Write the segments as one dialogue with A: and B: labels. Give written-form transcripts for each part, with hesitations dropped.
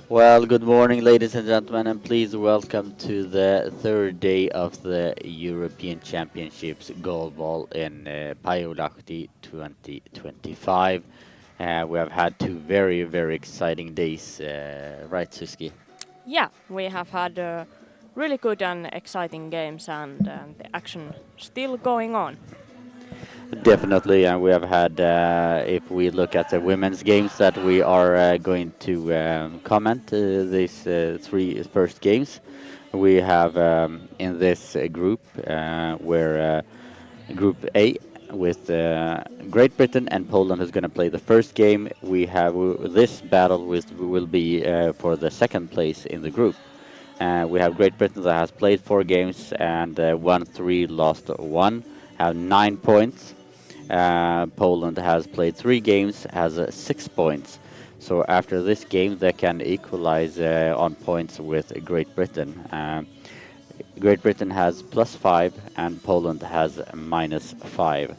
A: Well, good morning, ladies and gentlemen, and please welcome to the third day of the European Championships Goalball in Pajulahti 2025. We have had two very exciting days, right, Suski?
B: Yeah, we have had really good and exciting games, and the action still going on.
A: Definitely, and we have had, if we look at the women's games that we are going to comment these three first games, we have in this group where Group A with Great Britain and Poland is going to play the first game. We have this battle will be for the second place in the group. We have Great Britain that has played 4 games and won 3, lost 1, have 9 points. Poland has played 3 games, has 6 points. So after this game, they can equalize on points with Great Britain. Great Britain has +5 and Poland has -5.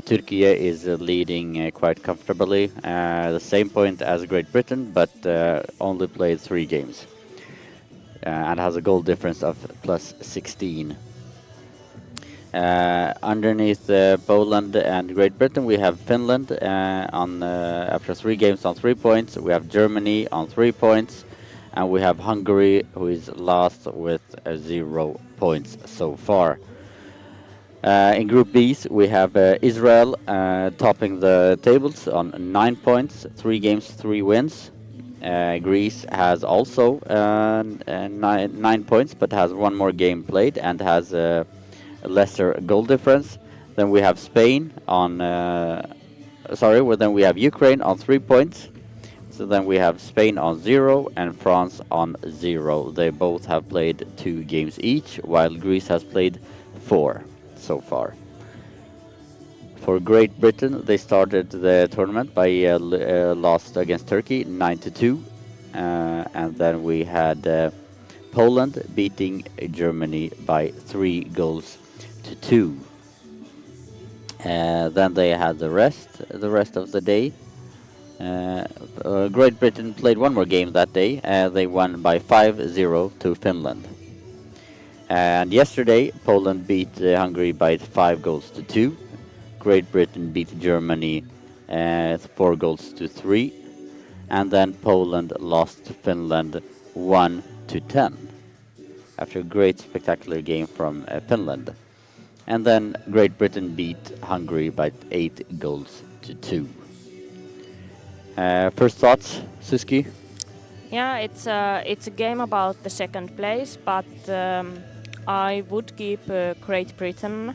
A: Turkey is leading quite comfortably, the same point as Great Britain, but only played 3 games and has a goal difference of +16. Underneath Poland and Great Britain, we have Finland on after 3 games on 3 points. We have Germany on 3 points, and we have Hungary, who is last with 0 points so far. In Group B's, we have Israel topping the tables on 9 points, 3 games, 3 wins. Greece has also 9 points, but has 1 more game played and has a lesser goal difference. Then we have Spain on, then we have Ukraine on 3 points. So then we have Spain on 0 and France on 0. They both have played 2 games each, while Greece has played 4 so far. For Great Britain, they started the tournament by lost against Turkey 9-2, and then we had Poland beating Germany by 3 goals to 2. Then they had the rest of the day. Great Britain played 1 more game that day. They won by 5-0 to Finland. And yesterday, Poland beat Hungary by 5 goals to 2. Great Britain beat Germany 4 goals to 3. And then Poland lost to Finland 1-10 after a great spectacular game from Finland. And then Great Britain beat Hungary by 8 goals to 2. First thoughts, Suski?
B: Yeah, it's a game about the second place, but I would keep Great Britain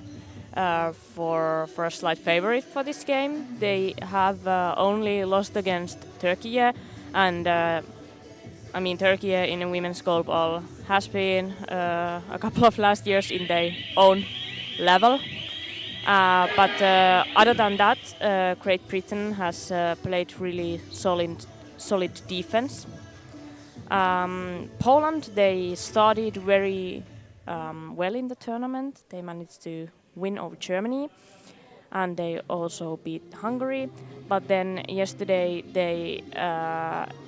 B: for a slight favorite for this game. They have only lost against Turkey, and I mean Turkey in women's goalball has been a couple of last years in their own level. But other than that, Great Britain has played really solid defense. Poland, they started very well in the tournament. They managed to win over Germany, and they also beat Hungary. But then yesterday they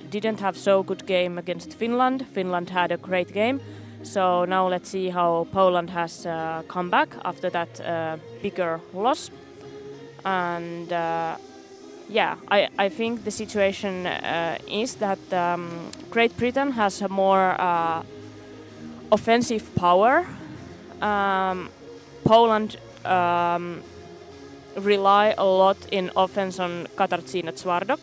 B: didn't have so good game against Finland. Finland had a great game. So now let's see how Poland has come back after that bigger loss. And I think the situation is that Great Britain has a more offensive power. Poland rely a lot in offense on Katarzyna Twardok.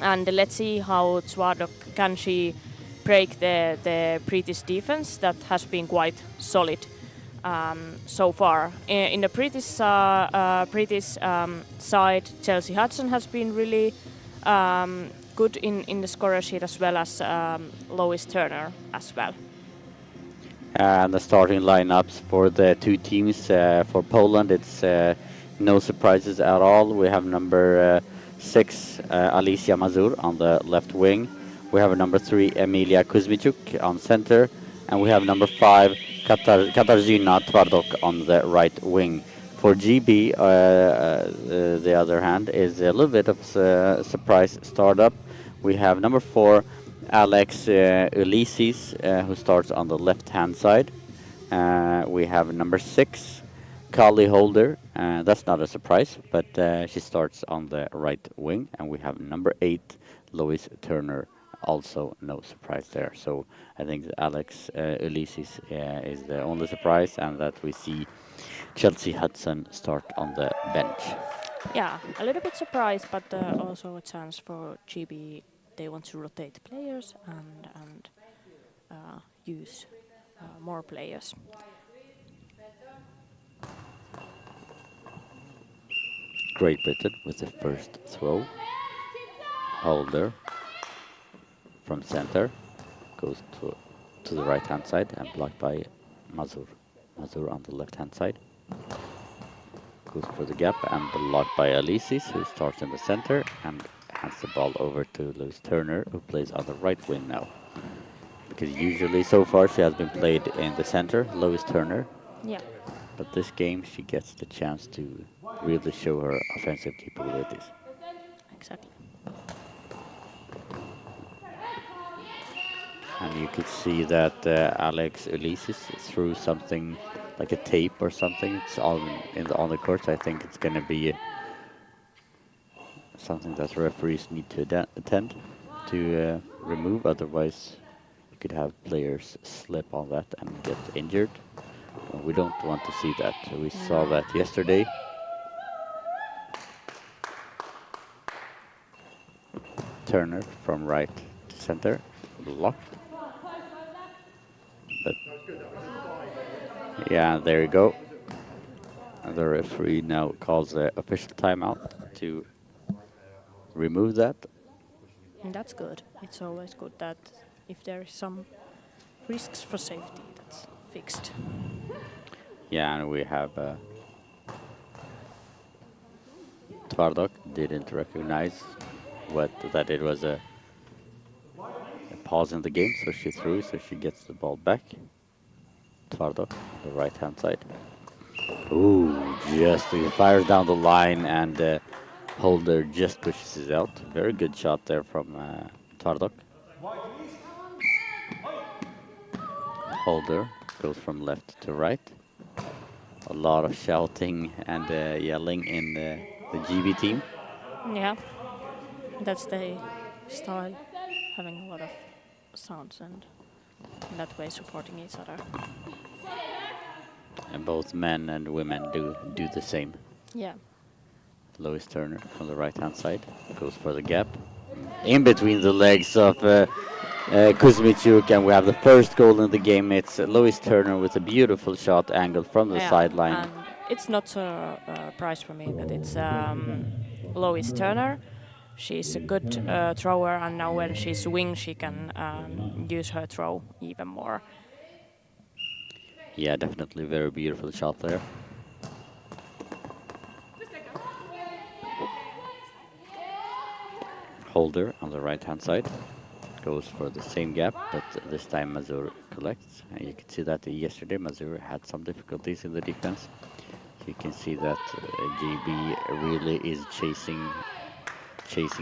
B: And let's see how Twardok can she break the British defense that has been quite solid so far. In the British side, Chelsea Hudson has been really good in the scorer sheet, as well as Lois Turner as well.
A: And the starting lineups for the 2 teams. For Poland, it's no surprises at all. We have number 6, Alicia Mazur on the left wing. We have number 3, Emilia Kuzmichuk on center. And we have number 5, Katarzyna Twardok on the right wing. For GB, the other hand, is a little bit of a surprise startup. We have number 4, Alex Ulysses, who starts on the left-hand side. We have number 6, Kali Holder. That's not a surprise, but she starts on the right wing. And we have number 8, Lois Turner. Also, no surprise there. So I think that Alex Ulysses is the only surprise, and that we see Chelsea Hudson start on the bench.
B: Yeah, a little bit surprised, but also a chance for GB. They want to rotate players and use more players.
A: Great Britain with the first throw. Holder from center goes to the right hand side and blocked by Mazur. Mazur on the left hand side goes for the gap and blocked by Alicis, who starts in the center and hands the ball over to Lois Turner, who plays on the right wing now. Because usually so far she has been played in the center, Lois Turner.
B: Yeah.
A: But this game she gets the chance to really show her offensive capabilities.
B: Exactly.
A: And you could see that Alex Ulysses threw something like a tape or something. It's on the court. I think it's going to be something that referees need to attend to remove. Otherwise, you could have players slip on that and get injured. We don't want to see that. We saw that yesterday. Turner from right to center, blocked. But yeah, there you go. The referee now calls the official timeout to remove that.
B: And that's good. It's always good that if there is some risks for safety, that's fixed.
A: Yeah, and we have Tvardok didn't recognize that it was a pause in the game, so she threw, so she gets the ball back. Tvardok, the right hand side. Ooh, just he fires down the line, and Holder just pushes it out. Very good shot there from Tvardok. Holder goes from left to right. A lot of shouting and yelling in the GB team.
B: Yeah, that's the style, having a lot of sounds and in that way supporting each other.
A: And both men and women do the same.
B: Yeah.
A: Lois Turner from the right hand side goes for the gap. In between the legs of Kuzmichuk, and we have the first goal in the game. It's Lois Turner with a beautiful shot angle from the sideline.
B: And it's not a prize for me that it's Lois Turner. She's a good thrower, and now when she's wing, she can use her throw even more.
A: Yeah, definitely very beautiful shot there. Holder on the right hand side goes for the same gap, but this time Mazur collects. And you can see that yesterday Mazur had some difficulties in the defense. You can see that GB really is chasing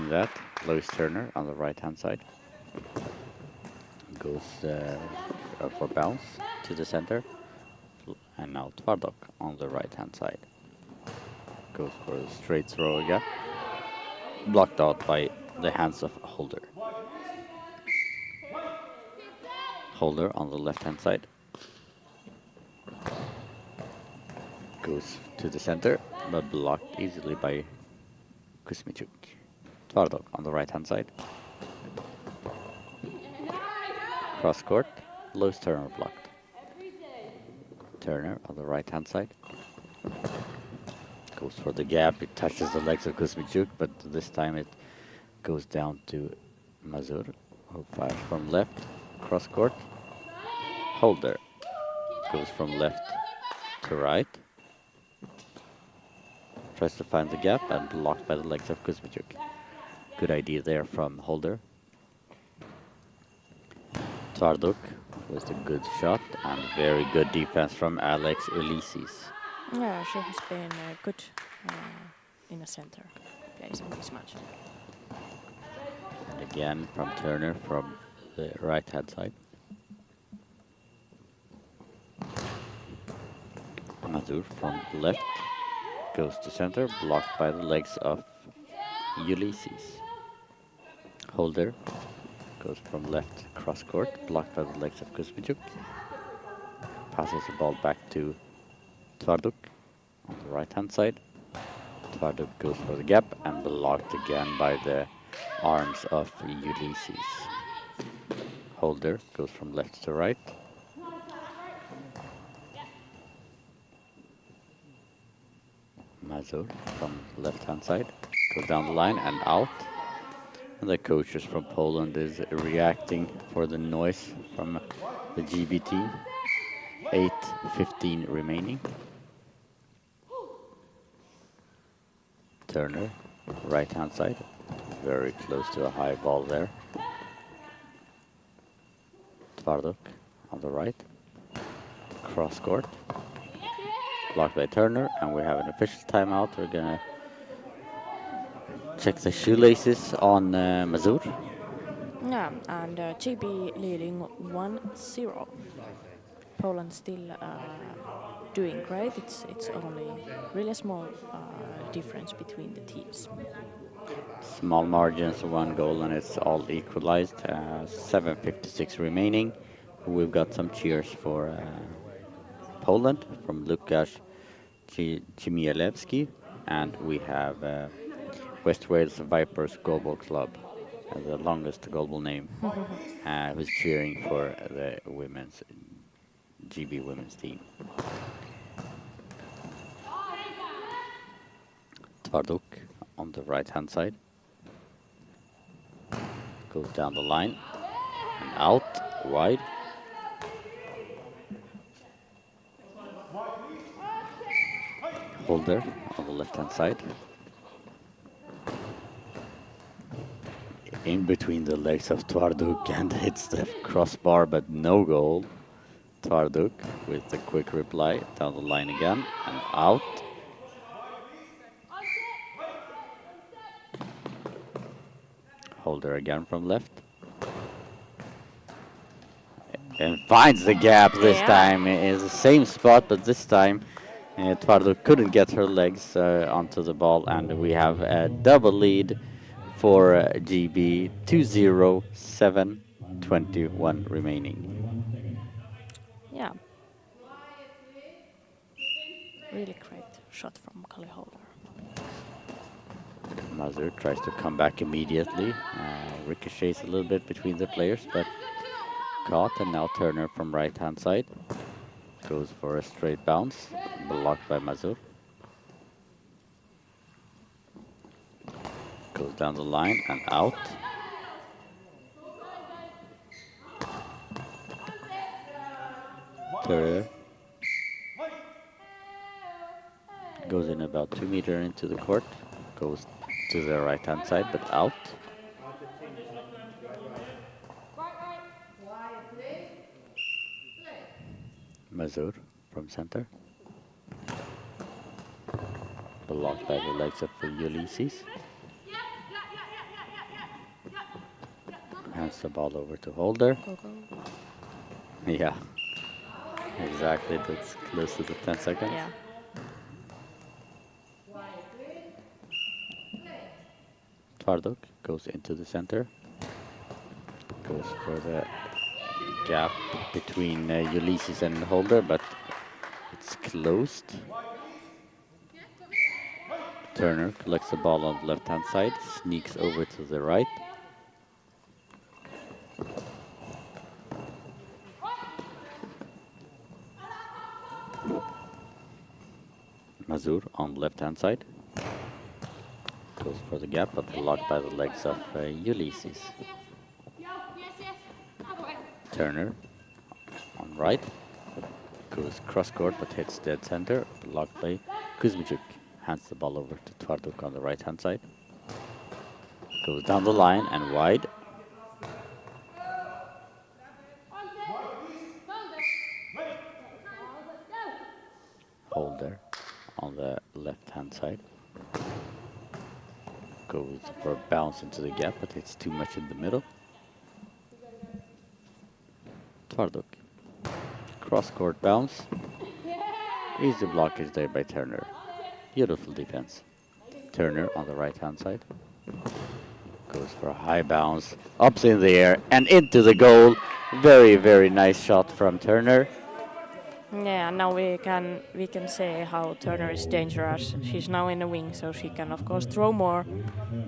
A: that. Lois Turner on the right hand side goes for bounce to the center, and now Tvardok on the right hand side goes for a straight throw again, blocked out by the hands of Holder. Holder on the left hand side goes to the center, but blocked easily by Kuzmichuk. Tvardok on the right hand side. Cross court, Lois Turner blocked. Turner on the right hand side goes for the gap. It touches the legs of Kuzmichuk, but this time it goes down to Mazur, who fires from left. Cross court. Holder goes from left to right. Tries to find the gap and blocked by the legs of Kuzmichuk. Good idea there from Holder. Tvardok with a good shot and very good defense from Alex Ulysses.
B: Yeah, she has been good in the center place in this match.
A: And again from Turner from the right hand side. Mazur from left goes to center, blocked by the legs of Ulysses. Holder goes from left cross court, blocked by the legs of Kuzmichuk. Passes the ball back to Tvarduk on the right hand side. Tvarduk goes for the gap and blocked again by the arms of Ulysses. Holder goes from left to right. Mazur from left hand side goes down the line and out. And the coaches from Poland is reacting for the noise from the GB team. 8:15 remaining. Turner, right hand side, very close to a high ball there. Tvarduk on the right, cross court, blocked by Turner, and we have an official timeout. We're gonna check the shoelaces on Mazur.
B: Yeah, and GB leading 1-0. Poland still doing great. It's only really small difference between the teams.
A: Small margins, 1 goal, and it's all equalized. 7:56 remaining. We've got some cheers for Poland from Lukasz Chmielewski, and we have West Wales Vipers Goalball Club, the longest Goalball name, who's cheering for the women's GB women's team. Tvarduk on the right hand side goes down the line and out wide. Holder on the left hand side. In between the legs of Tvarduk and hits the crossbar, but no goal. Tvarduk with the quick reply down the line again and out. Holder again from left. And finds the gap this time. It is the same spot, but this time Tvarduk couldn't get her legs onto the ball, and we have a double lead for GB. 2-0, 7:21 remaining.
B: Yeah. Really great shot from Kali Holder.
A: Mazur tries to come back immediately. Ricochets a little bit between the players, but caught, and now Turner from right hand side goes for a straight bounce, blocked by Mazur. Goes down the line and out. Turner goes in about 2 meters into the court, goes to the right hand side, but out. Mazur from center. Blocked by the legs of Ulysses. Hands the ball over to Holder. Yeah, exactly. That's close to the 10 seconds.
B: Yeah.
A: Tvarduk goes into the center. Goes for the gap between Ulysses and Holder, but it's closed. Turner collects the ball on the left-hand side, sneaks over to the right. Mazur on the left-hand side. Goes for the gap, but blocked by the legs of Ulysses. Turner on right. Goes cross-court, but hits dead center. Blocked by Kuzmichuk. Hands the ball over to Tvarduk on the right-hand side. Goes down the line and wide. Holder on the left-hand side. Goes for a bounce into the gap, but it's too much in the middle. Tvarduk. Cross court bounce. Easy blockage there by Turner. Beautiful defense. Turner on the right hand side. Goes for a high bounce. Up in the air and into the goal. Very, very nice shot from Turner.
B: Yeah, now we can say how Turner is dangerous. She's now in the wing, so she can of course throw more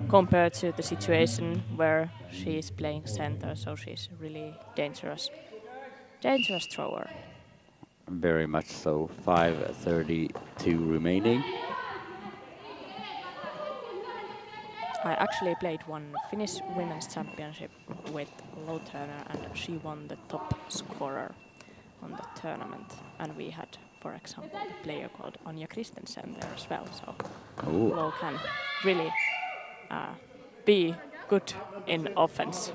B: compared to the situation where she is playing center. So she's really dangerous thrower.
A: Very much so. 5:32 remaining.
B: I actually played one Finnish women's championship with Lo Turner, and she won the top scorer on the tournament. And we had, for example, a player called Anja Christensen there as well. So
A: Ooh.
B: Lo can really be good in offense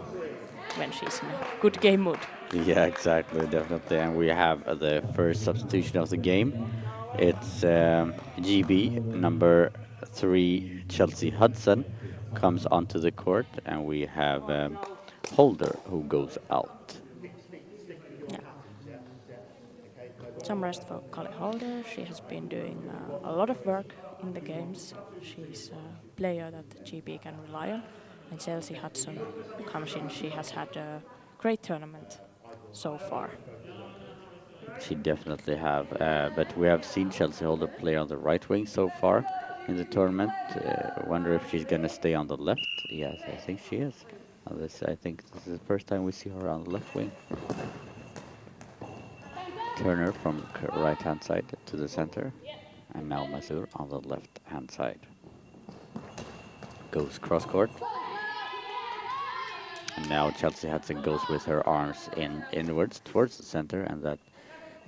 B: when she's in a good game mood.
A: Yeah, exactly, definitely. And we have the first substitution of the game. It's GB, number 3, Chelsea Hudson, comes onto the court, and we have Holder, who goes out.
B: Yeah. Some rest for Kale Holder. She has been doing a lot of work in the games. She's a player that GB can rely on. And Chelsea Hudson comes in. She has had a great tournament so far.
A: She definitely have, but we have seen Chelsea Holder play on the right wing so far in the tournament. Wonder if she's gonna stay on the left. Yes, I think she is. I think this is the first time we see her on the left wing. Turner from right hand side to the center, and now Mazur on the left hand side. Goes cross court. And now Chelsea Hudson goes with her arms inwards towards the center, and that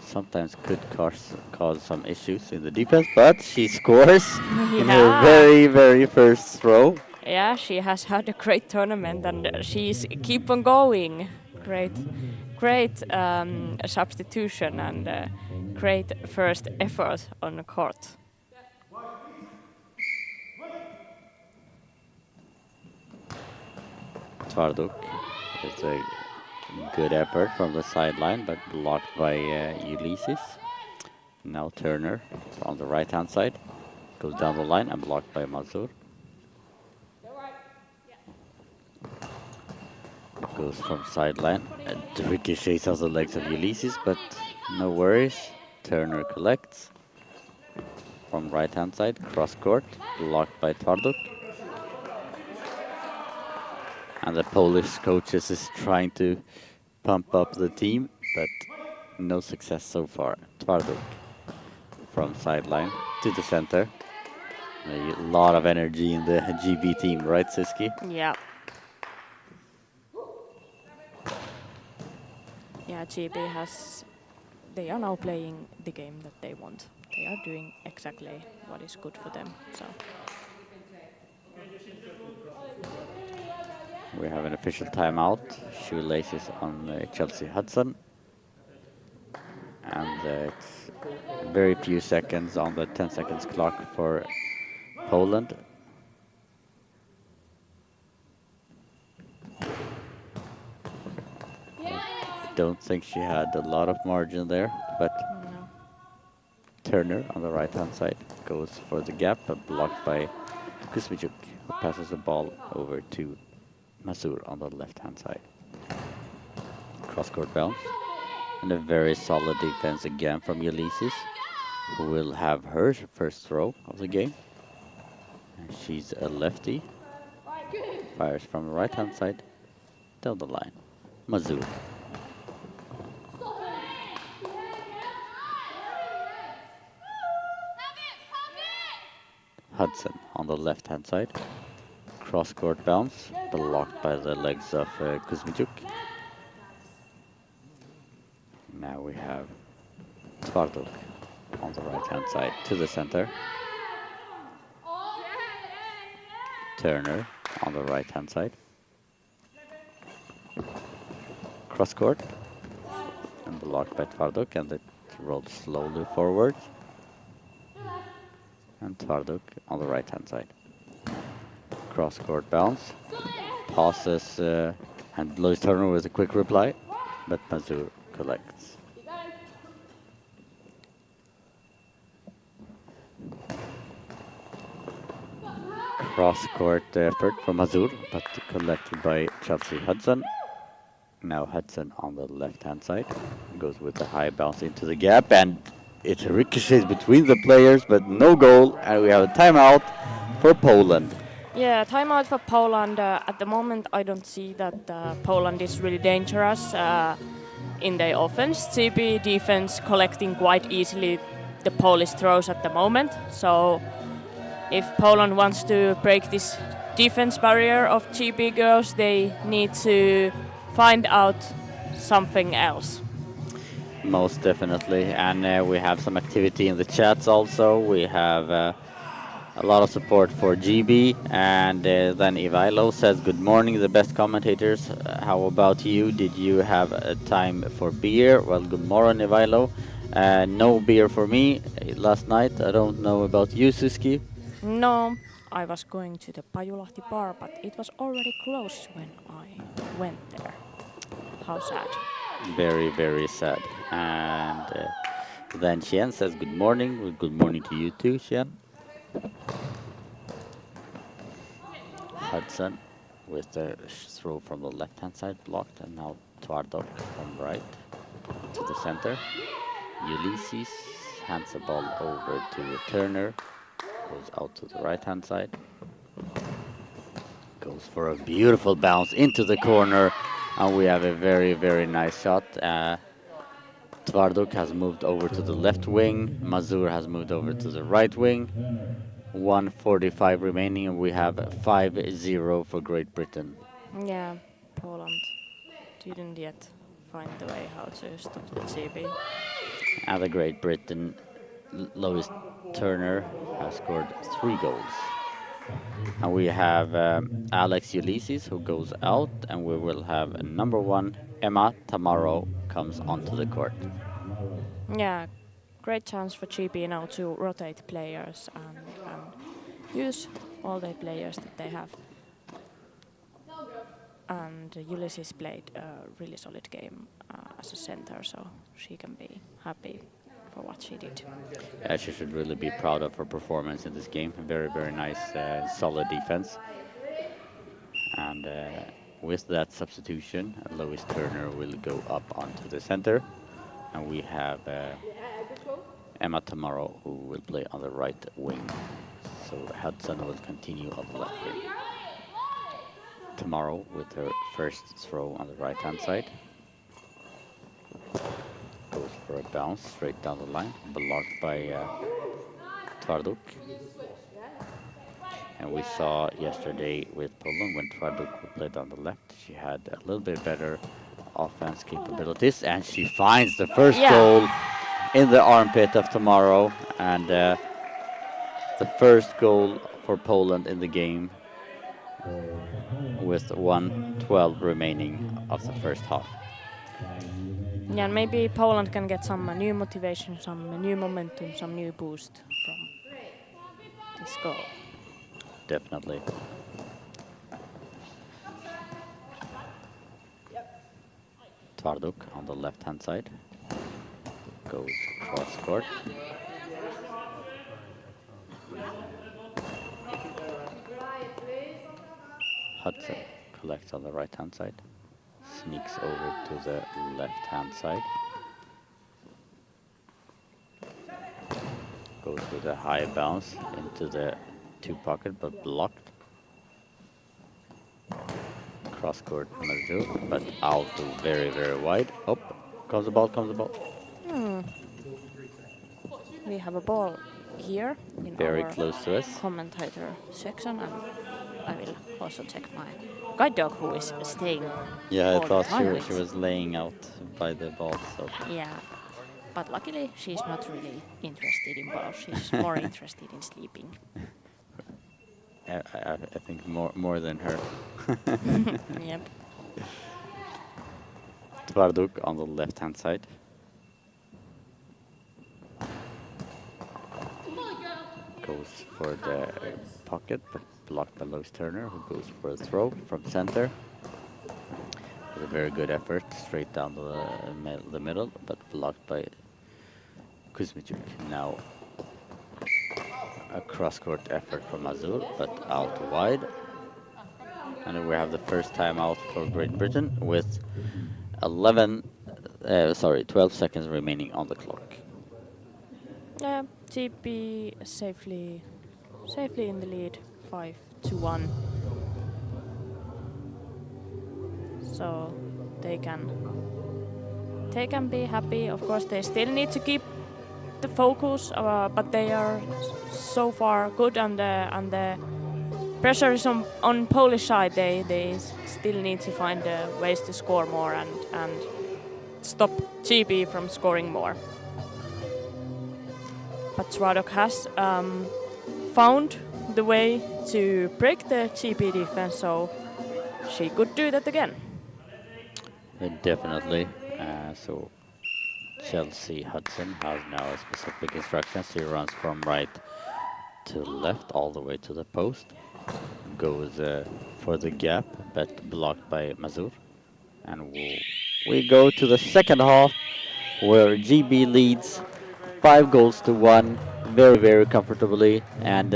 A: sometimes could cause some issues in the defense, but she scores in her very, very first throw.
B: Yeah, she has had a great tournament, and she's keep on going. Great substitution and great first effort on the court.
A: Tvarduk is a good effort from the sideline, but blocked by Ulysses. Now Turner on the right hand side goes down the line and blocked by Mazur. Goes from sideline and ricochets off the legs of Ulysses, but no worries. Turner collects from right hand side, cross court, blocked by Tvarduk. And the Polish coaches is trying to pump up the team, but no success so far. Tvarduk from sideline to the center. A lot of energy in the GB team, right, Siski?
B: Yeah. Yeah, GB they are now playing the game that they want. They are doing exactly what is good for them. So
A: we have an official timeout. Shoelaces on Chelsea Hudson. And it's very few seconds on the 10 seconds clock for Poland. Don't think she had a lot of margin there, but
B: no.
A: Turner on the right hand side goes for the gap, but blocked by Kuzmichuk, who passes the ball over to Mazur on the left hand side. Cross court bounce. And a very solid defense again from Ulysses, who will have her first throw of the game. And she's a lefty. Fires from the right hand side down the line. Mazur. Hudson on the left hand side. Cross court bounce, blocked by the legs of Kuzmichuk. Now we have Tvarduk on the right hand side to the center. Turner on the right hand side. Cross court and blocked by Tvarduk, and it rolls slowly forward. And Tvarduk on the right hand side. Cross court bounce. Passes and Lois Turner with a quick reply, but Mazur collects. Cross-court effort from Mazur, but collected by Chelsea Hudson. Now Hudson on the left-hand side goes with a high bounce into the gap, and it ricochets between the players, but no goal, and we have a timeout for Poland.
B: Yeah, timeout for Poland. At the moment, I don't see that Poland is really dangerous in their offense. CB defense collecting quite easily the Polish throws at the moment. So if Poland wants to break this defense barrier of GB girls, they need to find out something else.
A: Most definitely, and we have some activity in the chats also. We have a lot of support for GB, and then Ivailo says, "Good morning, the best commentators. How about you? Did you have time for beer?" Well, good morning, Ivailo. No beer for me last night. I don't know about you, Suski.
B: No, I was going to the Pajulahti bar, but it was already closed when I went there. How sad.
A: Very, very sad. And then Xian says, "Good morning." Well, good morning to you too, Xian. Hudson with the throw from the left-hand side blocked, and now Twardok from right to the center. Ulysses hands the ball over to Turner, goes out to the right-hand side. Goes for a beautiful bounce into the corner, and we have a very, very nice shot. Tvarduk has moved over to the left wing. Mazur has moved over to the right wing. 1:45 remaining, and we have 5-0 for Great Britain.
B: Yeah, Poland didn't yet find the way how to stop the CB.
A: And the Great Britain, Lois Turner has scored 3 goals. And we have Alex Ulysses who goes out, and we will have number 1, Emma Tamaro, comes onto the court.
B: Yeah, great chance for GB now to rotate players and use all the players that they have. And Ulysses played a really solid game as a center, so she can be happy for what she did.
A: She should really be proud of her performance in this game. Very, very nice, solid defense. And with that substitution, Lois Turner will go up onto the center. And we have Emma Tamaro, who will play on the right wing. So Hudson will continue on the left wing. Tamaro with her first throw on the right-hand side. Goes for a bounce straight down the line, blocked by Tvarduk. And we saw yesterday with Poland when Tvarduk played on the left, she had a little bit better offense capabilities, and she finds the first goal in the armpit of Tamaro, and the first goal for Poland in the game with 1:12 remaining of the first half.
B: Yeah, and maybe Poland can get some new motivation, some new momentum, some new boost from this goal.
A: Definitely. Tvarduk on the left-hand side goes cross court. Hudson collects on the right-hand side, sneaks over to the left-hand side, goes with a high bounce into the 2 pocket, but blocked. Cross court Mazur, but out to very, very wide. Oh, comes the ball, comes the ball.
B: We have a ball here in
A: Very
B: our
A: close to us.
B: commentator section, and I will also check my guide dog who is staying.
A: Yeah, I
B: all the
A: thought
B: time
A: she was laying out by the ball. So
B: Yeah, but luckily she's not really interested in balls. She's more interested in sleeping.
A: I think more than her.
B: Yep.
A: Tvarduk on the left-hand side. Goes for the pocket, but blocked by Lois Turner, who goes for a throw from center. with a very good effort, straight down the middle, but blocked by Kuzmichuk. Now a cross-court effort from Azur, but out wide. And we have the first time out for Great Britain with 12 seconds remaining on the clock.
B: Yeah, TP safely in the lead, 5-1. So they can be happy. Of course, they still need to keep the focus, but they are so far good, and the pressure is on Polish side. They still need to find ways to score more and stop GB from scoring more. But Svardok has found the way to break the GB defense, so she could do that again.
A: Definitely. So Chelsea Hudson has now a specific instruction. She runs from right to left all the way to the post. Goes for the gap, but blocked by Mazur. And we go to the second half, where GB leads 5-1, very, very comfortably. And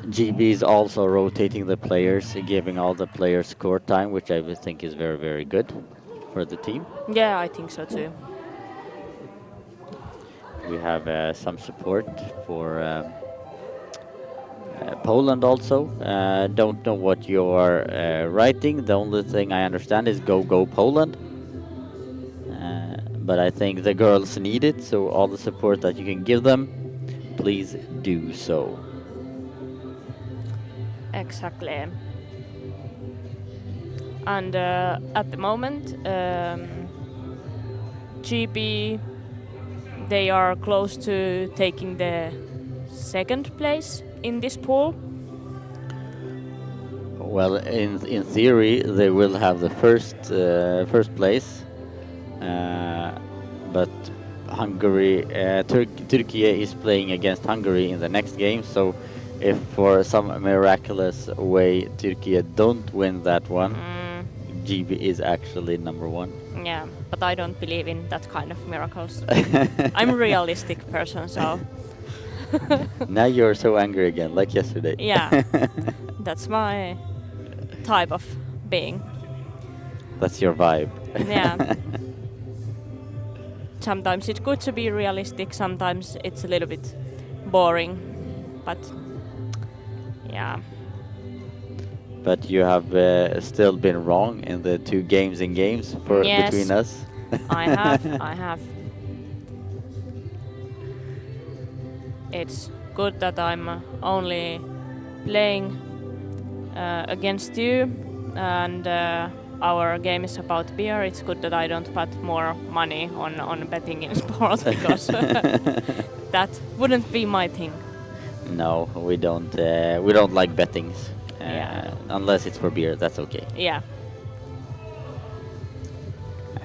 A: GB is also rotating the players, giving all the players court time, which I would think is very, very good for the team.
B: Yeah, I think so too.
A: We have some support for Poland also. Don't know what you are writing. The only thing I understand is go Poland. But I think the girls need it, so all the support that you can give them, please do so.
B: Exactly. And at the moment, GB, they are close to taking the second place in this pool.
A: Well, in theory, they will have the first place, but Hungary, Turkey is playing against Hungary in the next game. So, if for some miraculous way Turkey don't win that one, GB is actually number one.
B: Yeah, but I don't believe in that kind of miracles. I'm a realistic person, so.
A: Now you're so angry again, like yesterday.
B: Yeah, that's my type of being.
A: That's your vibe.
B: Yeah. Sometimes it's good to be realistic, sometimes it's a little bit boring, but yeah.
A: But you have still been wrong in the 2 games
B: Yes,
A: between us.
B: I have. It's good that I'm only playing against you, and our game is about beer. It's good that I don't put more money on betting in sports, because that wouldn't be my thing.
A: No, we don't like bettings. Unless it's for beer, that's okay.
B: Yeah.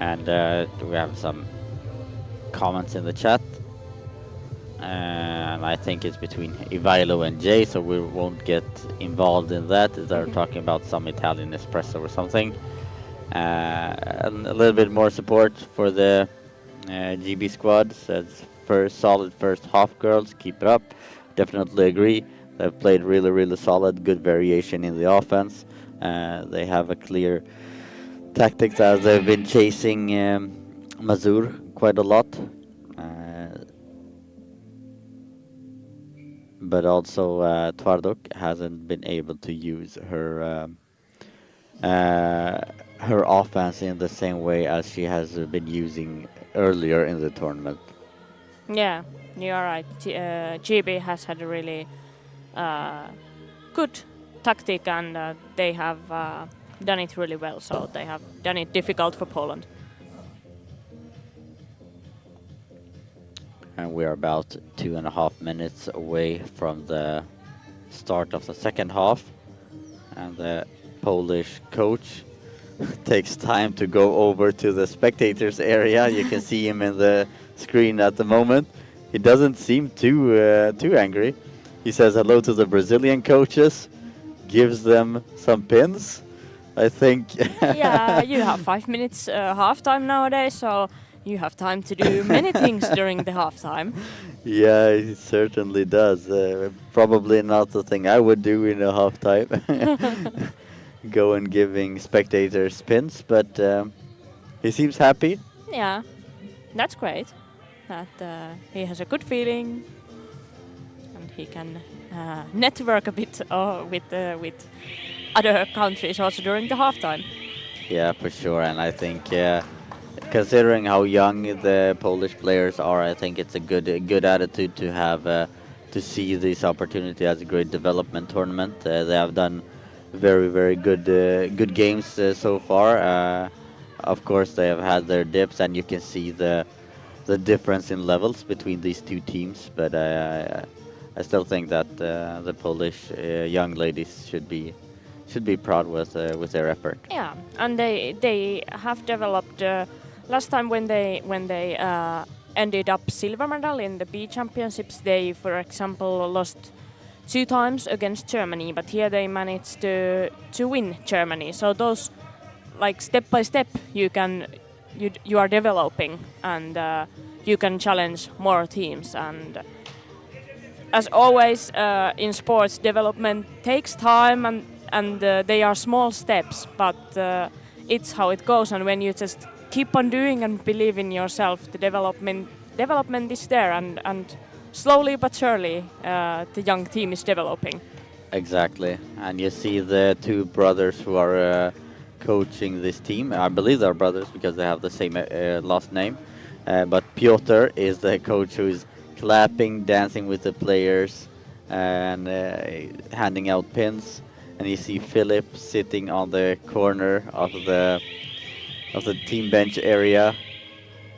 A: And we have some comments in the chat. And I think it's between Ivailo and Jay, so we won't get involved in that. They're talking about some Italian espresso or something. And a little bit more support for the GB squad. Says solid first half, girls. Keep it up. Definitely agree. They've played really, really solid. Good variation in the offense. They have a clear tactics as they've been chasing Mazur quite a lot. But also Tvardok hasn't been able to use her offense in the same way as she has been using earlier in the tournament.
B: Yeah, you are right. GB has had a really good tactic, and they have done it really well, so they have done it difficult for Poland.
A: And we are about 2.5 minutes away from the start of the second half. And the Polish coach takes time to go over to the spectators area. You can see him in the screen at the moment. He doesn't seem too angry. He says hello to the Brazilian coaches, gives them some pins, I think.
B: Yeah, you have 5 minutes halftime nowadays, so you have time to do many things during the halftime.
A: Yeah, it certainly does. Probably not the thing I would do in a halftime. Go and giving spectators spins, but he seems happy.
B: Yeah, that's great. That he has a good feeling and he can network a bit with other countries also during the halftime.
A: Yeah, for sure. And I think, considering how young the Polish players are, I think it's a good attitude to have to see this opportunity as a great development tournament. They have done very good games so far. Of course, they have had their dips, and you can see the difference in levels between these two teams. But I still think that the Polish young ladies should be proud with their effort.
B: Yeah, and they have developed. Last time when they ended up silver medal in the B championships, they, for example, lost 2 times against Germany, but here they managed to win Germany. So those, like, step by step, you are developing, and you can challenge more teams. And as always in sports, development takes time, and they are small steps, but it's how it goes. And when you just keep on doing and believe in yourself, the development is there, and slowly but surely the young team is developing.
A: Exactly, and you see the two brothers who are coaching this team. I believe they're brothers because they have the same last name. But Piotr is the coach who is clapping, dancing with the players, and handing out pins. And you see Philip sitting on the corner of the team bench area,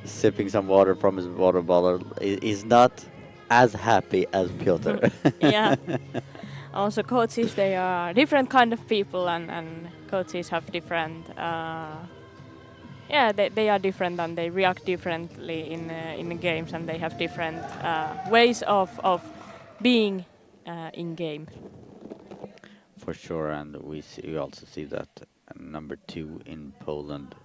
A: sipping some water from his water bottle. He's not as happy as Piotr.
B: Yeah. Also, coaches, they are different kind of people, and coaches have different. Yeah, they are different, and they react differently in the games, and they have different ways of being in game.
A: For sure, and we also see that number 2 in Poland,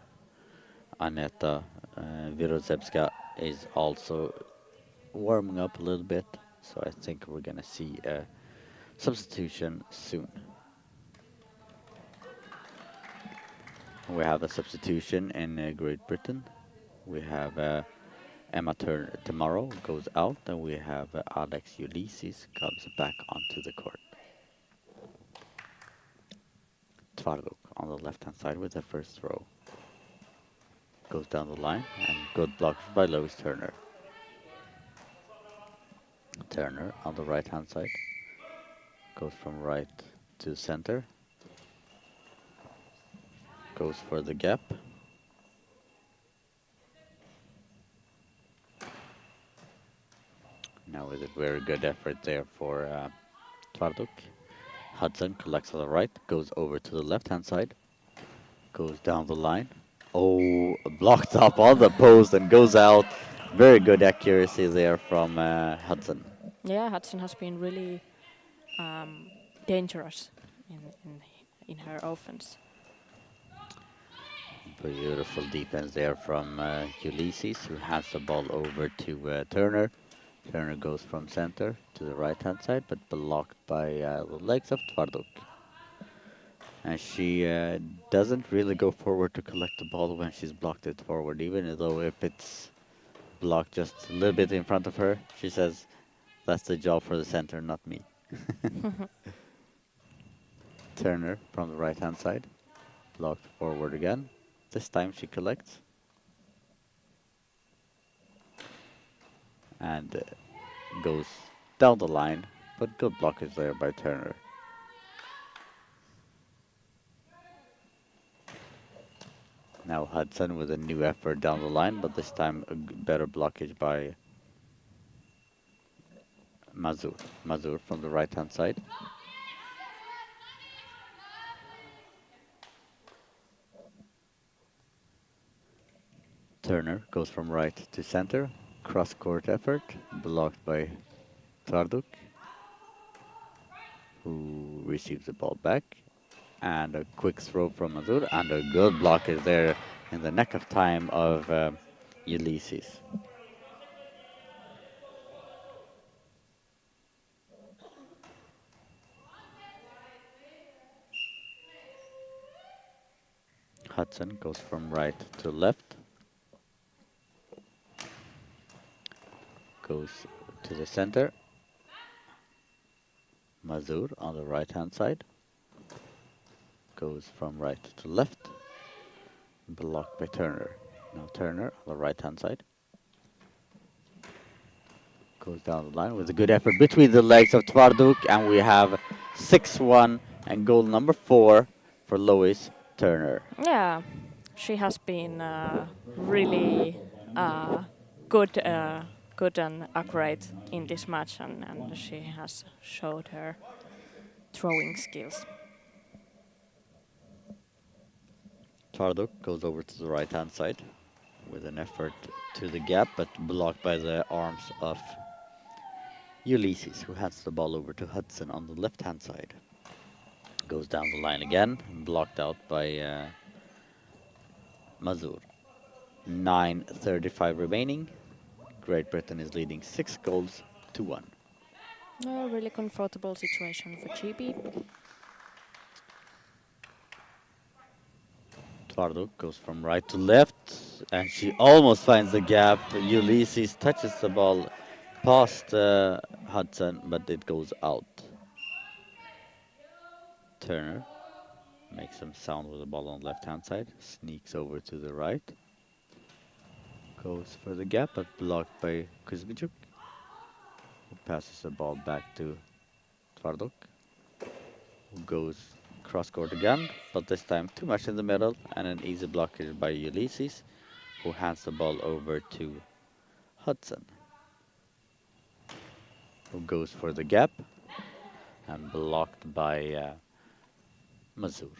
A: Aneta Wirozewska, is also warming up a little bit. So I think we're gonna see a substitution soon. We have a substitution in Great Britain. We have Emma Turner tomorrow goes out, and we have Alex Ulysses comes back onto the court. Tvarduk on the left-hand side with the first throw. Goes down the line, and good block by Lois Turner. Turner on the right-hand side. Goes from right to center. Goes for the gap. Now with a very good effort there for Tvarduk. Hudson collects on the right, goes over to the left-hand side. Goes down the line. Oh, blocked up on the post and goes out. Very good accuracy there from Hudson.
B: Yeah, Hudson has been really dangerous in her offense.
A: Beautiful defense there from Ulysses, who hands the ball over to Turner. Turner goes from center to the right-hand side, but blocked by the legs of Tvarduk. And she doesn't really go forward to collect the ball when she's blocked it forward, even though if it's blocked just a little bit in front of her, she says, that's the job for the center, not me. Turner from the right-hand side, blocked forward again. This time she collects. And goes down the line, but good blockage there by Turner. Now Hudson with a new effort down the line, but this time a better blockage by Mazur. Mazur from the right-hand side. Turner goes from right to center. Cross-court effort, blocked by Tvarduk, who receives the ball back. And a quick throw from Mazur, and a good block is there in the neck of time of Ulysses. Hudson goes from right to left, goes to the center. Mazur on the right hand side, goes from right to left, blocked by Turner. Now Turner on the right hand side, goes down the line with a good effort between the legs of Tvarduk, and we have 6-1 and goal number 4 for Lois Turner.
B: Yeah, she has been really good, good and accurate in this match, and she has showed her throwing skills.
A: Tvarduk goes over to the right hand side with an effort to the gap, but blocked by the arms of Ulysses, who hands the ball over to Hudson on the left hand side. Goes down the line again, blocked out by Mazur. 9:35 remaining. Great Britain is leading 6 goals to 1.
B: A really comfortable situation for GB.
A: Tvarduk goes from right to left, and she almost finds the gap. Ulysses touches the ball past Hudson, but it goes out. Turner makes some sound with the ball on the left-hand side, sneaks over to the right, goes for the gap, but blocked by Kuzmichuk, who passes the ball back to Tvarduk, who goes cross-court again, but this time too much in the middle, and an easy blockage by Ulysses, who hands the ball over to Hudson, who goes for the gap, and blocked by Mazur.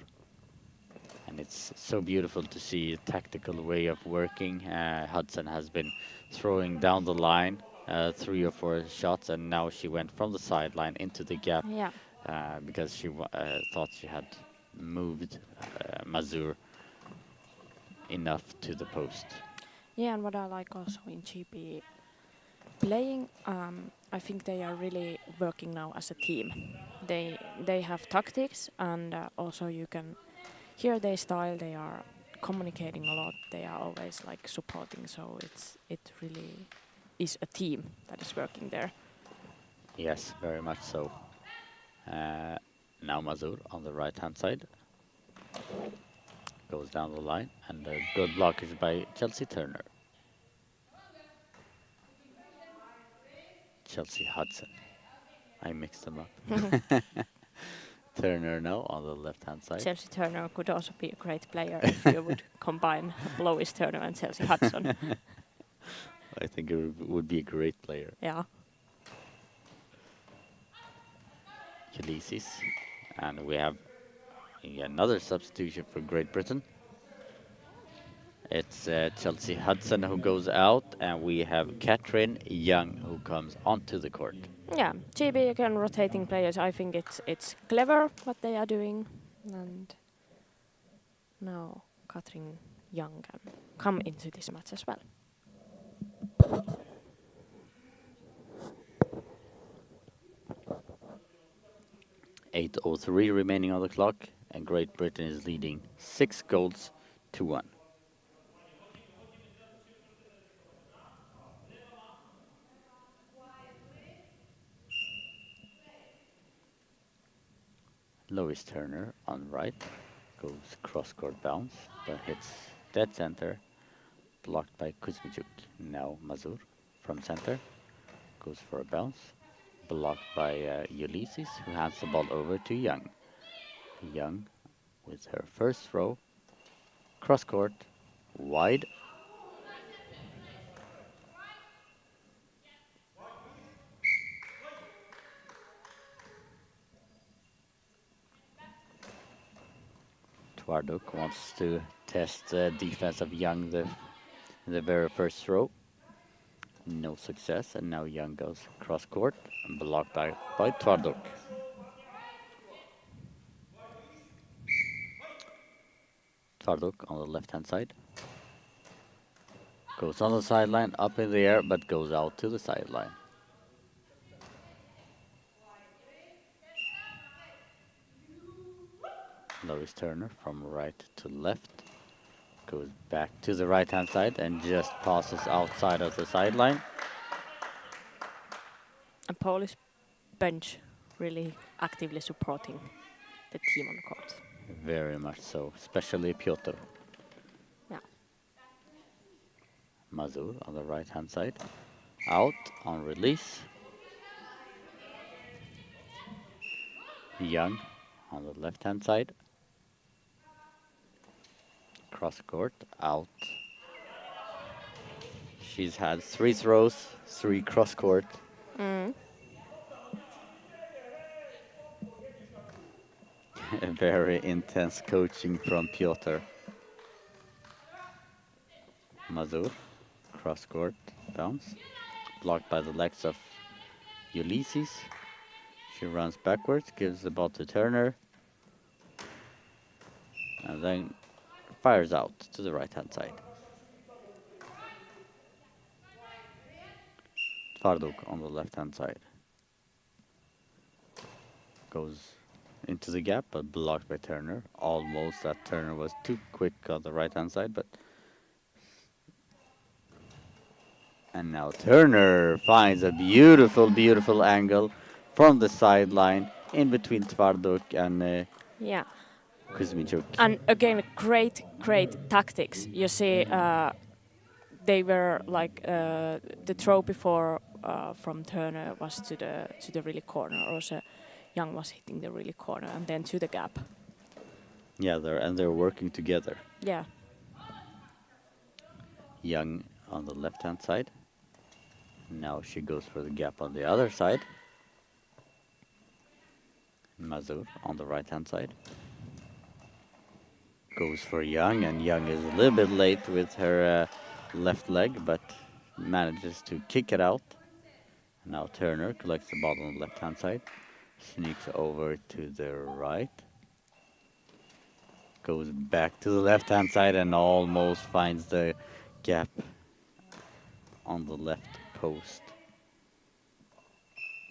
A: And it's so beautiful to see a tactical way of working. Hudson has been throwing down the line 3 or 4 shots, and now she went from the sideline into the gap
B: Yeah.
A: because she thought she had moved Mazur enough to the post.
B: Yeah, and what I like also in GB playing, I think they are really working now as a team. They have tactics, and also you can hear their style. They are communicating a lot. They are always like supporting. So it really is a team that is working there.
A: Yes, very much so. Now Mazur on the right-hand side goes down the line, and a good blockage by Chelsea Turner. Chelsea Hudson. I mixed them up. Turner now on the left-hand side.
B: Chelsea Turner could also be a great player if you would combine Lois Turner and Chelsea Hudson.
A: I think it would be a great player.
B: Yeah.
A: Ulysses. And we have another substitution for Great Britain. It's Chelsea Hudson who goes out, and we have Catherine Young who comes onto the court.
B: Yeah, GB again rotating players. I think it's clever what they are doing, and now Katrin Young can come into this match as well.
A: 8:03 remaining on the clock, and Great Britain is leading 6 goals to 1. Lois Turner on right goes cross-court bounce, but hits dead center, blocked by Kuzmichuk. Now Mazur from center goes for a bounce, blocked by Ulysses, who hands the ball over to Young. Young with her first throw, cross-court, wide. Tvarduk wants to test the defense of Young in the very first throw. No success, and now Young goes cross-court, blocked by Tvarduk. Tvarduk on the left-hand side. Goes on the sideline, up in the air, but goes out to the sideline. Lois Turner from right to left. Goes back to the right-hand side and just passes outside of the sideline.
B: And Polish bench really actively supporting the team on the court.
A: Very much so, especially Piotr.
B: Yeah.
A: Mazur on the right-hand side. Out on release. Young on the left-hand side. Cross court, out. She's had 3 throws, 3 cross court. Very intense coaching from Piotr. Mazur, cross court, bounce. Blocked by the legs of Ulysses. She runs backwards, gives the ball to Turner. And then fires out to the right-hand side. Tvarduk on the left-hand side. Goes into the gap, but blocked by Turner. Almost that Turner was too quick on the right-hand side, but... And now Turner finds a beautiful, beautiful angle from the sideline in between Tvarduk and
B: Yeah.
A: Kuzmichuk.
B: And again, great tactics. You see, they were like the throw before from Turner was to the really corner. Also, Young was hitting the really corner, and then to the gap.
A: Yeah, they're working together.
B: Yeah.
A: Young on the left-hand side. Now she goes for the gap on the other side. Mazur on the right-hand side. Goes for Young, and Young is a little bit late with her left leg, but manages to kick it out. Now Turner collects the ball on the left-hand side. Sneaks over to the right. Goes back to the left-hand side and almost finds the gap on the left post.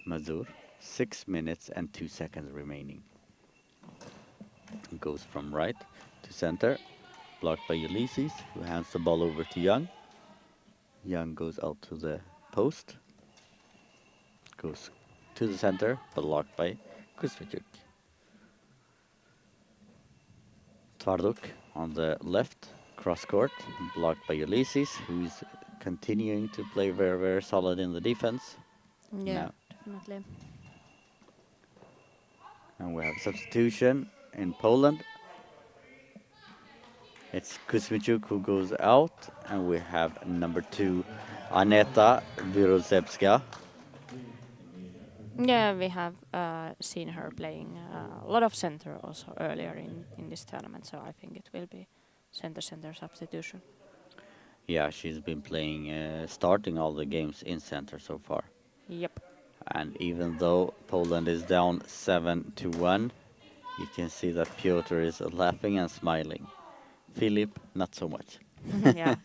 A: Mazur, 6 minutes and 2 seconds remaining. Goes from right to center, blocked by Ulysses, who hands the ball over to Young. Young goes out to the post, goes to the center, blocked by Kuzmichuk. Tvarduk on the left, cross court, blocked by Ulysses, who is continuing to play very, very solid in the defense.
B: Yeah,
A: Now.
B: definitely.
A: And we have substitution in Poland. It's Kuzmichuk who goes out, and we have number 2, Aneta Virozebska.
B: Yeah, we have seen her playing a lot of center also earlier in this tournament, so I think it will be center substitution.
A: Yeah, she's been playing, starting all the games in center so far.
B: Yep.
A: And even though Poland is down 7-1, you can see that Piotr is laughing and smiling. Filip, not so much.
B: Yeah.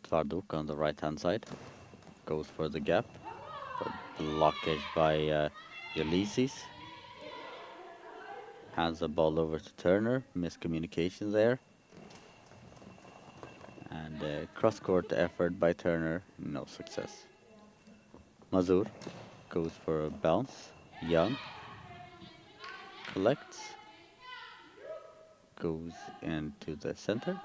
A: Tvarduk on the right-hand side goes for the gap, but blockage by Ulysses. Hands the ball over to Turner, miscommunication there. And cross-court effort by Turner, no success. Mazur goes for a bounce. Young collects, goes into the center.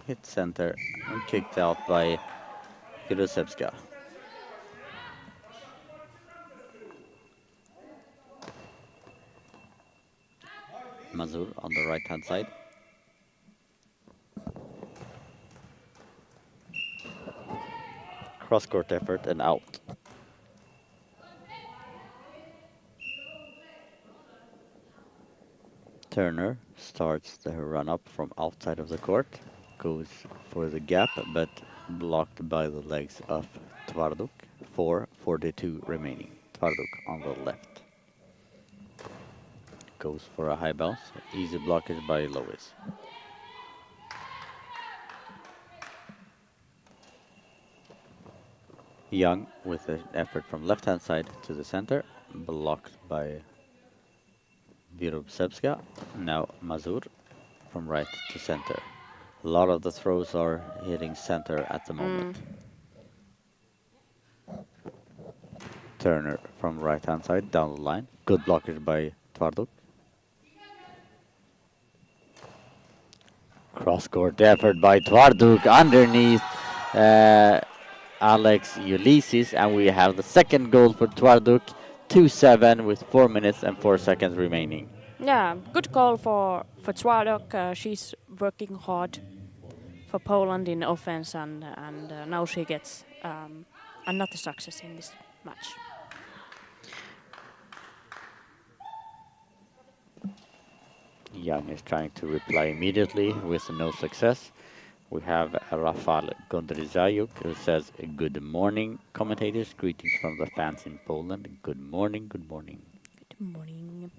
A: Hit center and kicked out by Virozebska. Mazur on the right-hand side. Cross-court effort and out. Turner starts the run-up from outside of the court. goes for the gap, but blocked by the legs of Tvarduk. 4:42 remaining. Tvarduk on the left. Goes for a high bounce. Easy blockage by Lois. Young with an effort from left-hand side to the center. Blocked by Virubsevska. Now Mazur from right to center. A lot of the throws are hitting center at the moment. Turner from right-hand side down the line. Good blockage by Tvarduk. Cross-court effort by Tvarduk underneath Alex Ulysses, and we have the second goal for Tvarduk. 2-7 with 4 minutes and 4 seconds remaining.
B: Yeah, good goal for Tvarduk. She's working hard for Poland in offense, and now she gets another success in this match.
A: Young is trying to reply immediately with no success. We have Rafal Gondrizayuk who says, good morning, commentators. Greetings from the fans in Poland. Good morning, good morning.
B: Good morning.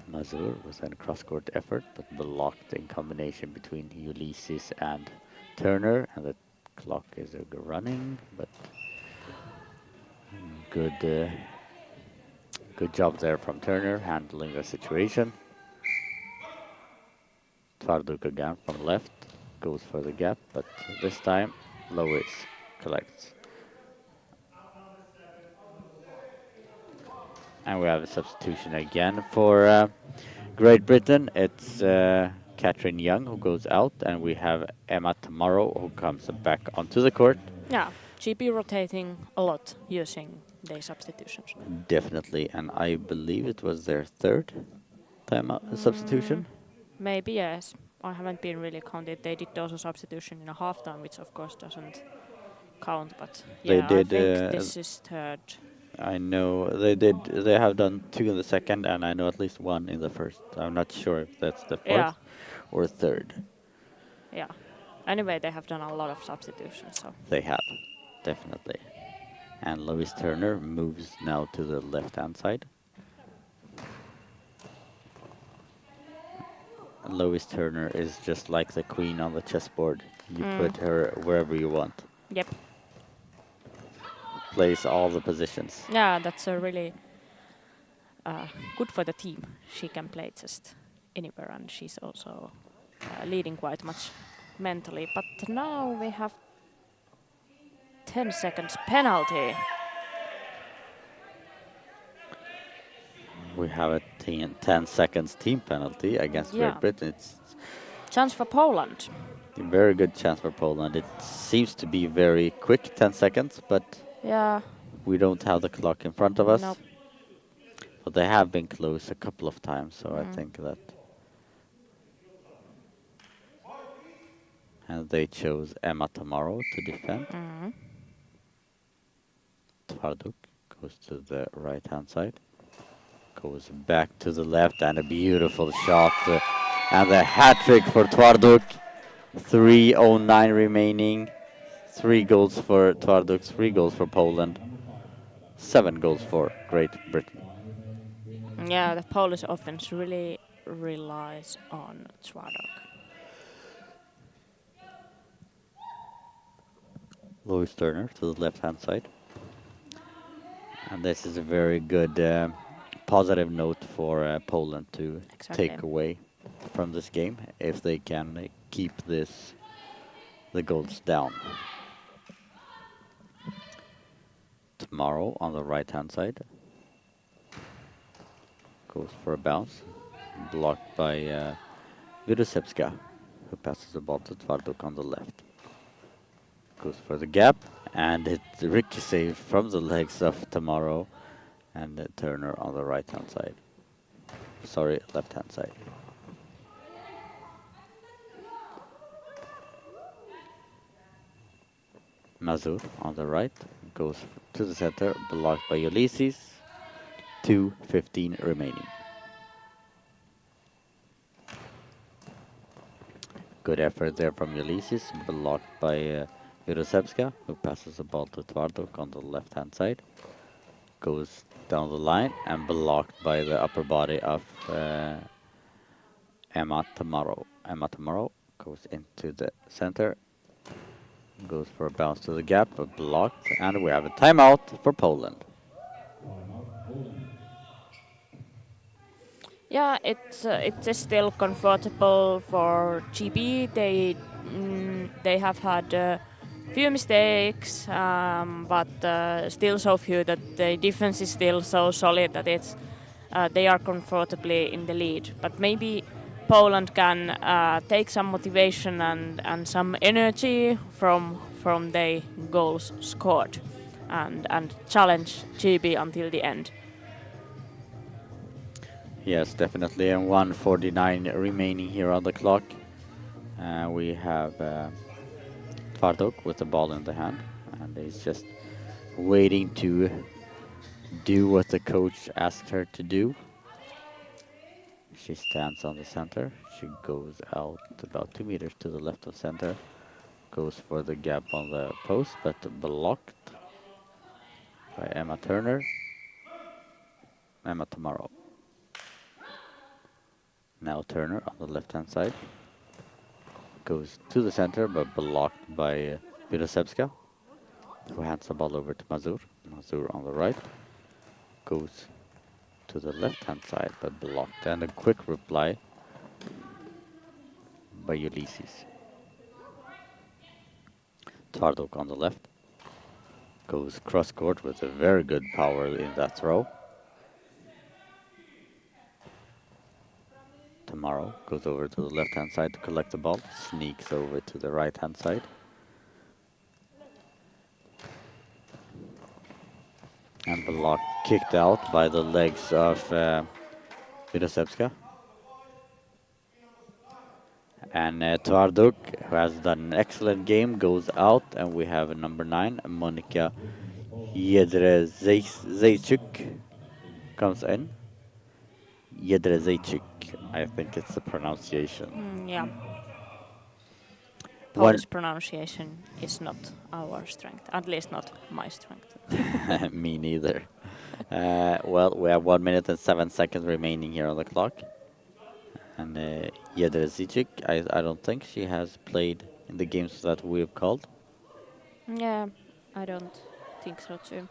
A: Mazur with a cross-court effort, but blocked in combination between Ulysses and Turner. And the clock is running, but good job there from Turner, handling the situation. Tvarduk again from left, goes for the gap, but this time Lois collects. And we have a substitution again for Great Britain. It's Catherine Young who goes out, and we have Emma Tomorrow who comes back onto the court.
B: Yeah, she be rotating a lot using the substitutions.
A: Definitely, and I believe it was their third time substitution.
B: Maybe, yes. I haven't been really counted. They did also substitution in a halftime, which of course doesn't count, but
A: They
B: yeah,
A: did,
B: I think this is third.
A: I know they did. They have done 2 in the second, and I know at least 1 in the first. I'm not sure if that's the fourth or third.
B: Yeah. Anyway, they have done a lot of substitutions, so.
A: They have, definitely. And Lois Turner moves now to the left-hand side. Lois Turner is just like the queen on the chessboard. You put her wherever you want.
B: Yep.
A: Plays all the positions.
B: Yeah, that's a really good for the team. She can play just anywhere, and she's also leading quite much mentally. But now we have 10 seconds penalty.
A: We have a 10 seconds team penalty against Great Britain. It's
B: chance for Poland.
A: a very good chance for Poland. It seems to be very quick, 10 seconds, but we don't have the clock in front of us.
B: Nope.
A: But they have been close a couple of times, so I think that. And they chose Emma Tomorrow to defend. Tvarduk goes to the right-hand side. Goes back to the left, and a beautiful shot. And the hat-trick for Tvarduk. 3:09 remaining. 3 goals for Tvarduk, 3 goals for Poland. 7 goals for Great Britain.
B: Yeah, the Polish offense really relies on Tvarduk.
A: Lois Turner to the left-hand side. And this is a very good positive note for Poland to take away from this game if they can keep the goals down. Tomorrow on the right-hand side. Goes for a bounce. Blocked by Virusevska, who passes the ball to Tvarduk on the left. Goes for the gap, and it's ricochet from the legs of Tomorrow and Turner on the right-hand side. Sorry, left-hand side. Mazur on the right goes to the center, blocked by Ulysses. 2:15 remaining. Good effort there from Ulysses, blocked by Mirosevska, who passes the ball to Tvarduk on the left-hand side. Goes down the line and blocked by the upper body of Emma Tamaro. Emma Tamaro goes into the center, goes for a bounce to the gap, but blocked, and we have a timeout for Poland.
B: Yeah, it's still comfortable for GB. They have had a few mistakes, but still so few that the defense is still so solid that they are comfortably in the lead. But maybe Poland can take some motivation and some energy from their goals scored, and challenge GB until the end.
A: Yes, definitely, and 1:49 remaining here on the clock. We have Tvarduk with the ball in the hand, and he's just waiting to do what the coach asked her to do. She stands on the center. She goes out about 2 meters to the left of center. Goes for the gap on the post, but blocked by Emma Turner. Emma Tamaro. Now Turner on the left-hand side. Goes to the center, but blocked by Mirosevska, who hands the ball over to Mazur. Mazur on the right. Goes to the left-hand side, but blocked. And a quick reply by Ulysses. Tvarduk on the left. Goes cross-court with a very good power in that throw. Tamaro goes over to the left-hand side to collect the ball. Sneaks over to the right-hand side. And blocked, kicked out by the legs of Mirosevska. And Tvarduk, who has done an excellent game, goes out, and we have a number 9, Monika Jedrzejczyk, comes in. Jedrzejczyk, I think it's the pronunciation.
B: Yeah. Polish pronunciation is not our strength, at least not my strength.
A: Me neither. Well, we have 1 minute and 7 seconds remaining here on the clock. And Jedrzejczyk, I don't think she has played in the games that we've called.
B: Yeah, I don't think so too.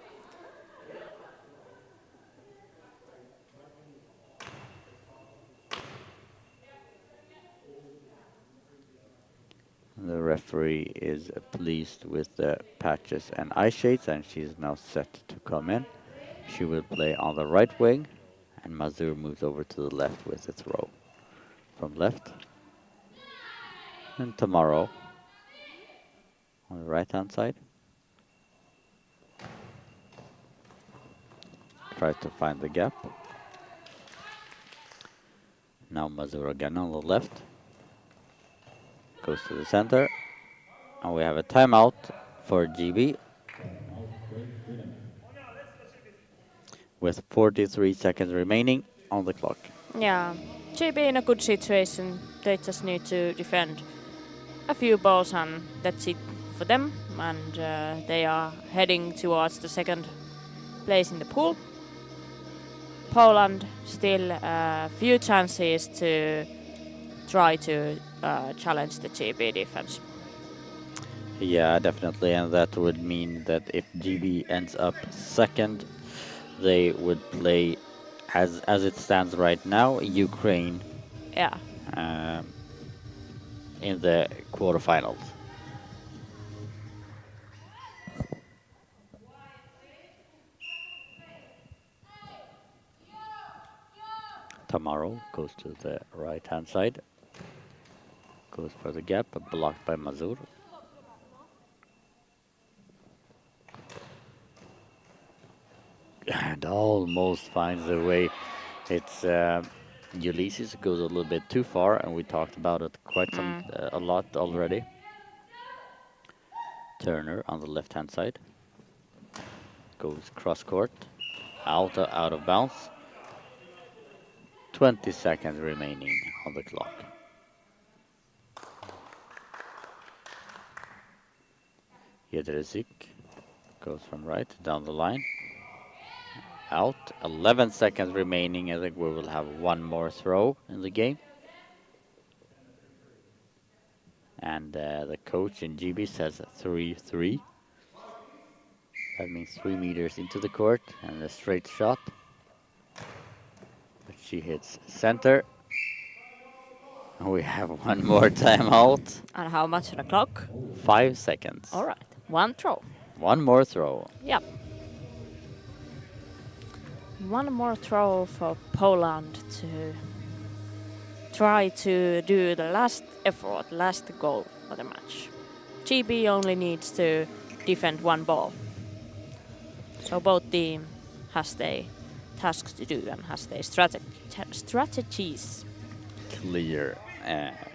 A: The referee is pleased with the patches and eye shades, and she's now set to come in. She will play on the right wing, and Mazur moves over to the left with the throw. From left. And Tamaro on the right-hand side. Tries to find the gap. Now Mazur again on the left. Goes to the center. And we have a timeout for GB. With 43 seconds remaining on the clock.
B: Yeah, GB in a good situation. They just need to defend a few balls, and that's it for them. And they are heading towards the second place in the pool. Poland still a few chances to try to challenge the GB defense.
A: Yeah, definitely, and that would mean that if GB ends up second, they would play, as it stands right now, Ukraine.
B: Yeah.
A: In the quarterfinals. Tamaro goes to the right-hand side. Goes for the gap, blocked by Mazur. And almost finds a way. It's Ulysses goes a little bit too far, and we talked about it quite a lot already. Turner on the left-hand side. Goes cross-court. Out of bounds. 20 seconds remaining on the clock. Jedrzejczyk goes from right down the line. Out. 11 seconds remaining. I think we will have one more throw in the game. And the coach in GB says 3-3. That means 3 meters into the court and a straight shot. But she hits center. We have one more timeout.
B: And how much on the clock?
A: 5 seconds.
B: All right, one throw.
A: One more throw.
B: Yep. One more throw for Poland to try to do the last effort, last goal for the match. GB only needs to defend one ball. So both team has their tasks to do and has their strategies.
A: Clear.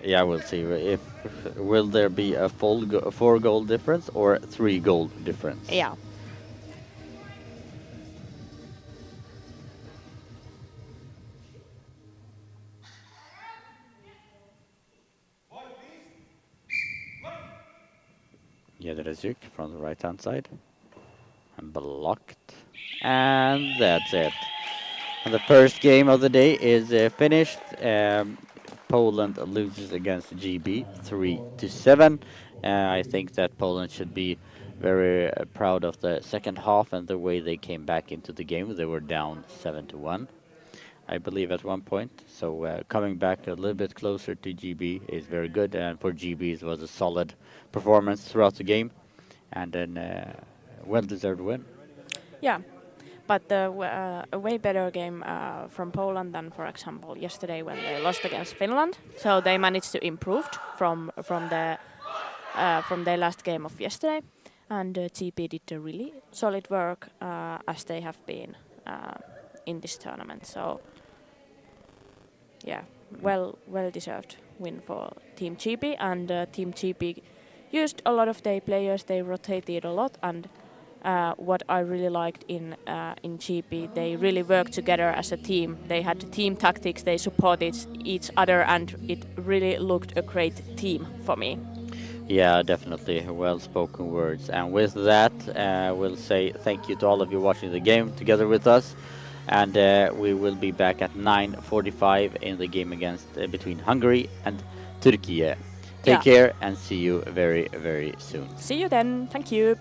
A: Yeah, we'll see. If will there be a full 4-goal difference or 3-goal difference?
B: Yeah.
A: Jedrzejczyk from the right-hand side. And blocked. And that's it. And the first game of the day is finished. Poland loses against GB 3-7. I think that Poland should be very proud of the second half and the way they came back into the game. They were down 7-1, I believe, at one point. So coming back a little bit closer to GB is very good. And for GB, it was a solid performance throughout the game. And then well-deserved win.
B: Yeah. But a way better game from Poland than, for example, yesterday when they lost against Finland. So they managed to improve from their last game of yesterday, and GB did a really solid work as they have been in this tournament. So yeah, well deserved win for Team GB, and Team GB used a lot of their players. They rotated a lot, and what I really liked in GB, they really worked together as a team. They had team tactics, they supported each other, and it really looked a great team for me.
A: Yeah, definitely. Well-spoken words. And with that, we'll say thank you to all of you watching the game together with us. And we will be back at 9:45 in the game against between Hungary and Turkey. Take care and see you very, very soon.
B: See you then. Thank you.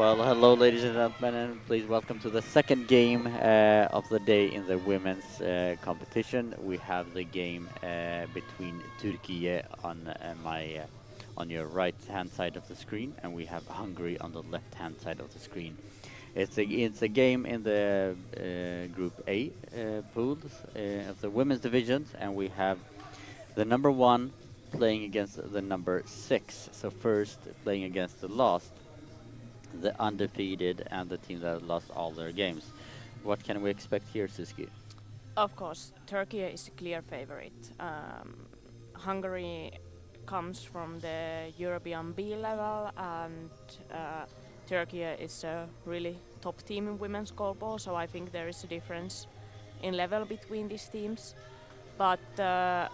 A: Well, hello, ladies and gentlemen, and please welcome to the second game of the day in the women's competition. We have the game between Turkey on your right-hand side of the screen, and we have Hungary on the left-hand side of the screen. It's a game in the Group A pools of the women's divisions, and we have the number one playing against the number six. So first playing against the last, the undefeated, and the team that lost all their games. What can we expect here, Siski?
B: Of course, Turkey is a clear favorite. Hungary comes from the European B level, and Turkey is a really top team in women's goalball. So I think there is a difference in level between these teams. But I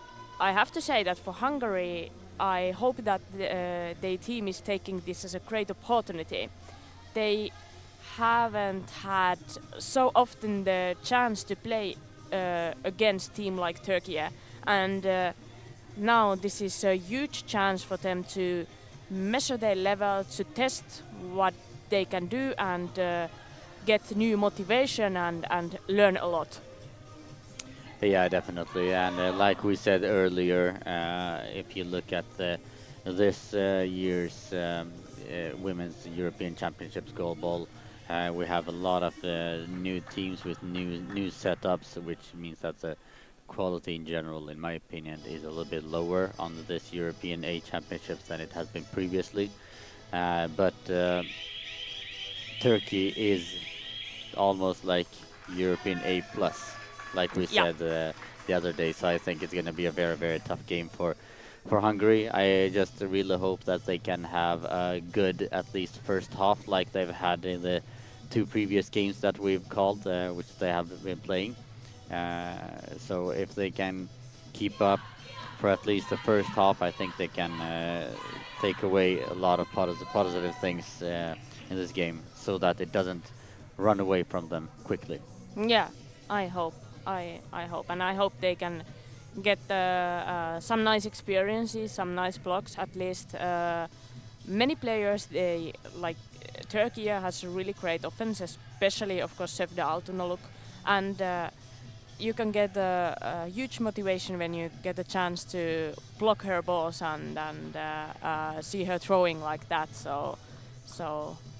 B: have to say that for Hungary, I hope that their team is taking this as a great opportunity. They haven't had so often the chance to play against team like Turkey, and now this is a huge chance for them to measure their level, to test what they can do, and get new motivation and learn a lot.
A: Yeah, definitely. And like we said earlier, if you look at this year's Women's European Championships goalball, we have a lot of new teams with new setups, which means that the quality in general, in my opinion, is a little bit lower on this European A Championships than it has been previously. But Turkey is almost like European A plus, like we
B: Yeah.
A: said the other day. So I think it's going to be a very tough game for Hungary. I just really hope that they can have a good at least first half, like they've had in the two previous games that we've called, which they have been playing. So if they can keep up for at least the first half, I think they can take away a lot of positive things in this game, so that it doesn't run away from them quickly.
B: Yeah, I hope. I hope, and I hope they can get some nice experiences, some nice blocks. At least many players, they like Turkey has a really great offense, especially of course Sevda Altınoluk, and you can get a huge motivation when you get a chance to block her balls and see her throwing like that. So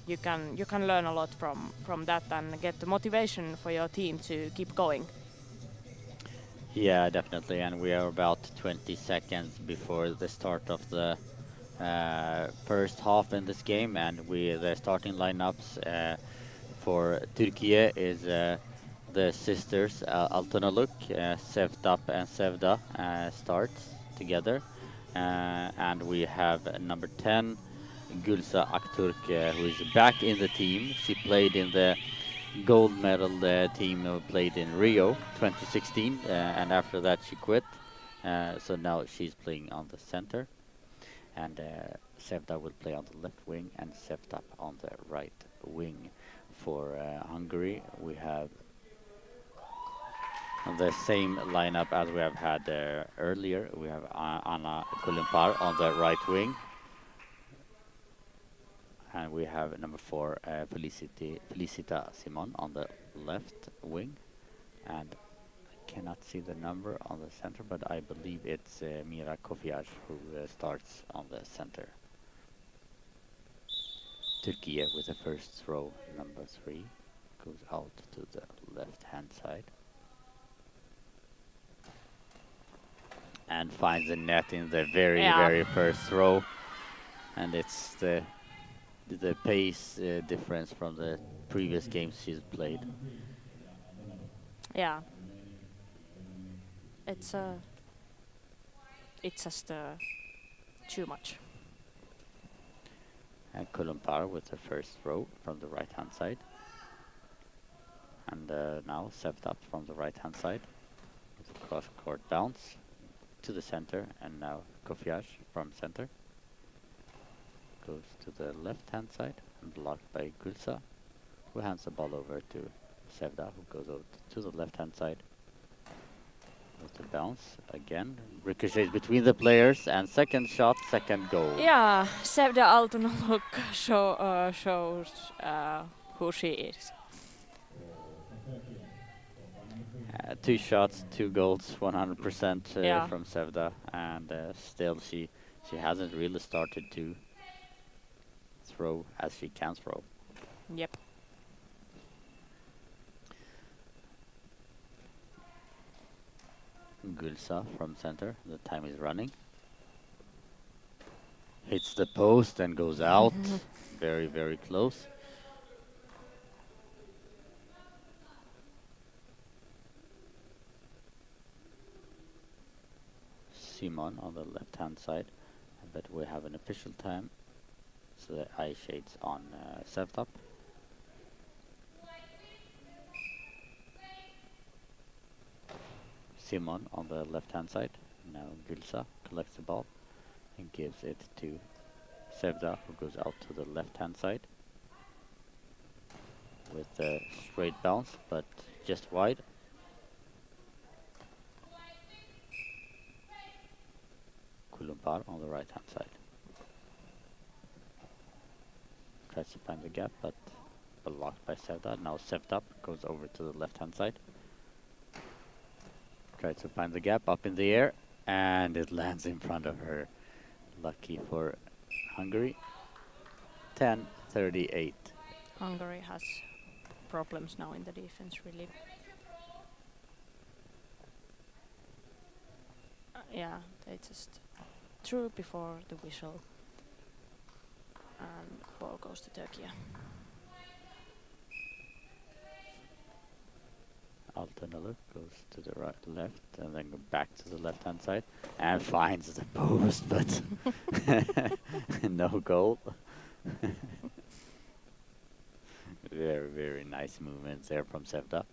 B: you can learn a lot from that and get the motivation for your team to keep going.
A: Yeah, definitely. And we are about 20 seconds before the start of the first half in this game, and the starting lineups for Turkey is the sisters Altınoluk, Sevtap and Sevda starts together, and we have number 10 Gülsa Aktürk, who is back in the team. She played in the gold medal team who played in Rio 2016, and after that she quit. So now she's playing on the center, and Sevda will play on the left wing, and Sevtap on the right wing. For Hungary, we have the same lineup as we have had earlier. We have Anna Kulimpar on the right wing, and we have number 4 Felicita Simon on the left wing, and I cannot see the number on the center, but I believe it's Mira Kofiaj who starts on the center. Turkey with the first throw, number 3, goes out to the left-hand side and finds the net in the very first throw, and it's the pace difference from the previous games she's played.
B: Yeah. It's just too much.
A: And Kulumpar with the first throw from the right-hand side. And now Sevtap from the right-hand side with a cross-court bounce to the center, and now Kofiaj from center goes to the left-hand side and blocked by Gülsa, who hands the ball over to Sevda, who goes out to the left-hand side. With the bounce again, ricochets between the players, and second shot, second goal.
B: Yeah, Sevda Altunaluk shows who she is.
A: 2 shots, 2 goals, 100%
B: Yeah.
A: from Sevda, and still she hasn't really started to throw as she can throw.
B: Yep.
A: Gulsa from center, the time is running. Hits the post and goes out. Very, very close. Simon on the left-hand side. But we have an official time. So the eye shades on Sevtop. Simon on the left-hand side. Now Gulsa collects the ball and gives it to Sevda, who goes out to the left-hand side with a straight bounce, but just wide. Kulumpar on the right-hand side. Tries to find the gap, but blocked by Sevda. Now Sevda goes over to the left-hand side. Tries to find the gap up in the air, and it lands in front of her. Lucky for Hungary. 10-38.
B: Hungary has problems now in the defense, really. Yeah, they just threw before the whistle, and ball goes to Turkey.
A: Altanaluk goes to the right, left, and then go back to the left-hand side, and finds the post, but no goal. Very, very nice movements there from Sevda.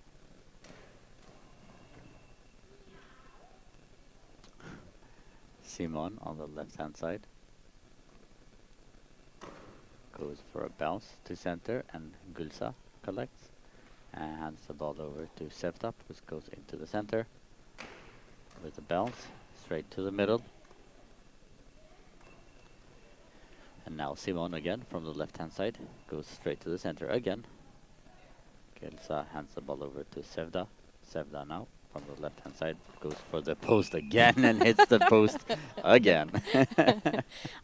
A: Simon on the left-hand side goes for a bounce to center, and Gulsa collects and hands the ball over to Sevtop, which goes into the center with a bounce straight to the middle. And now Simon again from the left-hand side goes straight to the center again. Gulsa hands the ball over to Sevda. Sevda now from the left-hand side goes for the post again and hits the post again.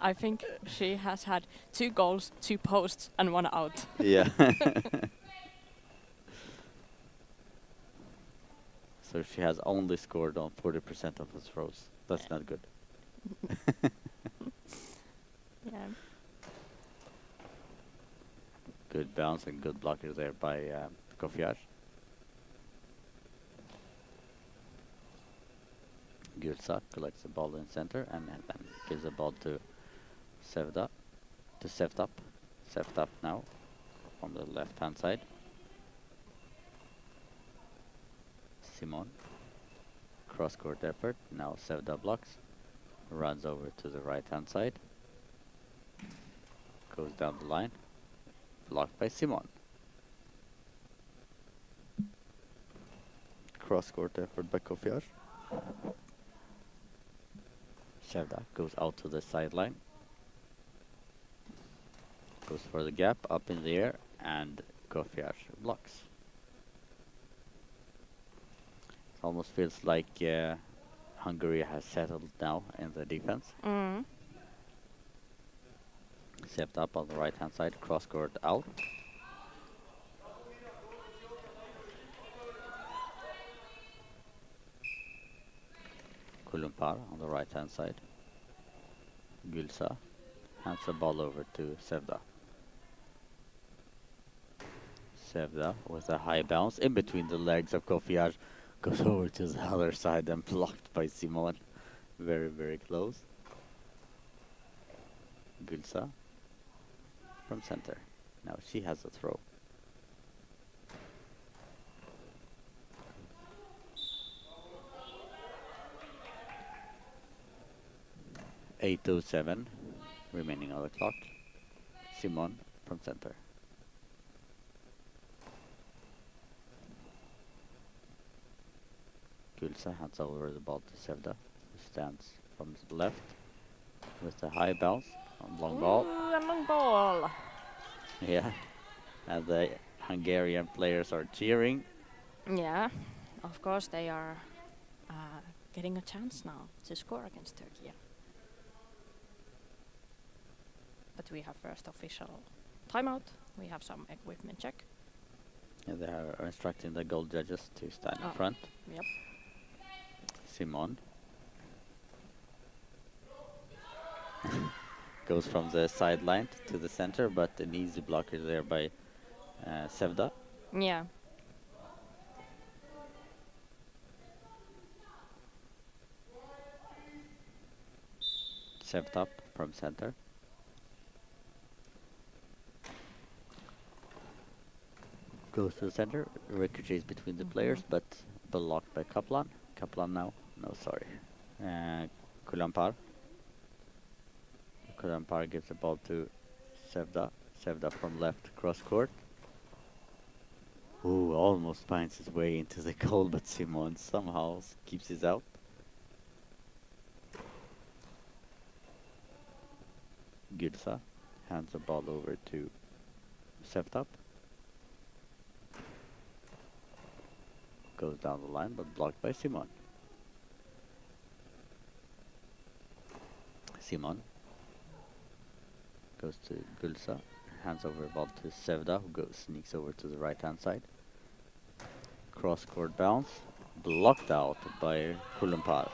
B: I think she has had 2 goals, 2 posts, and 1 out.
A: Yeah. So she has only scored on 40% of her throws. That's not good.
B: Yeah.
A: Good bounce and good blocker there by Kofiar. Gulsa collects the ball in center and then gives the ball to Sevda, to Sevtop. Sevtop now on the left-hand side. Simon, cross-court effort. Now Sevda blocks, runs over to the right-hand side, goes down the line, blocked by Simon. Cross-court effort by Kofiar. Sevda goes out to the sideline, goes for the gap up in the air, and Kofiar blocks. Almost feels like Hungary has settled now in the defense. Stepped up on the right-hand side, cross-court out. Kulumpar on the right-hand side. Gulsa hands the ball over to Sevda. Sevda with a high bounce in between the legs of Kofiar goes over to the other side and blocked by Simon. Very, very close. Gulsa from center. Now she has a throw. .807 remaining on the clock. Simon from center. Gulsa Gülsa hands over the ball to Sevda, who stands from the left with a high bounce on long ball.
B: Ooh, a long ball.
A: Yeah, and the Hungarian players are cheering.
B: Yeah, of course they are getting a chance now to score against Turkey. But we have first official timeout. We have some equipment check.
A: And they are instructing the goal judges to stand in
B: Oh,
A: front.
B: Yep.
A: Simon goes from the sideline to the center, but an easy blocker there by Sevda.
B: Yeah.
A: Sevda up from center. Goes to the center, ricochets between the players, but blocked by Kaplan. Kaplan now, no sorry. Kulampar. Kulampar gives the ball to Sevda. Sevda from left cross court. Ooh, almost finds his way into the goal, but Simon somehow keeps it out. Gülsa hands the ball over to Sevda. Goes down the line, but blocked by Simon. Simon goes to Gülsa, hands over the ball to Sevda, who sneaks over to the right-hand side. Cross-court bounce, blocked out by Kulumpar.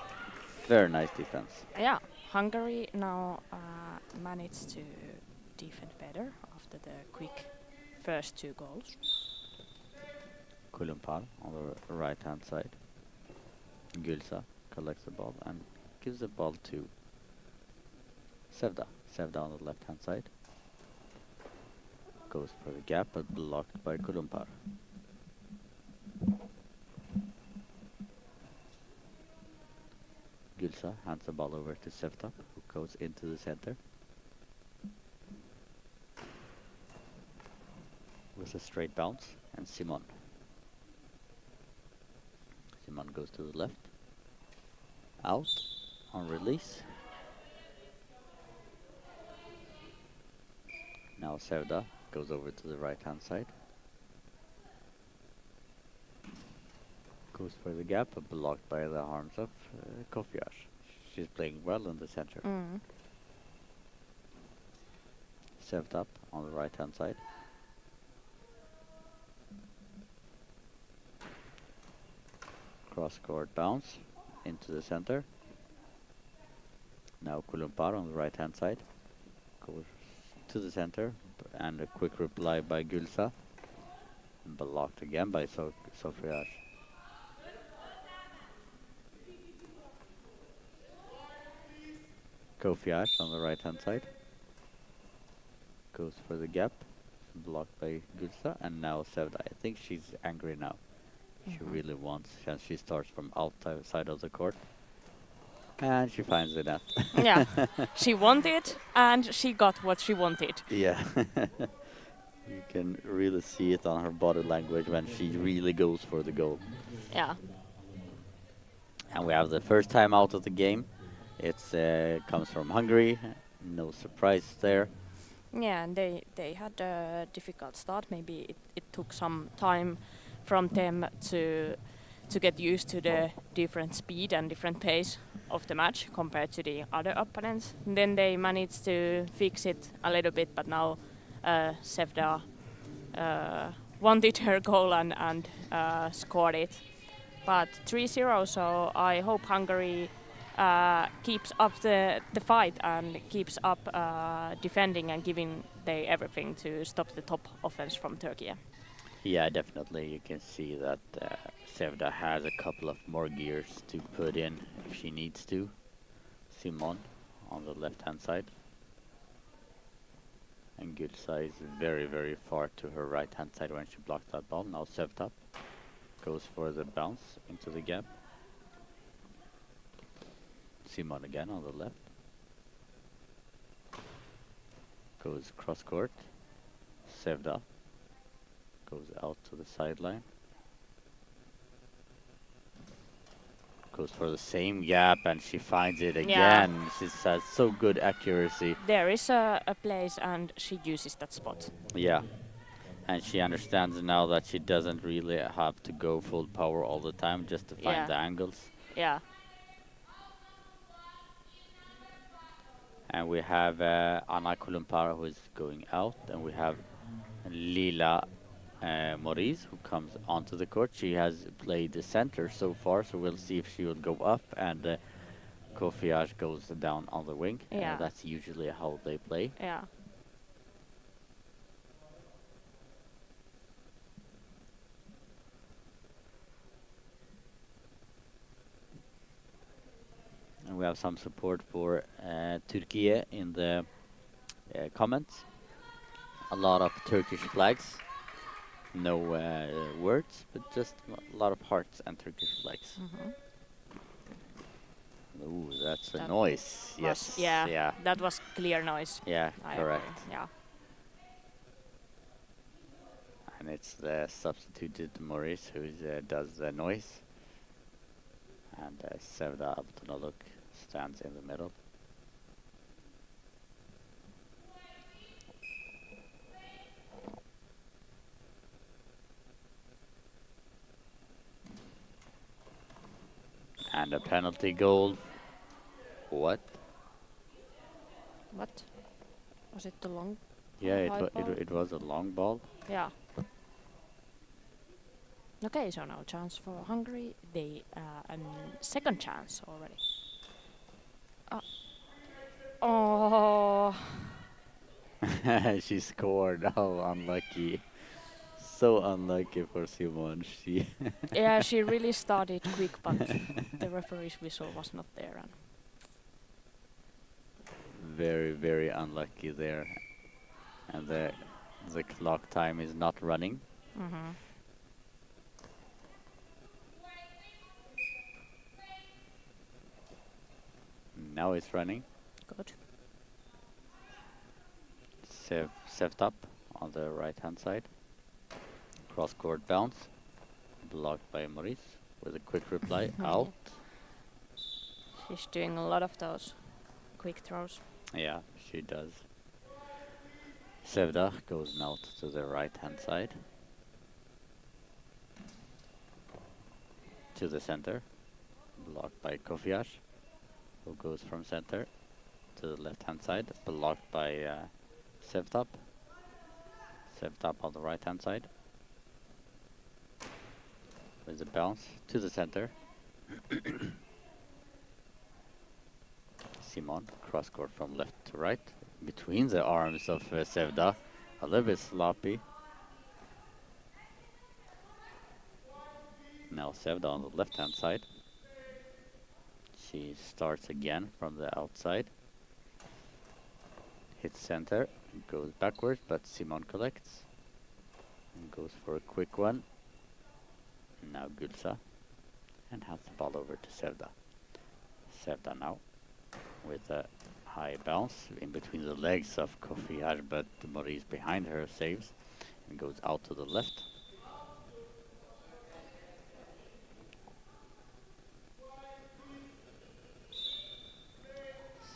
A: Very nice defense.
B: Yeah, Hungary now managed to defend better after the quick first 2 goals.
A: Kulumpar on the right-hand side. Gülsa collects the ball and gives the ball to Sevda. Sevda on the left-hand side. Goes for the gap, but blocked by Kulumpar. Gülsa hands the ball over to Sevda, who goes into the center. With a straight bounce, and Simon. Simon goes to the left. Out on release. Now Sevda goes over to the right-hand side. Goes for the gap, but blocked by the arms of Kofias. She's playing well in the center. Sevda up on the right-hand side. Cross-court bounce into the center. Now Kulumpar on the right-hand side. Goes to the center, and a quick reply by Gülsa. Blocked again by Sofias. Kofias on the right-hand side. Goes for the gap. Blocked by Gülsa, and now Sevda. I think she's angry now. She really wants, and she starts from outside of the court. And she finds the net.
B: Yeah, she wanted and she got what she wanted.
A: Yeah. You can really see it on her body language when she really goes for the goal.
B: Yeah.
A: And we have the first time out of the game. It comes from Hungary. No surprise there.
B: Yeah, and they had a difficult start. Maybe it took some time from them to get used to the different speed and different pace of the match compared to the other opponents. And then they managed to fix it a little bit, but now Sevda wanted her goal and scored it. But 3-0, so I hope Hungary keeps up the fight and keeps up defending and giving they everything to stop the top offense from Turkey.
A: Yeah, definitely. You can see that Sevda has a couple of more gears to put in if she needs to. Simon on the left-hand side. And Gülsa is very, very far to her right-hand side when she blocked that ball. Now Sevda goes for the bounce into the gap. Simon again on the left. Goes cross-court. Sevda goes out to the sideline. Goes for the same gap and she finds it
B: Yeah.
A: again. She has so good accuracy.
B: There is a place and she uses that spot.
A: Yeah. And she understands now that she doesn't really have to go full power all the time just to find
B: Yeah.
A: the angles.
B: Yeah.
A: And we have Anna Kolumpara who is going out, and we have Lila Maurice who comes onto the court. She has played the center so far, so we'll see if she will go up, and Kofiage goes down on the wing.
B: Yeah.
A: That's usually how they play.
B: Yeah.
A: And we have some support for Turkey in the comments. A lot of Turkish flags. No words, but just a lot of hearts and Turkish flags. Ooh, that's a noise. Yes.
B: Yeah.
A: Yeah.
B: That was clear noise.
A: Yeah,
B: I
A: correct.
B: agree. Yeah.
A: And it's the substituted Maurice who does the noise. And Sevda Abtunaluk stands in the middle. And a penalty goal. What?
B: What? Was it the long?
A: Yeah,
B: high ball?
A: it was a long ball.
B: Yeah. Okay, so now chance for Hungary. They second chance already. Oh.
A: She scored. Oh, unlucky. So unlucky for Simon. She
B: Yeah, she really started quick, but the referee's whistle was not there. And
A: very, very unlucky there. And the clock time is not running. Now it's running.
B: good.
A: Saved up on the right hand side. Cross court bounce. Blocked by Maurice with a quick reply. Out.
B: She's doing a lot of those quick throws.
A: Yeah, she does. Sevda goes now to the right hand side. To the center. Blocked by Kofiage, who goes from center to the left hand side. Blocked by Sevtap. Sevtap on the right hand side. With a bounce to the center. Simon, cross court from left to right. Between the arms of Sevda. A little bit sloppy. Now Sevda on the left hand side. She starts again from the outside. Hits center. Goes backwards, but Simon collects. And goes for a quick one. Now Gulsa. And hands the ball over to Sevda. Sevda now with a high bounce in between the legs of Kofiage, but Maurice behind her saves and goes out to the left.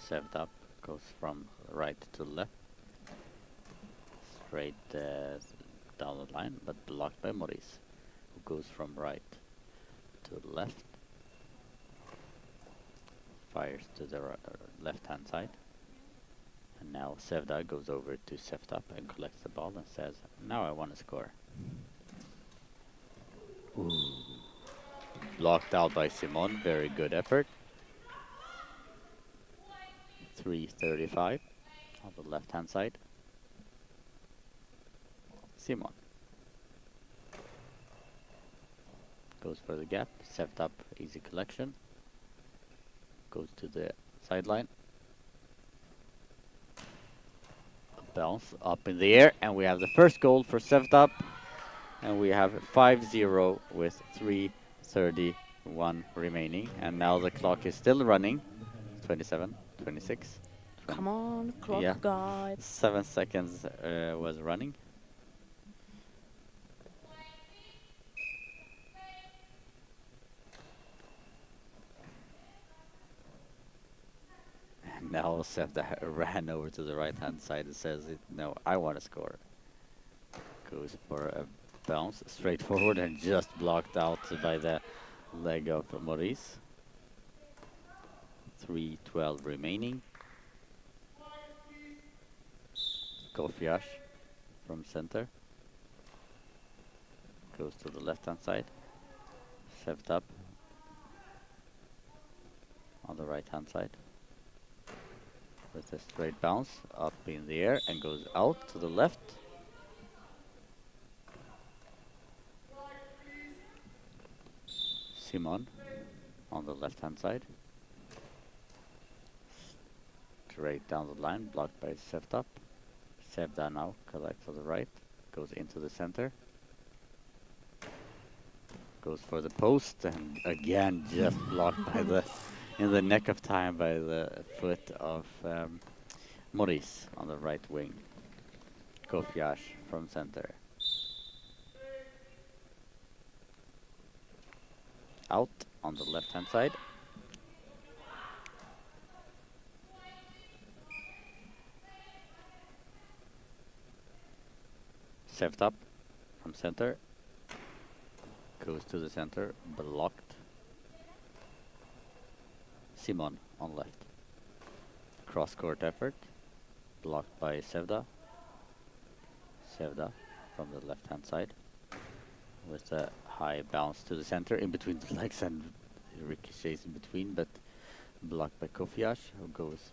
A: Sevda goes from right to left. Straight down the line, but blocked by Maurice, who goes from right to left. Fires to the left hand side. And now Sevda goes over to Sevtap and collects the ball and says, now I want to score. Ooh. Blocked out by Simon, very good effort. 3:35 on the left hand side. Simon goes for the gap, Sevtap easy collection. Goes to the sideline. Bounce up in the air, and we have the first goal for Sevtap. And we have 5-0 with 3:31 remaining. And now the clock is still running. 27, 26.
B: Come on, clock
A: Yeah.
B: guy.
A: 7 seconds was running. Now Sevda ran over to the right-hand side and says, "No, I want to score." Goes for a bounce straight forward and just blocked out by the leg of Maurice. 3:12 remaining. Kofiash from center. Goes to the left-hand side. Sevda up on the right-hand side. With a straight bounce up in the air and goes out to the left. Simon on the left-hand side. Straight down the line, blocked by Sevda. Sevda now collects to the right, goes into the center. Goes for the post and again just blocked by the in the neck of time by the foot of Maurice on the right wing. Kofiash from center. Out on the left-hand side. Saved up from center. Goes to the center, blocked. Simon on left. Cross-court effort, blocked by Sevda. Sevda from the left-hand side with a high bounce to the center in between the legs and ricochets in between, but blocked by Kofiash, who goes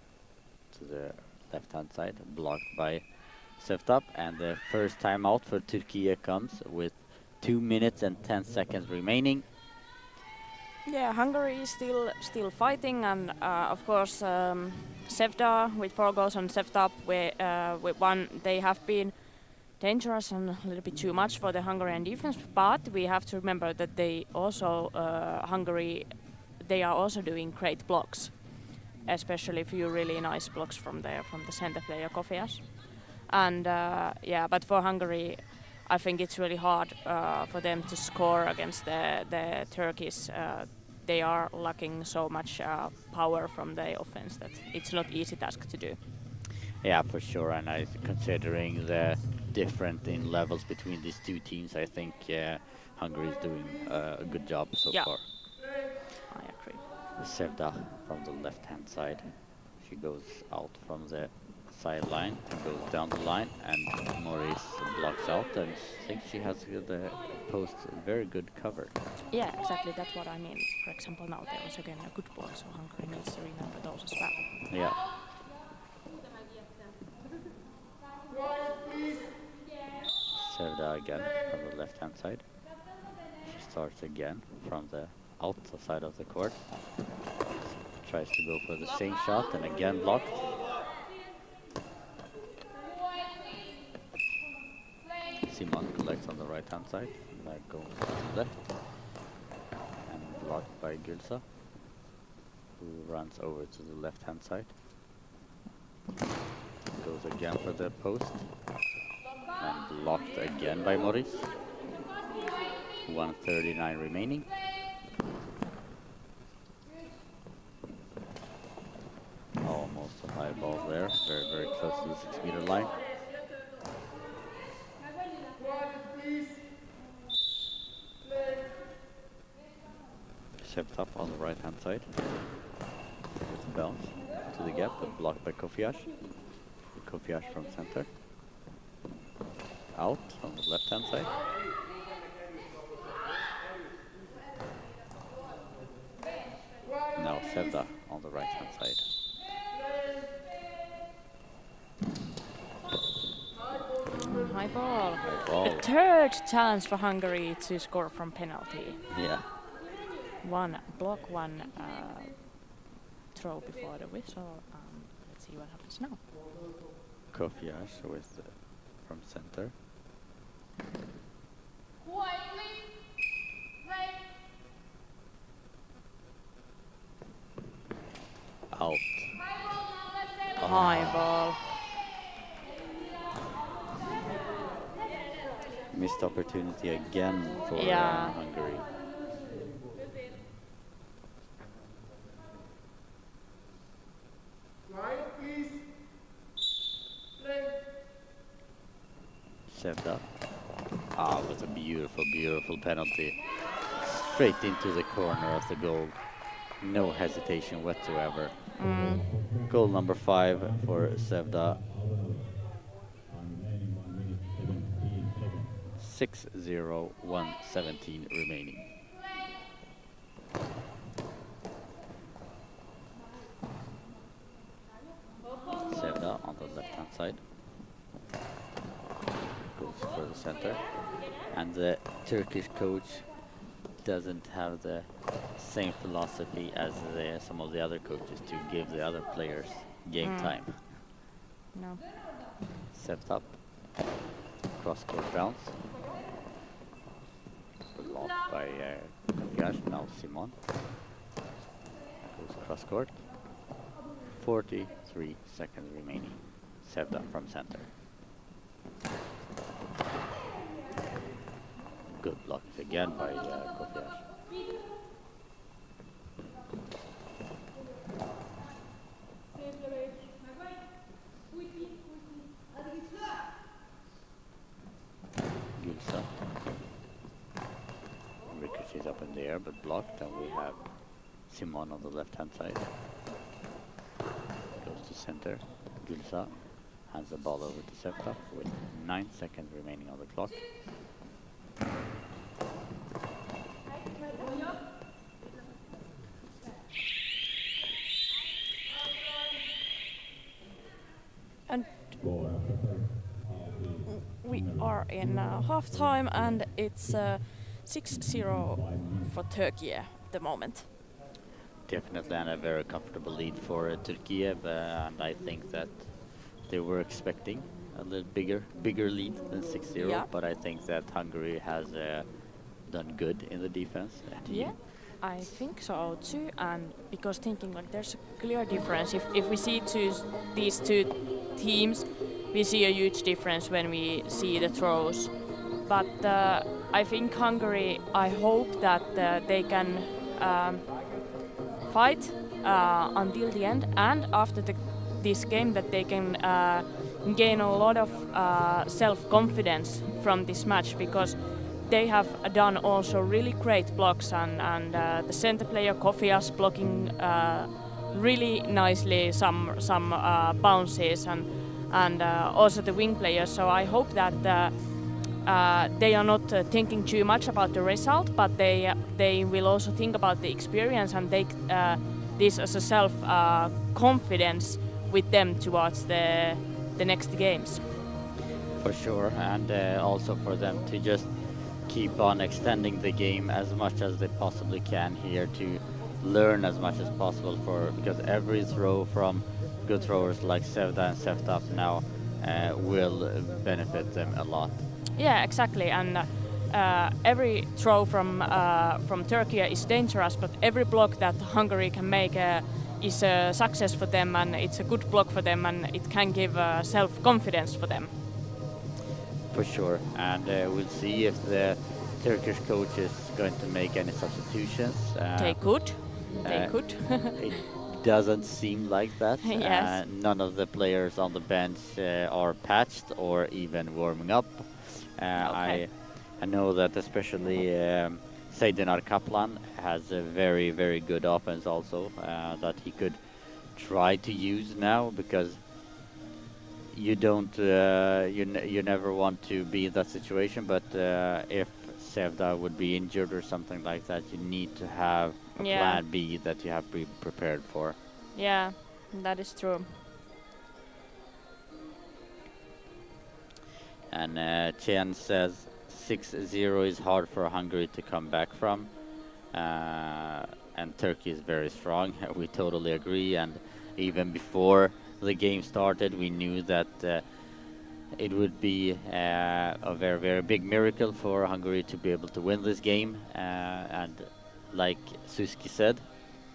A: to the left-hand side, blocked by Sevda. And the first timeout for Turkey comes with 2 minutes and 10 seconds remaining.
B: Yeah, Hungary is still fighting, and of course Sevda with 4 goals on Sevda with 1. They have been dangerous and a little bit too much for the Hungarian defense, but we have to remember that they also Hungary, they are also doing great blocks, especially a few really nice blocks from the center player Kofias. And yeah, but for Hungary, I think it's really hard for them to score against the Turkish. They are lacking so much power from the offense that it's not easy task to do.
A: Yeah, for sure. And considering the different in levels between these two teams, I think Hungary is doing a good job so far.
B: I agree.
A: Sevda from the left-hand side. She goes out from the sideline and goes down the line, and Maurice blocks out, and I think she has the post very good cover.
B: Yeah, exactly. That's what I mean. For example, now there was again a good block, so Hungary needs to remember those as well.
A: Yeah. Sevda again from the left-hand side. She starts again from the outside of the court. Tries to go for the same shot and again blocked. Simon collects on the right-hand side, like going to the left, and blocked by Gülsa, who runs over to the left-hand side. Goes again for the post, and blocked again by Maurice. 1:39 remaining. Almost a high ball there, very, very close to the 6-meter line. Stepped up on the right-hand side. With a bounce to the gap, but blocked by Kofiash. Kofiash from center. Out on the left-hand side. Now Sevda on the right-hand side.
B: High ball.
A: High ball.
B: A third chance for Hungary to score from penalty.
A: Yeah.
B: One block, one throw before the whistle. Let's see what happens now.
A: Kofiash with from center. Out.
B: High ball.
A: Missed opportunity again for Hungary. Sevda. Ah, it was a beautiful, beautiful penalty. Straight into the corner of the goal. No hesitation whatsoever. Goal number 5 for Sevda. 6-0, 1:17 remaining. Sevda on the left-hand side. Goes for the center. And the Turkish coach doesn't have the same philosophy as some of the other coaches to give the other players game time.
B: No.
A: Set up. Cross-court bounce. Blocked by Kofias, now Simon. Goes cross-court. 43 seconds remaining. Sevda from center. Good block again by Kofias. Gülsa. Ricochets up in the air but blocked, and we have Simon on the left-hand side. Goes to center. Gülsa hands the ball over to Sevda with 9 seconds remaining on the clock.
B: And we are in half-time, and it's 6-0 for Turkey at the moment.
A: Definitely, and a very comfortable lead for Turkey, and I think that they were expecting a little bigger lead than 6-0,
B: Yeah.
A: but I think that Hungary has done good in the defense.
B: Yeah, I think so too, and because thinking like there's a clear difference. If we see these two teams, we see a huge difference when we see the throws. But I think Hungary, I hope that they can fight until the end, and after this game that they can gain a lot of self-confidence from this match, because they have done also really great blocks, and the center player Kofias blocking really nicely some bounces, and also the wing players. So I hope that they are not thinking too much about the result, but they will also think about the experience and take this as a self confidence with them towards the next games.
A: For sure, and also for them to just keep on extending the game as much as they possibly can here, to learn as much as possible, because every throw from good throwers like Sevda and Seftap now will benefit them a lot.
B: Yeah, exactly, and every throw from Turkey is dangerous, but every block that Hungary can make is a success for them, and it's a good block for them, and it can give self-confidence for them.
A: For sure, and we'll see if the Turkish coach is going to make any substitutions.
B: They could.
A: It doesn't seem like that.
B: Yes.
A: None of the players on the bench are patched or even warming up.
B: Okay.
A: I know that especially Seydinar Kaplan has a very, very good offense also that he could try to use now, because you don't you never want to be in that situation, but if Sevda would be injured or something like that, you need to have a plan B that you have prepared for.
B: Yeah, that is true.
A: And Chen says 6-0 is hard for Hungary to come back from, and Turkey is very strong. We totally agree, and even before the game started, we knew that it would be a very, very big miracle for Hungary to be able to win this game. And like Suski said,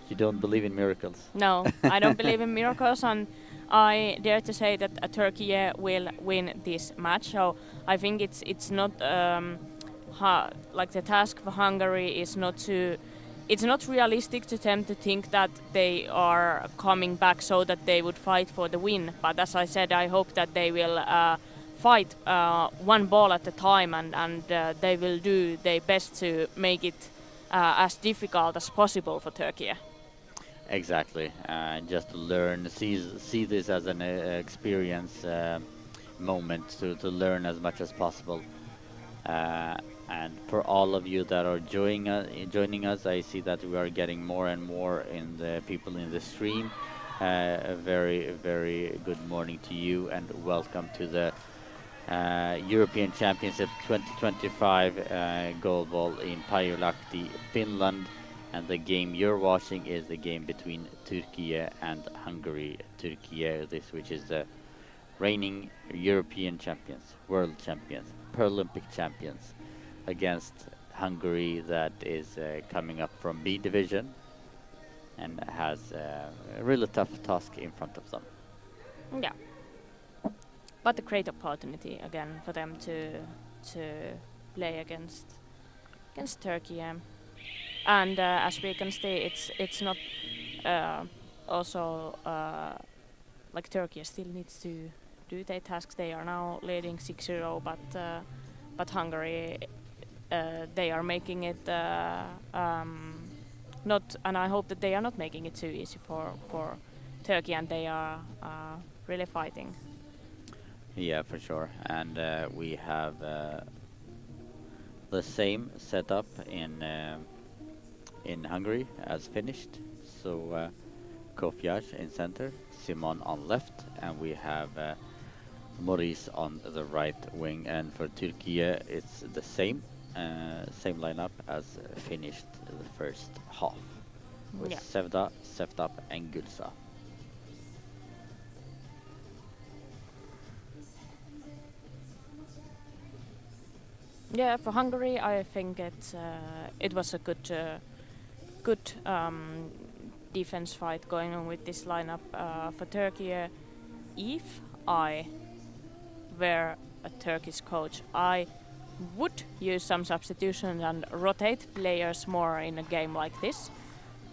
A: you don't believe in miracles.
B: No, I don't believe in miracles, and I dare to say that Turkey will win this match. So I think it's not like the task for Hungary is not to. It's not realistic to them to think that they are coming back so that they would fight for the win. But as I said, I hope that they will fight one ball at a time, and they will do their best to make it as difficult as possible for Turkey.
A: Exactly. Just to learn, see this as an experience moment to learn as much as possible. Uh, and for all of you that are joining us, I see that we are getting more and more in the people in the stream. A very, very good morning to you, and welcome to the European Championship 2025 Goalball in Pajulahti, Finland. And the game you're watching is the game between Turkey and Hungary. Turkey, which is the reigning European champions, world champions, Paralympic champions, against Hungary, that is coming up from B division and has a really tough task in front of them.
B: Yeah, but a great opportunity again for them to play against Turkey, and as we can see, it's not also like Turkey still needs to do their tasks. They are now leading 6-0, but Hungary, they are making it not, and I hope that they are not making it too easy for Turkey, and they are really fighting.
A: Yeah, for sure. And we have the same setup in Hungary as finished. So Kofias in center, Simon on left, and we have Maurice on the right wing. And for Turkey, it's the same lineup as finished the first half with Sevda, Seftap, and Gülsa.
B: Yeah, for Hungary, I think it was a good defense fight going on with this lineup. For Turkey, if I were a Turkish coach, I would use some substitution and rotate players more in a game like this.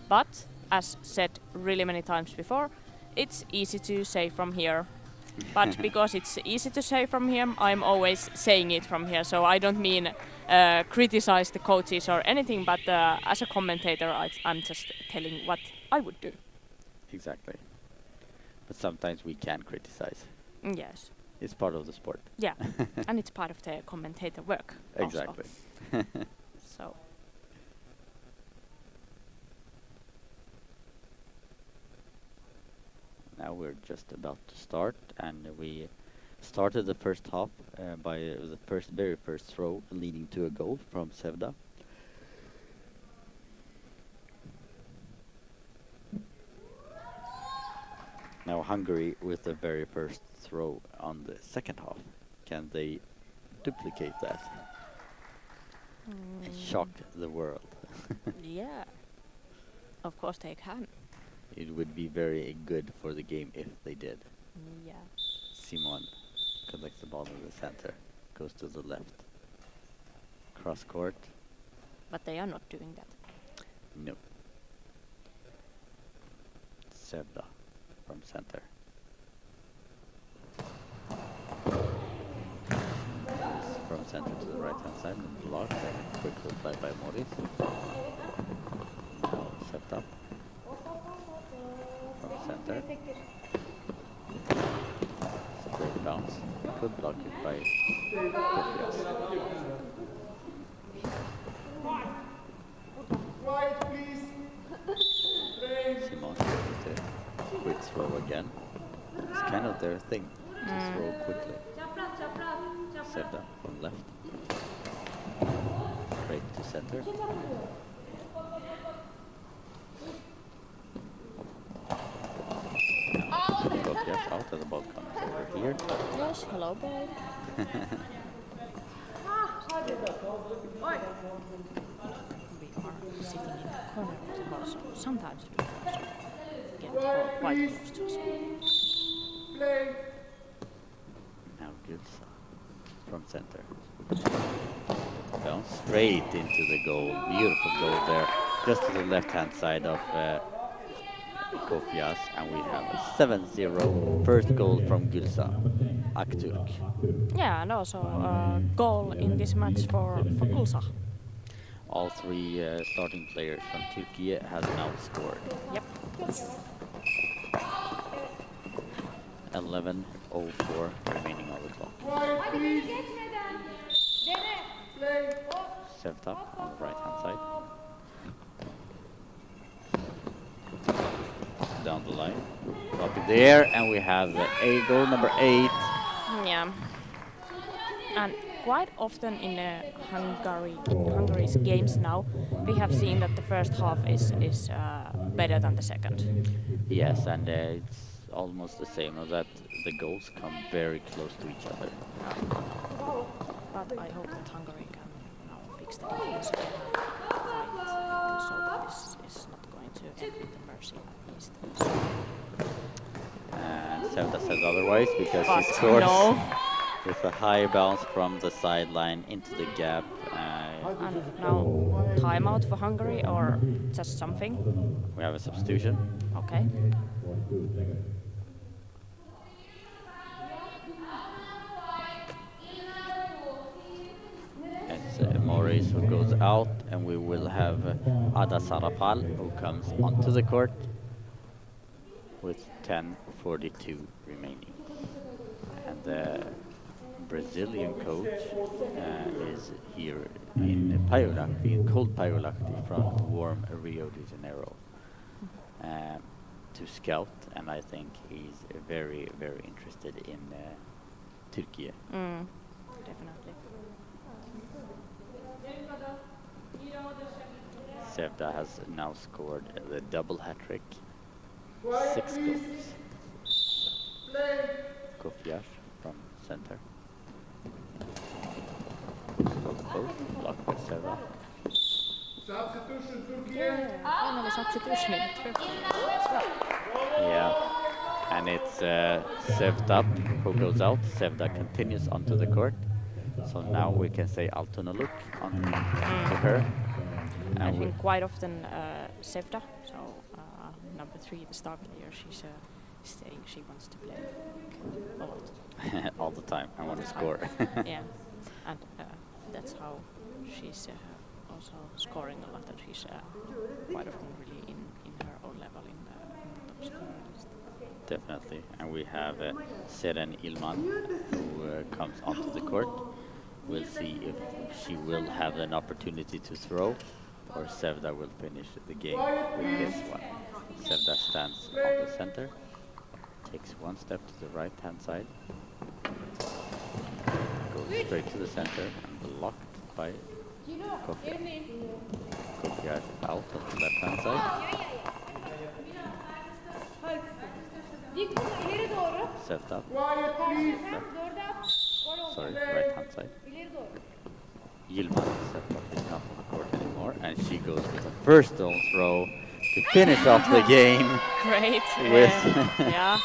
B: But as said really many times before, it's easy to say from here. But because it's easy to say from here, I'm always saying it from here. So I don't mean criticize the coaches or anything, but as a commentator, I'm just telling what I would do.
A: Exactly. But sometimes we can criticize.
B: Yes.
A: It's part of the sport.
B: Yeah, and it's part of the commentator work.
A: Exactly.
B: So.
A: Now we're just about to start, and we started the first half by the very first throw leading to a goal from Sevda. Now Hungary with the very first throw on the second half. Can they duplicate that and shock the world?
B: Yeah, of course they can.
A: It would be very good for the game if they did.
B: Yeah.
A: Simon collects the ball in the center, goes to the left. Cross court.
B: But they are not doing that.
A: No. Sevda from center. From center to the right hand side and blocked, and quick reply by Maurice. Now Sevda from center. Straight bounce. Good block it by Kofias. Simon with a quick throw again. It's kind of their thing to throw quickly. Sevda from left. Straight to center. Kofias out and the ball comes over here.
B: Yes, hello, babe. We are sitting in the corner of the hall, so sometimes we can get quite close to us.
A: Now Gülsa from center. Down straight into the goal. Beautiful goal there. Just to the left hand side of Kofias, and we have a 7-0 first goal from Gülsa. Aktürk.
B: Yeah, and also a goal in this match for Kulsa.
A: All three starting players from Turkey has now scored.
B: Yep.
A: 11:04 remaining on the clock. Sevtap on the right hand side. Down the line. Up in the air, and we have a goal number 8.
B: Yeah. And quite often in Hungary's games now, we have seen that the first half is better than the second.
A: Yes, and it's almost the same, that the goals come very close to each other.
B: But I hope that Hungary can now fix the defense and fight so that this is not going to end with the mercy at least.
A: And Sevda says otherwise because
B: But
A: he scores
B: no.
A: with a high bounce from the sideline into the gap.
B: And now timeout for Hungary or just something?
A: We have a substitution.
B: Okay.
A: It's Morris who goes out, and we will have Ada Sarapal who comes onto the court with 10:42 remaining. And the Brazilian coach is here in Pajulahti, in cold Pajulahti from warm Rio de Janeiro, to scout, and I think he's very, very interested in Turkey.
B: Definitely.
A: Sevda has now scored the double hat trick, 6 goals. Kofiash from center. Blocked by Sevda.
B: Finally substitution in Turkey as well.
A: Yeah, and it's Sevda who goes out. Sevda continues onto the court. So now we can say Altunaluk on to her.
B: I think quite often Sevda, so number 3, the star player, she's saying she wants to play a lot.
A: all the time. I want to score.
B: Yeah, and that's how she's also scoring a lot, and she's quite often really in her own level in the top scorer list.
A: Definitely. And we have Seren Ilman who comes onto the court. We'll see if she will have an opportunity to throw, or Sevda will finish the game with this one. Sevda stands on the center, takes one step to the right hand side, goes straight to the center and blocked by Kofia. Kofia is out on the left hand side. Sevda. Sorry, right hand side. Yilmaz Sevda is not on the court anymore, and she goes with a first own throw to finish off the game.
B: Great.
A: With
B: Yeah.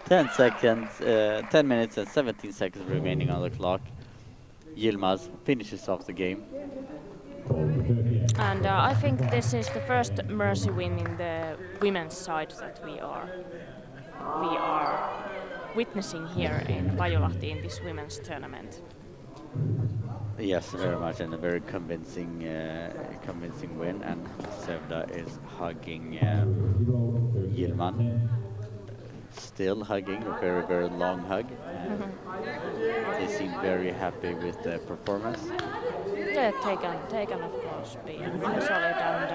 A: 10 minutes and 17 seconds remaining on the clock. Yilmaz finishes off the game.
B: And I think this is the first mercy win in the women's side that we are witnessing here in Pajulahti in this women's tournament.
A: Yes, very much, and a very convincing win. And Sevda is hugging Yilman, still hugging, a very, very long hug. They seem very happy with the performance.
B: Yeah, they can of course be really solid, and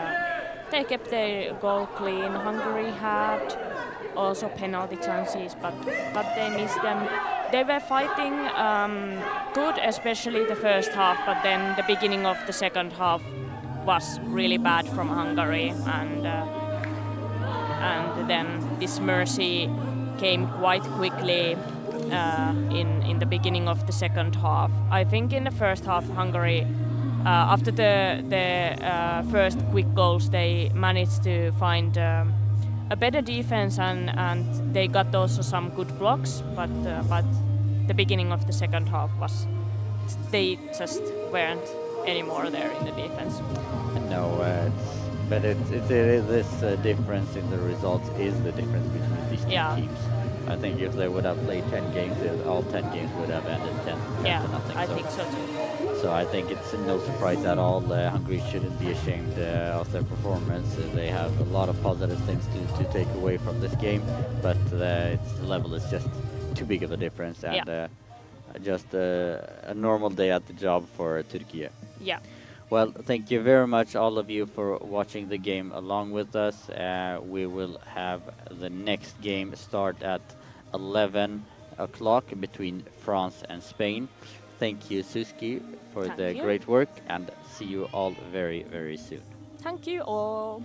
B: they kept their goal clean. Hungary had also penalty chances, but they missed them. They were fighting good, especially the first half, but then the beginning of the second half was really bad from Hungary, and then this mercy came quite quickly in the beginning of the second half. I think in the first half, Hungary, after the first quick goals, they managed to find a better defense, and they got also some good blocks, but the beginning of the second half was, they just weren't anymore there in the defense.
A: No, but this difference in the results is the difference between these two teams. I think if they would have played 10 games, all 10 games would have ended 10
B: Yeah,
A: to nothing.
B: I
A: So,
B: think so too.
A: so I think it's no surprise at all. Hungary shouldn't be ashamed of their performance. They have a lot of positive things to take away from this game, but the level is just too big of a difference,
B: Yeah,
A: and just a normal day at the job for Turkey.
B: yeah.
A: Well, thank you very much, all of you, for watching the game along with us. We will have the next game start at 11 o'clock between France and Spain. Thank you, Suski, for
B: Thank
A: the
B: you.
A: great work, and see you all very, very soon.
B: Thank you all.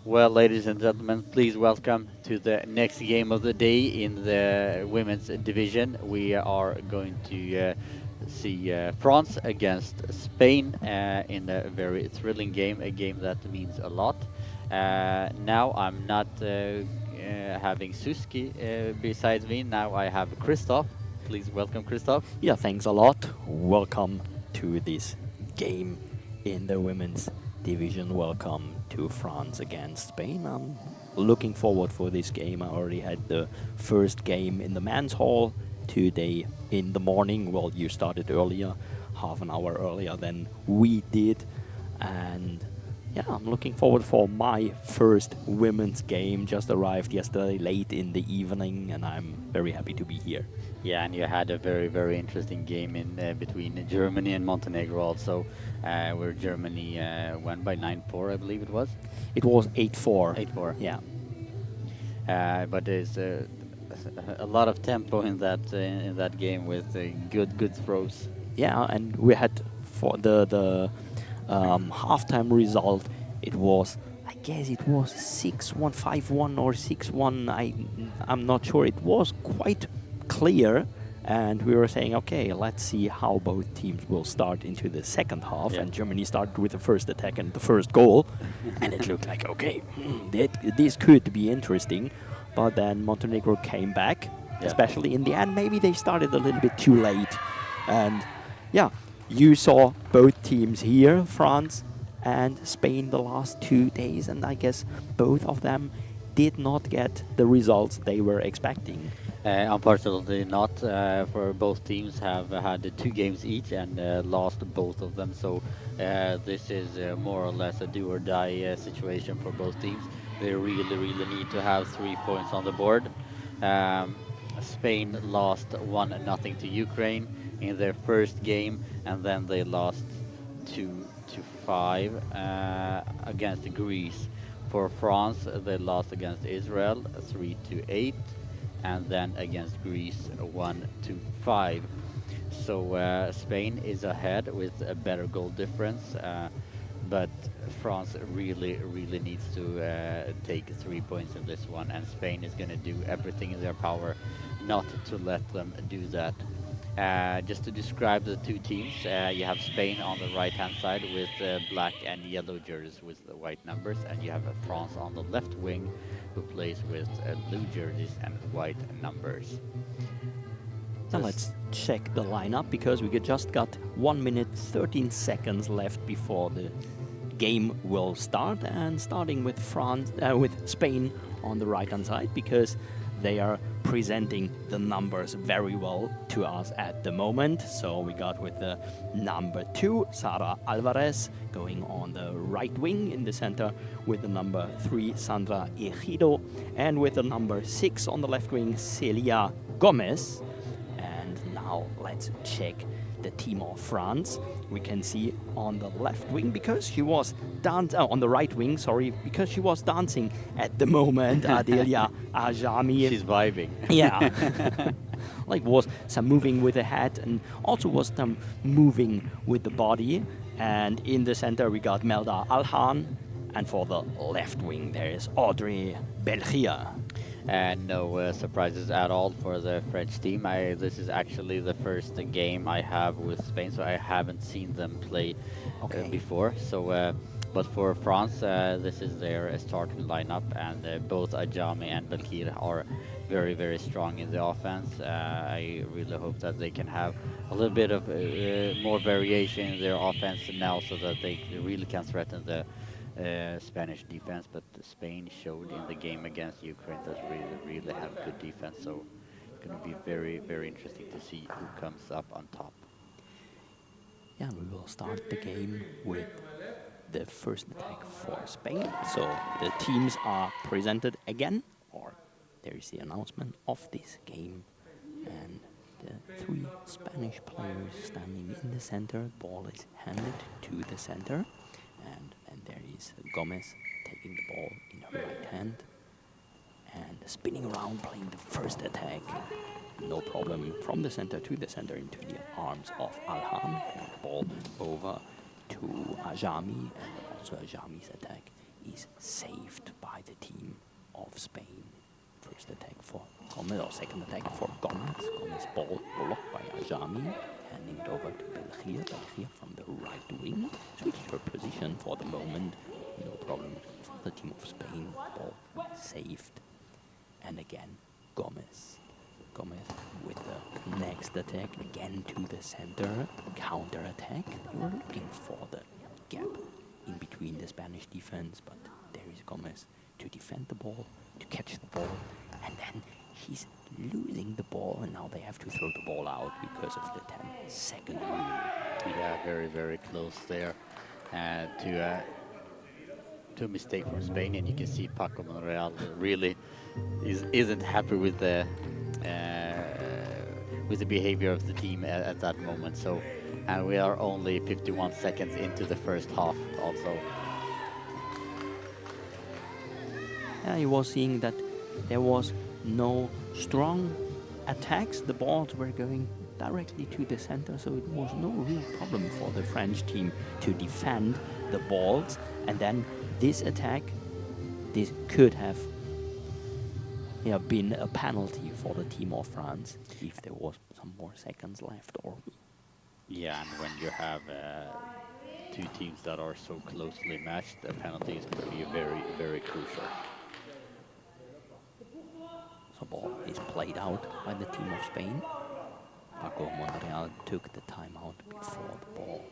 A: Well, ladies and gentlemen, please welcome to the next game of the day in the women's division. We are going to see France against Spain in a very thrilling game, a game that means a lot. Now I'm not having Suski besides me. Now I have Christoph. Please welcome Christoph.
C: Yeah, thanks a lot. Welcome to this game in the women's division. Welcome to France against Spain. I'm looking forward for this game. I already had the first game in the men's hall today in the morning. Well, you started earlier, half an hour earlier than we did. And yeah, I'm looking forward for my first women's game. Just arrived yesterday late in the evening, and I'm very happy to be here.
A: Yeah, and you had a very, very interesting game in between Germany and Montenegro also, where Germany won by 9-4, I believe it was.
C: It was 8-4.
A: 8-4.
C: Yeah.
A: But there's a lot of tempo in that game with good throws.
C: Yeah, and we had for the halftime result. It was, I guess, it was 6-1, 5-1, or 6-1. I'm not sure. It was quite clear, and we were saying, okay, let's see how both teams will start into the second half.
A: Yeah.
C: And Germany started with the first attack and the first goal, and it looked like, okay, this could be interesting. But then Montenegro came back,
A: Yeah.
C: especially in the end. Maybe they started a little bit too late, and yeah, you saw both teams here, France and Spain, the last 2 days, and I guess both of them did not get the results they were expecting.
A: Unfortunately not, for both teams have had 2 games each and lost both of them. So this is more or less a do or die situation for both teams. They really need to have 3 points on the board. Spain lost 1-0 to Ukraine in their first game, and then they lost 2-5 against Greece. For France, they lost against Israel 3-8, and then against Greece 1-5. So Spain is ahead with a better goal difference, but France really needs to take 3 points in this one, and Spain is going to do everything in their power not to let them do that. Just to describe the 2 teams, you have Spain on the right hand side with black and yellow jerseys with the white numbers, and you have France on the left wing who plays with blue jerseys and white numbers.
C: Now let's check the lineup, because we just got 1 minute 13 seconds left before the game will start, and starting with with Spain on the right hand side, because they are presenting the numbers very well to us at the moment. So we got with the number 2, Sara Alvarez, going on the right wing. In the center with the number 3, Sandra Ejido, and with the number 6 on the left wing, Celia Gomez. And now let's check the team of France. We can see on the left wing, because she was on the right wing, sorry, because she was dancing at the moment, Adelia Ajami.
A: She's vibing.
C: Yeah. Like was some moving with the head, and also was some moving with the body. And in the center we got Melda Alhan, and for the left wing there is Audrey Belgia.
A: And no surprises at all for the French team. This is actually the first game I have with Spain, so I haven't seen them play before. So, but for France, this is their starting lineup, and both Ajami and Belkir are very strong in the offense. I really hope that they can have a little bit of more variation in their offense now, so that they really can threaten the Spanish defense. But Spain showed in the game against Ukraine that really have good defense, so it's going to be very interesting to see who comes up on top.
C: Yeah, we will start the game with the first attack for Spain. So the teams are presented again, or there is the announcement of this game, and the 3 Spanish players standing in the center. Ball is handed to the center, and there is Gomez taking the ball in her right hand and spinning around, playing the first attack. No problem, from the center to the center into the arms of Alhan, and the ball over to Ajami, and also Ajami's attack is saved by the team of Spain. First attack for Gomez, or second attack for Gomez. Gomez ball blocked by Ajami, handing it over to Belgia. Belgia from the right wing switched her position for the moment. No problem for the team of Spain. Ball saved. And again, Gomez. Gomez with the next attack, again to the center. Counter attack. They were looking for the gap in between the Spanish defense, but there is Gomez to defend the ball, to catch the ball, and then he's losing the ball, and now they have to throw the ball out because of the 10-second rule.
A: Yeah, very, very close there to a mistake from Spain, and you can see Paco Monreal really isn't happy with the behavior of the team at that moment. So, and we are only 51 seconds into the first half also.
C: He was seeing that there was no strong attacks. The balls were going directly to the center, so it was no real problem for the French team to defend the balls. And then this attack, this could have been a penalty for the team of France if there was some more seconds left. Or
A: Yeah, and when you have two teams that are so closely matched, a penalty is going to be very, very crucial.
C: so ball is played out by the team of Spain. Paco Monreal took the timeout before the ball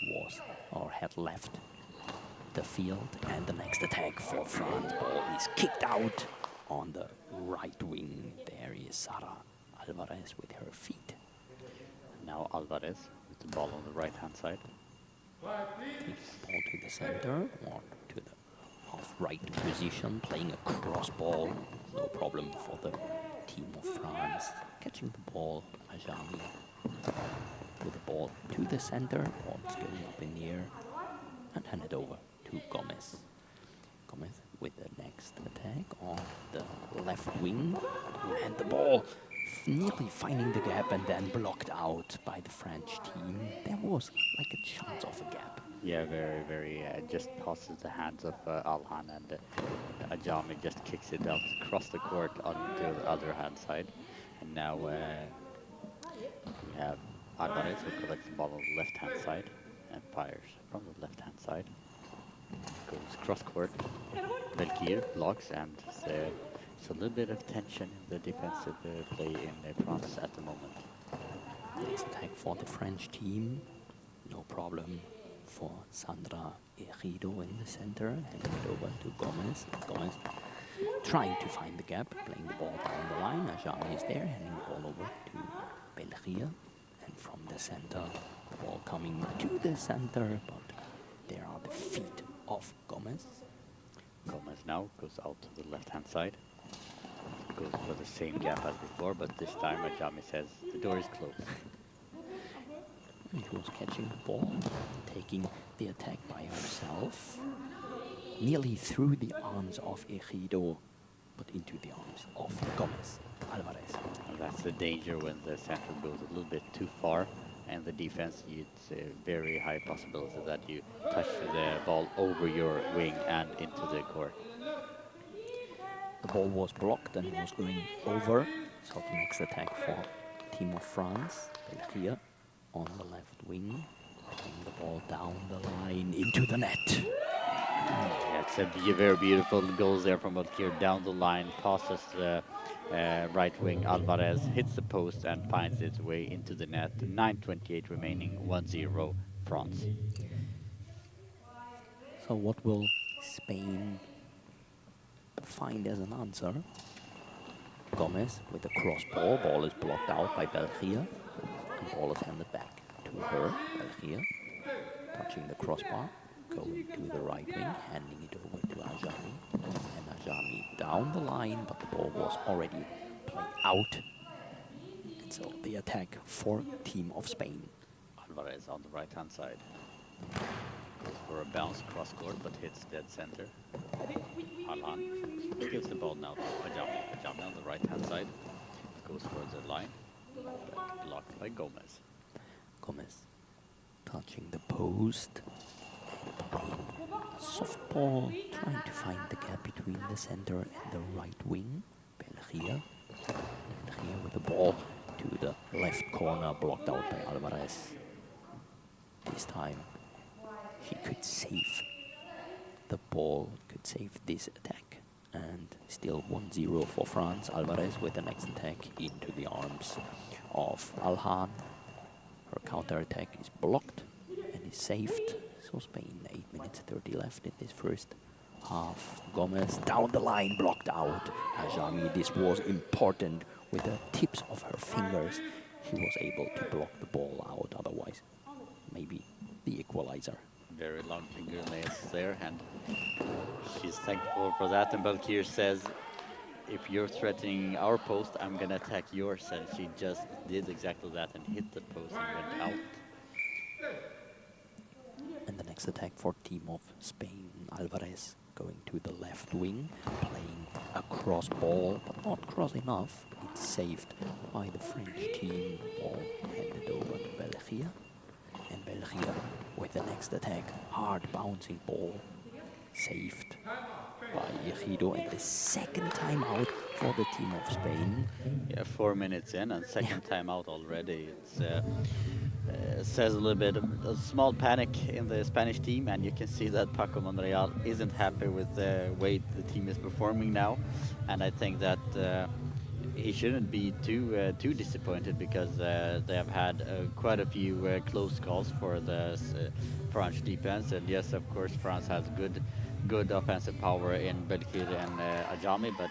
C: was or had left the field, and the next attack for France. Ball is kicked out on the right wing. There is Sara Alvarez with her feet.
A: Now Alvarez with the ball on the right-hand side.
C: Takes the ball to the center or to the half-right position, playing a cross ball. No problem for the team of France. Catching the ball, Ajami with the ball to the center. Ball is going up in the air and handed over to Gomez. Gomez with the next attack on the left wing, and the ball nearly finding the gap and then blocked out by the French team. There was like a chance of a gap.
A: Yeah, very, very, just passes the hands of Alhan, and Ajami just kicks it out across the court onto the other hand side. And now we have Alvarez who collects the ball on the left-hand side and fires from the left-hand side. Goes cross-court. Belkir blocks, and it's a little bit of tension in the defensive play in France at the moment.
C: Next attack for the French team. No problem for Sandra Ejido in the center. Handing it over to Gomez. Gomez trying to find the gap, playing the ball down the line. Ajami is there, handing the ball over to Belkir. And from the center, the ball coming to the center, but there are the feet of Gomez.
A: Gomez now goes out to the left-hand side. Goes for the same gap as before, but this time Ajami says the door is closed.
C: He was catching the ball, taking the attack by herself, nearly through the arms of Ejido, but into the arms of Gomez Alvarez.
A: And that's the danger when the center goes a little bit too far, and the defense, it's a very high possibility that you touch the ball over your wing and into the court.
C: The ball was blocked and was going over, so the next attack for team of France. Belkir on the left wing, playing the ball down the line into the net.
A: Yeah, it's a very beautiful goal there from Belkir down the line, passes the right wing. Alvarez hits the post and finds its way into the net. 9:28 remaining, 1-0 France.
C: So what will Spain find as an answer? Gomez with a cross ball. Ball is blocked out by Belkir. The ball is handed back to her. Belkir touching the crossbar, going to the right wing, handing it over to Ajami. And Ajami down the line, but the ball was already played out. And so the attack for team of Spain.
A: Alvarez on the right-hand side. Goes for a bounce cross-court, but hits dead center. Alhan gives the ball now to Ajami. Ajami on the right-hand side. Goes for the line. Blocked by Gomez.
C: Gomez touching the post. Soft ball, trying to find the gap between the center and the right wing. Belkir. Belkir with the ball to the left corner, blocked out by Alvarez. This time he could save the ball, could save this attack. And still 1-0 for France. Alvarez with the next attack into the arms of Alhan. Her counter-attack is blocked and is saved. So Spain, 8 minutes 30 left in this first half. Gomez down the line, blocked out. Ajami, this was important. With the tips of her fingers, she was able to block the ball out. Otherwise, maybe the equalizer.
A: Very long fingernails there, and she's thankful for that. And Balkir says, if you're threatening our post, I'm gonna attack yours. And she just did exactly that and hit the post and went out.
C: And the next attack for team of Spain, Alvarez going to the left wing, playing a cross ball, but not cross enough. It's saved by the French team. Ball handed over to Belgia. And Belgia with the next attack, hard bouncing ball, saved by Ejido. And the second time out for the team of Spain.
A: Yeah, 4 minutes in and second time out already. It's says a little bit of a small panic in the Spanish team, and you can see that Paco Monreal isn't happy with the way the team is performing now. And I think that he shouldn't be too disappointed, because they have had quite a few close calls for the French defense. And yes, of course, France has good offensive power in Belkir and Ajami, but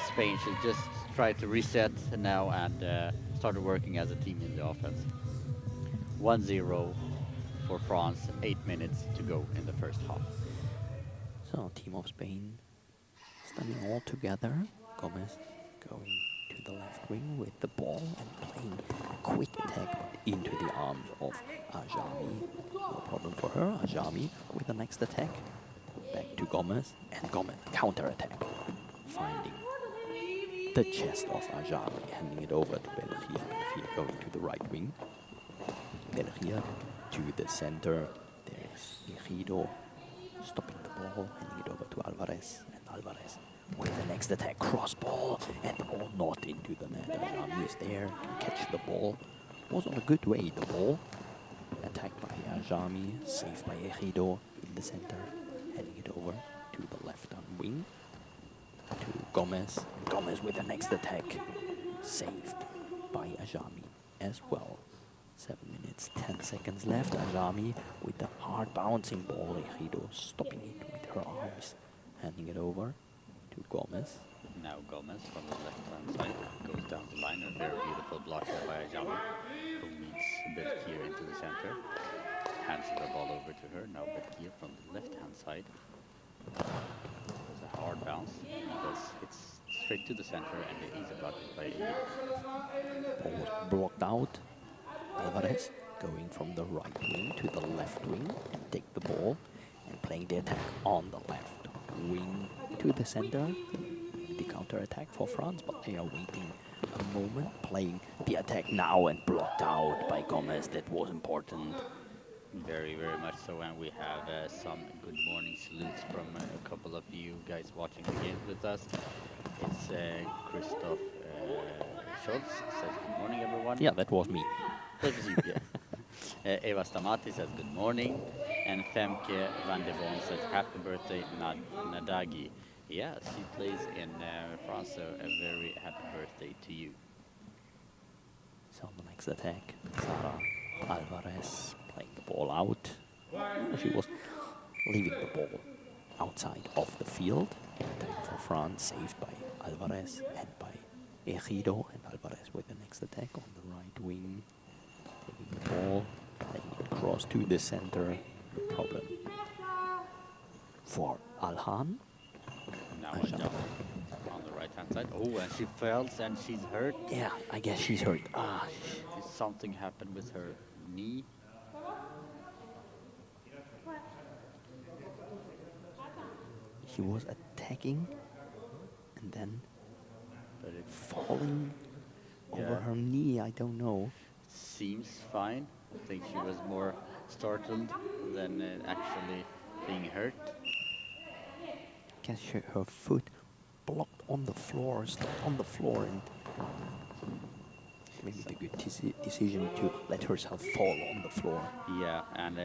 A: Spain should just try to reset now and start working as a team in the offense. 1-0 for France, 8 minutes to go in the first half.
C: So, team of Spain standing all together. Gomez going to the left wing with the ball and playing a quick attack into the arms of Ajami. No problem for her. Ajami with the next attack. Back to Gomez, and Gomez counter-attack. Finding the chest of Ajami, handing it over to Belgia. Belgia going to the right wing. Belgia to the center. There's Ejido stopping the ball, handing it over to Alvarez. And Alvarez with the next attack, cross ball, and the ball not into the net. Ajami is there to catch the ball. Was on a good way, the ball. Attacked by Ajami, saved by Ejido in the center, handing it over to the left wing. To Gomez. Gomez with the next attack, saved by Ajami as well. 7 minutes, 10 seconds left. Ajami with the hard bouncing ball. Ejido stopping it with her arms, handing it over to Gomez.
A: Now Gomez from the left-hand side goes down the line. A very beautiful block there by Ajami, who meets Belkir into the center. Hands the ball over to her. Now Belkir from the left-hand side. There's a hard bounce. It's straight to the center, and the easy block by Ejido.
C: Ball was blocked out. Alvarez going from the right wing to the left wing to take the ball and playing the attack on the left wing to the center. The counter attack for France, but they are waiting a moment, playing the attack now and blocked out by Gomez. That was important.
A: Very, very much so, and we have some good morning salutes from a couple of you guys watching the game with us. It's Christoph Schultz says good morning, everyone.
C: Yeah, that was me.
A: That was you, yeah. Eva Stamati says good morning, and Femke van de Boom says happy birthday, Nadagi. Yeah, she plays in France, so a very happy birthday to you.
C: So the next attack, Sara Alvarez playing the ball out. She was leaving the ball outside of the field. Attack for France, saved by Alvarez and by Ejido. And Alvarez with the next attack on the right wing. Taking the ball, playing it across to the center. No problem for Alhan.
A: Now Ajami on the right hand side. Oh, and she falls and she's hurt.
C: Yeah, I guess she's hurt.
A: Something happened with her knee.
C: She was attacking and then
A: But it
C: falling over
A: Yeah.
C: her knee. I don't know.
A: seems fine. I think she was more startled than actually being hurt.
C: Guess her foot blocked on the floor, stopped on the floor, and maybe the good decision to let herself fall on the floor.
A: Yeah, and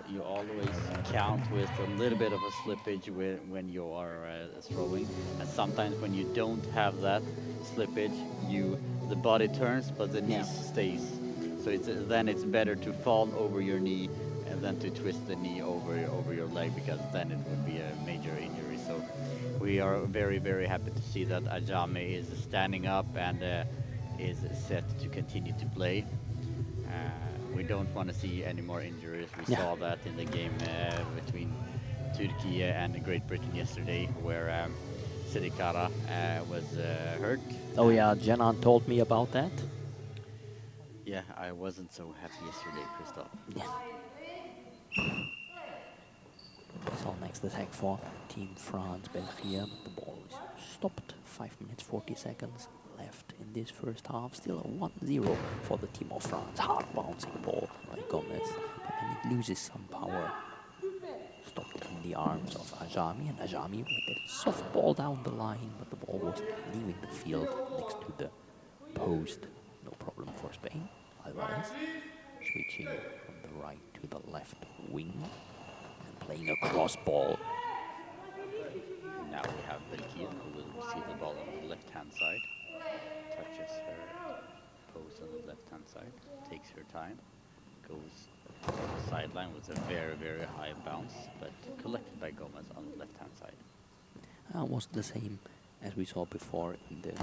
A: you always count with a little bit of a slippage when you are throwing, and sometimes when you don't have that slippage, the body turns, but the knee
C: Yeah.
A: stays. So then it's better to fall over your knee than to twist the knee over your leg, because then it would be a major injury. So we are very, very happy to see that Ajame is standing up and is set to continue to play. We don't want to see any more injuries. We
C: Yeah.
A: saw that in the game between Turkey and Great Britain yesterday, where Sidikara was hurt.
C: Oh yeah, Jenan told me about that.
A: Yeah, I wasn't so happy yesterday, Christoph.
C: Yeah. So next attack for Team France, Belgium. The ball is stopped. 5 minutes 40 seconds left in this first half. Still a 1-0 for the team of France. Hard bouncing ball by Gomez, but then it loses some power. Stopped in the arms of Ajami, and Ajami with a soft ball down the line, but the ball was leaving the field next to the post. No problem for Spain. Alvarez switching from the right to the left wing and playing a cross ball.
A: Now we have Belgium, who will receive the ball on the left-hand side. Touches her post on the left-hand side, takes her time, goes to the sideline with a very, very high bounce, but collected by Gomez on the left-hand side.
C: Was the same as we saw before in the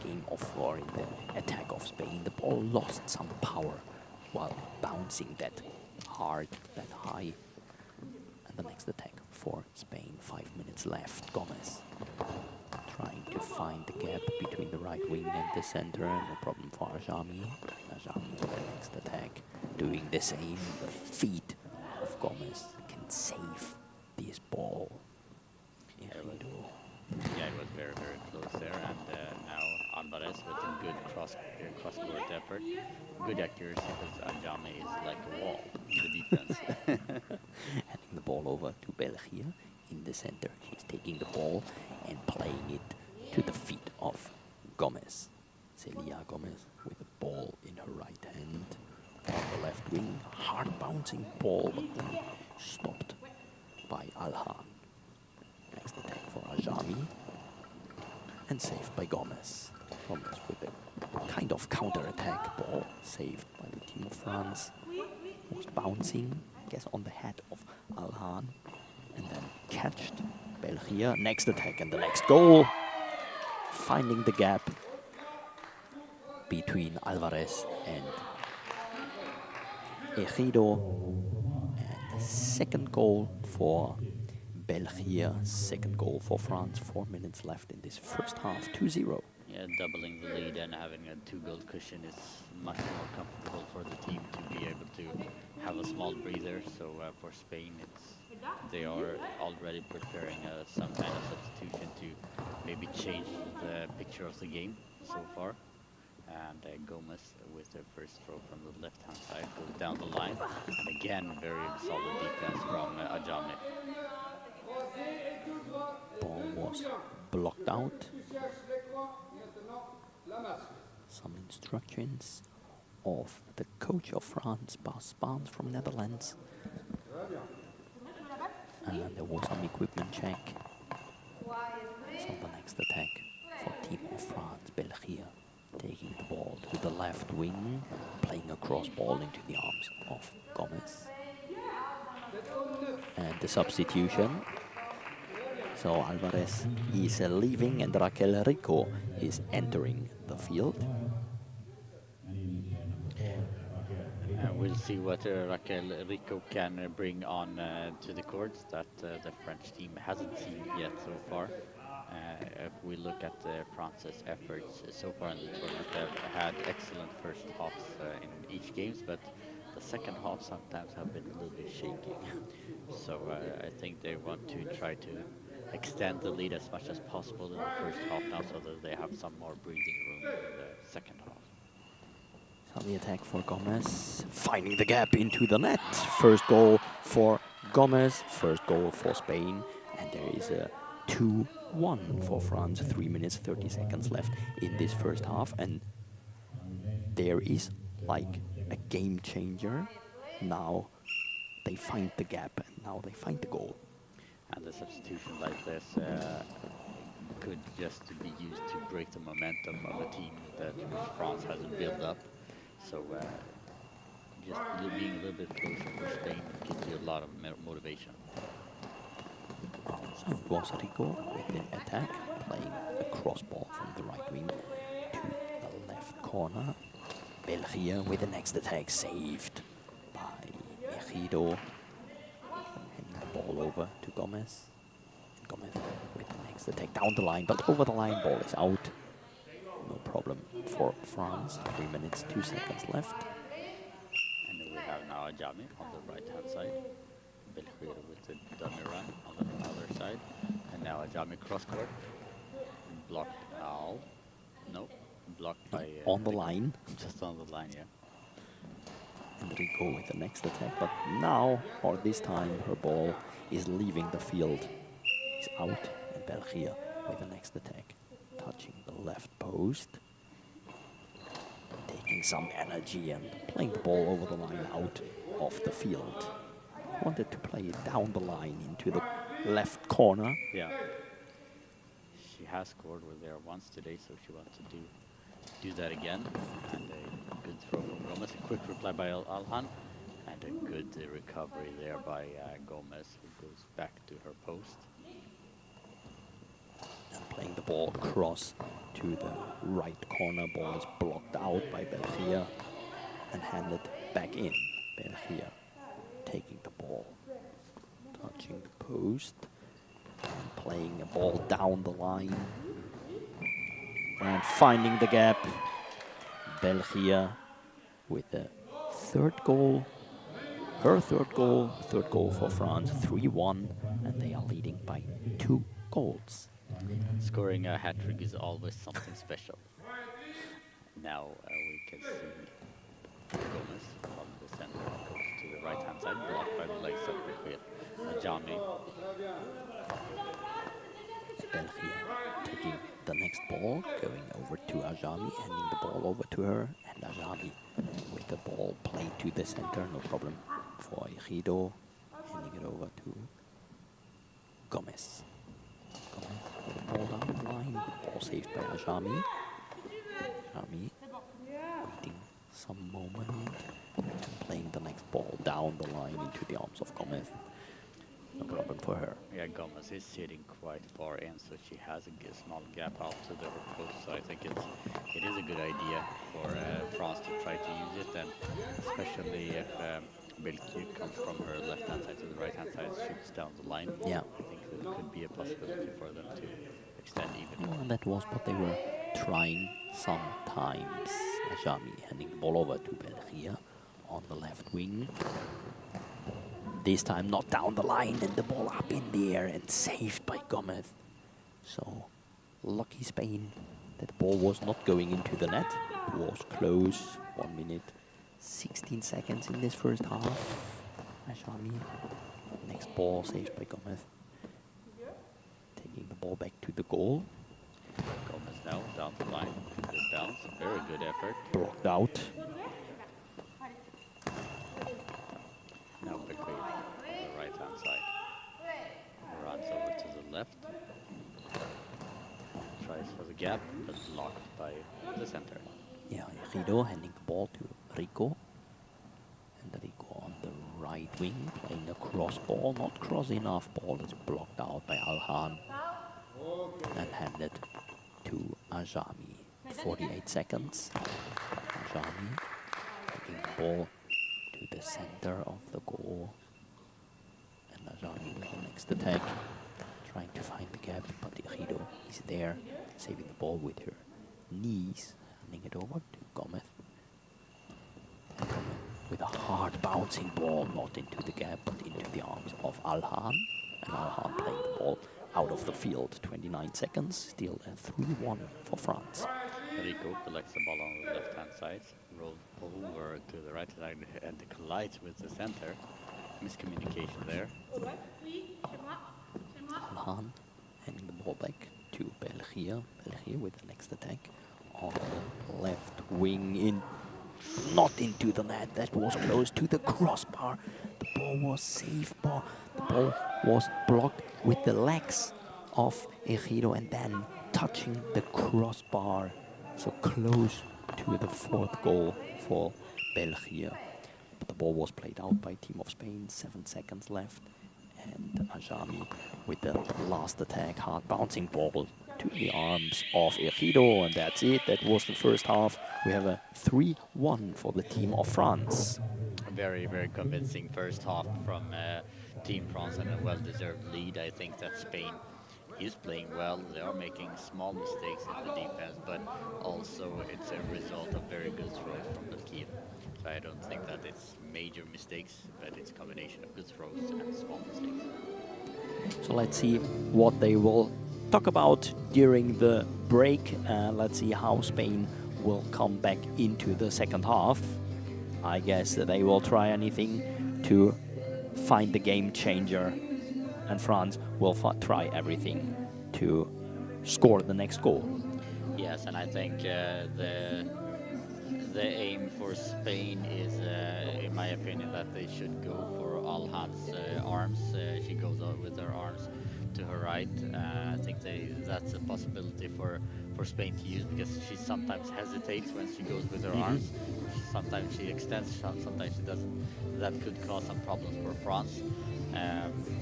C: game of, or in the attack of Spain. The ball lost some power while bouncing that hard, that high. And the next attack for Spain, 5 minutes left. Gomez trying to find the gap between the right wing and the center. No problem for Ajami. Ajami with the next attack, doing the same. The feet of Gomez can save this ball.
A: Yeah, it was very, very close there, and now Alvarez with a good cross-court effort. Good accuracy, because Ajame is like a wall in the defense.
C: Handing the ball over to Belgium in the center. He's taking the ball and playing it to the feet of Gomez. Celia Gomez with the ball in her right hand on the left wing. Hard bouncing ball, but then stopped by Alhan. Next attack for Ajami and saved by Gomez. Gomez with a kind of counter-attack ball saved by the team of France. Was bouncing, I guess, on the head of Alhan and then catched Belgium. Next attack and the next goal. Finding the gap between Alvarez and Ejido. And second goal for Belgium, second goal for France. 4 minutes left in this first half, 2-0.
A: Yeah, doubling the lead and having a 2-goal cushion is much more comfortable for the team to be able to have a small breather. So for Spain, they are already preparing some kind of substitution to maybe change the picture of the game so far. And Gomez with the first throw from the left-hand side goes down the line. And again, very solid defense from Ajame.
C: Ball was blocked out. Some instructions of the coach of France, Bas Baans from Netherlands. And there was some equipment check. So the next attack for team of France, Belgium, taking the ball to the left wing, playing a cross ball into the arms of Gomez. And the substitution. So Alvarez is leaving and Raquel Rico is entering the field.
A: We'll see what Raquel Rico can bring on to the courts that the French team hasn't seen yet so far. If we look at France's efforts so far in the tournament, they've had excellent first halves in each games, but the second half sometimes have been a little bit shaky. So I think they want to try to extend the lead as much as possible in the first half now, so that they have some more breathing room in the second half.
C: So the attack for Gomez, finding the gap into the net. First goal for Gomez, first goal for Spain, and there is a 2-1 for France. 3 minutes 30 seconds left in this first half, and there is like a game changer. Now they find the gap, and now they find the goal.
A: And the substitution like this could just be used to break the momentum of a team that France hasn't built up. So just being a little bit closer for Spain gives you a lot of motivation.
C: So it was Rico with the attack, playing a crossball from the right wing to the left corner. Belgia with the next attack, saved by Ejido. Handing the ball over to Gomez. Gomez with the next attack down the line, but over the line, ball is out. No problem for France. 3 minutes, 2 seconds left.
A: And we have now Ajami on the right hand side. Belkhir with the dummy run on the other side. And now Ajami cross court. Blocked now. No. Blocked by...
C: on the line.
A: Just on the line, yeah.
C: And Rico with the next attack, but now, or this time, her ball is leaving the field. It's out, and Belgia with the next attack. Touching the left post. Taking some energy and playing the ball over the line out of the field. Wanted to play it down the line into the left corner.
A: Yeah. She has scored with there once today, so she wants to do that again. And a good throw from Gomez. A quick reply by Alhan. And a good recovery there by Gomez, who goes back to her post.
C: And playing the ball across to the right corner. Ball is blocked out by Belgia and handed back in. Belgia taking the ball, touching the post, and playing a ball down the line. And finding the gap. Belgia with the third goal. Her third goal for France, 3-1, and they are leading by 2 goals.
A: Scoring a hat-trick is always something special. Now we can see Gomez from the center goes to the right-hand side, blocked by the legs of Ajami.
C: Belgia taking the next ball, going over to Ajami, handing the ball over to her, and Ajami with the ball played to the center, no problem for Ejido, handing it over to Gomez. Gomez with the ball down the line, ball saved by Ajami. Ajami waiting some moment, and playing the next ball down the line into the arms of Gomez. No problem for her.
A: Yeah, Gomez is sitting quite far in, so she has a small gap out to the post. So I think it is a good idea for France to try to use it, and especially if Belkhir comes from her left-hand side to the right-hand side, shoots down the line.
C: Yeah.
A: I think that could be a possibility for them to extend even more.
C: And that was what they were trying sometimes. Ajami handing the ball over to Belgia on the left wing. This time not down the line, and the ball up in the air and saved by Gomez. So lucky Spain that the ball was not going into the net. It was close. 1 minute, 16 seconds in this first half. Ajami, next ball saved by Gomez. Taking the ball back to the goal.
A: Gomez now down the line, good bounce, very good effort.
C: Blocked out.
A: Now Belkhir on the right-hand side. Runs over to the left. Tries for the gap, but blocked by the center.
C: Yeah, Ejido handing the ball to Rico. And Rico on the right wing, playing a cross ball, not cross enough. Ball is blocked out by Alhan. And handed to Ajami. 48 seconds. Ajami taking the ball to the center of the goal. And Ajami with the next attack, trying to find the gap, but Ejido is there, saving the ball with her knees, handing it over to Gomez. And Gomez with a hard bouncing ball, not into the gap, but into the arms of Alhan. And Alhan playing the ball out of the field. 29 seconds, still a 3-1 for France.
A: Rico collects the ball on the left-hand side, rolls over to the right side and collides with the center. Miscommunication there.
C: Alhan handing the ball back to Belgia. Belgia with the next attack on the left wing, in not into the net. That was close to the crossbar. The ball was safe, but the ball was blocked with the legs of Ejido and then touching the crossbar. So close to the 4th goal for Belgia. ball was played out by Team of Spain, 7 seconds left. And Ajami with the last attack, hard bouncing ball to the arms of Ejido, and that's it. That was the first half. We have a 3-1 for the team of France.
A: A very, very convincing first half from Team France and a well-deserved lead. I think that Spain is playing well. They are making small mistakes in the defense, but also it's a result of very good throws from the Kiev. So I don't think that it's major mistakes, but it's a combination of good throws and small mistakes.
C: So let's see what they will talk about during the break. Let's see how Spain will come back into the second half. I guess that they will try anything to find the game changer, and France will try everything to score the next goal.
A: Yes, and I think the aim for Spain is, in my opinion, that they should go for Alhan's arms. She goes out with her arms to her right. I think that's a possibility for Spain to use, because she sometimes hesitates when she goes with her arms. Sometimes she extends, sometimes she doesn't. That could cause some problems for France.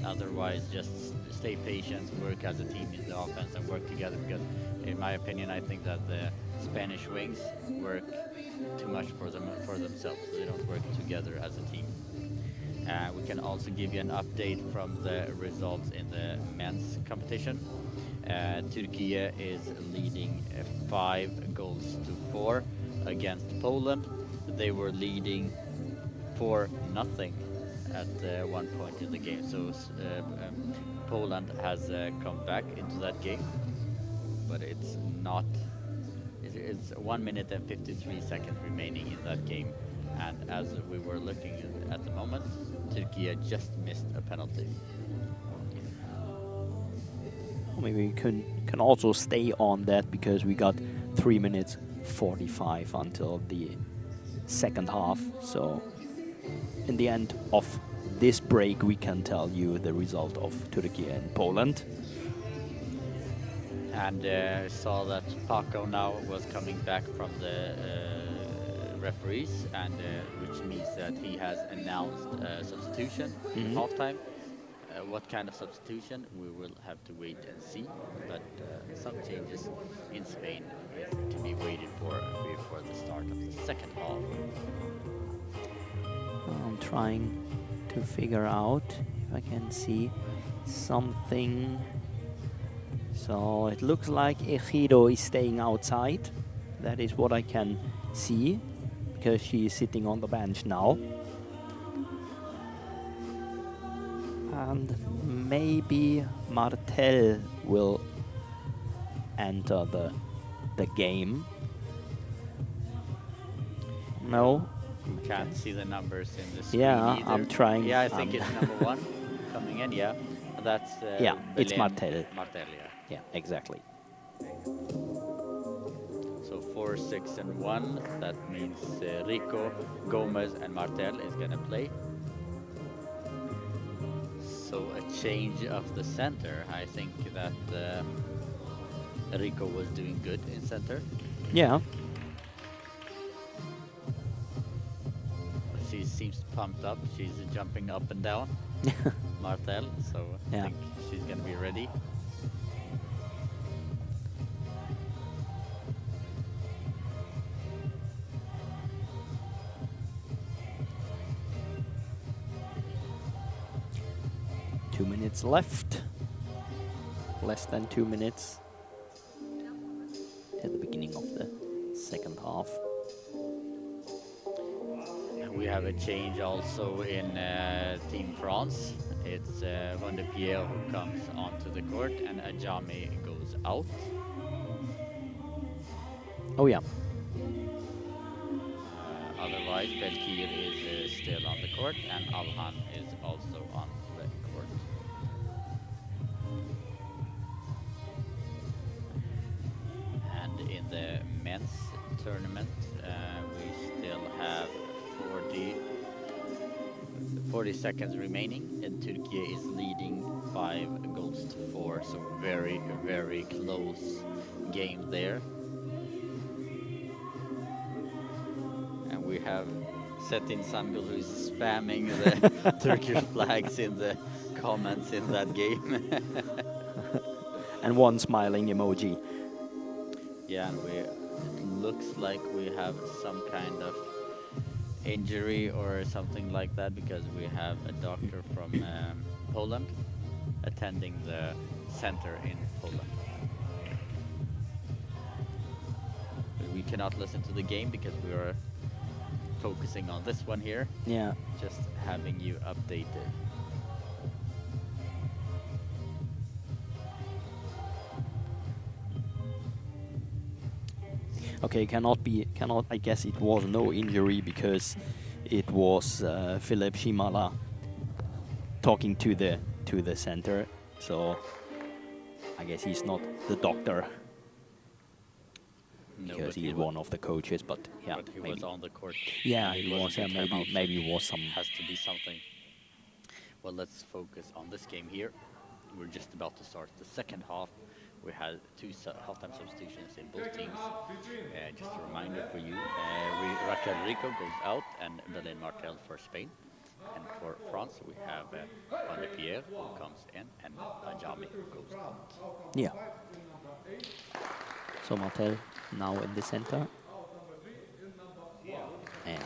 A: Otherwise, just stay patient, work as a team in the offense, and work together, because in my opinion, I think that the Spanish wings work too much for themselves. They don't work together as a team. We can also give you an update from the results in the men's competition. Turkey is leading 5-4 against Poland. They were leading 4-0 at one point in the game. So Poland has come back into that game, but it's not. It's 1 minute and 53 seconds remaining in that game, and as we were looking at the moment, Turkey just missed a penalty.
C: Maybe we can also stay on that, because we got 3 minutes 45 until the second half. So in the end of this break, we can tell you the result of Turkey and Poland.
A: And saw that Paco now was coming back from the referees, and which means that he has announced a substitution in halftime. What kind of substitution, we will have to wait and see, but some changes in Spain is to be waited for before the start of the second half.
C: I'm trying to figure out if I can see something. So it looks like Ejido is staying outside. That is what I can see, because she is sitting on the bench now. And maybe Martel will enter the game. No?
A: Can't see the numbers in the screen
C: Yeah,
A: either.
C: I'm trying.
A: Yeah, I think it's number 1 coming in, yeah. That's
C: yeah, it's
A: Belén
C: Martel.
A: Martel, yeah.
C: Yeah, exactly.
A: So 4, 6, and 1. That means Rico, Gomez, and Martel is gonna play. So a change of the center. I think that Rico was doing good in center.
C: Yeah.
A: She seems pumped up. She's jumping up and down. Martel. So I think she's gonna be ready.
C: Two minutes left. Less than 2 minutes at the beginning of the second half.
A: We have a change also in Team France. It's Van de Pierre who comes onto the court, and Ajami goes out.
C: Oh yeah.
A: Otherwise, Belkir is still on the court, and Alhan is also on the court. And in the men's tournament, we still have 40 seconds remaining, and Turkey is leading 5-4. So very, very close game there. And we have Setin Sangul, who's spamming the Turkish flags in the comments in that game.
C: And one smiling emoji.
A: Yeah, and it looks like we have some kind of injury or something like that, because we have a doctor from Poland attending the center in Poland. But we cannot listen to the game because we are focusing on this one here,
C: Yeah.
A: just having you updated.
C: Okay, cannot, I guess it was no injury because it was Philip Shimala talking to the center, so I guess he's not the doctor
A: No,
C: because
A: but
C: he's one of the coaches, but yeah,
A: but he
C: maybe.
A: was on the court.
C: Yeah,
A: and
C: he
A: wasn't
C: was, yeah,
A: in timeout, so
C: maybe it was some.
A: has to be something. Well, let's focus on this game here. We're just about to start the second half. We had two halftime substitutions in both teams. Just a reminder for you, Raquel Rico goes out and Belen Martel for Spain. And for France, we have Juan de Pierre who comes in and Ajami goes out.
C: Yeah. So Martel now in the center, and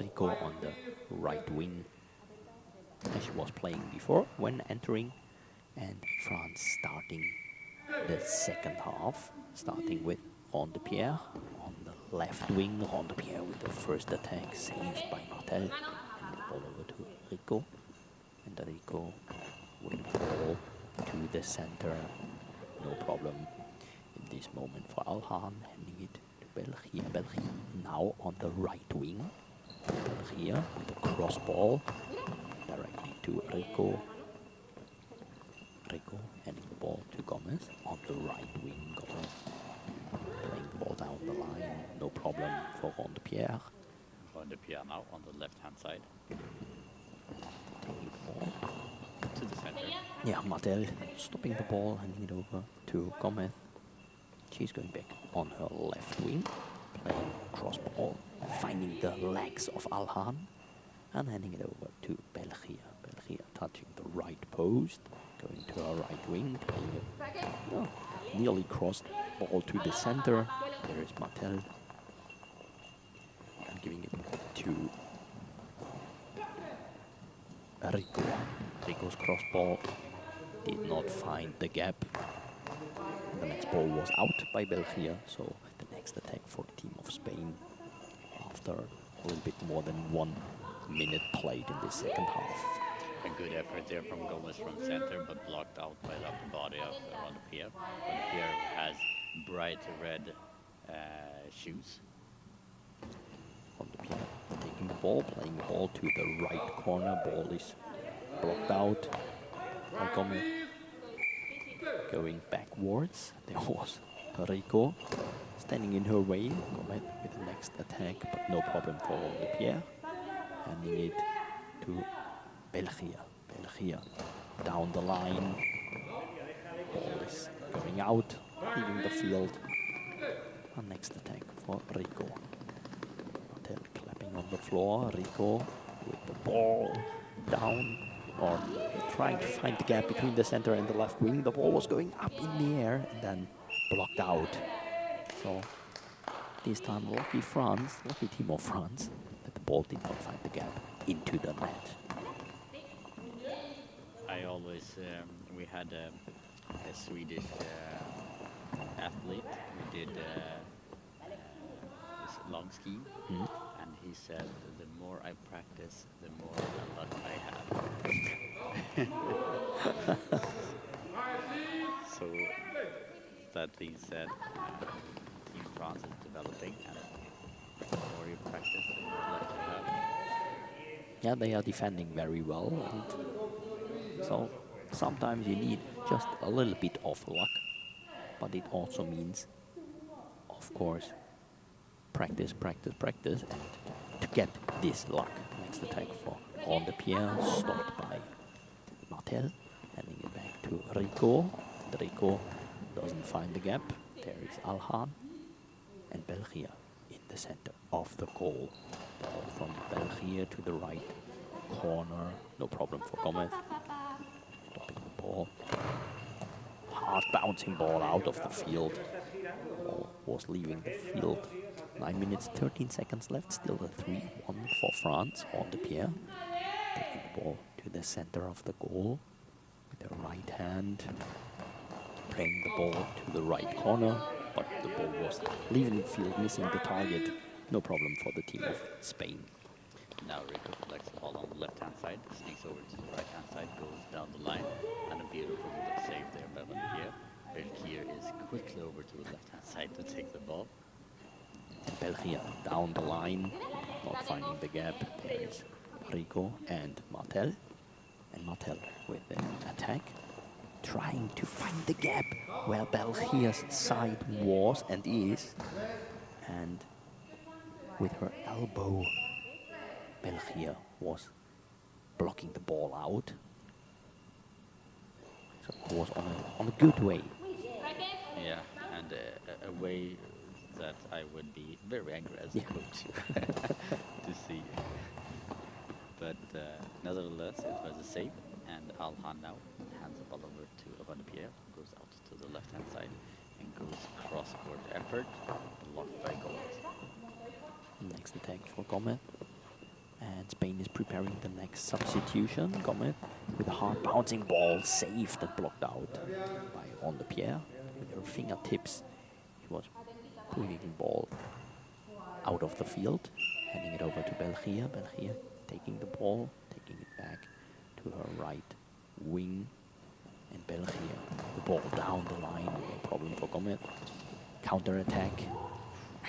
C: Rico on the right wing, as she was playing before when entering, and France starting the second half, starting with Ron de Pierre on the left wing. Ron de Pierre with the first attack saved by Martel, and the ball over to Rico, and Rico with the ball to the center. No problem in this moment for Alhan, handing it to Belgia. Belgia now on the right wing. Belgia with a cross ball directly to Rico. Rico handing the ball to Gomez on the right wing. Gomez playing the ball down the line. No problem for Ron de Pierre.
A: Juan de Pierre now on the left-hand side
C: Taking the ball
A: to the center.
C: Yeah, Martel stopping the ball, handing it over to Gomez. She's going back on her left wing, playing cross ball, finding the legs of Alhan, and handing it over to Belgia. Belgia touching the right post, going to her right wing, playing it, nearly crossed ball to the center. There is Martel, and giving it to Rico. Rico's cross ball did not find the gap. The next ball was out by Belgia, so the next attack for the team of Spain after a little bit more than 1 minute played in the second half.
A: A good effort there from Gomez from center, but blocked out by the upper body of Ron de Pierre. Ron de Pierre has bright red shoes.
C: Ron de Pierre taking the ball, playing the ball to the right corner. Ball is blocked out by Gomez. Going backwards, there was Rico standing in her way. Gomez with the next attack, but no problem for Ron de Pierre. Handing it to Belgia. Belgia down the line. Ball is going out, leaving the field. And next attack for Rico. Martel clapping on the floor. Rico with the ball down, or trying to find the gap between the center and the left wing. The ball was going up in the air and then blocked out. So this time lucky team of France, that the ball did not find the gap into the net.
A: I always, we had a Swedish athlete who did this long ski, and he said, the more I practice, the more luck I have. So, that being said, Team France is developing, and the more you practice, the more luck you have.
C: Yeah, they are defending very well, and so sometimes you need just a little bit of luck, but it also means, of course, practice, and to get this luck. Next attack for Ron de Pierre, stopped by Martel, handing it back to Rico. Rico doesn't find the gap. There is Alhan, and Belgia in the center of the goal. Ball from Belgier to the right corner. No problem for Gomez. Stopping the ball. Hard bouncing ball out of the field. Ball was leaving the field. 9 minutes, 13 seconds left. Still a 3-1 for France on the Pierre. Taking the ball to the center of the goal with the right hand. Playing the ball to the right corner, but the ball was leaving the field, missing the target. No problem for the team of Spain.
A: Now Rico collects the ball on the left-hand side, sneaks over to the right-hand side, goes down the line, and a beautiful save there by Belgier. Belgier is quickly over to the left-hand side to take the ball.
C: Belgier down the line, not finding the gap. There is Rico and Martel. And Martel with the attack, trying to find the gap where Belgier's side was and is. And with her elbow, Belgier was blocking the ball out. So it was on a good way.
A: Yeah, and a way that I would be very angry as a coach to see. But nevertheless, it was a save, and Alhan now hands the ball over to Van de Pierre, goes out to the left-hand side, and goes cross-court effort, blocked by Gomez.
C: Next attack for Gomez. And Spain is preparing the next substitution. Gomez with a hard bouncing ball, saved and blocked out by Van de Pierre. With her fingertips, he was pulling the ball out of the field, handing it over to Belgier. Belgier taking the ball, taking it back to her right wing. And Belgier, the ball down the line, no problem for Gomez. Counter attack,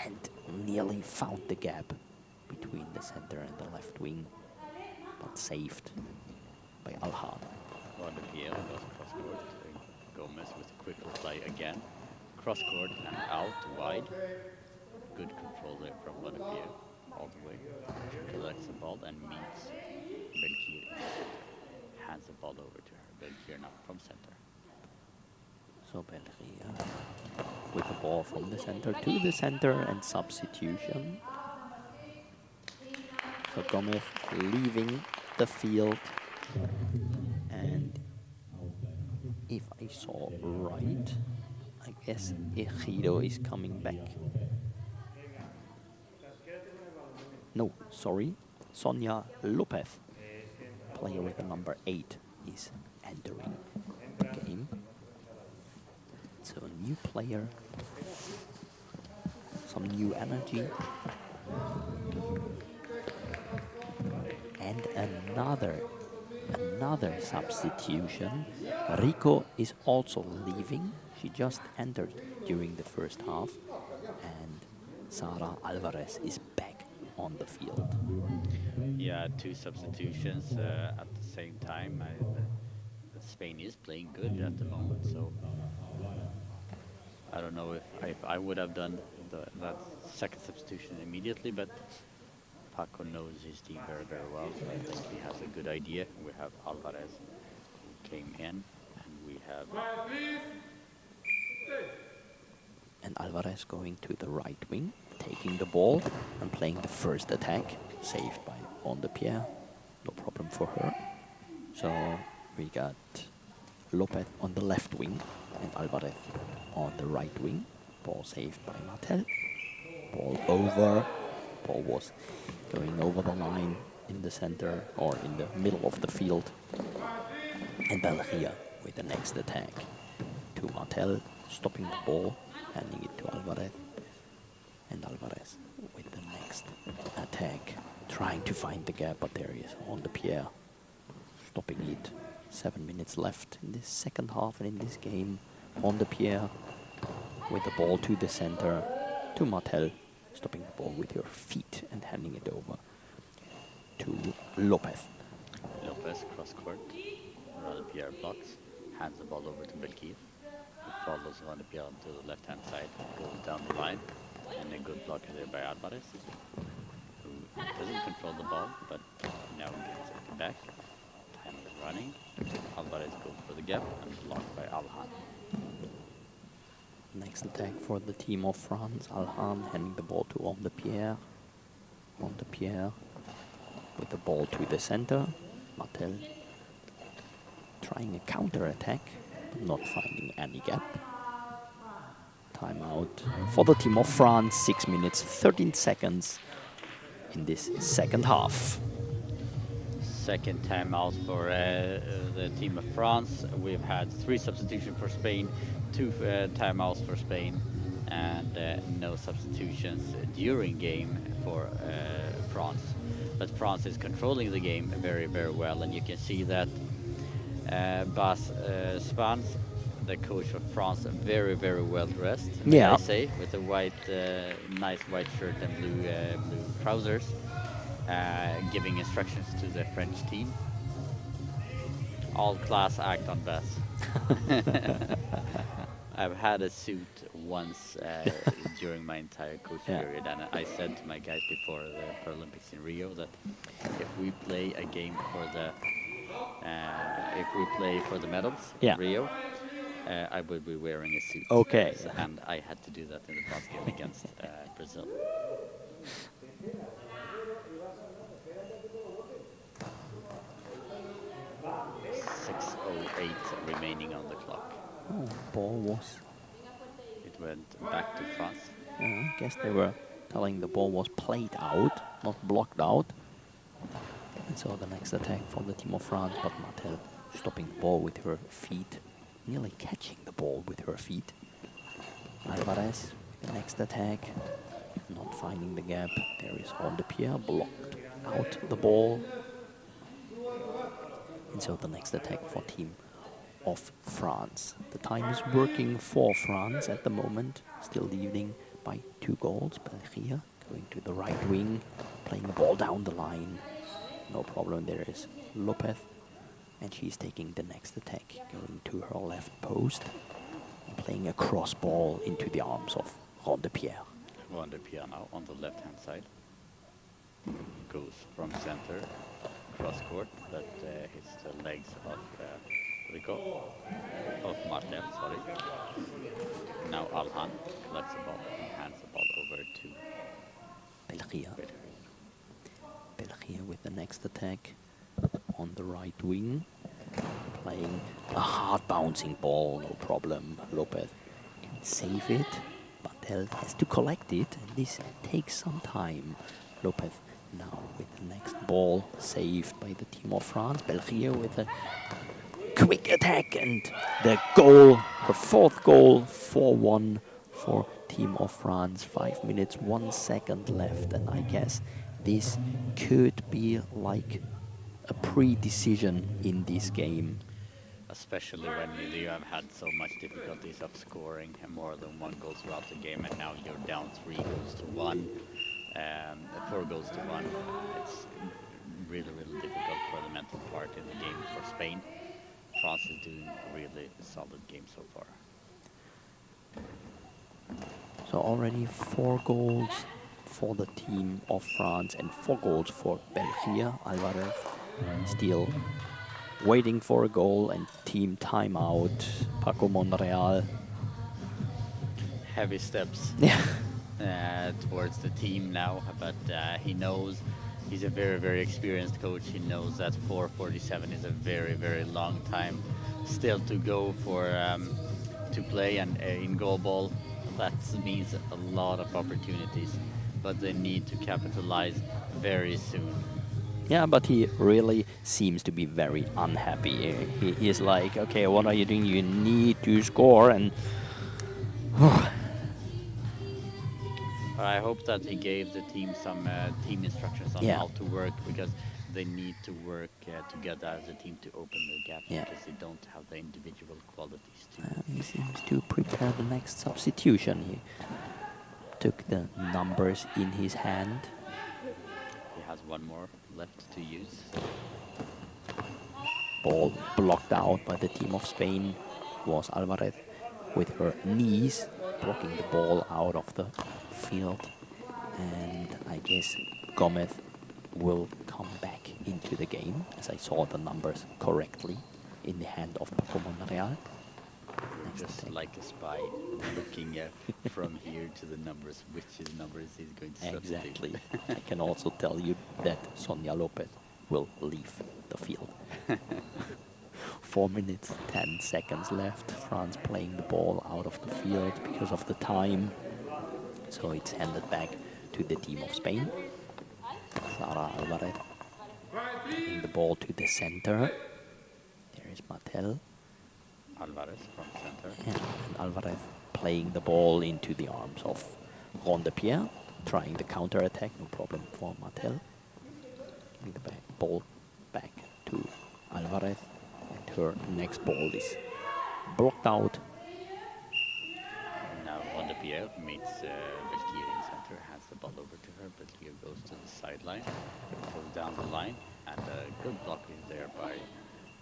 C: and nearly found the gap between the center and the left wing, but saved by Alhan.
A: Van de Pierre goes cross-court, Gomez with a quick reply again. Cross-court and out wide. Good control there from Van de Pierre, all the way. Collects the ball and meets Belgier. Hands the ball over to her. Belgier now from center.
C: So Belgier with the ball from the center to the center and substitution. So Gomez leaving the field, and if I saw right, I guess Ejido is coming back. No, sorry, Sonia Lopez, player with the number 8, is entering the game. So a new player, some new energy. And another substitution. Rico is also leaving. She just entered during the first half. And Sara Alvarez is back on the field.
A: Yeah, 2 substitutions at the same time. Spain is playing good at the moment, so I don't know if I would have done that second substitution immediately, but Paco knows his team very, very well, so I think he has a good idea. We have Alvarez who came in, and we have...
C: And Alvarez going to the right wing, taking the ball and playing the first attack, saved by Van de Pierre. No problem for her. So we got Lopez on the left wing and Alvarez on the right wing. Ball saved by Martel. Ball over. Ball was going over the line in the center or in the middle of the field. And Belgier with the next attack to Martel, stopping the ball, handing it to Alvarez. And Alvarez with the next attack, trying to find the gap, but there he is on the Pierre, stopping it. 7 minutes left in this second half and in this game. On the Pierre with the ball to the center to Martel, stopping the ball with your feet and handing it over to Lopez.
A: Lopez cross-court. Van de Pierre blocks, hands the ball over to Belgier, who follows Van de Pierre to the left-hand side, goes down the line, and a good block there by Alvarez, who doesn't control the ball, but now gets it back. Time is running. Alvarez goes for the gap and blocked by Alhan.
C: next attack for the team of France. Alhan handing the ball to Ondepierre. Ondepierre with the ball to the center. Martel trying a counter attack, but not finding any gap. Timeout for the team of France. 6 minutes, 13 seconds in this second half.
A: Second timeout for the team of France. We've had 3 substitutions for Spain, 2 timeouts for Spain, and no substitutions during game for France. But France is controlling the game very, very well, and you can see that Bas Spans, the coach of France, very, very well dressed, may I say, with a white, nice white shirt and blue trousers, giving instructions to the French team. All class act on Bas. I've had a suit once during my entire coach period, and I said to my guys before the Paralympics in Rio that if we play a game for the medals in Rio, I would be wearing a suit.
C: Okay.
A: And I had to do that in the last game against Brazil. .6:08 remaining on the clock.
C: Oh, ball was...
A: It went back to France.
C: I guess they were telling the ball was played out, not blocked out. And so the next attack from the team of France, but Martel stopping the ball with her feet, nearly catching the ball with her feet. Alvarez, the next attack, not finding the gap. There is Ondepierre, blocked out the ball. And so the next attack for team of France. The time is working for France at the moment, still leading by 2 goals. Belgium going to the right wing, playing the ball down the line. No problem, there is Lopez, and she's taking the next attack, going to her left post, and playing a cross ball into the arms of Ondepierre.
A: Ondepierre now on the left-hand side. Goes from center, cross court, but hits the legs of Martel, sorry. Now Alhan collects the ball and hands the ball over to
C: Belgium. Belgium with the next attack on the right wing, playing a hard bouncing ball, no problem. Lopez can save it. Martel has to collect it, and this takes some time. Lopez now with the next ball, saved by the team of France. Belgium with a quick attack, and the goal, her 4th goal, 4-1 for team of France. 5 minutes, 1 second left, and I guess this could be like a pre-decision in this game.
A: Especially when you have had so much difficulties of scoring more than 1 goal throughout the game, and now you're down 3 goals to 1, 4 goals to 1. It's really, really difficult for the mental part in the game for Spain. France is doing a really solid game so far.
C: So already 4 goals for the team of France and 4 goals for Belgium. Alvarez still waiting for a goal, and team timeout. Paco Monreal.
A: Heavy steps towards the team now, but he knows he's a very, very experienced coach. He knows that 4:47 is a very, very long time still to go for to play, and in goalball that means a lot of opportunities, but they need to capitalize very soon.
C: Yeah, but he really seems to be very unhappy. He is like, okay, what are you doing? You need to score, and
A: I hope that he gave the team some team instructions on how to work, because they need to work together as a team to open the gap, because they don't have the individual qualities to.
C: He seems to prepare the next substitution. He took the numbers in his hand.
A: He has 1 more left to use.
C: Ball blocked out by the team of Spain. Was Alvarez with her knees blocking the ball out of the field, and I guess Gomez will come back into the game, as I saw the numbers correctly in the hand of Paco Monreal.
A: just
C: attack.
A: like a spy, looking from here to the numbers, which is numbers he's going to substitute.
C: Exactly. I can also tell you that Sonia Lopez will leave the field. 4 minutes, 10 seconds left. France playing the ball out of the field because of the time. So it's handed back to the team of Spain. Sara Alvarez playing the ball to the center. There is Martel.
A: Alvarez from center.
C: And Alvarez playing the ball into the arms of Rondepierre, trying the counter-attack, no problem for Martel. Giving the ball back to Alvarez, and her next ball is blocked out.
A: Now Rondepierre meets Belkir in center, hands the ball over to her. Belkir goes to the sideline, goes down the line, and a good blocking there by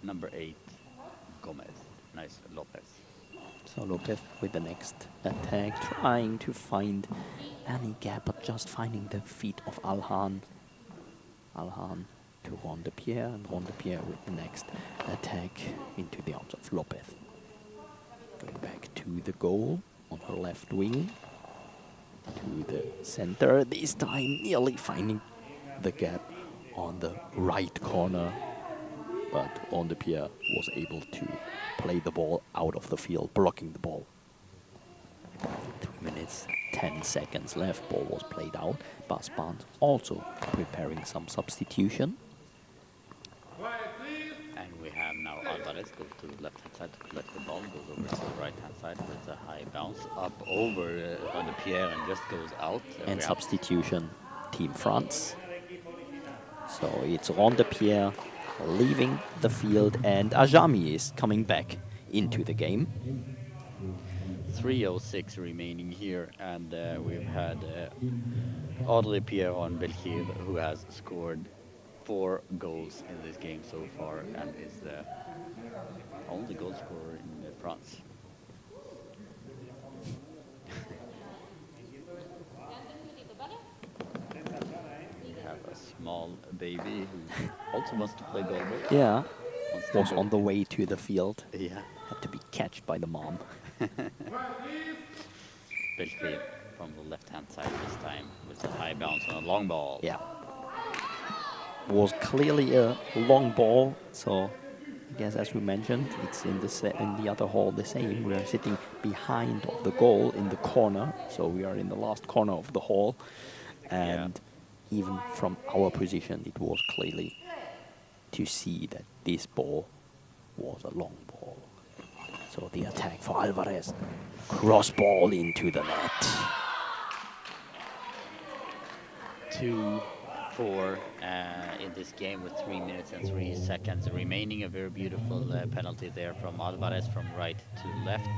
A: number 8, Gomez. Nice, Lopez.
C: So Lopez with the next attack, trying to find any gap, but just finding the feet of Alhan. Alhan to Rondepierre, and Rondepierre with the next attack into the arms of Lopez. Going back to the goal on her left wing, to the center, this time nearly finding the gap on the right corner, but Rondepierre was able to play the ball out of the field, blocking the ball. 3 minutes, 10 seconds left, ball was played out. Bas Barnes also preparing some substitution.
A: And we have now Alvarez goes to the left-hand side to collect the ball, goes over to the right-hand side with a high bounce up over Rondepierre and just goes out.
C: And
A: we have
C: substitution, Team France. So it's Rondepierre leaving the field, and Ajami is coming back into the game.
A: 3:06 remaining here, and we've had Audrey Pierre on Belkir, who has scored 4 goals in this game so far and is the only goal scorer in France. We have a small baby who also wants to play goalball.
C: Yeah,
A: Wants to
C: was
A: go-
C: on the way to the field.
A: Yeah.
C: Had to be catched by the mom.
A: Belkir from the left-hand side this time with a high bounce on a long ball.
C: Yeah. Was clearly a long ball, so I guess as we mentioned, it's in the other hall the same. We are sitting behind of the goal in the corner, so we are in the last corner of the hall, and even from our position, it was clearly to see that this ball was a long ball. So the attack for Alvarez, cross ball into the net.
A: 2-4 in this game with 3 minutes and 3 seconds remaining. A very beautiful penalty there from Alvarez from right to left.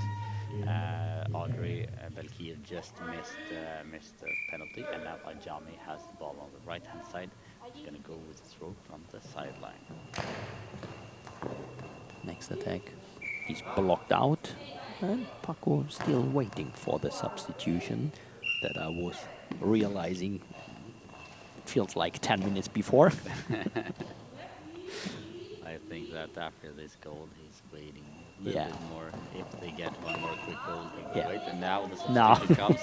A: Audrey Belkir just missed the penalty, and now Ajami has the ball on the right hand side. He's going to go with a throw from the sideline.
C: Next attack is blocked out, and Paco still waiting for the substitution that I was realizing feels like 10 minutes before.
A: I think that after this goal, he's waiting a little
C: Yeah.
A: bit more. If they get one more quick goal, he will
C: Yeah.
A: wait. And now the
C: Now.
A: substitution comes.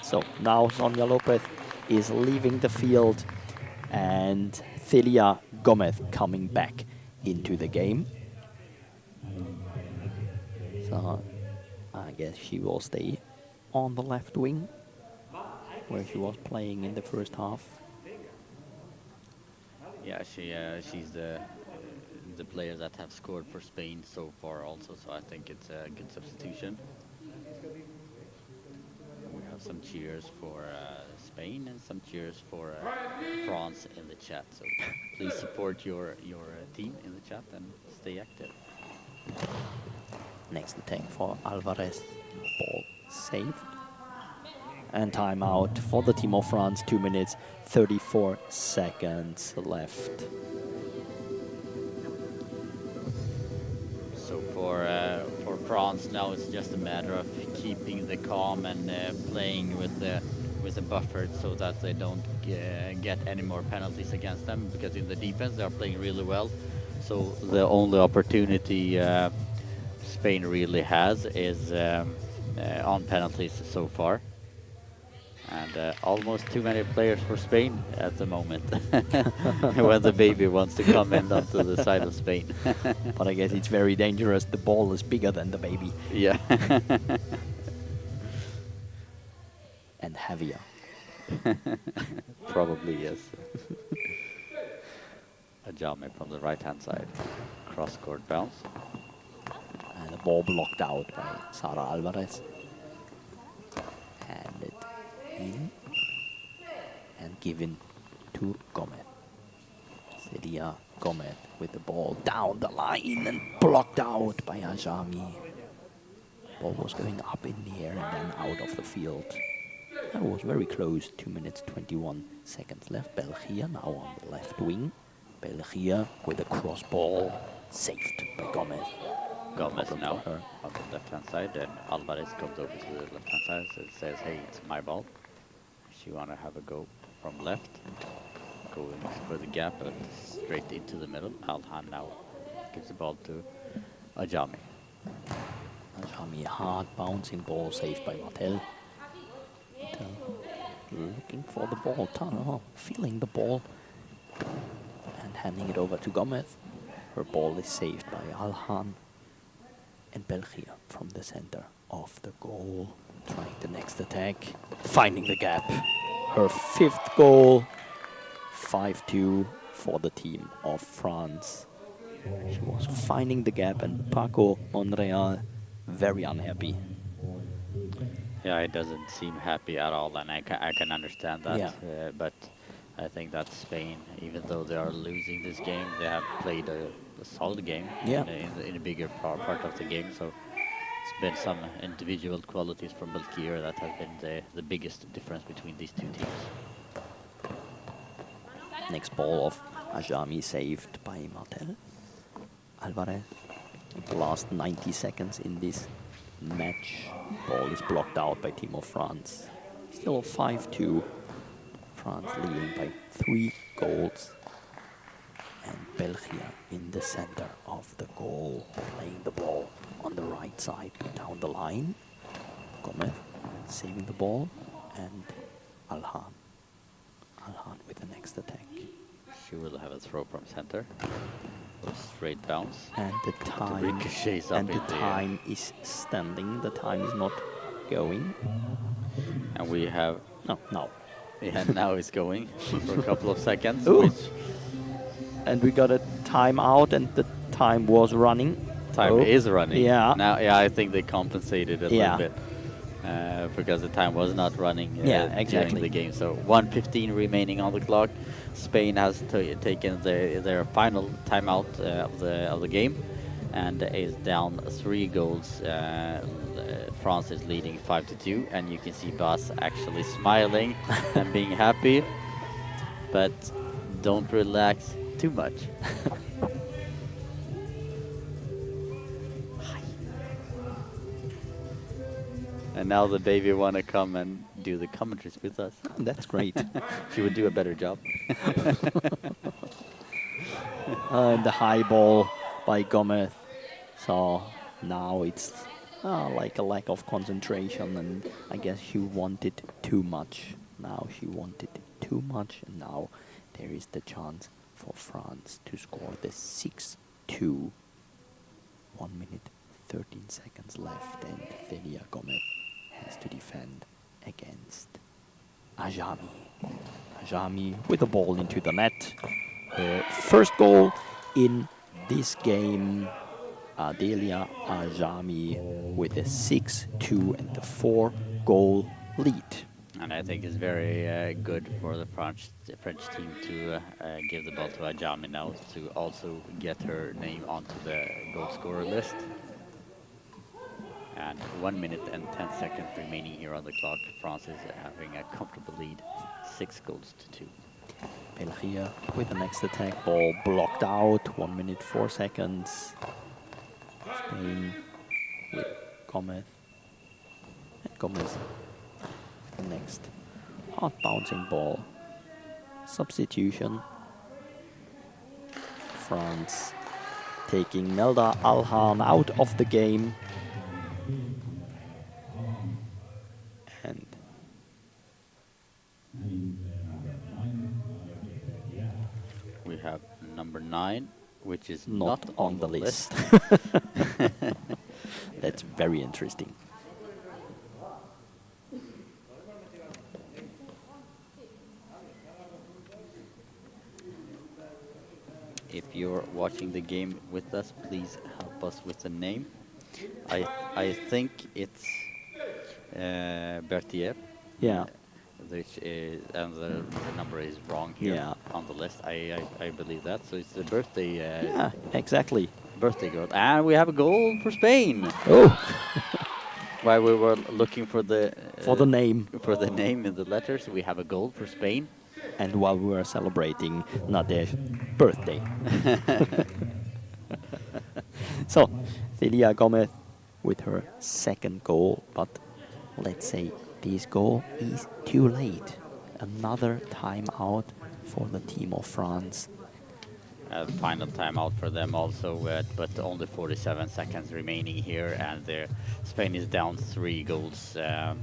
C: So now Sonia Lopez is leaving the field, and Celia Gomez coming back into the game. So I guess she will stay on the left wing, where she was playing in the first half.
A: Yeah, she's the player that have scored for Spain so far also, so I think it's a good substitution. We have some cheers for Spain and some cheers for France in the chat, so please support your team in the chat and stay active.
C: Next attack for Alvarez, ball saved. And timeout for the team of France, 2 minutes, 34 seconds left.
A: So for France now, it's just a matter of keeping the calm and playing with the buffer so that they don't get any more penalties against them. Because in the defense they are playing really well. So the only opportunity Spain really has is on penalties so far. And almost too many players for Spain at the moment. When the baby wants to come in onto the side of Spain.
C: But I guess it's very dangerous. The ball is bigger than the baby
A: Yeah.
C: and heavier.
A: Probably yes. A Jame from the right hand side. Cross court bounce.
C: And the ball blocked out by Sara Alvarez. Handed in and given to Gomez. Celia Gomez with the ball down the line and blocked out by Ajami. Ball was going up in the air and then out of the field. That was very close. 2 minutes 21 seconds left. Belgia now on the left wing. Belgia with a cross ball saved by Gomez.
A: Gomez
C: Problem
A: now
C: for her.
A: on the left hand side, and Alvarez comes over to the left hand side. So it says, "Hey, it's my ball." She wanna have a go from left, going for the gap, but straight into the middle. Alhan now gives the ball to Ajami.
C: Ajami, hard bouncing ball saved by Martel. Martel looking for the ball, feeling the ball and handing it over to Gomez. Her ball is saved by Alhan. And Belgia from the center of the goal, trying the next attack, finding the gap. Her 5th goal, 5-2 for the team of France. She was finding the gap, and Paco Monreal very unhappy.
A: Yeah, he doesn't seem happy at all, and I can understand that.
C: Yeah.
A: But I think that Spain, even though they are losing this game, they have played a solid game
C: Yeah.
A: in a bigger part of the game. So it's been some individual qualities from Belgium that have been the biggest difference between these two teams.
C: Next ball of Ajami saved by Martel. Alvarez, the last 90 seconds in this match. Ball is blocked out by team of France. Still 5-2. France leading by 3 goals. And Belgia in the center of the goal, playing the ball on the right side down the line. Gomez saving the ball, and Alhan. Alhan with the next attack.
A: She will have a throw from center. A straight bounce.
C: And the time
A: ricochets up
C: and the
A: in the air.
C: time is standing. The time is not going.
A: And we have,
C: No, now.
A: yeah, now it's going for a couple of seconds.
C: Ooh.
A: Which
C: And we got a timeout, and the time was running.
A: time is running.
C: Yeah.
A: Now, yeah, I think they compensated a
C: Yeah.
A: little bit because the time was not running
C: Yeah,
A: during
C: exactly.
A: the game. So 1:15 remaining on the clock. Spain has taken their final timeout of the game and is down 3 goals. France is leading 5-2, and you can see Bas actually smiling and being happy, but don't relax too much. And now the baby wanna come and do the commentaries with us.
C: That's great.
A: She would do a better job.
C: And the high ball by Gomez. So now it's like a lack of concentration, and I guess she wanted too much. Now she wanted too much, and now there is the chance for France to score the 6-2. 1 minute 13 seconds left, and Celia Gomez has to defend against Ajami. Ajami with the ball into the net. Her first goal in this game. Delia Ajami with a 6-2 and the 4-goal lead.
A: And I think it's very good for the French team to give the ball to Ajami now to also get her name onto the goal scorer list. And 1 minute and 10 seconds remaining here on the clock. France is having a comfortable lead, 6-2.
C: Belgia with the next attack. Ball blocked out. 1 minute 4 seconds. Spain with Gomez. And Gomez with the next hard bouncing ball. Substitution. France taking Nelda Alhan out of the game. And
A: We have number 9, which is
C: not
A: not
C: on the list. That's very interesting.
A: If you're watching the game with us, please help us with the name. I think it's Berthier,
C: Yeah,
A: which is, and the number is wrong here
C: Yeah.
A: on the list. I believe that. So it's the birthday
C: yeah, exactly.
A: birthday girl, and we have a goal for Spain.
C: Oh,
A: While we were looking for the
C: for the name.
A: for the name in the letters, we have a goal for Spain.
C: And while we were celebrating Nadej's birthday. So, Celia Gomez with her second goal, but let's say this goal is too late. Another timeout for the team of France.
A: Final timeout for them also, but only 47 seconds remaining here, and Spain is down 3 goals to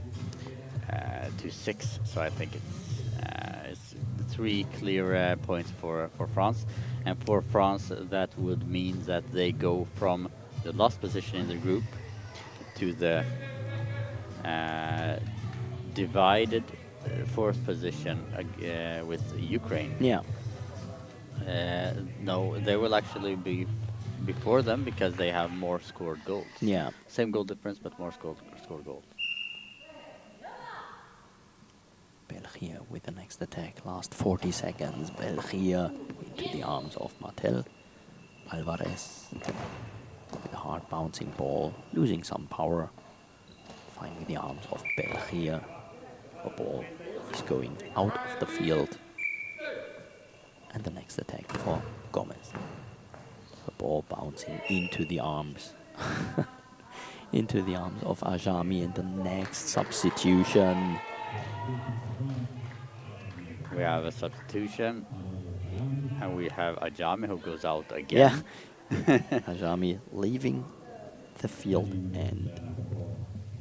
A: 6. So I think it's 3 clear points for France, and for France that would mean that they go from the last position in the group to the divided 4th position with Ukraine.
C: Yeah,
A: No, they will actually be before them because they have more scored goals.
C: yeah.
A: Same goal difference, but more scored goals.
C: Belgium with the next attack. Last 40 seconds. Belgium into the arms of Martel. Alvarez with a hard bouncing ball, losing some power. Finding the arms of Belgium. The ball is going out of the field. And the next attack for Gomez. The ball bouncing into the arms. Into the arms of Ajami, and the next substitution.
A: We have a substitution, and we have Ajami who goes out again.
C: Yeah. Ajami leaving the field, and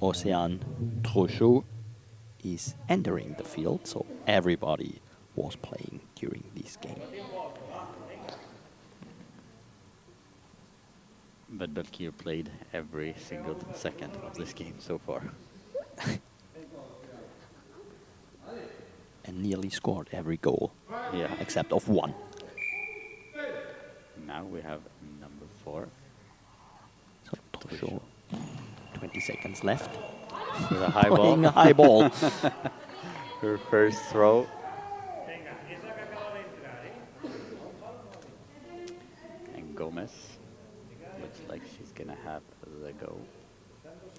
C: Ocean Trochot is entering the field, so everybody was playing during this game.
A: But Belgium played every single second of this game so far.
C: And nearly scored every goal,
A: Yeah.
C: except of one.
A: Now we have number 4.
C: So Trochot, 20 seconds left.
A: With a high
C: Playing a
A: ball.
C: high ball.
A: Her first throw. And Gomez looks like she's gonna have the go.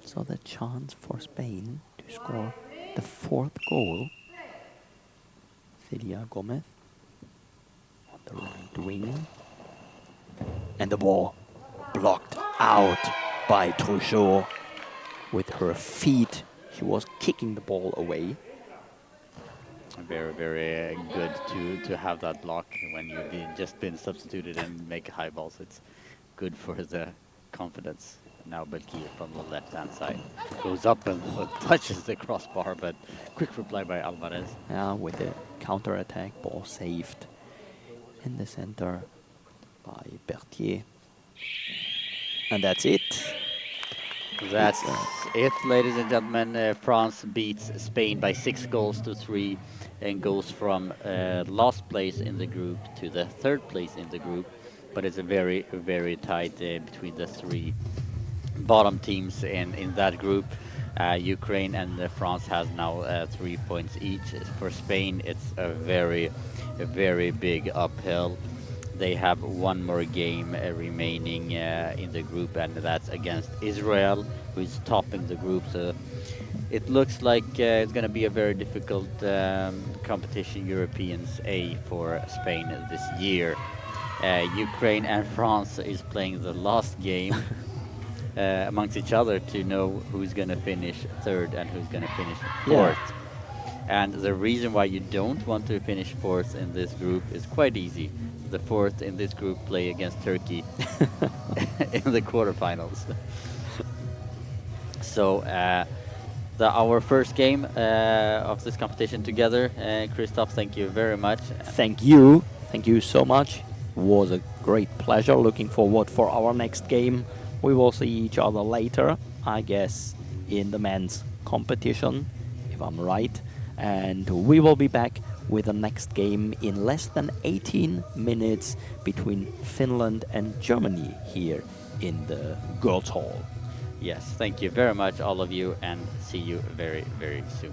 C: So the chance for Spain to score the 4th goal. Celia Gomez on the right wing. And the ball blocked out by Trochot. With her feet, she was kicking the ball away.
A: Very, very good to have that block when you've just been substituted and make high balls. It's good for the confidence. Now Belgium from the left-hand side goes up and touches the crossbar, but quick reply by Alvarez.
C: Yeah, with a counter-attack, ball saved in the center by Berthier. And that's it.
A: That's it, ladies and gentlemen. France beats Spain by 6 goals to 3 and goes from last place in the group to the 3rd place in the group. But it's a very, very tight between the 3 bottom teams in that group. Ukraine and France has now 3 points each. For Spain, it's a very big uphill. They have one more game remaining in the group, and that's against Israel, who's topping the group. So it looks like it's going to be a very difficult competition, Europeans A, for Spain this year. Ukraine and France is playing the last game amongst each other to know who's going to finish 3rd and who's going to finish 4th. And the reason why you don't want to finish fourth in this group is quite easy. The fourth in this group play against Turkey in the quarterfinals. So our first game of this competition together. Christoph, thank you very much.
C: Thank you. Thank you so much. Was a great pleasure. Looking forward for our next game. We will see each other later, I guess, in the men's competition, if I'm right. And we will be back with the next game in less than 18 minutes between Finland and Germany here in the Girls' Hall.
A: Yes, thank you very much, all of you, and see you very, very soon.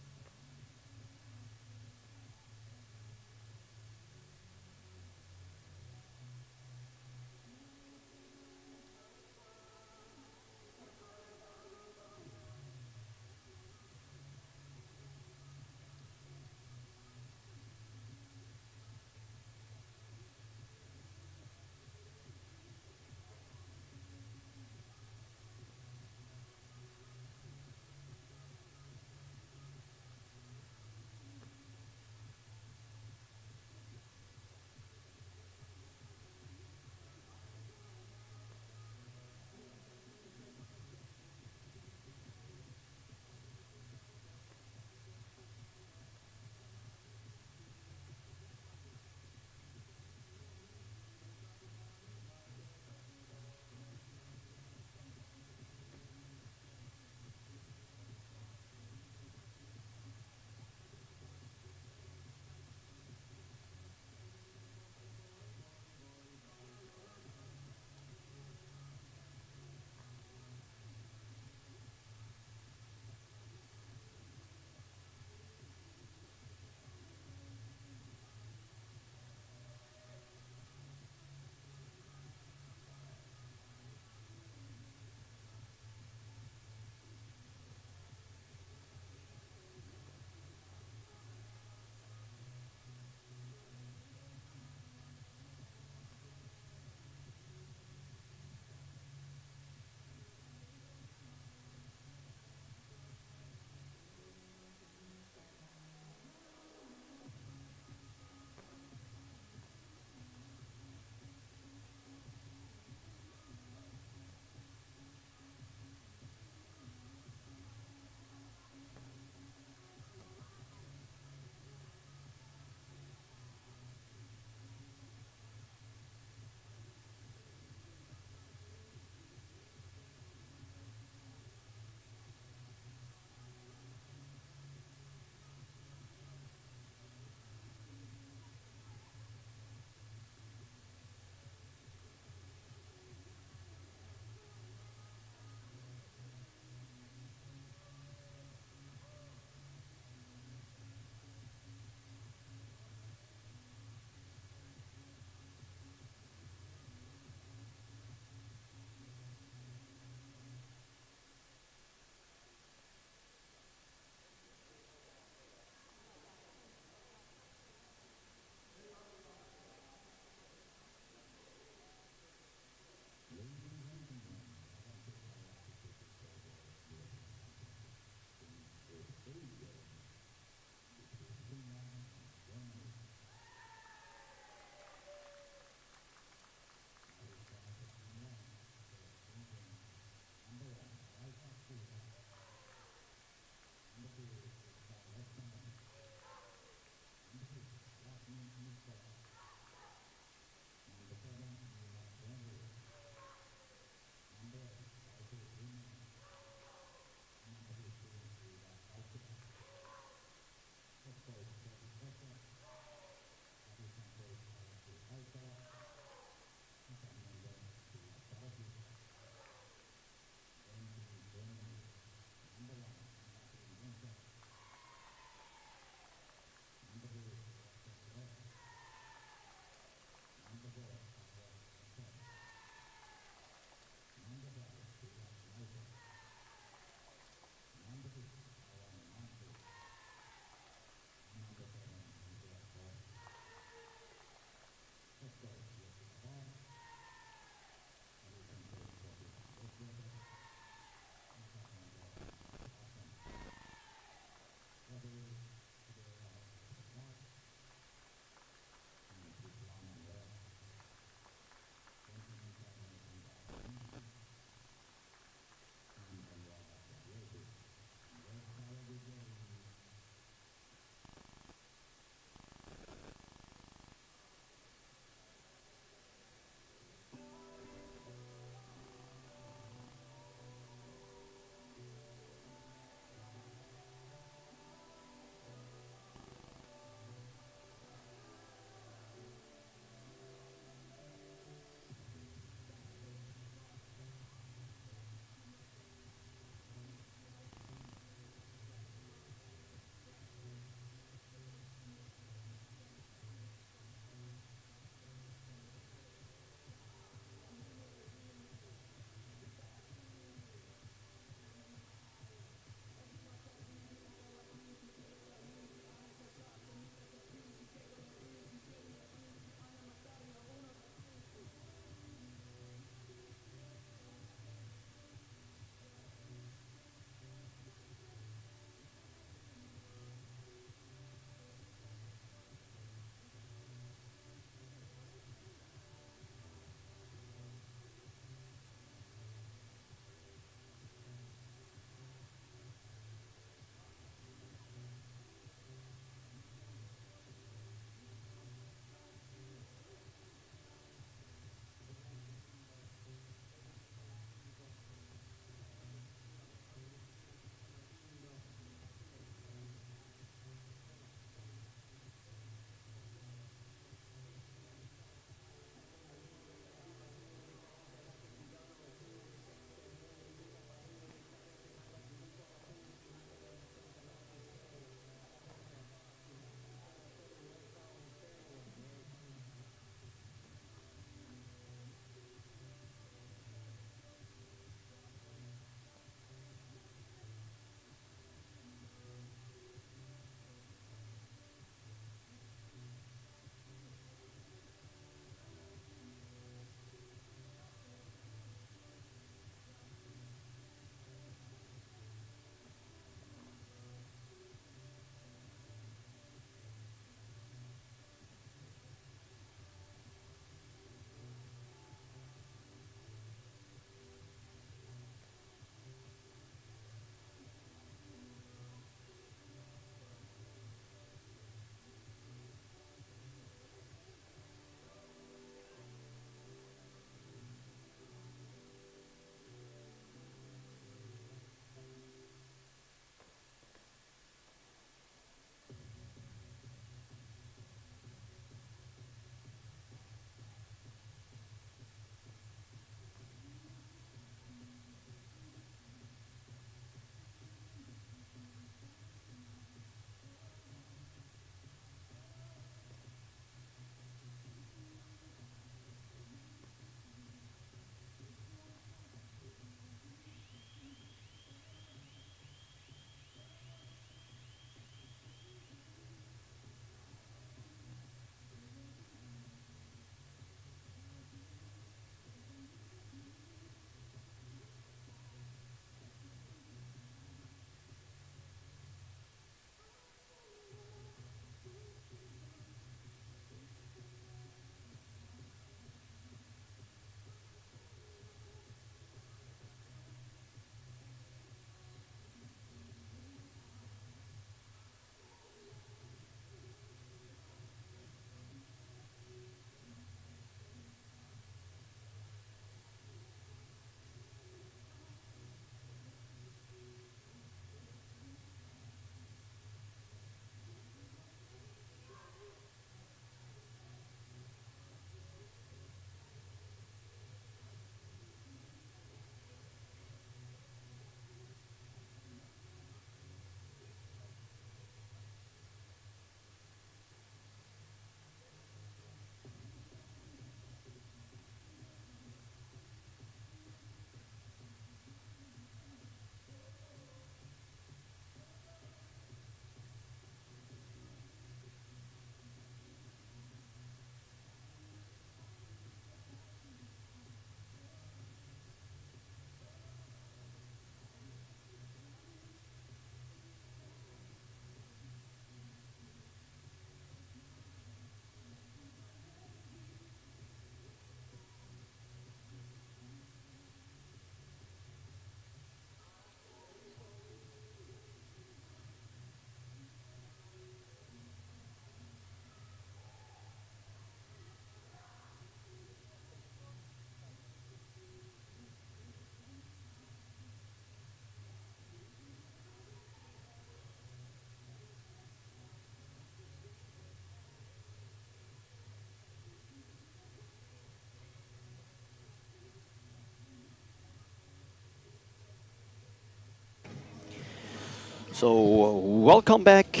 C: So, welcome back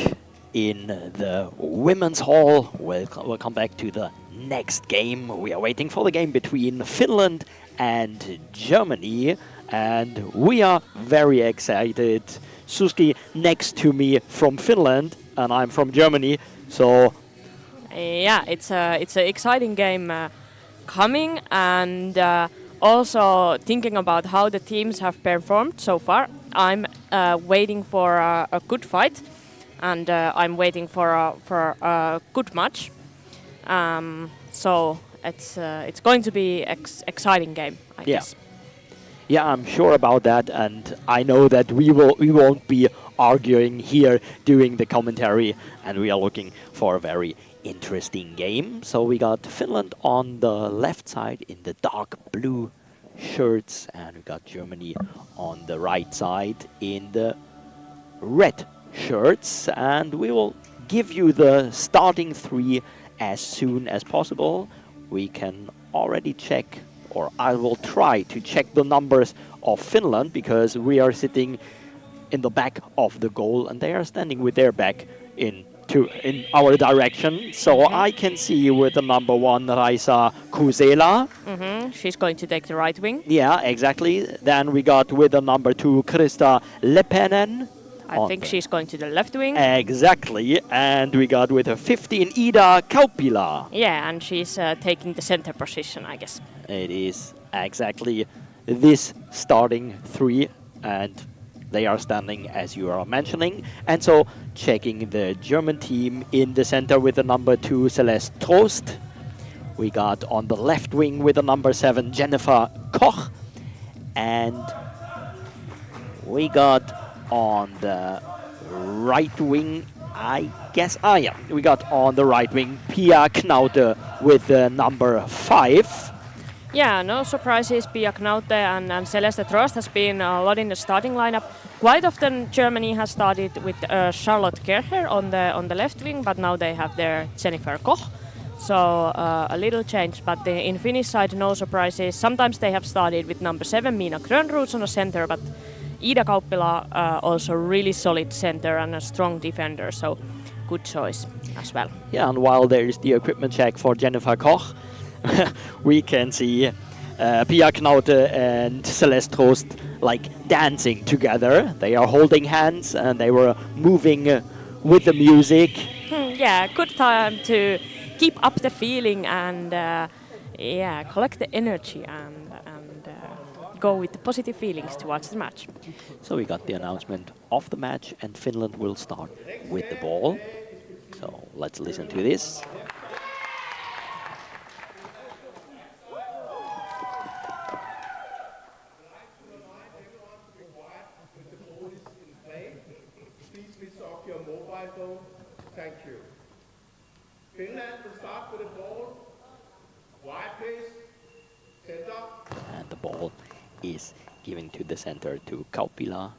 C: in the women's hall. Welcome back to the next game. We are waiting for the game between Finland and Germany, and we are very excited. Suski next to me from Finland, and I'm from Germany. So,
B: Yeah, it's an exciting game coming, and also thinking about how the teams have performed so far. I'm waiting for a good fight, and I'm waiting for a good match. So it's going to be exciting game, I
C: yeah.
B: guess.
C: Yeah, I'm sure about that, and I know that we won't be arguing here doing the commentary, and we are looking for a very interesting game. So we got Finland on the left side in the dark blue shirts, and we got Germany on the right side in the red shirts, and we will give you the starting three as soon as possible. We can already check, or I will try to check the numbers of Finland, because we are sitting in the back of the goal and they are standing with their back in our direction. So I can see with the number 1 Raisa Kusela.
B: She's going to take the right wing.
C: Yeah, exactly. Then we got with the number 2 Krista Lepenen.
B: I think she's going to the left wing.
C: Exactly. And we got with her 15 Ida Kaupila.
B: Yeah, and she's taking the center position, I guess.
C: It is exactly this starting three, and they are standing as you are mentioning. And so checking the German team in the center with the number 2 Celeste Trost. We got on the left wing with the number 7 Jennifer Koch. And we got on the right wing, I guess, we got on the right wing Pia Knaute with the number 5.
B: Yeah, no surprises. Pia Knaute and Celeste Trost has been a lot in the starting lineup. Quite often Germany has started with Charlotte Kercher on the left wing, but now they have their Jennifer Koch. So a little change, but in Finnish side, no surprises. Sometimes they have started with number 7 Miina Grönroos on the center, but Ida Kauppila also really solid center and a strong defender, so good choice as well.
C: Yeah, and while there is the equipment check for Jennifer Koch, we can see Pia Knaute and Celeste Trost like dancing together. They are holding hands and they were moving with the music.
B: Yeah, good time to keep up the feeling and collect the energy and go with the positive feelings towards the match.
C: So we got the announcement of the match, and Finland will start with the ball. So let's listen to this.
D: Thank you. Finland will start with the ball. Wide please. Center.
C: And the ball is given to the center to Kauppila.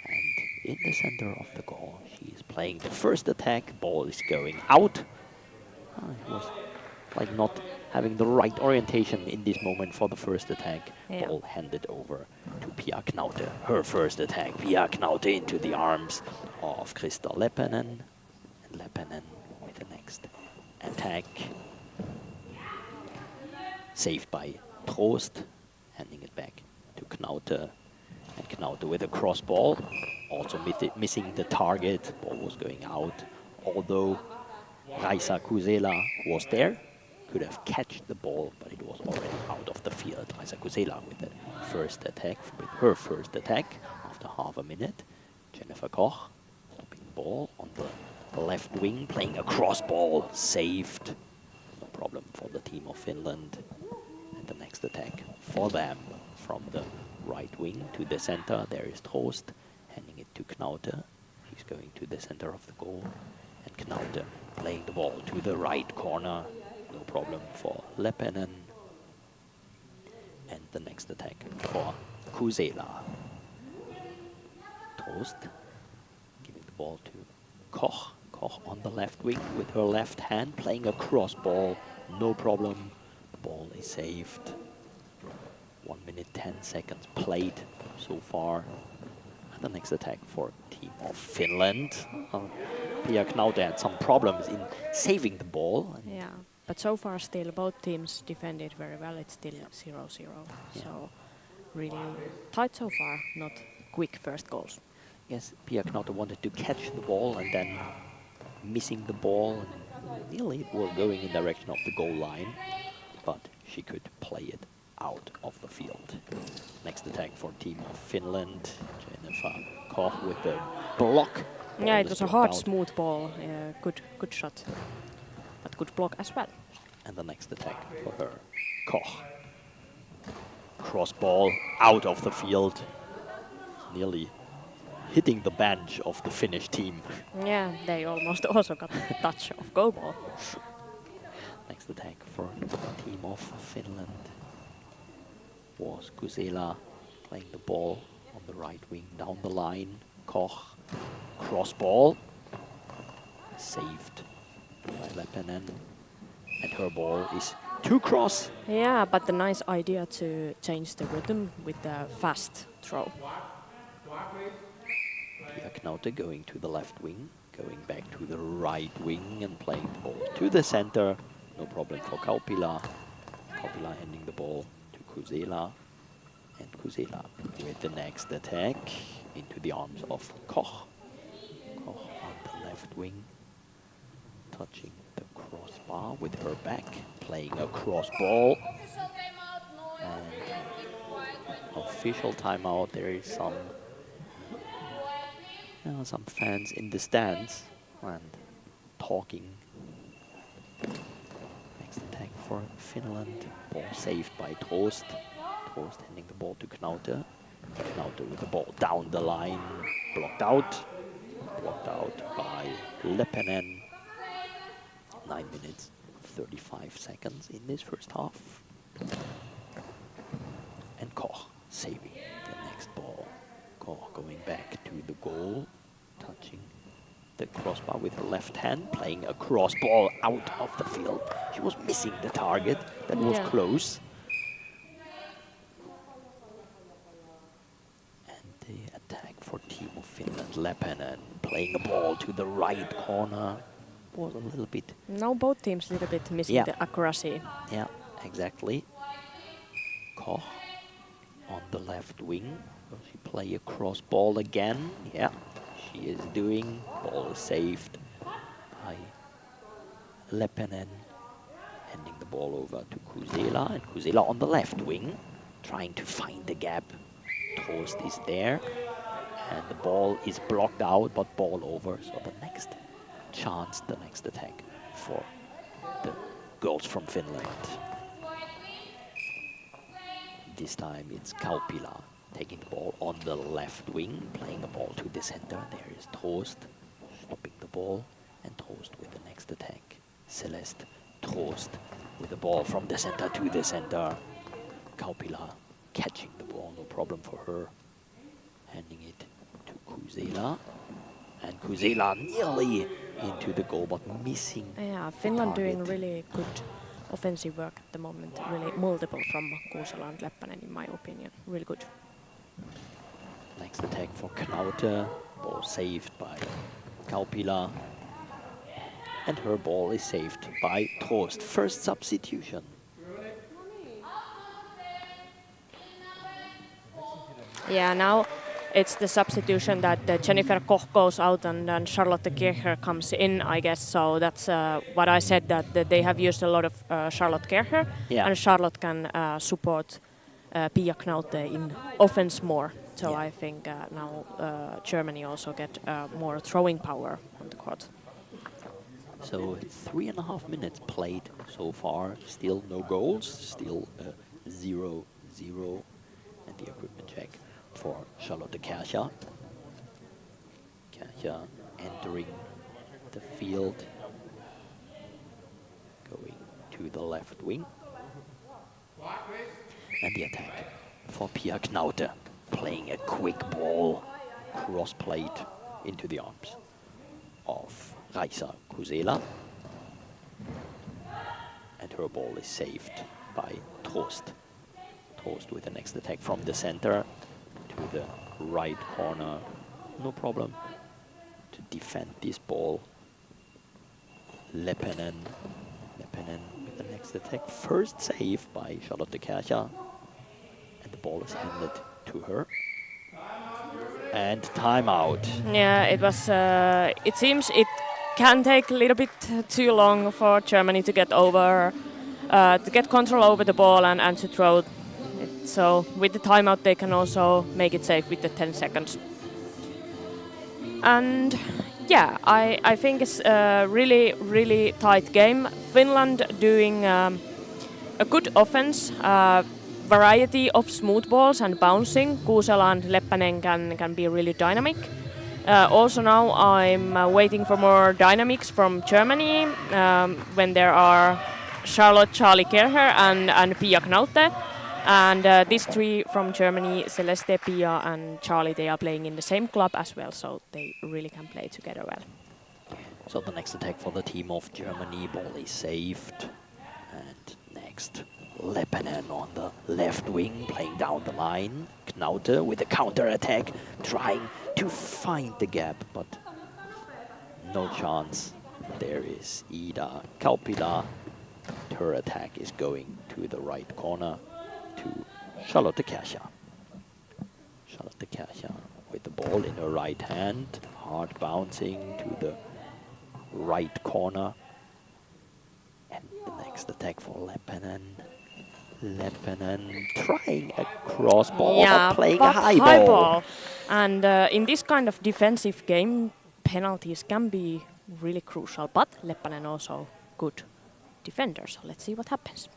C: And in the center of the goal, she is playing the first attack. Ball is going out. It was like not having the right orientation in this moment for the first attack.
B: Yeah.
C: Ball handed over to Pia Knaute. Her first attack. Pia Knaute into the arms of Krista Lepenen. And Lepenen with the next attack. Saved by Trost. Handing it back to Knaute. And Knaute with a cross ball. Also missing the target. Ball was going out. Although Raisa Kusela was there. Could have catched the ball, but it was already out of the field. Raisa Kusela with the first attack, with her first attack after half a minute. Jennifer Koch stopping the ball on the left wing, playing a cross ball, saved. No problem for the team of Finland. And the next attack for them from the right wing to the center. There is Trost, handing it to Knaute. She's going to the center of the goal. And Knaute playing the ball to the right corner. No problem for Lepenen. And the next attack for Kusela. Trost giving the ball to Koch. Koch on the left wing with her left hand, playing a cross ball. No problem. The ball is saved. 1 minute 10 seconds played so far. The next attack for team of Finland. Pia Knaute had some problems in saving the ball.
B: Yeah, but so far still both teams defended very well. It's still 0-0.
C: Yeah.
B: So really tight so far, not quick first goals.
C: Yes, Pia Knaute wanted to catch the ball and then missing the ball. And nearly it was going in direction of the goal line, but she could play it out of the field. Next attack for team of Finland. Jennifer Koch with the block.
B: Yeah,
C: Ball
B: it
C: is
B: was a
C: blocked
B: hard,
C: out.
B: smooth ball. Good shot, but good block as well.
C: And the next attack for her. Koch. Cross ball out of the field. Nearly hitting the bench of the Finnish team.
B: Yeah, they almost also got a touch of goalball.
C: Next attack for team of Finland was Kusela playing the ball on the right wing down the line. Koch, cross ball, saved by Leppänen, and her ball is too cross.
B: Yeah, but the nice idea to change the rhythm with the fast throw.
C: Pia Knaute going to the left wing, going back to the right wing and playing the ball to the center. No problem for Kaupila. Kaupila handing the ball to Kusela. And Kusela with the next attack into the arms of Koch. Koch on the left wing, touching the crossbar with her back, playing a cross ball. And official timeout. There is some fans in the stands and talking. Next attack for Finland. Ball saved by Trost. Trost handing the ball to Knaute. Knaute with the ball down the line. Blocked out. Blocked out by Leppänen. 9 minutes, 35 seconds in this first half. And Koch saving the next ball. Koch going back to the goal, touching the crossbar with her left hand, playing a cross ball out of the field. She was missing the target. That was close. And the attack for team of Finland, Leppänen, playing a ball to the right corner. Was a little bit...
B: Now both teams a little bit missing the accuracy.
C: Yeah, exactly. Koch on the left wing. Will she play a cross ball again? Yeah, she is doing. Ball is saved by Leppänen. Handing the ball over to Kusela. And Kusela on the left wing, trying to find the gap. Trost is there. And the ball is blocked out, but ball over. So the next chance, the next attack for the girls from Finland. This time it's Kaupila taking the ball on the left wing, playing the ball to the center. There is Trost stopping the ball, and Trost with the next attack. Celeste Trost with the ball from the center to the center. Kaupila catching the ball, no problem for her. Handing it to Kusela. And Kusela nearly into the goal, but missing.
B: Yeah, Finland doing really good offensive work at the moment. Really multiple from Kusela and Leppänen, in my opinion. Really good.
C: Next attack for Knaute. Ball saved by Kaupila. And her ball is saved by Trost. First substitution.
B: Yeah, now it's the substitution that Jennifer Koch goes out and then Charlotte Kircher comes in, I guess. So that's what I said, that they have used a lot of Charlotte Kircher, and Charlotte can support Pia Knaute in offense more. So I think now Germany also get more throwing power on the court.
C: So 3.5 minutes played so far. Still no goals. Still 0-0. And the equipment check for Charlotte Kircher. Kircher entering the field. Going to the left wing. And the attack for Pia Knaute. Playing a quick ball, cross plate into the arms of Raisa Kusela. And her ball is saved by Trost. Trost with the next attack from the center to the right corner. No problem to defend this ball. Leppänen. Leppänen with the next attack. First save by Charlotte Kärcher. And the ball is handed to her. And timeout.
B: Yeah, it was. It seems it can take a little bit too long for Germany to get over, to get control over the ball and to throw it. So with the timeout, they can also make it safe with the 10 seconds. And yeah, I think it's a really tight game. Finland doing a good offense. Variety of smooth balls and bouncing. Kuusela and Leppänen can be really dynamic. Also now I'm waiting for more dynamics from Germany when there are Charlotte, Charlie Kerher and Pia Knaute. And these three from Germany, Celeste, Pia and Charlie, they are playing in the same club as well, so they really can play together well.
C: So the next attack for the team of Germany, ball is saved. And next, Leppänen on the left wing, playing down the line. Knaute with a counter-attack, trying to find the gap, but no chance. There is Ida Kaupila. Her attack is going to the right corner to Charlotte Kärcher. Charlotte Kärcher with the ball in her right hand, hard bouncing to the right corner. And the next attack for Leppänen. Leppänen trying a cross ball, but playing a high ball.
B: And in this kind of defensive game, penalties can be really crucial, but Leppänen also good defender, so let's see what happens.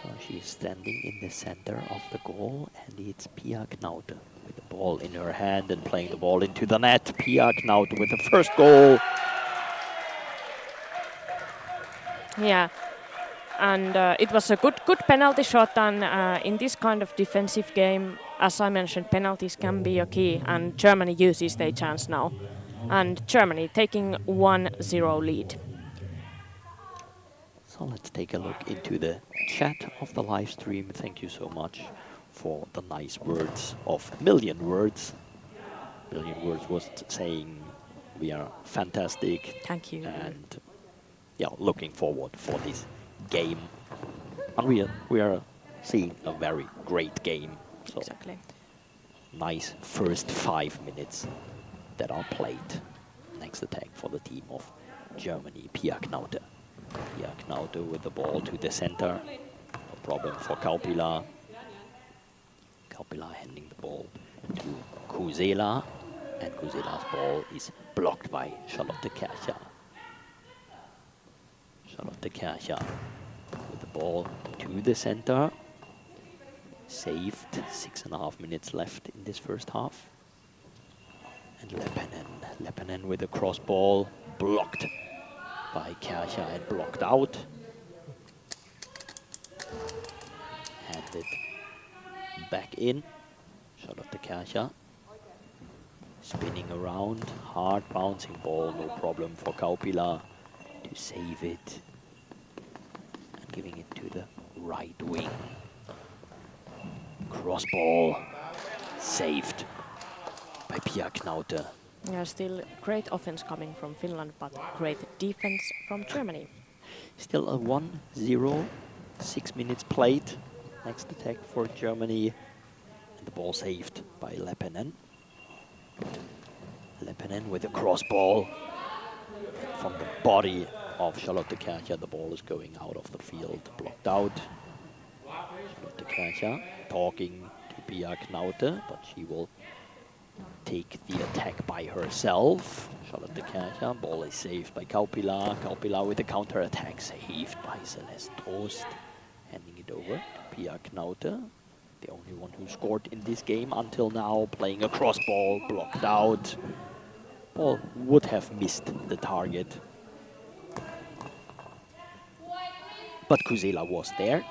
C: So she's standing in the center of the goal, and it's Pia Knaute with the ball in her hand and playing the ball into the net. Pia Knaute with the first goal.
B: Yeah, and it was a good penalty shot, and in this kind of defensive game, as I mentioned, penalties can be a key, and Germany uses their chance now. And Germany taking 1-0 lead.
C: So let's take a look into the chat of the live stream. Thank you so much for the nice words of Million Words. Million Words was saying we are fantastic.
B: Thank you.
C: And yeah, looking forward for this game. And we are seeing a very great game. So
B: Exactly.
C: nice first 5 minutes that are played. Next attack for the team of Germany, Pia Knaute. Pia Knaute with the ball to the center. No problem for Kaupila. Kaupila handing the ball to Kuusela. And Kuusela's ball is blocked by Charlotte Kärcher. Charlotte Kärcher with the ball to the center. Saved. 6.5 minutes left in this first half. And Leppänen with a cross ball, blocked by Kärcher and blocked out. Handed back in. Charlotte Kärcher spinning around, hard bouncing ball, no problem for Kaupila to save it. And giving it to the right wing. Cross ball, saved by Pia Knaute.
B: Yeah, still great offense coming from Finland, but great defense from Germany.
C: Still a 1-0, 6 minutes played. Next attack for Germany. And the ball saved by Leppänen. Leppänen with a cross ball. From the body of Charlotte Kärcher, the ball is going out of the field, blocked out. Charlotte Kärcher talking to Pia Knaute, but she will take the attack by herself. Charlotte Kärcher, ball is saved by Kaupila. Kaupila with a counter-attack, saved by Celeste Trost. Handing it over to Pia Knaute, the only one who scored in this game until now, playing a cross ball, blocked out. Ball would have missed the target. But Kuusela was there,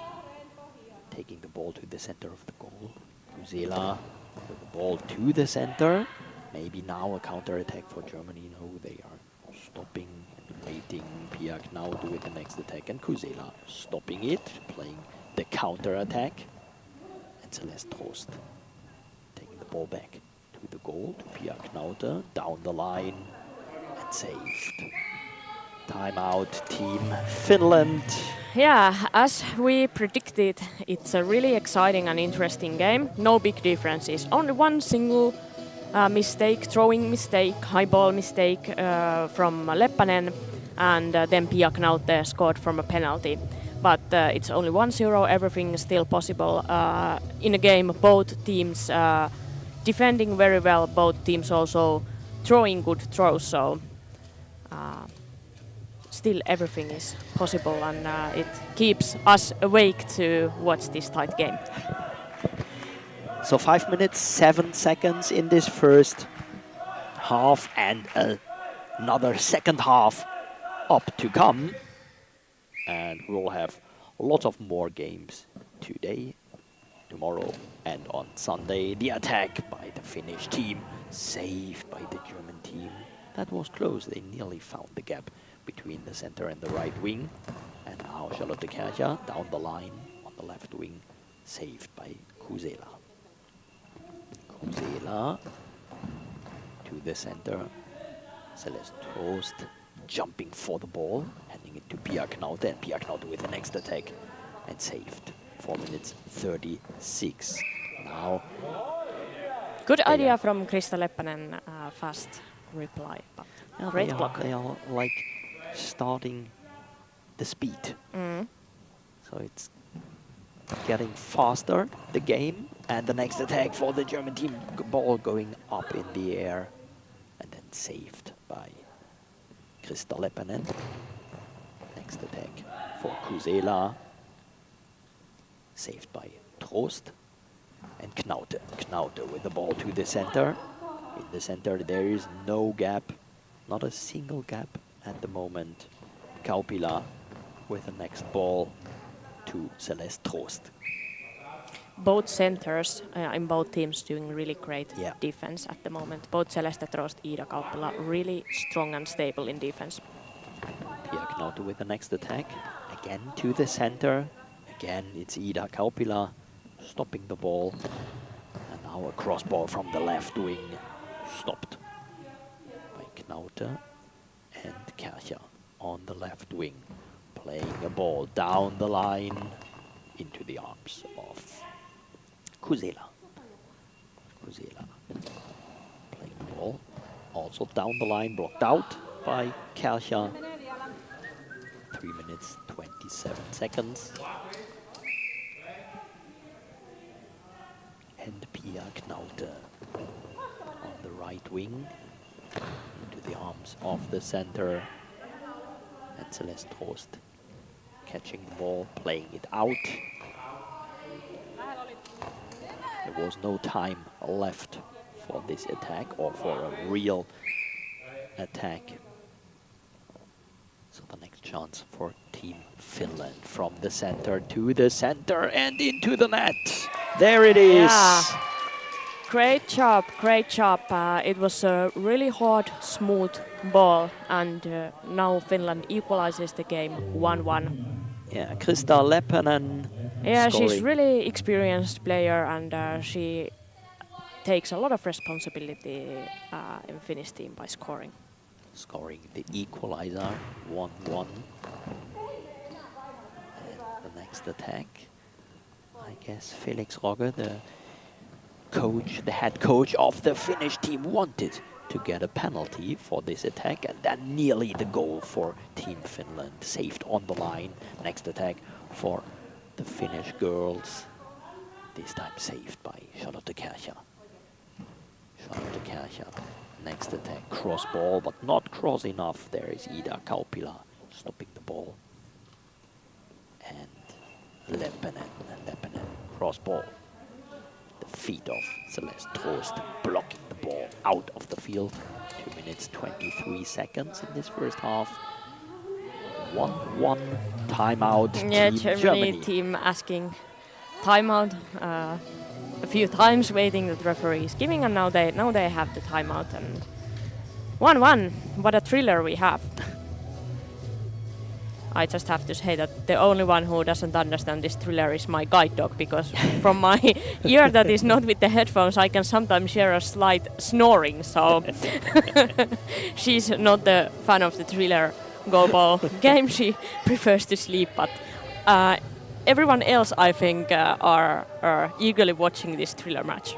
C: taking the ball to the center of the goal. Kuusela with the ball to the center. Maybe now a counter-attack for Germany. No, they are stopping and waiting. Pia Knaute with the next attack, and Kuusela stopping it, playing the counter-attack. And Celeste Trost Ball back to the goal, to Pia Knaute, down the line, and saved. Timeout, Team Finland.
B: Yeah, as we predicted, it's a really exciting and interesting game. No big differences. Only one single mistake, throwing mistake, high ball mistake from Leppänen, and then Pia Knaute scored from a penalty. But it's only 1-0, everything is still possible. In a game, both teams defending very well, both teams also throwing good throws, so still everything is possible, and it keeps us awake to watch this tight game.
C: So 5 minutes, 7 seconds in this first half, and another second half up to come. And we'll have lots of more games today, tomorrow, and on Sunday. The attack by the Finnish team, saved by the German team. That was close. They nearly found the gap between the center and the right wing. And now Charlotte Kärcher down the line on the left wing, saved by Kusela. Kusela to the center. Celeste Troost jumping for the ball, handing it to Pia Knaute, and Pia Knaute with the next attack and saved. 4 minutes 36. Now,
B: Good idea from Krista Leppänen, fast reply, but
C: yeah,
B: great block.
C: They are like starting the speed. So it's getting faster, the game, and the next attack for the German team. Ball going up in the air and then saved by Krista Leppänen. Next attack for Kusela. Saved by Troost. And Knaute. Knaute with the ball to the center. In the center there is no gap. Not a single gap at the moment. Kaupila with the next ball to Celeste Troost.
B: Both centers in both teams doing really great
C: Yeah.
B: defense at the moment. Both Celeste Troost, Ida Kauppila, really strong and stable in defense.
C: Pia Knaute with the next attack. Again to the center. Again it's Ida Kauppila stopping the ball. And now a cross ball from the left wing. Stopped by Knaute and Kärcher on the left wing. Playing a ball down the line into the arms of Kusela. Kusela playing the ball. Also down the line, blocked out by Kärcher. 3 minutes, 27 seconds. And Pia Knaute on the right wing into the arms of the center. And Celeste Troost catching the ball, playing it out. There was no time left for this attack or for a real attack. So the next chance for Team Finland from the center to the center and into the net. There it is.
B: Yeah. Great job, great job. It was a really hard, smooth ball, and now Finland equalizes the game 1-1.
C: Yeah, Krista Leppänen.
B: Yeah, she's
C: scoring.
B: really experienced player, and she takes a lot of responsibility in Finnish team by scoring.
C: Scoring the equalizer, 1-1. And the next attack, I guess Felix Rogge, the coach, the head coach of the Finnish team, wanted to get a penalty for this attack, and then nearly the goal for Team Finland, saved on the line. Next attack for the Finnish girls, this time saved by Charlotte Kärcher. Charlotte Kärcher, next attack, cross ball, but not cross enough. There is Ida Kauppila stopping the ball. And Leppänen, cross ball. The feet of Celeste Troost blocking the ball out of the field. 2 minutes, 23 seconds in this first half. 1-1 timeout.
B: Yeah,
C: Team
B: Germany team asking timeout a few times, waiting that the referee is giving, and now they have the timeout, and 1-1. What a thriller we have. I just have to say that the only one who doesn't understand this thriller is my guide dog, because from my ear that is not with the headphones, I can sometimes hear a slight snoring. So she's not the fan of the thriller goalball game. She prefers to sleep, but everyone else, I think, are eagerly watching this thriller match.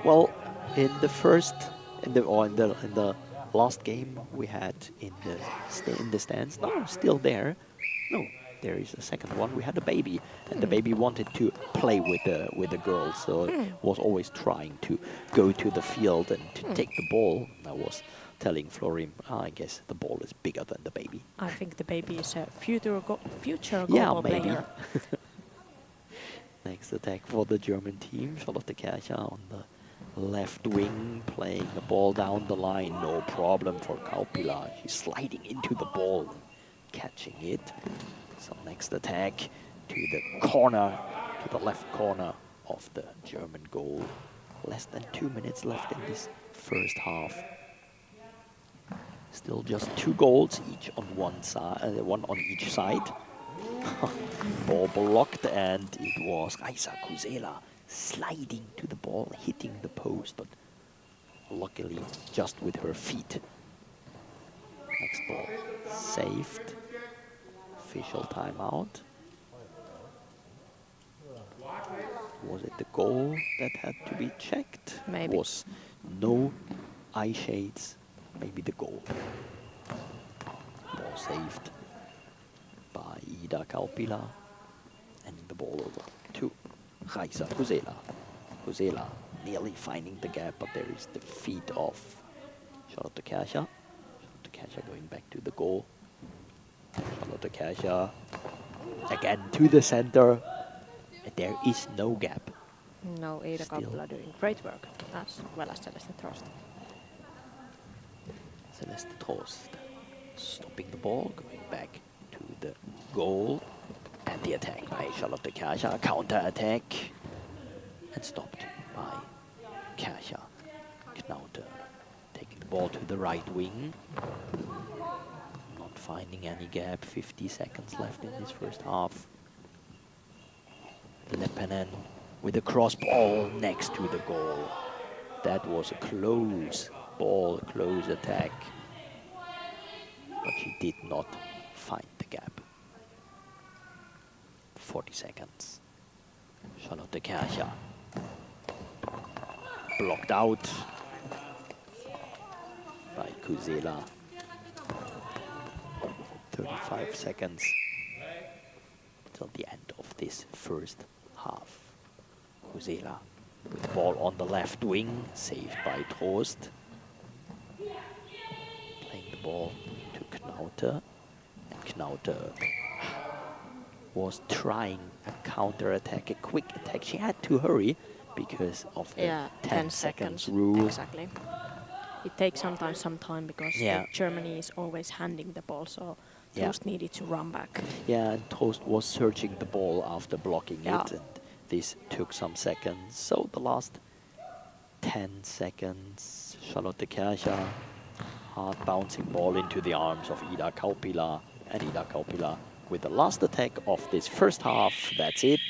C: Well, in the last game we had in the stands, no, still there. No, there is a second one. We had a baby, and the baby wanted to play with the girl, so was always trying to go to the field and to take the ball. I was telling Florim, I guess the ball is bigger than the baby.
B: I think the baby is a future
C: Yeah,
B: goalball
C: maybe.
B: player.
C: Next attack for the German team. Charlotte Kercher on the left wing, playing the ball down the line. No problem for Kaupila. She's sliding into the ball, catching it. So next attack to the corner, to the left corner of the German goal. Less than 2 minutes left in this first half. Still just 2 goals, each on one side, one on each side. Ball blocked, and it was Kaisa Kuzela sliding to the ball, hitting the post, but luckily just with her feet. Next ball saved. Official timeout. Was it the goal that had to be checked?
B: Maybe.
C: Was no eye shades. Maybe the goal. Ball saved by Ida Kaupila. And the ball over to Kaisa Kuzela. Kuzela nearly finding the gap, but there is the feet of Charlotte Kercher. Charlotte Kercher going back to the goal. Charlotte Kercher again to the center. And there is no gap.
B: No, Ida
C: Still.
B: Kaupila doing great work, as well as Celeste Trost.
C: Celeste Trost stopping the ball, going back to the goal. And the attack by Charlotte Kercher, counter attack. And stopped by Kercher. Knauter taking the ball to the right wing. Not finding any gap, 50 seconds left in this first half. Leppänen with a cross ball next to the goal. That was a close ball, close attack. But she did not find the gap. 40 seconds. Charlotte Kercher. Blocked out by Kuzela. 35 seconds till the end of this first half. Kuzela with the ball on the left wing, saved by Trost. Playing the ball to Knauter. And Knauter was trying a counter attack, a quick attack. She had to hurry because of the 10 seconds rule.
B: Exactly. It takes sometimes some time because Germany is always handing the ball, so Trost needed to run back.
C: Yeah, and Trost was searching the ball after blocking
B: Yeah.
C: it, and this took some seconds. So the last 10 seconds, Charlotte Kercher, hard bouncing ball into the arms of Ida Kaupila, and Ida Kaupila with the last attack of this first half. That's it.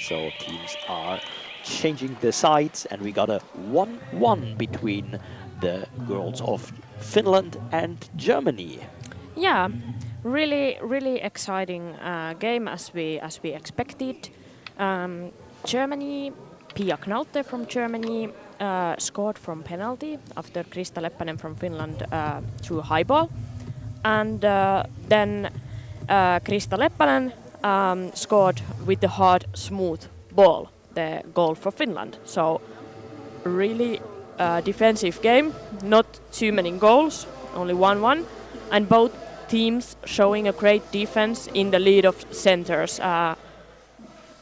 C: So teams are changing the sides, and we got a 1-1 between the girls of Finland and Germany.
B: Yeah, really exciting game as we expected. Germany, Pia Knauter from Germany scored from penalty after Krista Leppänen from Finland threw high ball, and then Krista Leppänen scored with the hard, smooth ball, the goal for Finland. So really defensive game, not too many goals, only 1-1, and both teams showing a great defense in the lead of centers.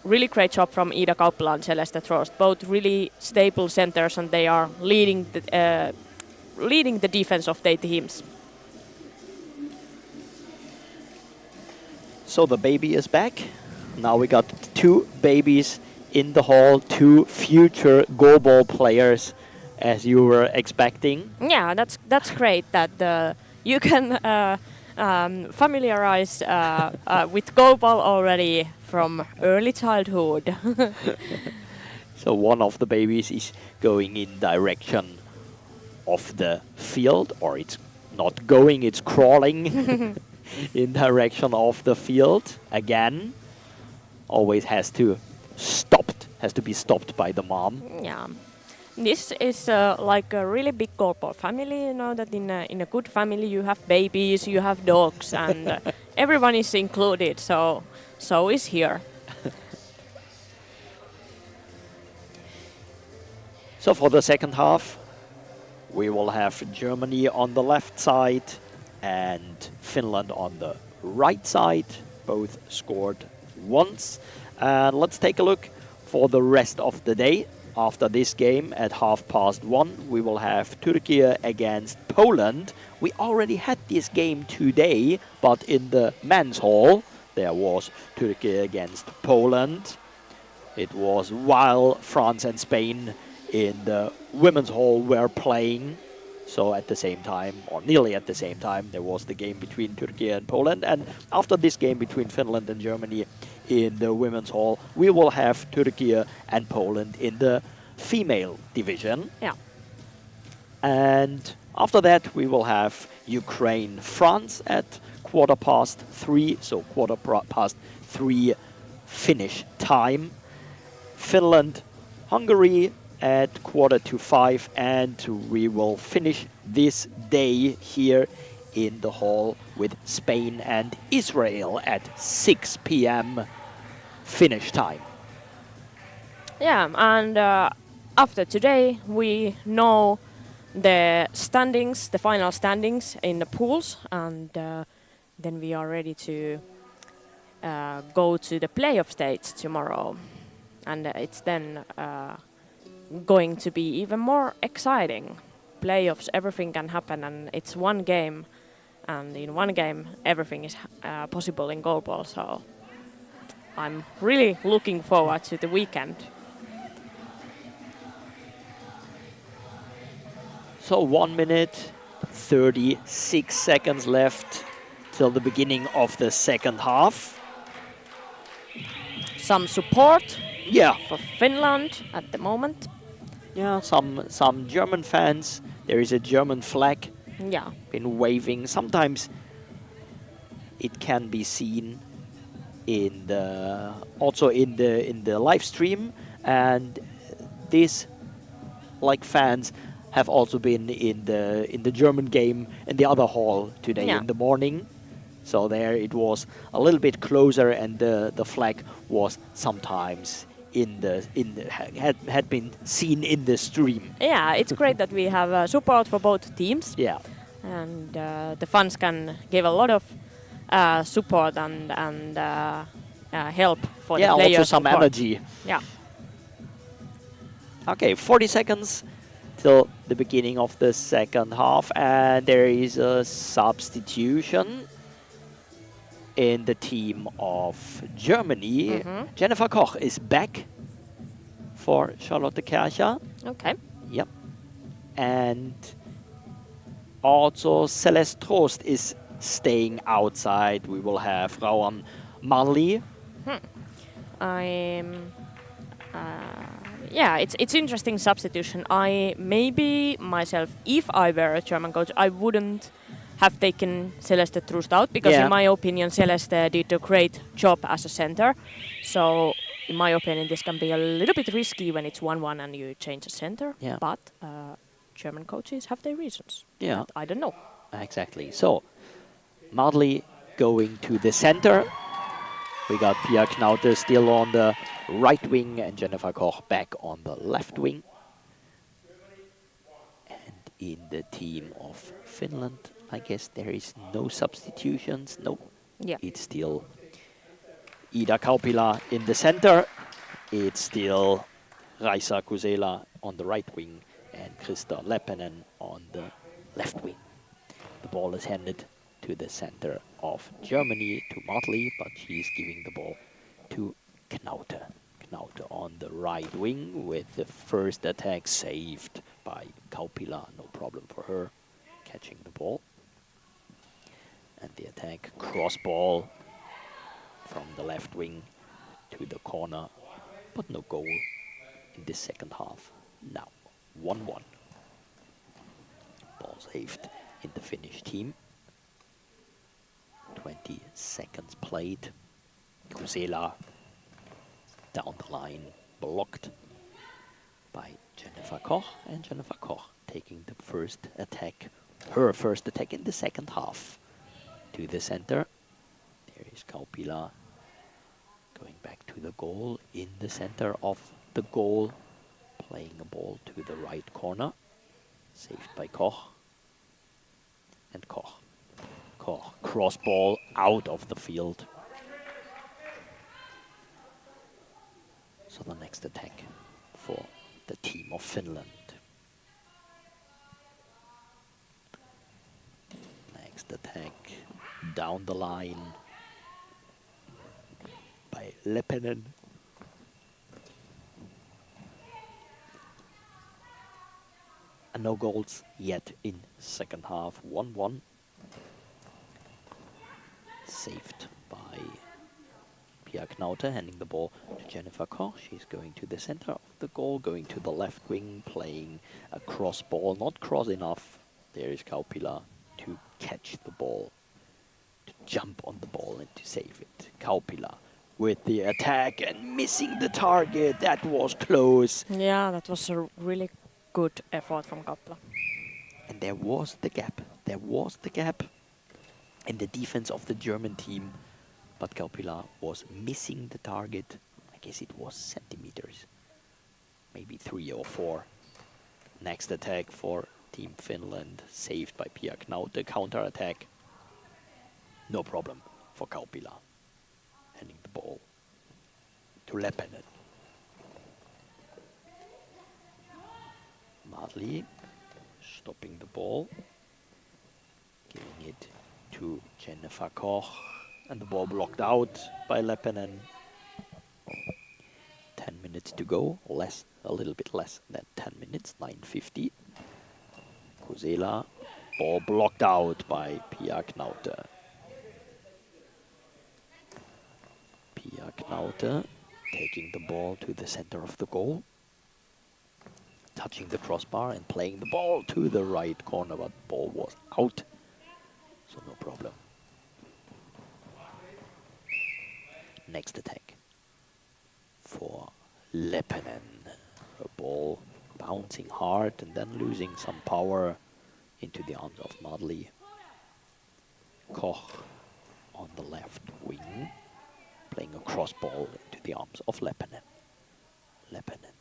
B: Really great job from Ida Kaupila and Celeste Trost, both really stable centers, and they are leading the defense of their teams.
C: So the baby is back. Now we got 2 babies in the hall, 2 future goalball players, as you were expecting.
B: Yeah, that's great that you can familiarized with goalball already from early childhood.
C: So one of the babies is going in direction of the field, or it's not going, it's crawling in direction of the field again. Always has to be stopped by the mom.
B: Yeah. This is like a really big goalball family. You know that in a good family you have babies, you have dogs, and everyone is included. So is here.
C: So for the second half, we will have Germany on the left side and Finland on the right side. Both scored once. And let's take a look for the rest of the day. After this game at 1:30, we will have Turkey against Poland. We already had this game today, but in the men's hall, there was Turkey against Poland. It was while France and Spain in the women's hall were playing. So at the same time, or nearly at the same time, there was the game between Turkey and Poland. And after this game between Finland and Germany in the women's hall, we will have Turkey and Poland in the female division.
B: Yeah.
C: And after that, we will have Ukraine-France at 3:15, so 3:15 Finnish time. Finland-Hungary at 4:45, and we will finish this day here in the hall with Spain and Israel at 6 p.m. Finnish time.
B: Yeah, and after today we know the standings, the final standings in the pools, and then we are ready to go to the playoff stage tomorrow, and it's then going to be even more exciting. Playoffs, everything can happen, and it's one game, and in one game everything is possible in goalball. So I'm really looking forward to the weekend.
C: So 1 minute, 36 seconds left till the beginning of the second half.
B: Some support
C: Yeah,
B: for Finland at the moment.
C: yeah, some German fans. There is a German flag
B: Yeah,
C: been waving. Sometimes it can be seen in the also in the live stream, and these like fans have also been in the German game in the other hall today
B: Yeah.
C: in the morning. So there it was a little bit closer, and the flag was sometimes had been seen in the stream.
B: yeah, it's great that we have support for both teams,
C: Yeah.
B: and the fans can give a lot of support and help for
C: Yeah,
B: the players.
C: also some
B: on court.
C: energy.
B: Yeah,
C: Okay, 40 seconds till the beginning of the second half, and there is a substitution in the team of Germany. Jennifer Koch is back for Charlotte Kercher.
B: okay.
C: Yep. And also Celeste Trost is staying outside. We will have Rawan Marley.
B: Yeah, it's interesting substitution. I maybe myself, if I were a German coach, I wouldn't have taken Celeste Trust out, because
C: Yeah.
B: in my opinion Celeste did a great job as a center. So in my opinion this can be a little bit risky when it's 1-1 and you change a center.
C: Yeah.
B: But German coaches have their reasons.
C: Yeah.
B: But I don't know.
C: Exactly. So Marley going to the center. We got Pia Knaute still on the right wing and Jennifer Koch back on the left wing. And in the team of Finland, I guess there is no substitutions. No,
B: Yeah.
C: it's still Ida Kaupila in the center. It's still Raisa Kusela on the right wing and Krista Leppänen on the left wing. The ball is handed to the center of Germany, to Motley, but she's giving the ball to Knaute. Knaute on the right wing with the first attack saved by Kaupila. No problem for her catching the ball. And the attack, cross ball from the left wing to the corner, but no goal in the second half. Now, 1-1. Ball saved in the Finnish team. 20 seconds played. Kusela down the line, blocked by Jennifer Koch, and Jennifer Koch taking the first attack, her first attack in the second half. To the center, there is Kaupila going back to the goal, in the center of the goal, playing a ball to the right corner, saved by Koch, and Koch. Koch, cross ball out of the field. So the next attack for the team of Finland. Next attack down the line by Leppänen. And no goals yet in second half. 1-1. Saved by Pia Knaute, handing the ball to Jennifer Koch. She's going to the center of the goal, going to the left wing, playing a cross ball, not cross enough. There is Kaupila to catch the ball, to jump on the ball and to save it. Kaupila with the attack and missing the target. That was close.
B: Yeah, that was a really good effort from Kaupila.
C: And there was the gap. There was the gap in the defense of the German team. But Kaupila was missing the target. I guess it was centimeters. Maybe 3 or 4. Next attack for Team Finland. Saved by Pia Knaute. Counter attack. No problem for Kaupila. Handing the ball to Leppänen. Madli stopping the ball. Giving it to Jennifer Koch. And the ball blocked out by Leppänen. 10 minutes to go. A little bit less than 10 minutes. 9:50. Kusela. Ball blocked out by Pia Knaute. Pia Knaute taking the ball to the center of the goal. Touching the crossbar and playing the ball to the right corner, but the ball was out. So no problem. Next attack for Leppänen. A ball bouncing hard and then losing some power into the arms of Madli. Koch on the left wing, playing a cross ball into the arms of Leppänen. Leppänen.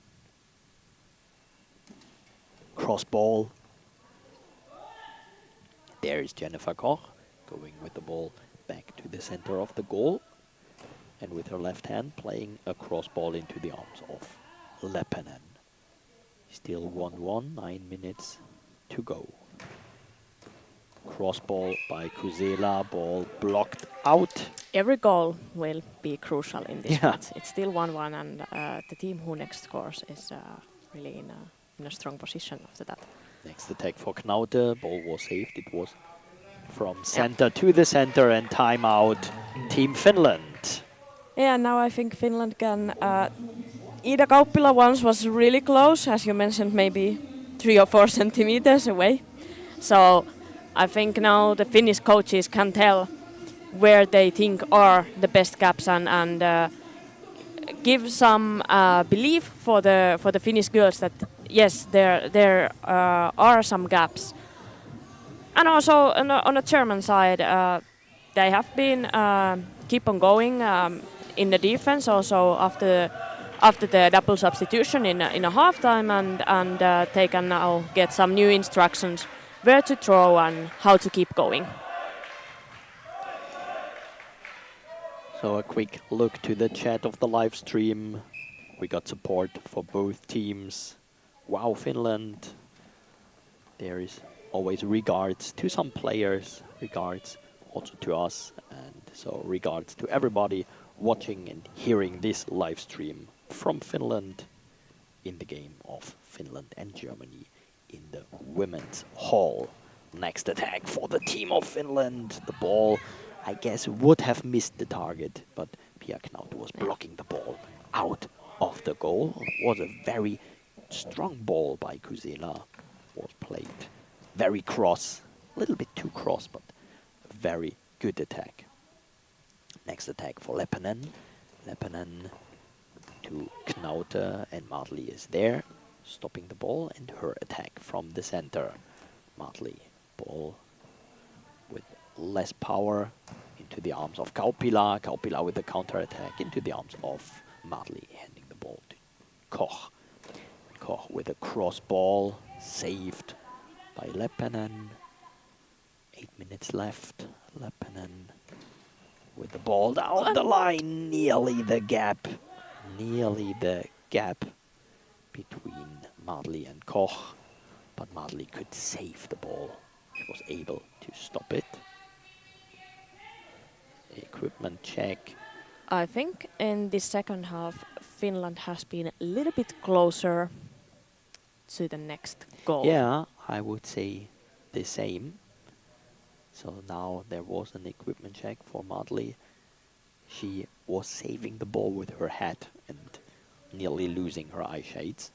C: Cross ball. There is Jennifer Koch going with the ball back to the center of the goal. And with her left hand playing a cross ball into the arms of Leppänen. Still 1-1, 9 minutes to go. Cross ball by Kusela, ball blocked out.
B: Every goal will be crucial in this
C: Yeah.
B: match. It's still 1-1, and the team who next scores is really in a strong position after that.
C: Next attack for Knaute, ball was saved. It was from center to the center and timeout. Team Finland.
B: Yeah, now I think Finland can. Ida Kauppila once was really close, as you mentioned, maybe 3 or 4 centimeters away. So I think now the Finnish coaches can tell where they think are the best gaps and give some belief for the Finnish girls that yes, there are some gaps. And also on the German side, they have been keep on going in the defense also after the double substitution in a halftime, and they can now get some new instructions where to throw and how to keep going.
C: So a quick look to the chat of the live stream. We got support for both teams. Wow, Finland. There is always regards to some players, regards also to us, and so regards to everybody watching and hearing this live stream from Finland in the game of Finland and Germany in the Women's Hall Next attack for the team of Finland. The ball, I guess, would have missed the target, but Pia Knaut was blocking the ball out of the goal. It was a very strong ball by Kusela. Was played very cross, a little bit too cross, but a very good attack. Next attack for Leppänen. Leppänen to Knaute, and Madli is there, stopping the ball, and her attack from the center. Madli, ball with less power into the arms of Kaupila. Kaupila with the counter attack into the arms of Madli, handing the ball to Koch. Koch with a cross ball, saved by Leppänen. 8 minutes left. Leppänen with the ball down the line, nearly the gap between Madli and Koch, but Madli could save the ball. She was able to stop it. Equipment check.
B: I think in the second half, Finland has been a little bit closer to the next goal.
C: Yeah, I would say the same. So now there was an equipment check for Madli. She was saving the ball with her hat and nearly losing her eye shades.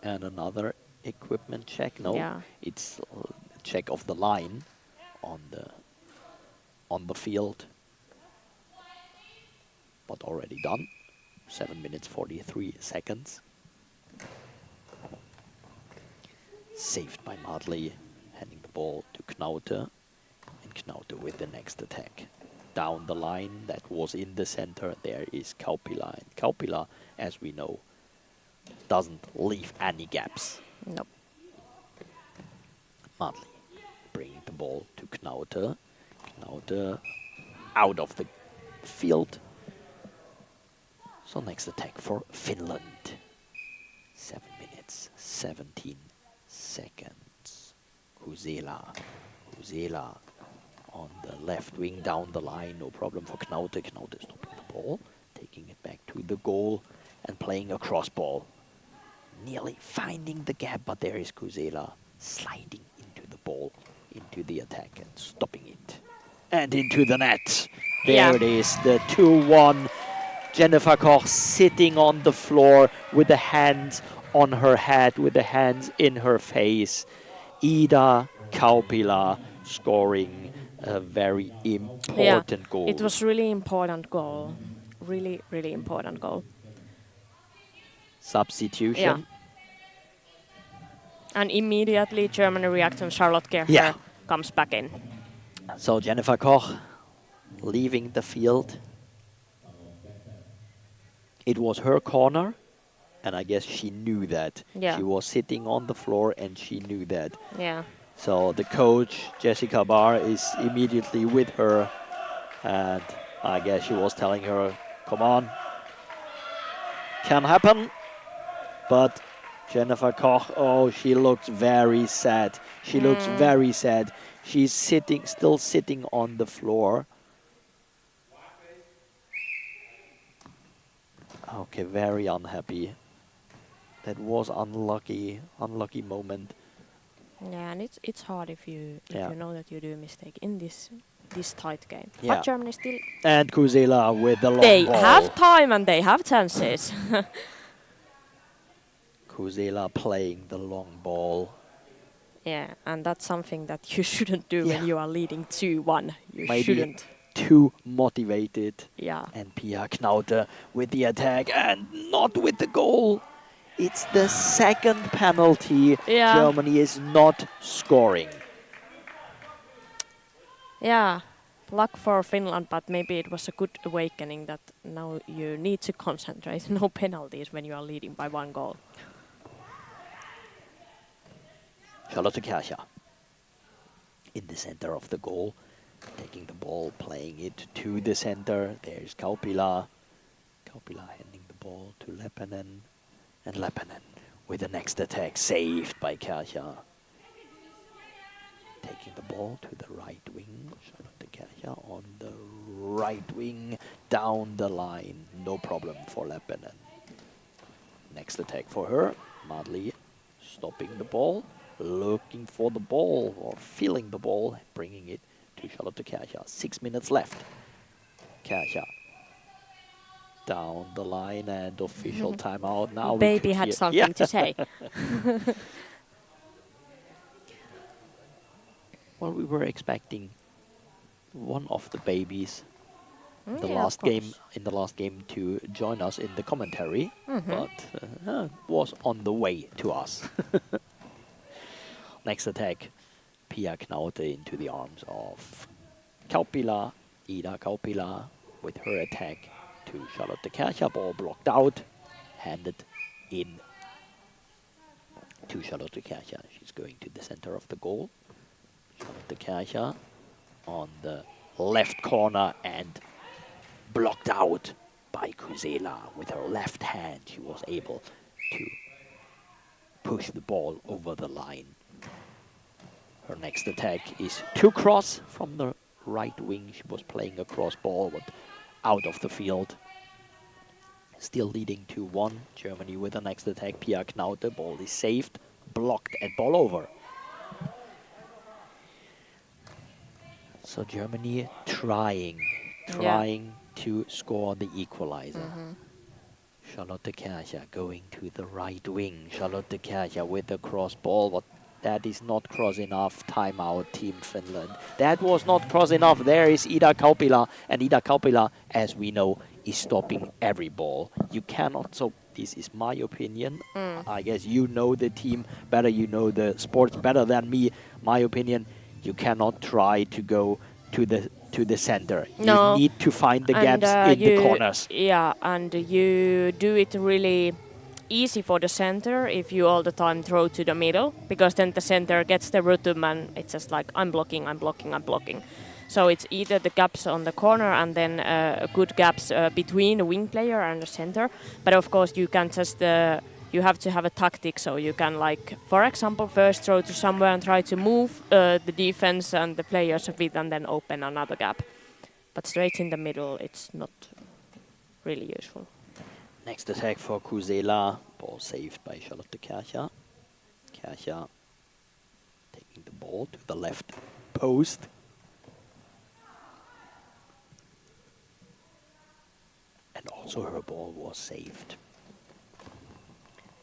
C: And another equipment check. No,
B: Yeah.
C: it's a check of the line on the field, but already done. 7 minutes 43 seconds. Saved by Madli, handing the ball to Knaute, and Knaute with the next attack. Down the line, that was in the center, there is Kaupila. And Kaupila, as we know, doesn't leave any gaps.
B: Nope.
C: Madli bringing the ball to Knaute. Knaute out of the field. So next attack for Finland. 7 minutes, 17 seconds. Kusela on the left wing, down the line, no problem for Knaute. Knaute stopping the ball, taking it back to the goal and playing a cross ball. Nearly finding the gap, but there is Kusela sliding into the ball, into the attack and stopping it. And into the net. There it is, the 2-1. Jennifer Koch sitting on the floor with the hands on her head, with the hands in her face. Ida Kaupila scoring a very important goal.
B: It was really important goal. Really, really important goal.
C: Substitution.
B: Yeah. And immediately Germany reacts and Charlotte Gerher
C: Yeah.
B: comes back in.
C: So Jennifer Koch leaving the field. It was her corner, and I guess she knew that.
B: Yeah.
C: She was sitting on the floor and she knew that.
B: Yeah.
C: So the coach, Jessica Barr, is immediately with her, and I guess she was telling her, come on, can happen. But Jennifer Koch, oh, she looks very sad. She looks very sad. She's still sitting on the floor. Okay, very unhappy. That was unlucky moment.
B: Yeah, and it's hard if you know that you do a mistake in this tight game.
C: Yeah.
B: But Germany still
C: And Kusela with the long
B: they
C: ball.
B: have time and they have chances.
C: Kusela playing the long ball.
B: Yeah, and that's something that you shouldn't do
C: Yeah.
B: when you are leading 2-1. You
C: Maybe
B: shouldn't.
C: too motivated.
B: Yeah.
C: And Pia Knaute with the attack and not with the goal. It's the second penalty.
B: Yeah.
C: Germany is not scoring.
B: Yeah. Luck for Finland, but maybe it was a good awakening that now you need to concentrate. No penalties when you are leading by 1 goal.
C: Charlotte Kärcher in the center of the goal, taking the ball, playing it to the center. There's Kaupila. Kaupila handing the ball to Leppänen. And Leppänen with the next attack, saved by Kärcher. Taking the ball to the right wing. Charlotte Kärcher on the right wing, down the line. No problem for Leppänen. Next attack for her. Madli stopping the ball, looking for the ball or feeling the ball, bringing it to Charlotte Kärcher. 6 minutes left. Kärcher down the line and official timeout. Now we
B: Baby
C: could
B: had
C: hear,
B: something to say.
C: Well, we were expecting one of the babies
B: Mm,
C: the
B: yeah, of
C: last game
B: course.
C: in the last game to join us in the commentary,
B: Mhm.
C: but was on the way to us. Next attack, Pia Knaute into the arms of Kaupila, Ida Kaupila with her attack to Charlotte Kärcher, ball blocked out, handed in to Charlotte Kärcher. She's going to the center of the goal. Charlotte Kärcher on the left corner and blocked out by Kusela with her left hand. She was able to push the ball over the line. Her next attack is to cross from the right wing. She was playing a cross ball, but out of the field. Still leading 2-1. Germany with the next attack. Pia Knaute, ball is saved, blocked and ball over. So Germany trying to score the equalizer. Charlotte Kärcher going to the right wing. Charlotte Kärcher with the cross ball, but that is not cross enough. Timeout, Team Finland. That was not cross enough. There is Ida Kaupila, and Ida Kaupila, as we know, is stopping every ball. You cannot, so this is my opinion. I guess you know the team better, you know the sports better than me. My opinion, you cannot try to go to the center.
B: No.
C: You need to find the
B: And
C: gaps in the corners.
B: Yeah, and you do it really easy for the center if you all the time throw to the middle, because then the center gets the rhythm and it's just like I'm blocking, I'm blocking, I'm blocking. So it's either the gaps on the corner and then good gaps between the wing player and the center. But of course you can just you have to have a tactic, so you can, like, for example, first throw to somewhere and try to move the defense and the players a bit and then open another gap. But straight in the middle, it's not really useful.
C: Next attack for Kusela. Ball saved by Charlotte Kärcher. Kärcher taking the ball to the left post. And also her ball was saved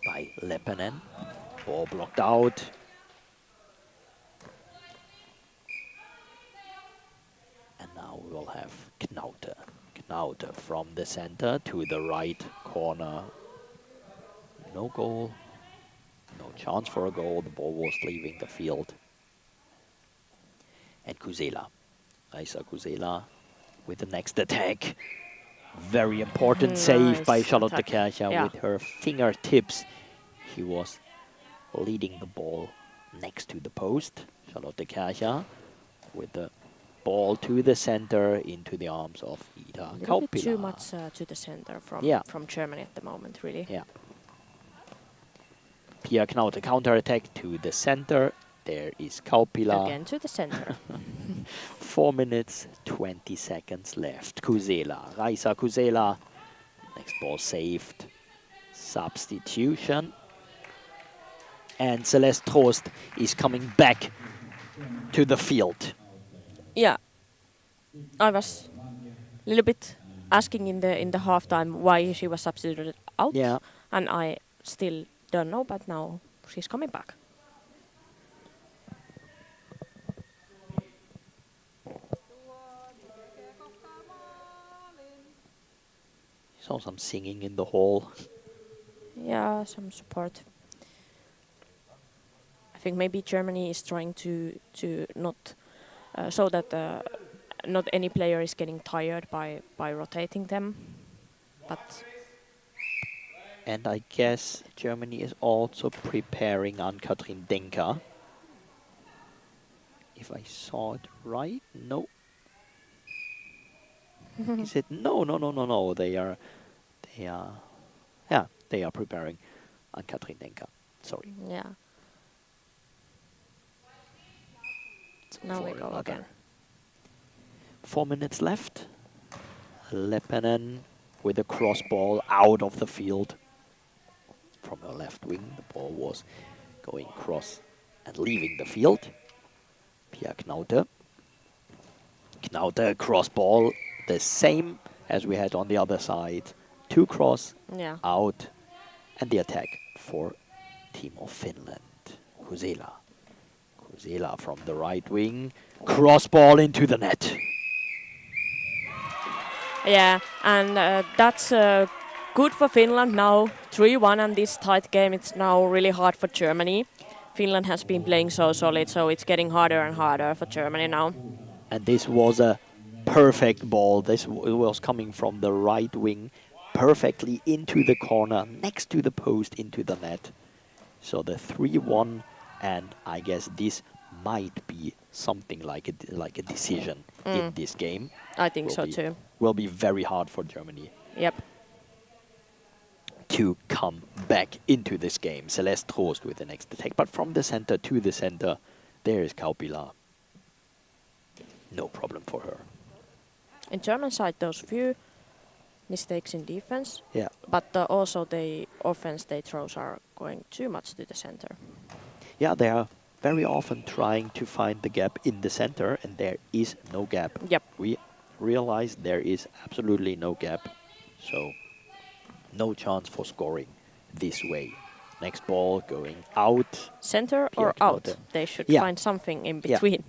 C: by Leppänen. Ball blocked out. And now we will have Knaute. Knaute from the center to the right corner. No goal. No chance for a goal. The ball was leaving the field. And Kusela. Raisa Kusela with the next attack. Very important save
B: Nice
C: by Charlotte
B: attack.
C: Kärcher
B: Yeah.
C: with her fingertips. She was leading the ball next to the post. Charlotte Kärcher with the ball to the center into the arms of Ida
B: A little bit too
C: Kaupila.
B: much to the center from Germany at the moment, really.
C: Yeah. Pia Knaute counter-attack to the center. There is Kaupila.
B: Again to the center.
C: 4 minutes, 20 seconds left. Kusela, Raisa Kusela. Next ball saved. Substitution. And Celeste Trost is coming back to the field.
B: Yeah, I was a little bit asking in the halftime why she was substituted out,
C: Yeah.
B: and I still don't know. But now she's coming back.
C: Saw some singing in the hall.
B: Yeah, some support. I think maybe Germany is trying to not so that not any player is getting tired by rotating them, but.
C: And I guess Germany is also preparing Ann-Kathrin Denker. If I saw it right, no. Is it? No. They are, they are preparing Ann-Kathrin Denker. Sorry.
B: Yeah. Now we
C: For
B: go
C: another.
B: again.
C: 4 minutes left. Leppänen with a cross ball out of the field. From her left wing, the ball was going cross and leaving the field. Pia Knaute. Knaute cross ball, the same as we had on the other side. 2 cross,
B: Yeah.
C: out, and the attack for team of Finland. Kusela. Kusela from the right wing. Cross ball into the net.
B: Yeah, and that's good for Finland now. 3-1 and this tight game. It's now really hard for Germany. Finland has been playing so solid, so it's getting harder and harder for Germany now.
C: And this was a perfect ball. This was coming from the right wing, perfectly into the corner, next to the post, into the net. So the 3-1, and I guess this might be something like a decision in this game.
B: I think so too.
C: Will be very hard for Germany
B: Yep.
C: to come back into this game. Celeste Trost with the next attack, but from the center to the center, there is Kaupila. No problem for her.
B: In German side, those few mistakes in defense,
C: Yeah.
B: but also the offense they throws are going too much to the center.
C: Yeah, they are very often trying to find the gap in the center, and there is no gap.
B: Yep.
C: We realize there is absolutely no gap, so no chance for scoring this way. Next ball going out.
B: Center
C: Pia
B: or out?
C: Knaute.
B: They should
C: Yeah.
B: find something in
C: Yeah.
B: between.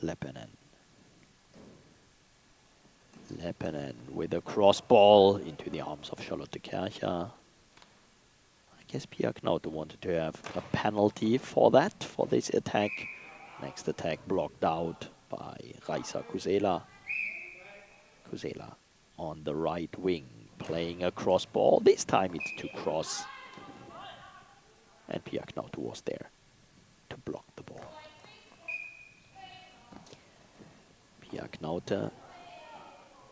C: Leppänen. Leppänen with a cross ball into the arms of Charlotte Kercher. I guess Pia Knaute wanted to have a penalty for that, for this attack. Next attack blocked out by Raisa Kusela. Kusela on the right wing, playing a cross ball. This time it's to cross. And Pia Knaute was there to block the ball. Pia Knaute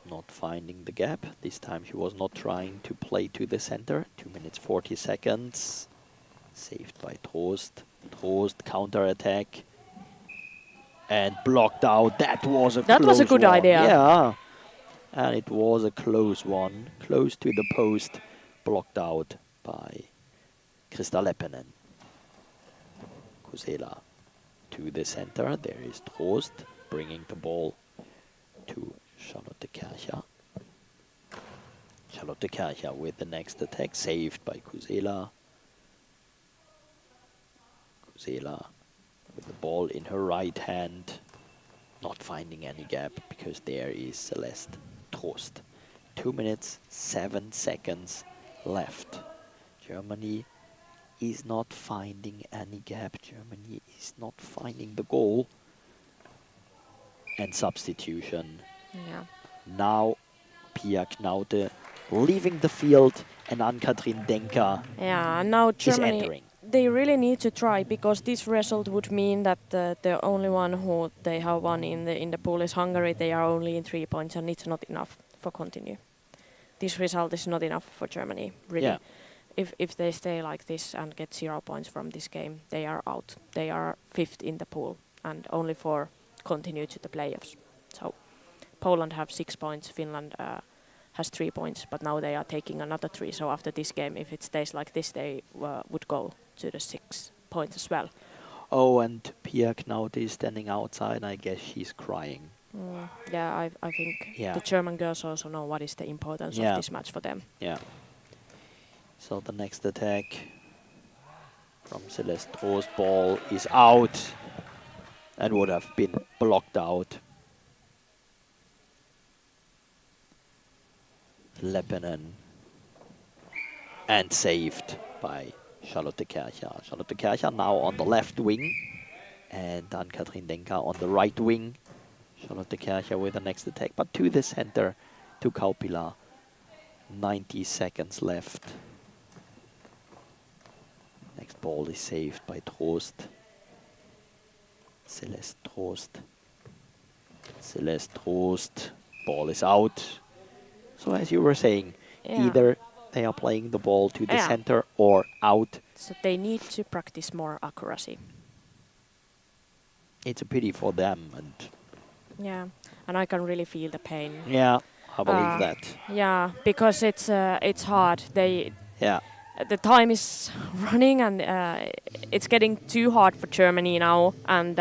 C: not finding the gap. This time she was not trying to play to the center. 2 minutes 40 seconds. Saved by Trost. Trost counter attack. And blocked out. That was a
B: That was a good
C: one.
B: idea.
C: Yeah. And it was a close one. Close to the post. Blocked out by Krista Leppänen. Kusela to the center. There is Trost bringing the ball to Charlotte Kercher. Charlotte Kercher with the next attack, saved by Kusela. Kusela with the ball in her right hand, not finding any gap because there is Celeste Trost. 2 minutes, 7 seconds left. Germany is not finding any gap. Germany is not finding the goal. And substitution.
B: Yeah.
C: Now Pia Knaute leaving the field and Ann-Kathrin Denker
B: Yeah, and now
C: is
B: Germany,
C: entering.
B: they really need to try because this result would mean that the only one who they have won in the pool is Hungary. They are only in 3 points and it's not enough for continue. This result is not enough for Germany, really.
C: Yeah.
B: If they stay like this and get 0 points from this game, they are out. They are 5th in the pool and only 4 continue to the playoffs. So Poland have 6 points, Finland has 3 points, but now they are taking another 3. So after this game, if it stays like this, they would go to the 6 points as well.
C: Oh, and Pia Knaute is standing outside. I guess she's crying.
B: Yeah, I think
C: Yeah.
B: the German girls also know what is the importance
C: Yeah.
B: of this match for them.
C: Yeah. So the next attack from Celeste Trost, ball is out and would have been blocked out. Leppänen and saved by Charlotte Kercher. Charlotte Kercher now on the left wing and Ann-Kathrin Denker on the right wing. Charlotte Kercher with the next attack, but to the center to Kaupila. 90 seconds left. Next ball is saved by Trost. Celeste Trost. Celeste Trost. Ball is out. So as you were saying,
B: Yeah.
C: either they are playing the ball to the
B: Yeah.
C: center or out.
B: So they need to practice more accuracy.
C: It's a pity for them, and
B: Yeah, and I can really feel the pain.
C: yeah, I believe that.
B: Yeah, because it's hard.
C: Yeah,
B: the time is running, and it's getting too hard for Germany now, and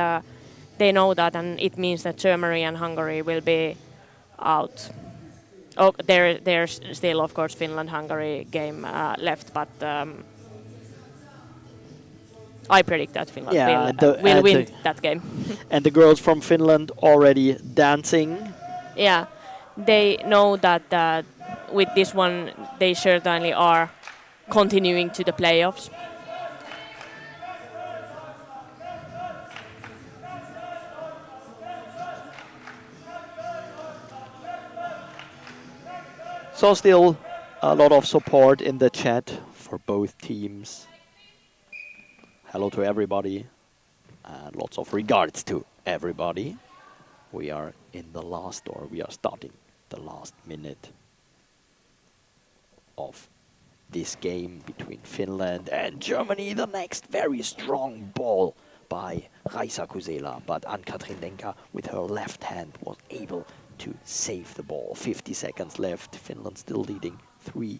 B: they know that, and it means that Germany and Hungary will be out. Oh, there's still, of course, Finland-Hungary game left, but I predict that Finland
E: Yeah,
B: will win that game.
E: and the girls from Finland already dancing.
B: Yeah, they know that with this one they certainly are continuing to the playoffs.
E: So still a lot of support in the chat for both teams. Hello to everybody and lots of regards to everybody. We are in the last, or we are starting the last minute of this game between Finland and Germany. The next very strong ball by Raisa Kusela, but Ann-Katrin Denka with her left hand was able to save the ball. 50 seconds left. Finland still leading 3-1.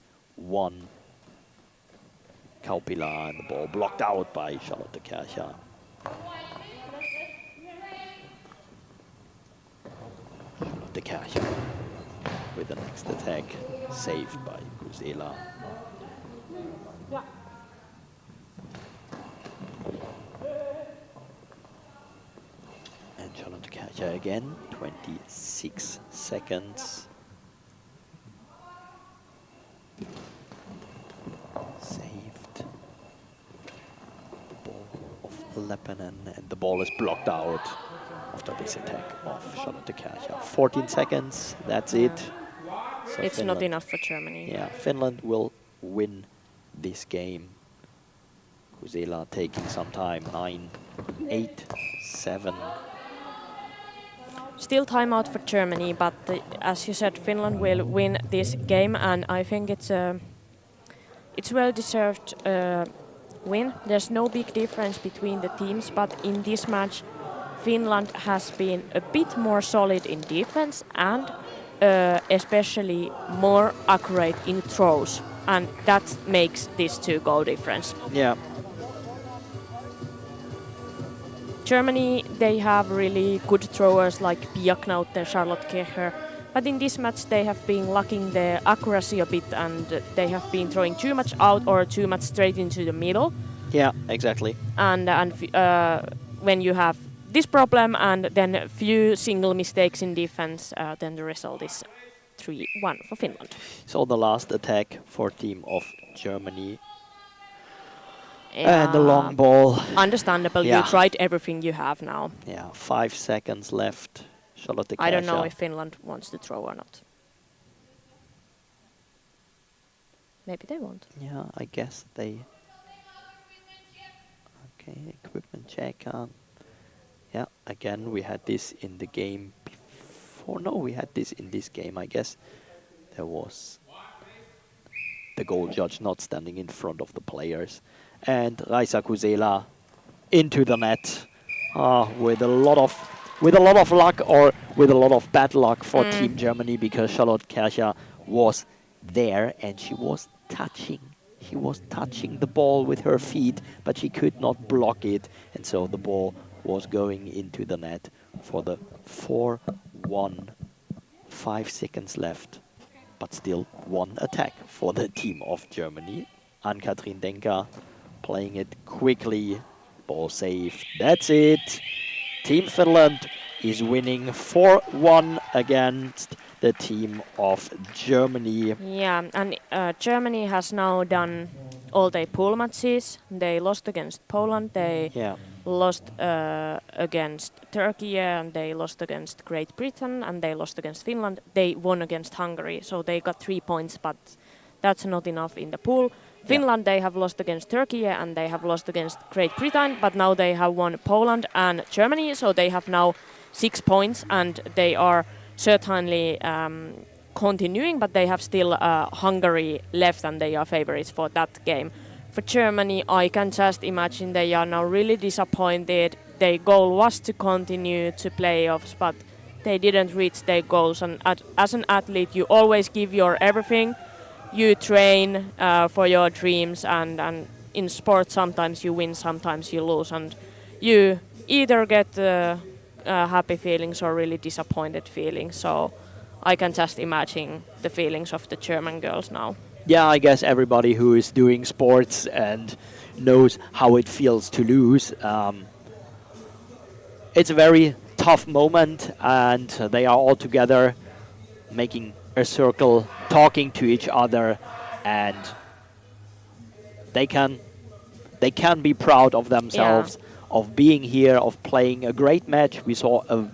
E: Kaupila, and the ball blocked out by Charlotte Kärcher. Charlotte Kärcher with the next attack, saved by Kusela. And Charlotte Kärcher again, 26 seconds. Saved the ball of Leppänen, and the ball is blocked out after this attack of Charlotte Kärcher. 14 seconds, that's it. So
B: It's
E: Finland,
B: not enough for Germany.
E: yeah, Finland will win this game. Kusela taking some time, 9, 8, 7.
B: Still timeout for Germany, but as you said, Finland will win this game, and I think it's well-deserved win. There's no big difference between the teams, but in this match, Finland has been a bit more solid in defense and especially more accurate in throws, and that makes this 2-goal difference.
E: Yeah.
B: Germany, they have really good throwers like Pia Knaut and Charlotte Kecher, but in this match they have been lacking the accuracy a bit, and they have been throwing too much out or too much straight into the middle.
E: Yeah, exactly.
B: And when you have this problem and then a few single mistakes in defense, then the result is 3-1 for Finland.
E: So the last attack for team of Germany. And the long ball.
B: Understandable,
E: Yeah.
B: you tried everything you have now.
E: Yeah, 5 seconds left. Charlotte
B: I don't know
E: Kärcher.
B: if Finland wants to throw or not. Maybe they won't.
E: Yeah, I guess they... Okay, equipment check. Yeah, again, we had this in the game before. No, we had this in this game. I guess there was the goal judge not standing in front of the players. And Raisa Kusela into the net with a lot of luck, or with a lot of bad luck for Team Germany, because Charlotte Kärcher was there and she was touching the ball with her feet, but she could not block it, and so the ball was going into the net for the 4-1. 5 seconds left, but still one attack for the team of Germany. Ann-Katrin Denka playing it quickly, ball saved. That's it. Team Finland is winning 4-1 against the team of Germany.
B: Yeah, and Germany has now done all their pool matches. They lost against Poland, they lost against Turkey, and they lost against Great Britain, and they lost against Finland. They won against Hungary, so they got 3 points, but that's not enough in the pool. Finland, they have lost against Turkey and they have lost against Great Britain, but now they have won Poland and Germany, so they have now 6 points, and they are certainly continuing, but they have still Hungary left, and they are favorites for that game. For Germany, I can just imagine they are now really disappointed. Their goal was to continue to playoffs, but they didn't reach their goals, and as an athlete you always give your everything you train for your dreams, and in sports sometimes you win, sometimes you lose, and you either get happy feelings or really disappointed feelings. So I can just imagine the feelings of the German girls now.
E: Yeah, I guess everybody who is doing sports and knows how it feels to lose. It's a very tough moment, and they are all together making a circle, talking to each other, and they can they can be proud of
B: Yeah.
E: themselves, of being here, of playing a great match. We saw a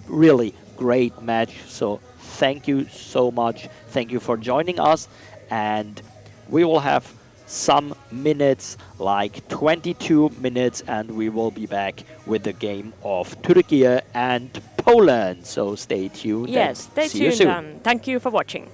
E: really great match. So thank you so much. Thank you for joining us. And we will have some minutes, like 22 minutes, and we will be back with the game of Turkey and Poland. So stay tuned and
B: Yes, stay
E: see you
B: tuned,
E: soon.
B: and thank you for watching.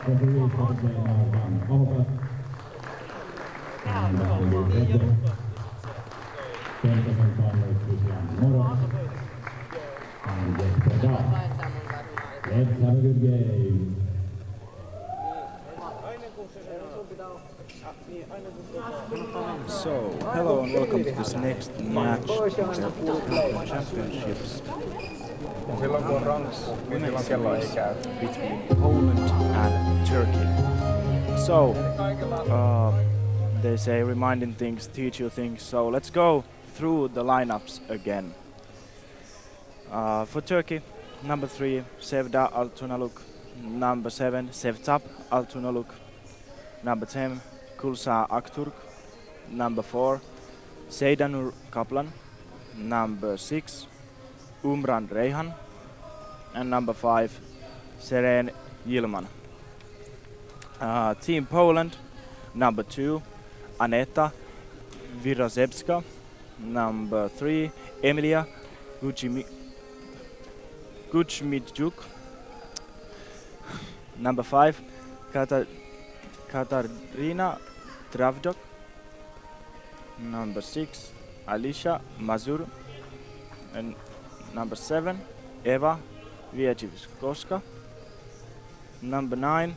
F: Referee for the game are Van Hoppe and Red 10% final Christian Moro and Jesper Dahl. Let's have a good game.
G: So, hello and welcome to this next match of the Championships. Women's series between Poland and Turkey. So, they say reminding things teach you things, so let's go through the lineups again. For Turkey, number 3, Sevda Altunaluk. Number 7, Sevtap Altunaluk. Number 10, Kulsa Akturk. Number 4, Seydanur Kaplan. Number 6, Umran Reihan. And number 5, Seren Yilman. Team Poland, number 2, Aneta Virozebska. Number 3, Emilia Guchmidjuk. Number 5, Katarina Travdok. Number 6, Alicia Mazur. And number 7, Eva Wieczywska. Number 9,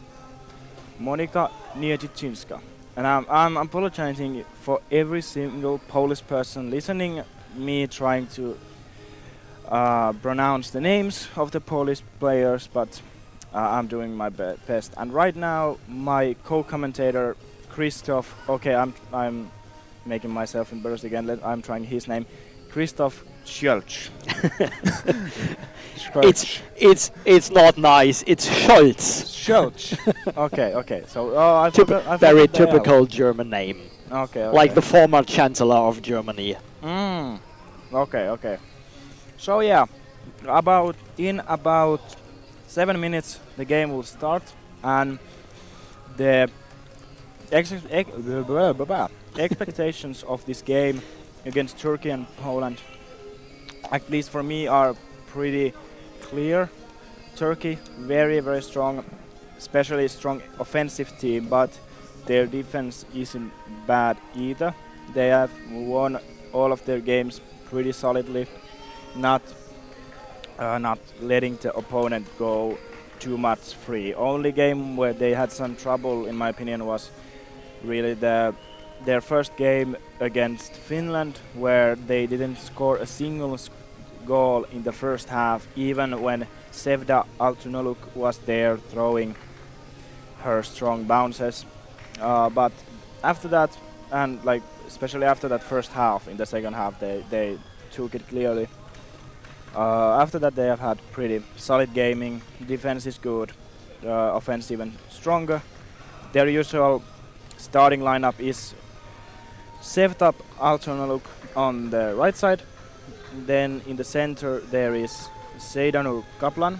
G: Monika Niedzichinska. And I'm apologizing for every single Polish person listening me trying to pronounce the names of the Polish players, but I'm doing my best. And right now, my co-commentator Krzysztof. Okay, I'm making myself embarrassed again. I'm trying his name, Krzysztof Schölch.
E: It's not nice. It's Scholz.
G: Schölch. Okay. So I forgot
E: very
G: the L.
E: typical German name.
G: Okay.
E: Like the former Chancellor of Germany.
G: Okay. So yeah, in about 7 minutes the game will start, and the expectations of this game against Turkey and Poland, at least for me, are pretty clear. Turkey, very, very strong, especially strong offensive team, but their defense isn't bad either. They have won all of their games pretty solidly, not letting the opponent go too much free. Only game where they had some trouble, in my opinion, was really their first game against Finland, where they didn't score a single goal in the first half, even when Sevda Altunaluk was there throwing her strong bounces. But after that, and like especially after that first half, in the second half they took it clearly. After that, they have had pretty solid gaming. Defense is good, offense even stronger. Their usual starting lineup is Sevtap Altunaluk on the right side. Then in the center there is Seydanur Kaplan,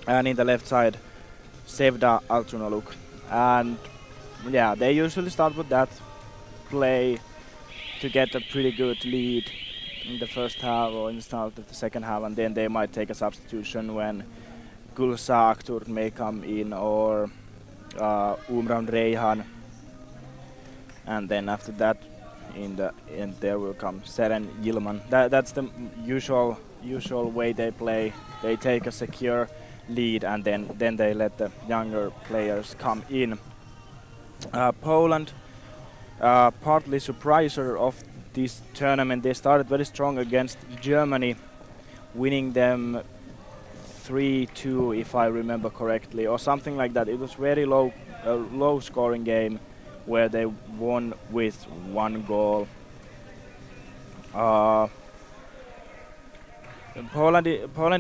G: and in the left side Sevda Altunaluk. And yeah, they usually start with that play to get a pretty good lead in the first half or in the start of the second half, and then they might take a substitution when Gulsa Aktur may come in, or Umran Reihan, and then after that in the end there will come Seren Yilman. That's the usual way they play. They take a secure lead, and then they let the younger players come in. Poland, partly surpriser of this tournament, they started very strong against Germany, winning them 3-2 if I remember correctly, or something like that. It was very low scoring game where they won with 1 goal. Poland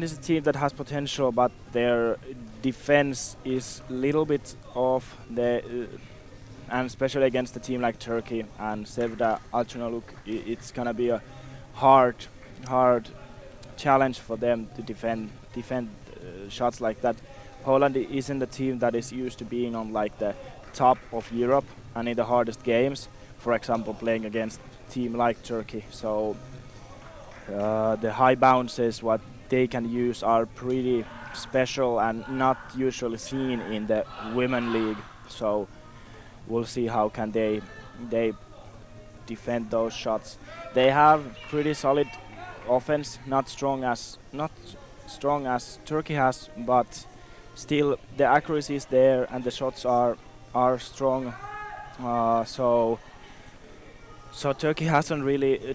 G: is a team that has potential, but their defense is a little bit off. And especially against a team like Turkey and Sevda Altunaluk, it's gonna be a hard challenge for them to defend shots like that. Poland isn't a team that is used to being on like the top of Europe and in the hardest games, for example playing against a team like Turkey. So the high bounces what they can use are pretty special and not usually seen in the women league. So we'll see how can they defend those shots. They have pretty solid offense, not strong as Turkey has, but still the accuracy is there and the shots are strong. So Turkey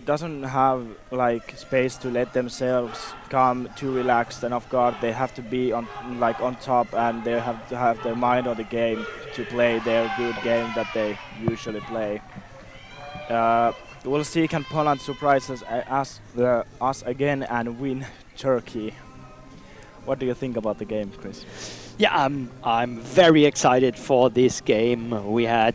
G: doesn't have like space to let themselves come too relaxed and off guard. They have to be on top, and they have to have their mind on the game to play their good game that they usually play. We'll see, can Poland surprise us again and win Turkey? What do you think about the game, Chris?
E: Yeah, I'm very excited for this game. We had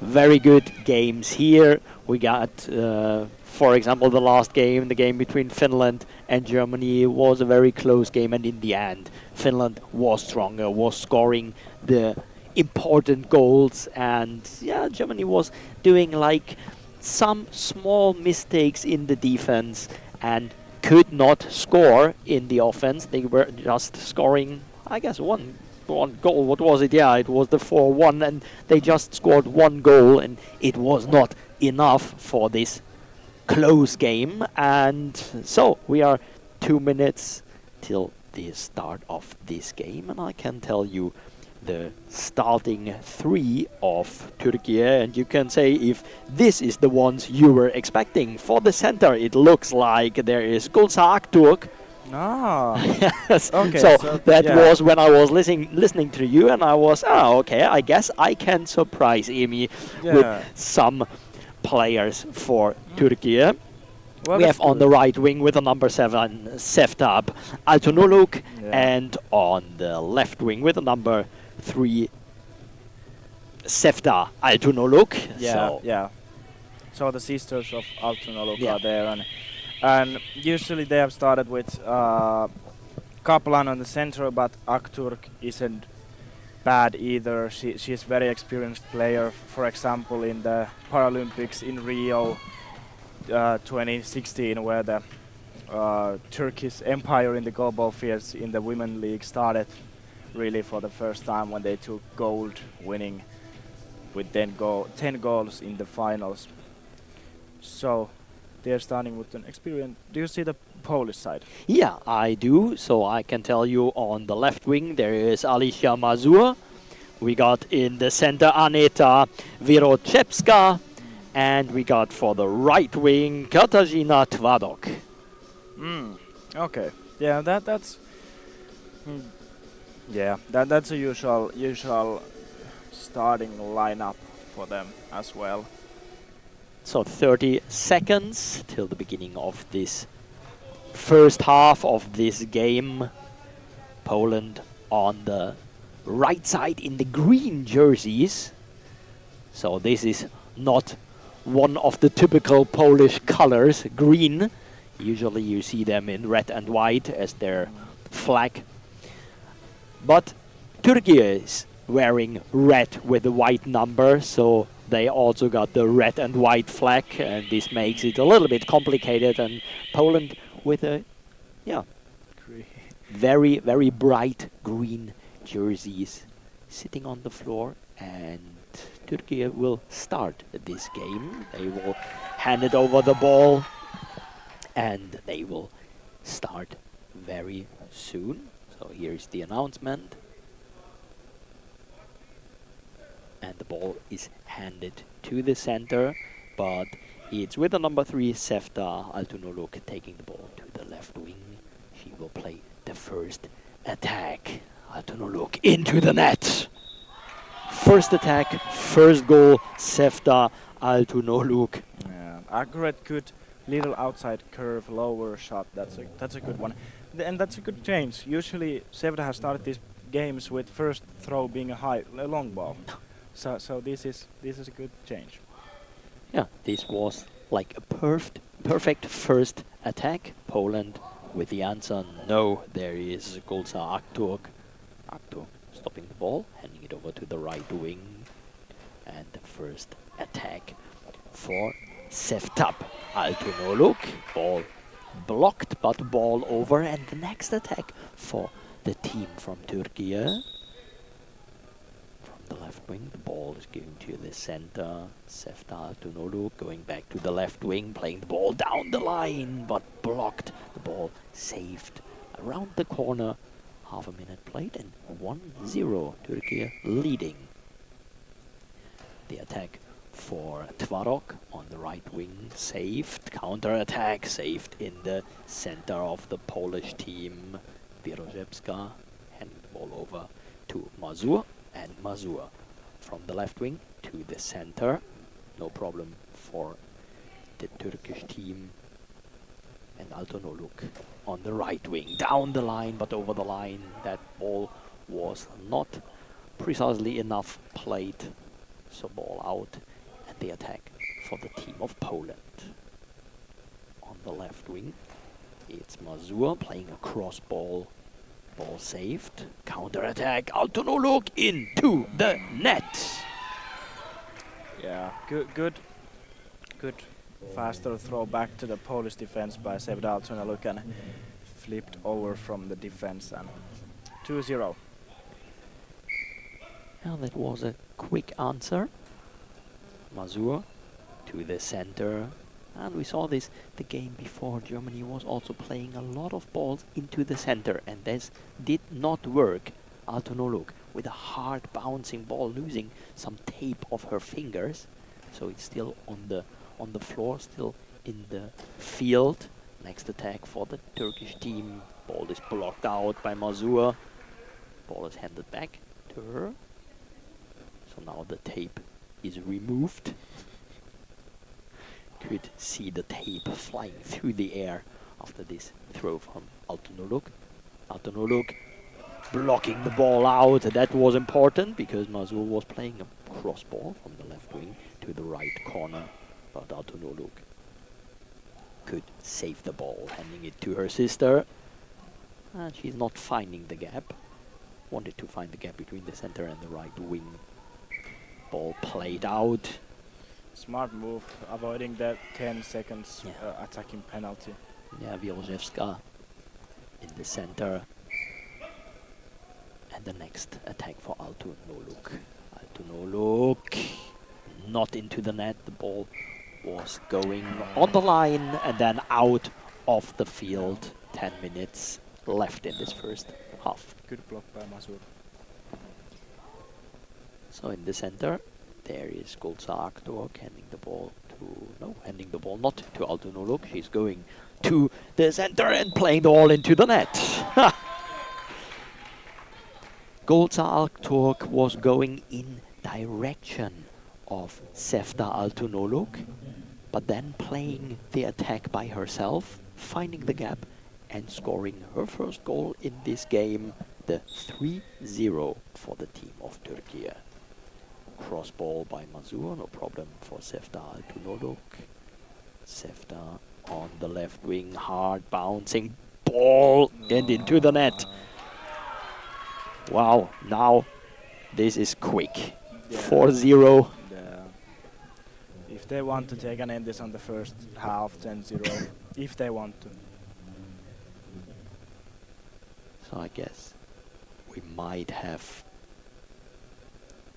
E: very good games here. We got, for example, the last game, the game between Finland and Germany, was a very close game, and in the end, Finland was stronger, was scoring the important goals, and yeah, Germany was doing like some small mistakes in the defense and could not score in the offense. They were just scoring, I guess, one goal. What was it? Yeah, it was the 4-1, and they just scored one goal, and it was not enough for this close game. And so we are 2 minutes till the start of this game, and I can tell you the starting three of Turkey, and you can say if this is the ones you were expecting. For the center, it looks like there is Gulsa Akturk.
G: Ah,
E: Yes.
G: okay.
E: So that
G: yeah.
E: was when I was listening to you, and I was, okay, I guess I can surprise Emi with
G: Yeah.
E: some players for Turkey.
G: Well,
E: We
G: that's
E: have on the
G: good.
E: right wing with the number 7 Seftab Altunuluk,
G: Yeah.
E: and on the left wing with the number 3 Sefta Altunuluk.
G: Yeah. So the sisters of Altunoluk
E: Yeah.
G: are there, and usually they have started with Kaplan on the center, but Akturk isn't bad either. She's very experienced player. For example, in the Paralympics in Rio 2016, where the Turkish empire in the goalball fields in the women league started really for the first time when they took gold, winning with 10 goals in the finals. So they're starting with an experience. Do you see the Polish side?
E: Yeah, I do. So I can tell you on the left wing there is Alicia Mazur. We got in the center Aneta Wiroczewska. And we got for the right wing Katarzyna Twadok.
G: Okay. Yeah, that's that's a usual starting lineup for them as well.
E: So 30 seconds till the beginning of this first half of this game. Poland on the right side in the green jerseys. So this is not one of the typical Polish colors, green. Usually you see them in red and white as their flag. But Turkey is wearing red with a white number, so they also got the red and white flag, and this makes it a little bit complicated. And Poland with a very, very bright green jerseys sitting on the floor, and Turkey will start this game. They will hand it over the ball, and they will start very soon. So here's the announcement. And the ball is handed to the center, but it's with the number 3 Sefta Altunoluk taking the ball to the left wing. She will play the first attack. Altunoluk into the net. First attack, first goal, Sefta Altunoluk.
G: Yeah, accurate, good little outside curve, lower shot. That's a good one, and that's a good change. Usually, Sevda has started these games with first throw being a long ball. So this is a good change.
E: Yeah, this was like a perfect first attack. Poland with the answer no. There is Gulsa Akturk. Akturk stopping the ball, handing it over to the right wing. And the first attack for Seftap Altunoluk. Ball blocked, but ball over. And the next attack for the team from Turkey. From the left wing, the ball is going to the center. Sefta Tunolu going back to the left wing, playing the ball down the line, but blocked. The ball saved around the corner. Half a minute played and 1-0, Turkey leading. The attack for Tvarok on the right wing, saved. Counter-attack, saved in the center of the Polish team. Biroszewska handing the ball over to Mazur, and Mazur from the left wing to the center. No problem for the Turkish team. And Altonoluk on the right wing, down the line, but over the line. That ball was not precisely enough played, so ball out. And the attack for the team of Poland. On the left wing, it's Mazur playing a cross ball. Ball saved. Counter-attack, Altonoluk into the net.
G: Yeah, good faster throw back to the Polish defense by Sevda Altonoluk and flipped over from the defense, and 2-0.
E: Yeah, that was a quick answer. Mazur to the center. And we saw this the game before. Germany was also playing a lot of balls into the center, and this did not work. Altonoluk with a hard bouncing ball, losing some tape of her fingers. So it's still on the floor, still in the field. Next attack for the Turkish team. Ball is blocked out by Mazur. Ball is handed back to her. So now the tape is removed. Could see the tape flying through the air after this throw from Altonoluk. Altonoluk blocking the ball out. That was important because Mazur was playing a cross ball from the left wing to the right corner. But Altonoluk could save the ball, handing it to her sister. And she's not finding the gap. Wanted to find the gap between the center and the right wing. Ball played out.
G: Smart move, avoiding that 10 seconds attacking penalty.
E: Yeah, Biroszewska in the center. And the next attack for Altonoluk. Altonoluk not into the net. The ball was going on the line and then out of the field. 10 minutes left in this first half.
G: Good block by Mazur.
E: So in the center, there is Golza Aktork handing the ball handing the ball not to Altonoluk. She's going to the center and playing the ball into the net. Golza Aktork was going in direction of Sevda Altonoluk, but then playing the attack by herself, finding the gap and scoring her first goal in this game, the 3-0 for the team of Turkey. Cross ball by Mazur, no problem for Sevda Altonoluk. Sevda on the left wing, hard bouncing ball and into the net. Wow, now this is quick.
G: Yeah.
E: 4-0.
G: If they want to take an end this on the first half, 10-0, if they want to.
E: So I guess we might have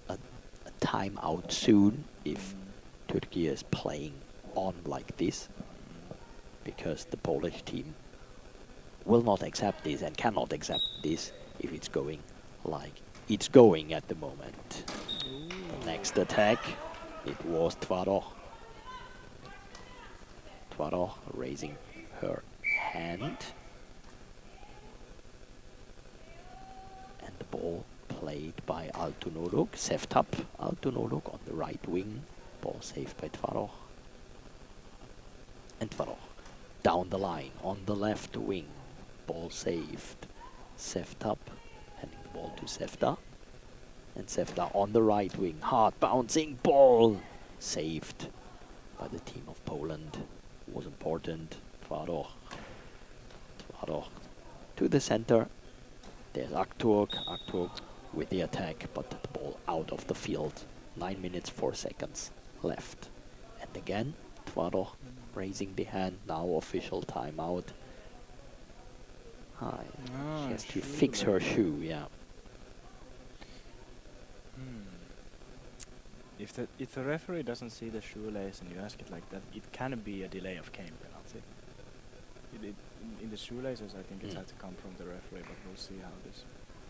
E: a timeout soon if Turkey is playing on like this, because the Polish team will not accept this and cannot accept this if it's going like it's going at the moment. The next attack, it was Tvarok. Tvarok raising her hand. And the ball played by Altonoluk. Sevtap Altonoluk on the right wing. Ball saved by Tvarok. And Tvarok down the line on the left wing. Ball saved. Sevtap handing the ball to Sevda. And Sevda on the right wing. Hard bouncing ball saved by the team of Poland. Was important. Tvarok to the center. There's Akturk with the attack, but the ball out of the field. 9 minutes, 4 seconds left. And again, Tvarok raising the hand now. Official timeout. She has to fix her shoe. Yeah.
G: If the referee doesn't see the shoelace and you ask it like that, it can be a delay of game penalty. In the shoelaces, I think it has to come from the referee, but we'll see how this.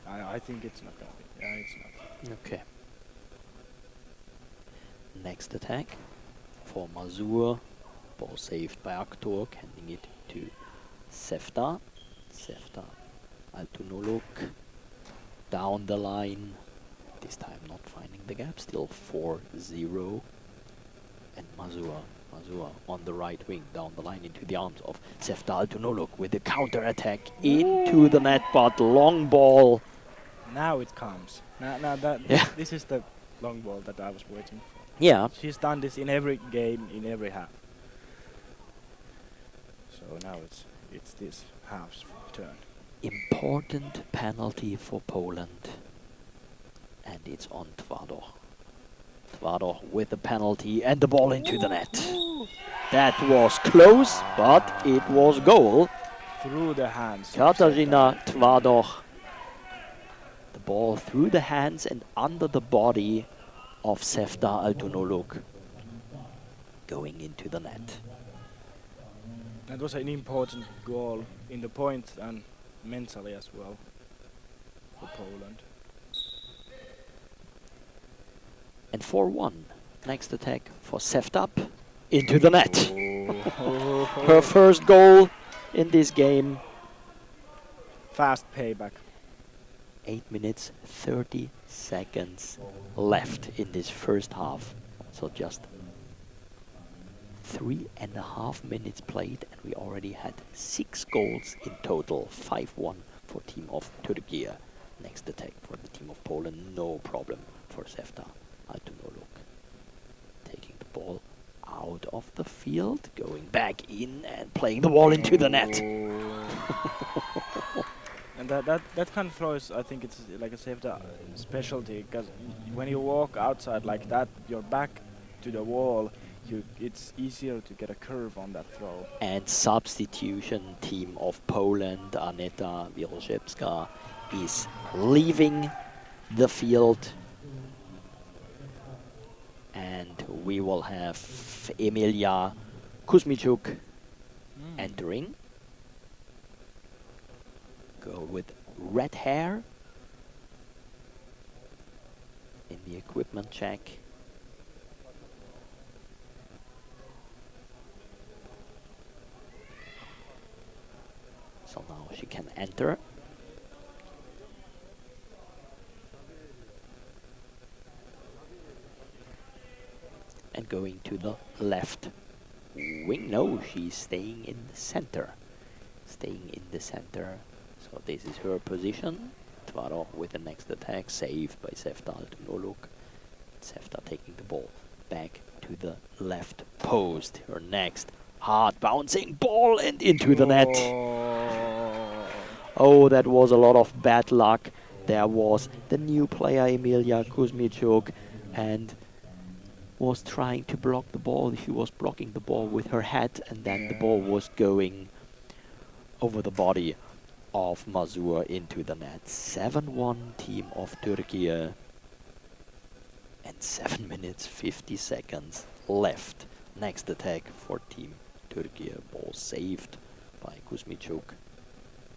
G: I think it's not gonna be. Yeah, it's not.
E: Okay. Next attack for Mazur. Ball saved by Aktork, handing it to Sefta. Sefta, Altunolok, down the line. This time not finding the gap, still 4-0. And Mazur on the right wing, down the line into the arms of Sefta Altunolok with the counter attack into the net, but long ball.
G: Now it comes. Now this is the long ball that I was waiting for.
E: Yeah.
G: She's done this in every game, in every half. So now it's this half's turn.
E: Important penalty for Poland. And it's on Tvardor. Tvardor with the penalty and the ball into the net. That was close, but it was goal.
G: Through the hands.
E: Katarzyna Tvardor. The ball through the hands and under the body of Sefta Altunolok. Going into the net.
G: That was an important goal in the point and mentally as well for Poland.
E: And 4-1. Next attack for Seftap into the net. Her first goal in this game.
G: Fast payback.
E: 8 minutes, 30 seconds left in this first half. So just 3.5 minutes played, and we already had 6 goals in total. 5-1 for team of Turkey. Next attack for the team of Poland, no problem for Sefta Altunolok. Taking the ball out of the field, going back in and playing the ball into the net.
G: And that kind of throw is, I think it's like a safety specialty, because when you walk outside like that, your back to the wall, it's easier to get a curve on that throw.
E: And substitution team of Poland, Aneta Wielżewska, is leaving the field. And we will have Emilia Kuzmichuk entering. Girl with red hair in the equipment check. So now she can enter. And going to the left wing. No, she's staying in the center. Staying in the center. So this is her position. Tvardor with the next attack, saved by Sefta Altunolok. Sefta taking the ball back to the left post. Her next hard bouncing ball and into the net. Oh, that was a lot of bad luck. There was the new player Emilia Kuzmichuk and was trying to block the ball. She was blocking the ball with her head, and then the ball was going over the body of Mazur into the net. 7-1 team of Turkey. And 7 minutes 50 seconds left. Next attack for team Turkey. Ball saved by Kuzmichuk.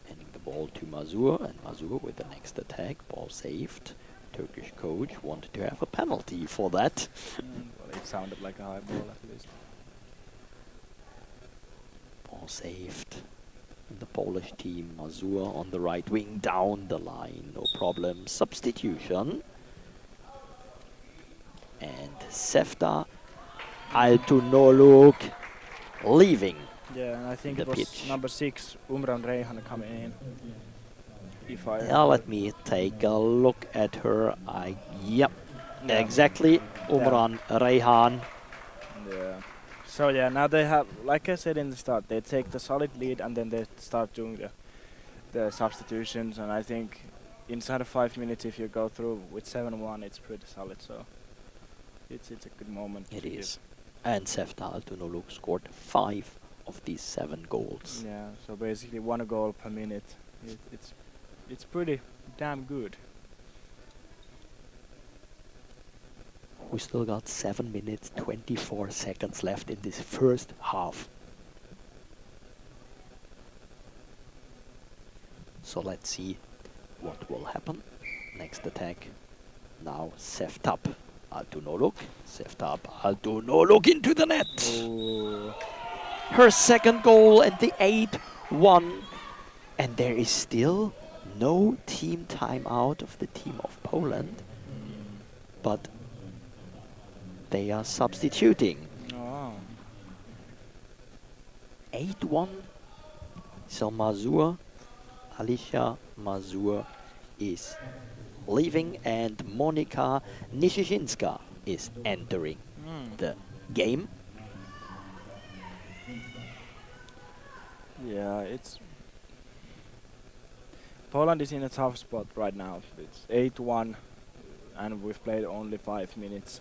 E: Handing the ball to Mazur, and Mazur with the next attack. Ball saved. Turkish coach wanted to have a penalty for that.
G: Well, it sounded like a high ball at least.
E: Ball saved. And the Polish team, Mazur on the right wing, down the line, no problem. Substitution. And Sefta Altunolok leaving.
G: Yeah, and I think
E: the
G: it was
E: pitch.
G: number 6, Umran Reihan coming in. If I
E: Yeah, let me take a look at her. Yep, exactly. Umran Reihan.
G: Yeah. So yeah, now they have, like I said in the start, they take the solid lead and then they start doing the substitutions. And I think inside of 5 minutes, if you go through with 7-1, it's pretty solid. So it's a good moment.
E: It is. And Sefta Altunoglu scored 5 of these 7 goals.
G: Yeah, so basically 1 goal per minute. It's pretty damn good.
E: We still got 7 minutes 24 seconds left in this first half. So let's see what will happen. Next attack. Now Seftap Altunoglu. Seftap Altunoglu into the net.
G: Oh.
E: Her second goal and the 8-1. And there is still no team timeout of the team of Poland. But they are substituting.
G: Oh.
E: 8-1. So Mazur, Alicia Mazur is leaving and Monika Nishishinska is entering the game.
G: Yeah, Poland is in a tough spot right now. It's 8-1 and we've played only 5 minutes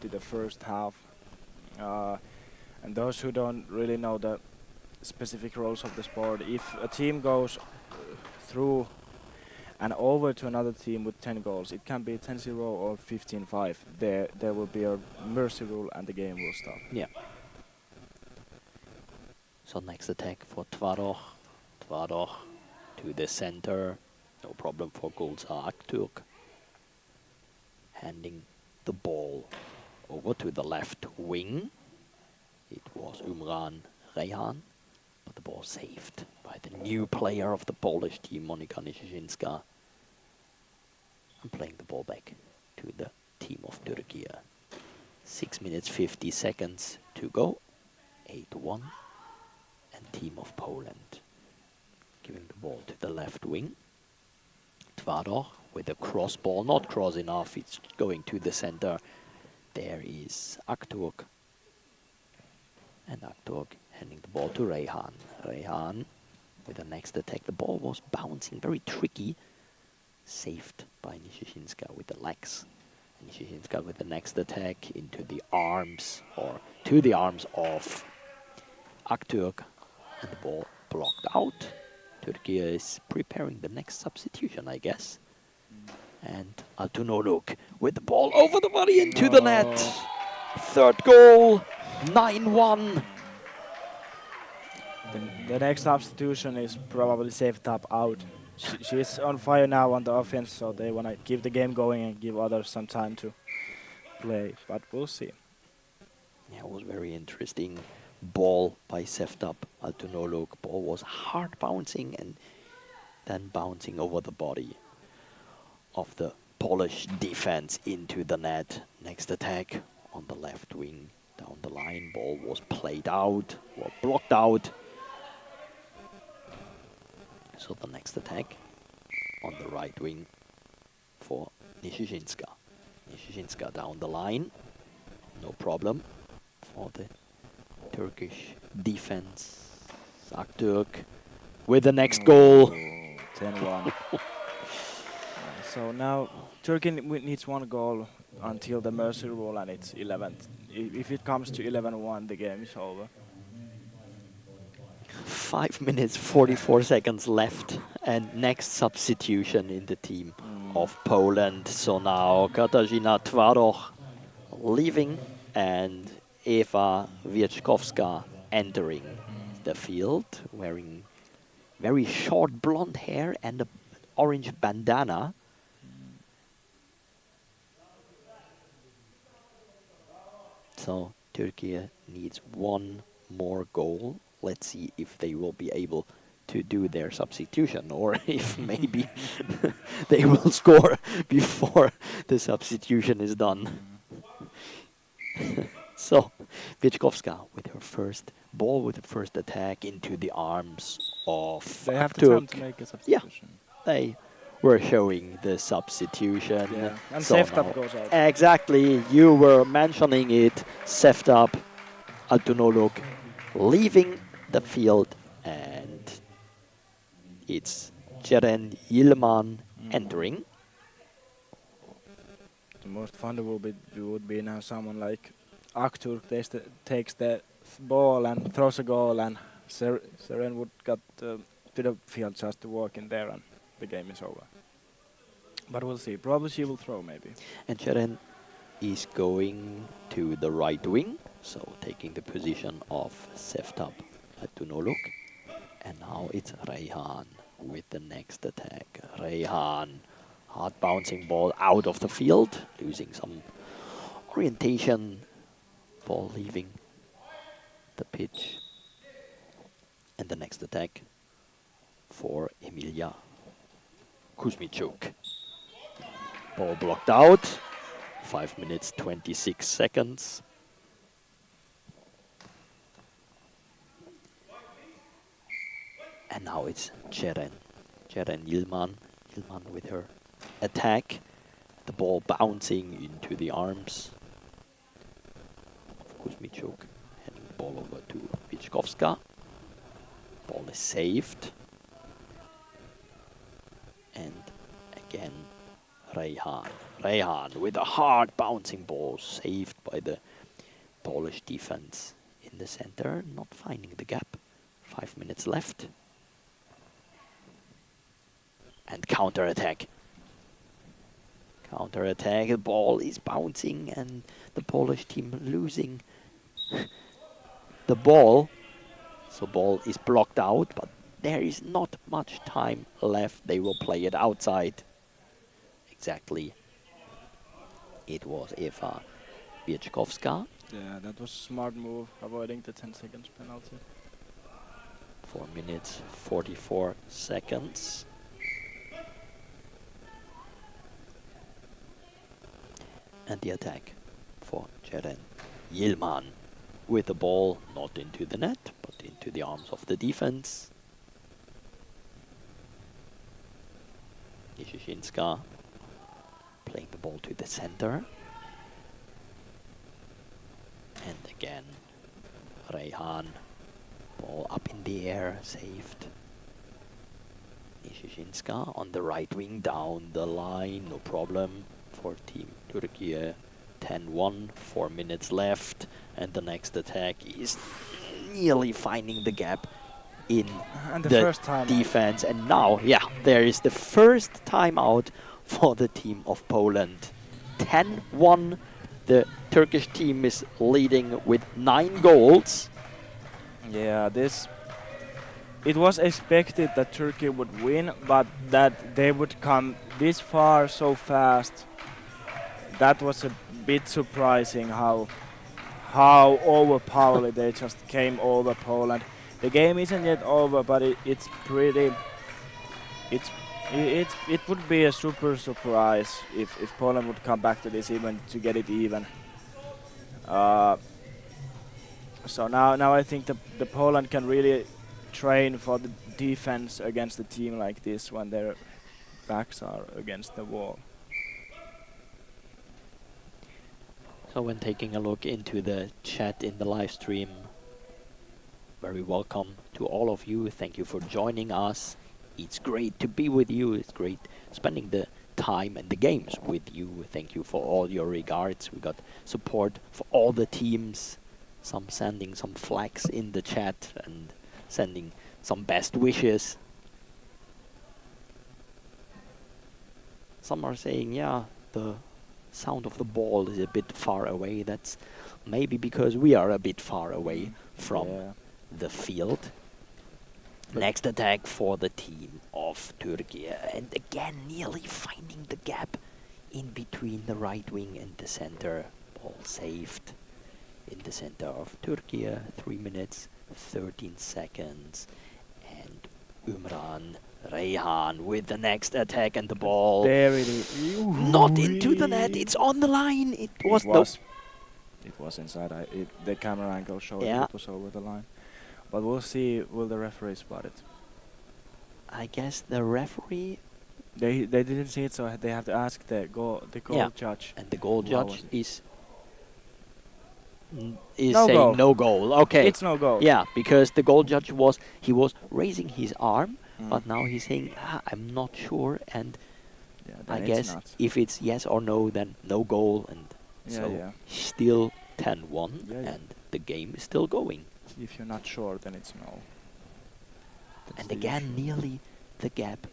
G: to the first half. And those who don't really know the specific rules of the sport, if a team goes through and over to another team with 10 goals, it can be 10-0 or 15-5. There will be a mercy rule and the game will stop.
E: Yeah. So next attack for Tvaroch. Tvaroch to the center. No problem for Gulzar Akturk. Handing the ball over to the left wing. It was Umran Rehan, but the ball saved by the new player of the Polish team, Monika Nishishinska. And playing the ball back to the team of Turkey. 6 minutes 50 seconds to go. 8-1. And team of Poland giving the ball to the left wing. Tvaroch with a cross ball, not cross enough, it's going to the center. There is Akturk. And Akturk handing the ball to Rehan. Rehan with the next attack. The ball was bouncing, very tricky. Saved by Nishishinska with the legs. Nishishinska with the next attack into the arms, or to the arms of Akturk. And the ball blocked out. Turkey is preparing the next substitution, I guess. And Altunoglu with the ball over the body into the net. Third goal, 9-1.
G: The next substitution is probably Seftap out. She's on fire now on the offense, so they want to keep the game going and give others some time to play, but we'll see.
E: Yeah, it was very interesting. Ball by Seftap Altunoglu. Ball was hard bouncing and then bouncing over the body of the Polish defense into the net. Next attack on the left wing down the line. Ball was played out or blocked out. So the next attack on the right wing for Nishishinska. Nishishinska down the line. No problem for the Turkish defense. Akturk with the next goal.
G: 10-1. So now Turkey needs 1 goal until the mercy rule, and it's 11. If it comes to 11-1, the game is over.
E: 5 minutes 44 seconds left, and next substitution in the team of Poland. So now Katarzyna Twaroch leaving and Eva Wierzchowska entering the field, wearing very short blonde hair and an orange bandana. So Turkey needs 1 more goal. Let's see if they will be able to do their substitution, or if maybe they will score before the substitution is done. So Wierzchowska with her first ball, with the first attack into the arms of
G: They have the time to make a substitution.
E: They were showing the substitution.
G: Yeah. And
E: so
G: Seftap
E: now-
G: goes out.
E: Exactly, you were mentioning it. Seftap Altunoglu leaving the field, and it's Ceren Yilman entering.
G: The most fun would be now someone like Akturk takes the ball and throws a goal, and Seren would got to the field just to walk in there, and the game is over. But we'll see. Probably she will throw, maybe.
E: And Cheren is going to the right wing, so taking the position of Seftab at Tunoluk. And now it's Reihan with the next attack. Reihan, hard bouncing ball out of the field, losing some orientation, ball leaving the pitch. And the next attack for Emilia Kuzmichuk. Ball blocked out. 5 minutes, 26 seconds. And now it's Ceren Yilman. Yilman with her attack. The ball bouncing into the arms of Kuzmichuk. Handing the ball over to Vichkovska. Ball is saved. And again, Reihan. Reihan with a hard bouncing ball, saved by the Polish defense in the center, not finding the gap. 5 minutes left. And counter-attack. Counter-attack, the ball is bouncing and the Polish team losing the ball. So ball is blocked out, but there is not much time left. They will play it outside. Exactly. It was Eva Viechkovska.
G: Yeah, that was a smart move, avoiding the 10 seconds penalty.
E: 4 minutes, 44 seconds. And the attack for Ceren Yilman with the ball not into the net, but into the arms of the defense. Nishishinska playing the ball to the center. And again, Reihan, ball up in the air, saved. Nishishinska on the right wing, down the line, no problem for Team Turkey. 10-1, 4 minutes left, and the next attack is nearly finding the gap in
G: And the
E: the
G: first time
E: defense. And now, yeah, there is the first timeout for the team of Poland. 10-1, the Turkish team is leading with 9 goals.
G: Yeah, it was expected that Turkey would win, but that they would come this far so fast. That was a bit surprising how overpowered they just came over Poland. The game isn't yet over, but it's pretty. It would be a super surprise if Poland would come back to this event to get it even. So now I think the Poland can really train for the defense against a team like this when their backs are against the wall.
E: So when taking a look into the chat in the live stream, very welcome to all of you. Thank you for joining us. It's great to be with you. It's great spending the time and the games with you. Thank you for all your regards. We got support for all the teams. Some sending some flags in the chat and sending some best wishes. Some are saying, yeah, the sound of the ball is a bit far away. That's maybe because we are a bit far away from the field. Next attack for the team of Turkey. And again, nearly finding the gap in between the right wing and the center. Ball saved in the center of Turkey. 3 minutes, 13 seconds. And Umran Reihan with the next attack, and the ball
G: There it is.
E: not into the net. It's on the line. It was
G: inside. The camera angle showed
E: Yeah.
G: it was over the line. But we'll see. Will the referee spot it?
E: I guess the referee
G: They didn't see it, so they have to ask the goal judge.
E: and the goal
G: What
E: judge
G: was
E: is
G: No
E: saying
G: goal.
E: no goal. Okay.
G: It's no goal.
E: Yeah, because the goal judge was raising his arm, but now he's saying I'm not sure, and
G: Yeah,
E: I
G: then it's
E: guess
G: not.
E: if it's yes or no, then no goal, and
G: Yeah,
E: so
G: yeah.
E: still 10-1,
G: Yeah, yeah.
E: and the game is still going.
G: If you're not sure, then it's no. That's
E: And
G: the
E: again,
G: issue.
E: nearly the gap.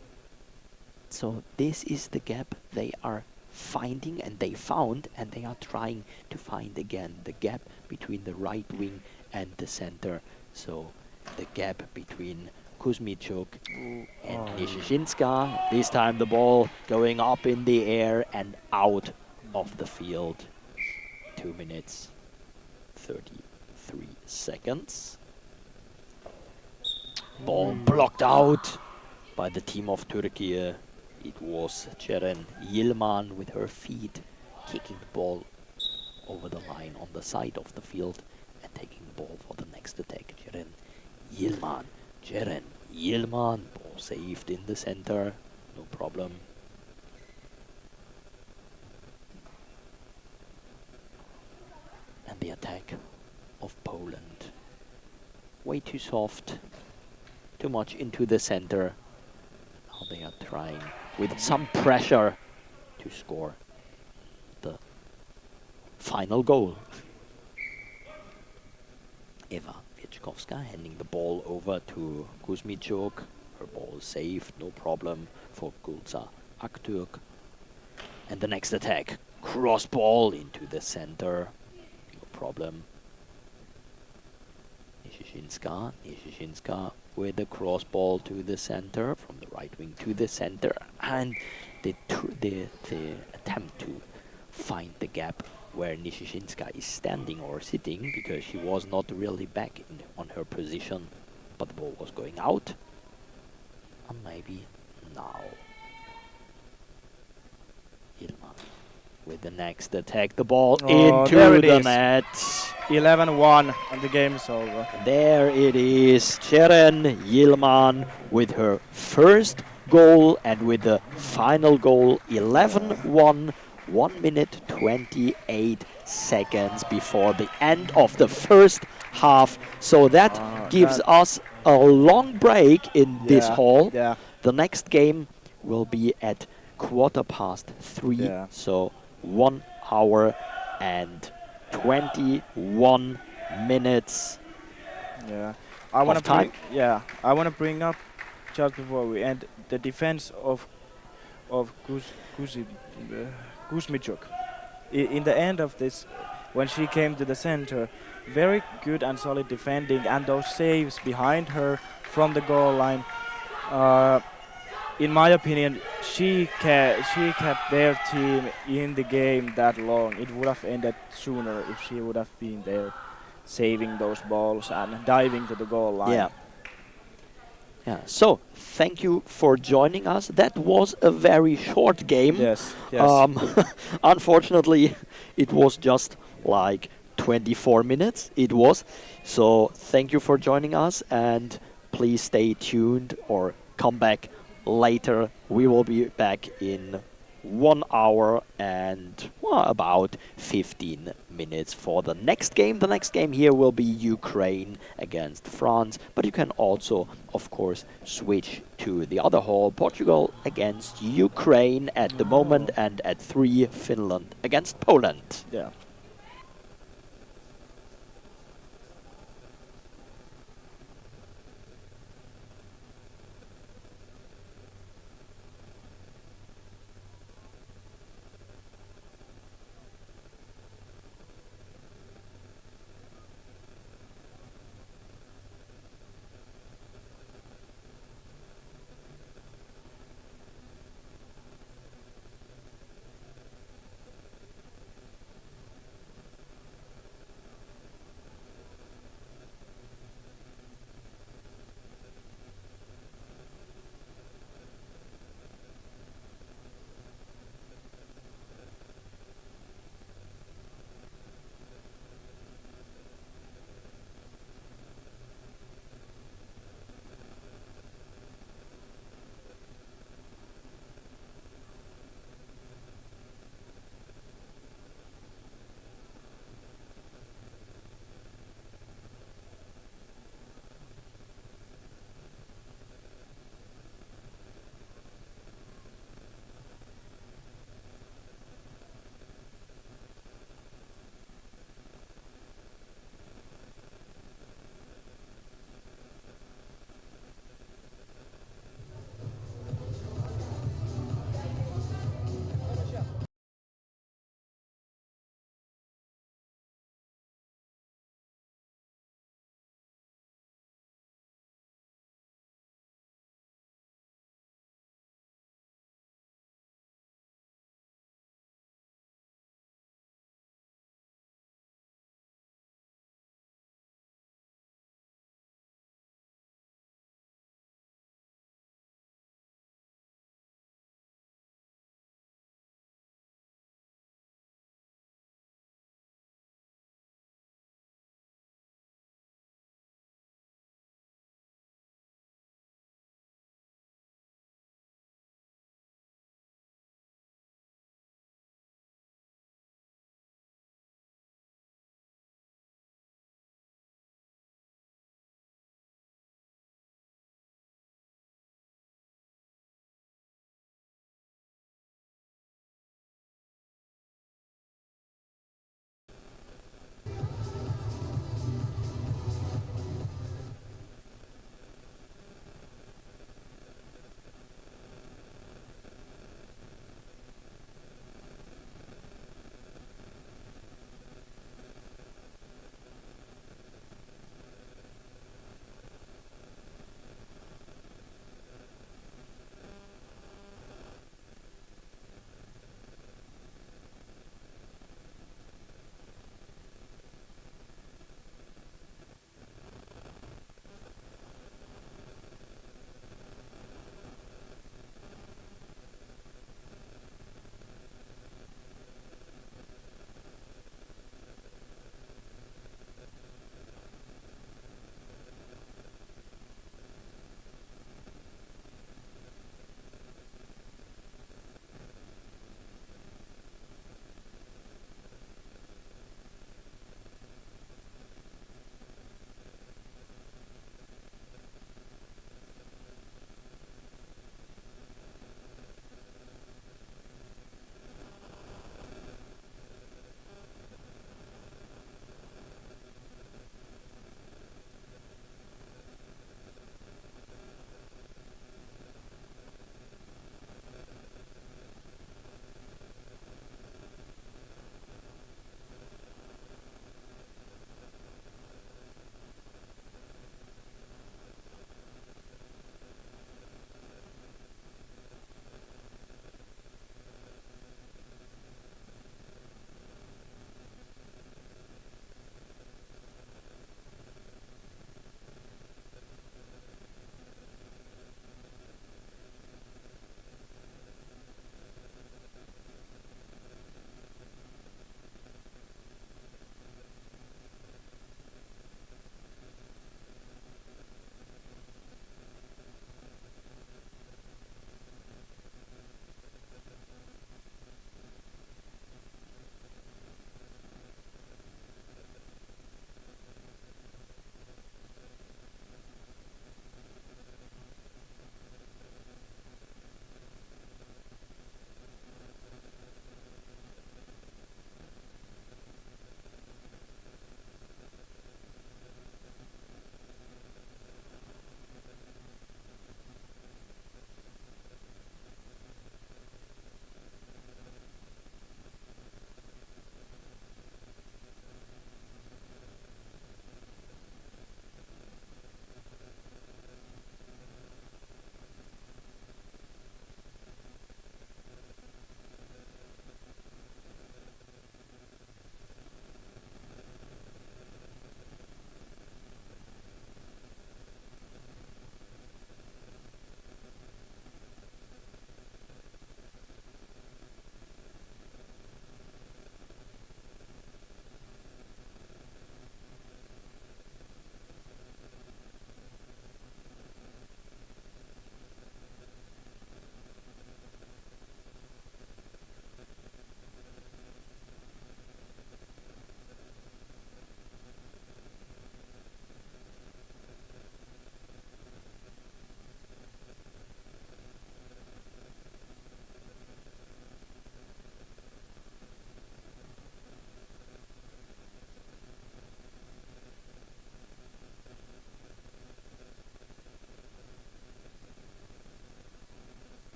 E: So this is the gap they are finding, and they found, and they are trying to find again the gap between the right wing and the center. So the gap between Kuzmichuk and Nishishinska. This time the ball going up in the air and out of the field. 2 minutes, 33 seconds. Ball blocked out by the team of Turkey. It was Ceren Yilman with her feet kicking the ball over the line on the side of the field and taking the ball for the next attack. Ceren Yilman. Ceren Yilman. Ball saved in the center. No problem. And the attack of Poland. Way too soft. Too much into the center. Now they are trying with some pressure to score the final goal. Eva Wieczkowska handing the ball over to Kuzmichuk. Her ball is saved, no problem for Gulza Aktürk. And the next attack, cross ball into the center, no problem. Nishishinska with the cross ball to the center, from the right wing to the center, and the attempt to find the gap where Nishishinska is standing or sitting, because she was not really back on her position, but the ball was going out. And maybe now. Ilman with the next attack, the ball into the net.
G: 11-1 and the game is over.
E: There it is, Ceren Yilman with her first goal, and with the final goal, 11-1, 1 minute 28 seconds before the end of the first half. So that gives us a long break in this hall.
G: Yeah.
E: The next game will be at 3:15,
G: Yeah.
E: so 1 hour and 21 minutes.
G: Yeah, I want to
E: time.
G: I want to bring up just before we end the defense of Kuzmichuk. In the end of this, when she came to the center, very good and solid defending, and those saves behind her from the goal line. In my opinion, she kept their team in the game that long. It would have ended sooner if she would have been there, saving those balls and diving to the goal line.
E: Yeah. Yeah. So thank you for joining us. That was a very short game.
G: Yes. Yes.
E: Unfortunately, it was just like 24 minutes. It was. So thank you for joining us, and please stay tuned or come back later. We will be back in 1 hour and about 15 minutes for the next game. The next game here will be Ukraine against France, but you can also, of course, switch to the other hall, Portugal against Ukraine at the moment, and at 3, Finland against Poland.
G: Yeah.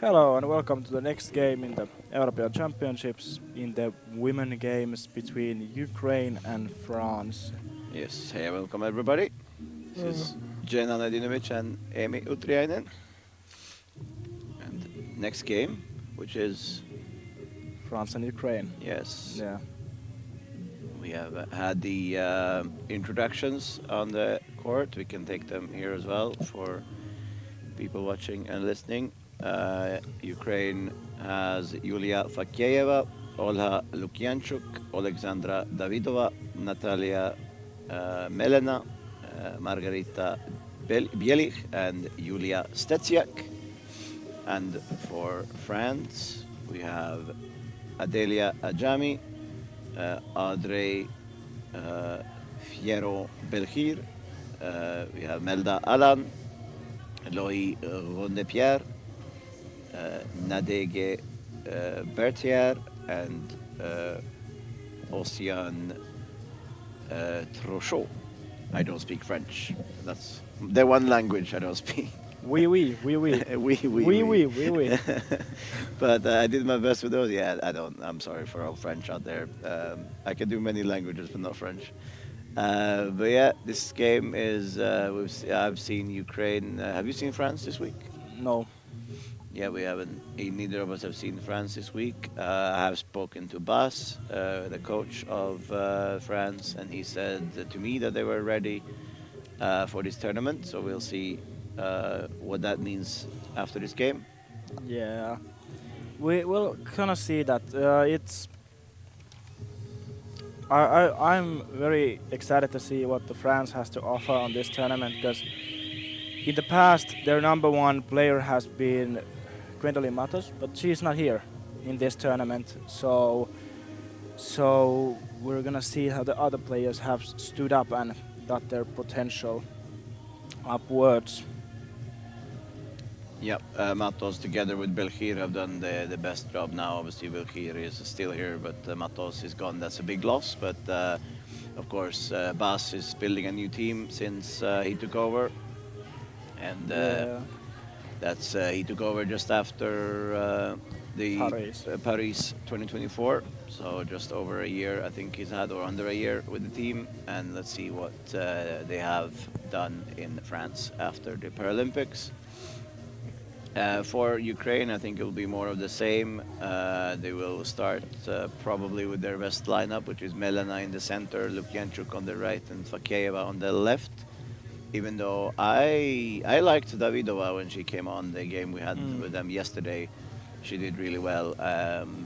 G: Hello and welcome to the next game in the European Championships in the women games between Ukraine and France.
H: Yes, hey, welcome everybody. This is Jenna Nadinovic and Emi Utriainen. And next game, which is,
G: France and Ukraine.
H: yes,
G: Yeah.
H: we have had the introductions on the court. We can take them here as well for people watching and listening. Ukraine has Yulia Fakeyeva, Olha Lukyanchuk, Alexandra Davidova, Natalia Melena, Margarita Bielich, and Julia Stetsiak. And for France, we have Adelia Ajami, Audrey Fiero Belhir, we have Melda Alan, Loïc Rondepierre, Nadege Bertier, and Ocean Trochot. I don't speak French. That's the one language I don't speak.
G: Oui.
H: Oui.
G: Oui.
H: But I did my best with those. Yeah, I don't. I'm sorry for all French out there. I can do many languages, but not French. But yeah, this game is. I've seen Ukraine. Have you seen France this week?
G: No.
H: Yeah, we haven't. Neither of us have seen France this week. I have spoken to Bas, the coach of France, and he said to me that they were ready for this tournament. So we'll see what that means after this game.
G: Yeah. We will kind of see that it's. I'm very excited to see what the France has to offer on this tournament because in the past their number one player has been Gwendolyn Matos, but she's not here in this tournament. So we're gonna see how the other players have stood up and got their potential upwards.
H: Yep, Matos together with Belkhir have done the best job now. Obviously, Belkhir is still here, but Matos is gone. That's a big loss. But of course, Bas is building a new team since he took over, and that's he took over just after the Paris 2024. So just over a year, I think he's had, or under a year with the team. And let's see what they have done in France after the Paralympics. For Ukraine, I think it will be more of the same. They will start probably with their best lineup, which is Melena in the center, Lukyanchuk on the right, and Fakeyeva on the left. Even though I liked Davidova when she came on the game we had with them yesterday. She did really well,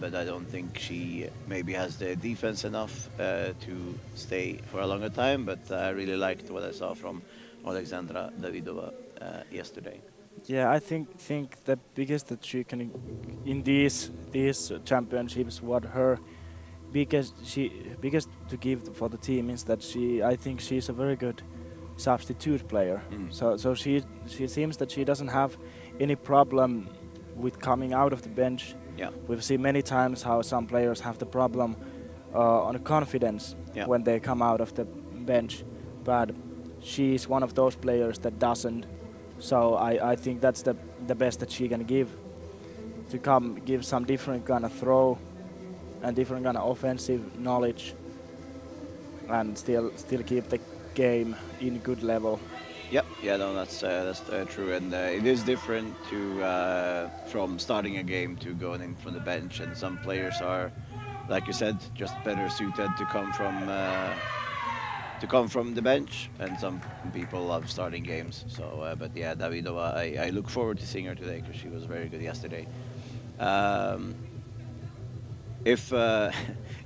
H: but I don't think she maybe has the defense enough to stay for a longer time. But I really liked what I saw from Alexandra Davidova yesterday.
G: Yeah, I think the biggest achievement in these championships, what her biggest to give for the team is that I think she's a very good substitute player. So she seems that she doesn't have any problem with coming out of the bench.
H: Yeah,
G: we've seen many times how some players have the problem on confidence when they come out of the bench, but she's one of those players that doesn't. So I think that's the best that she can give, to give some different kind of throw and different kind of offensive knowledge and still keep the game in good level.
H: Yep. Yeah, no, that's true, and it is different to from starting a game to going in from the bench, and some players are, like you said, just better suited to come from the bench, and some people love starting games. So, but yeah, Davidova, I look forward to seeing her today because she was very good yesterday.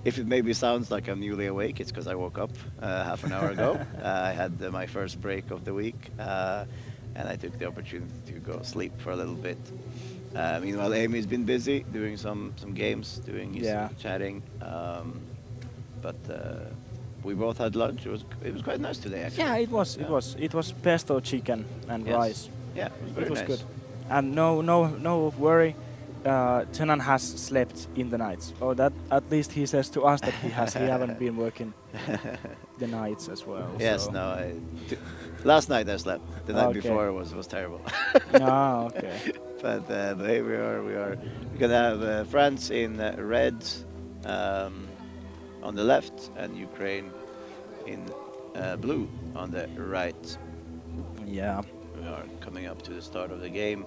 H: If it maybe sounds like I'm newly awake, it's because I woke up half an hour ago. I had my first break of the week, and I took the opportunity to go sleep for a little bit. Meanwhile, Amy's been busy doing some games, doing chatting, but. We both had lunch. It was quite nice today, actually.
G: Yeah, it was pesto chicken and rice.
H: Yeah, it was
G: It was good. And no worry. Tenan has slept in the nights. Or that at least he says to us that he has. He haven't been working the nights as well.
H: Yes,
G: so.
H: no. Last night I slept. The night before was terrible.
G: Ah, okay.
H: but here we're gonna have France in red on the left and Ukraine in blue on the right.
G: Yeah.
H: We are coming up to the start of the game,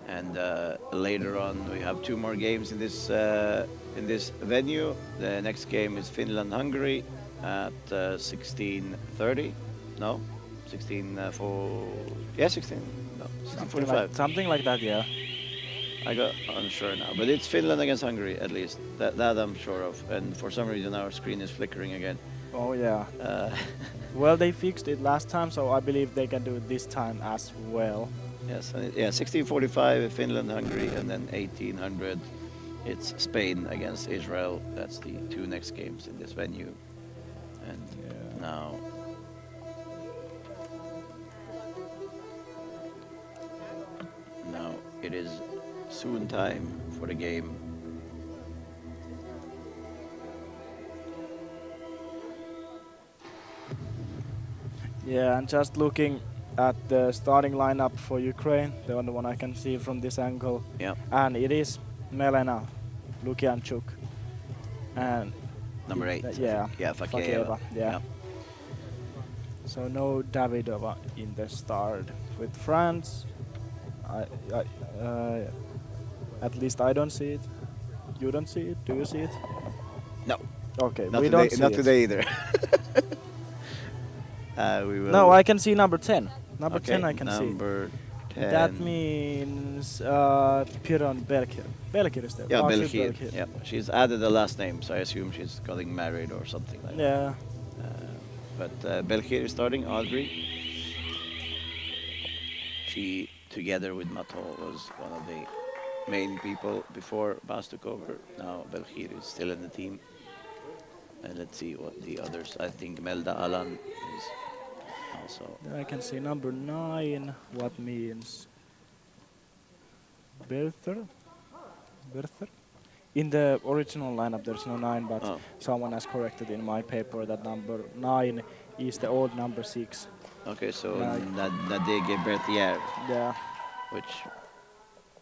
H: and later on we have 2 more games in this venue. The next game is Finland-Hungary at 16:30. No, 16 no, 16:45.
G: Something like that, yeah.
H: I got unsure now, but it's Finland against Hungary at least. That I'm sure of. And for some reason our screen is flickering again.
G: Oh yeah. Well, they fixed it last time, so I believe they can do it this time as well.
H: Yes, and yeah, 16:45 Finland, Hungary, and then 1800 it's Spain against Israel. That's the 2 next games in this venue. And now it is soon time for the game.
G: Yeah, and just looking at the starting lineup for Ukraine, the only one I can see from this angle.
H: Yeah.
G: And it is Melena, Lukianchuk, and
H: Number 8.
G: yeah,
H: Fakeyeva.
G: yeah. So no Davidova in the start. With France, at least I don't see it. You don't see it? Do you see it?
H: No.
G: Okay,
H: Not
G: we
H: today,
G: don't see
H: not
G: it.
H: today either. We will.
G: No, I can see number 10. Number
H: Okay,
G: 10 I can see.
H: number 10.
G: That means Piron Belkir. Belkir is there.
H: Yeah,
G: Pajulahti
H: Belkhir. Yeah, she's added the last name, so I assume she's getting married or something like that.
G: Yeah.
H: But Belkhir is starting. Audrey. She, together with Mato, was one of the main people before Bas took over. Now Belkhir is still in the team. And let's see what the others. I think Melda Alan is also.
G: Then I can see number 9, what means Berther. Berther? In the original lineup there's no 9, but someone has corrected in my paper that number 9 is the old number 6.
H: Okay, so
G: Like-
H: Nadege Berthier,
G: Yeah.
H: which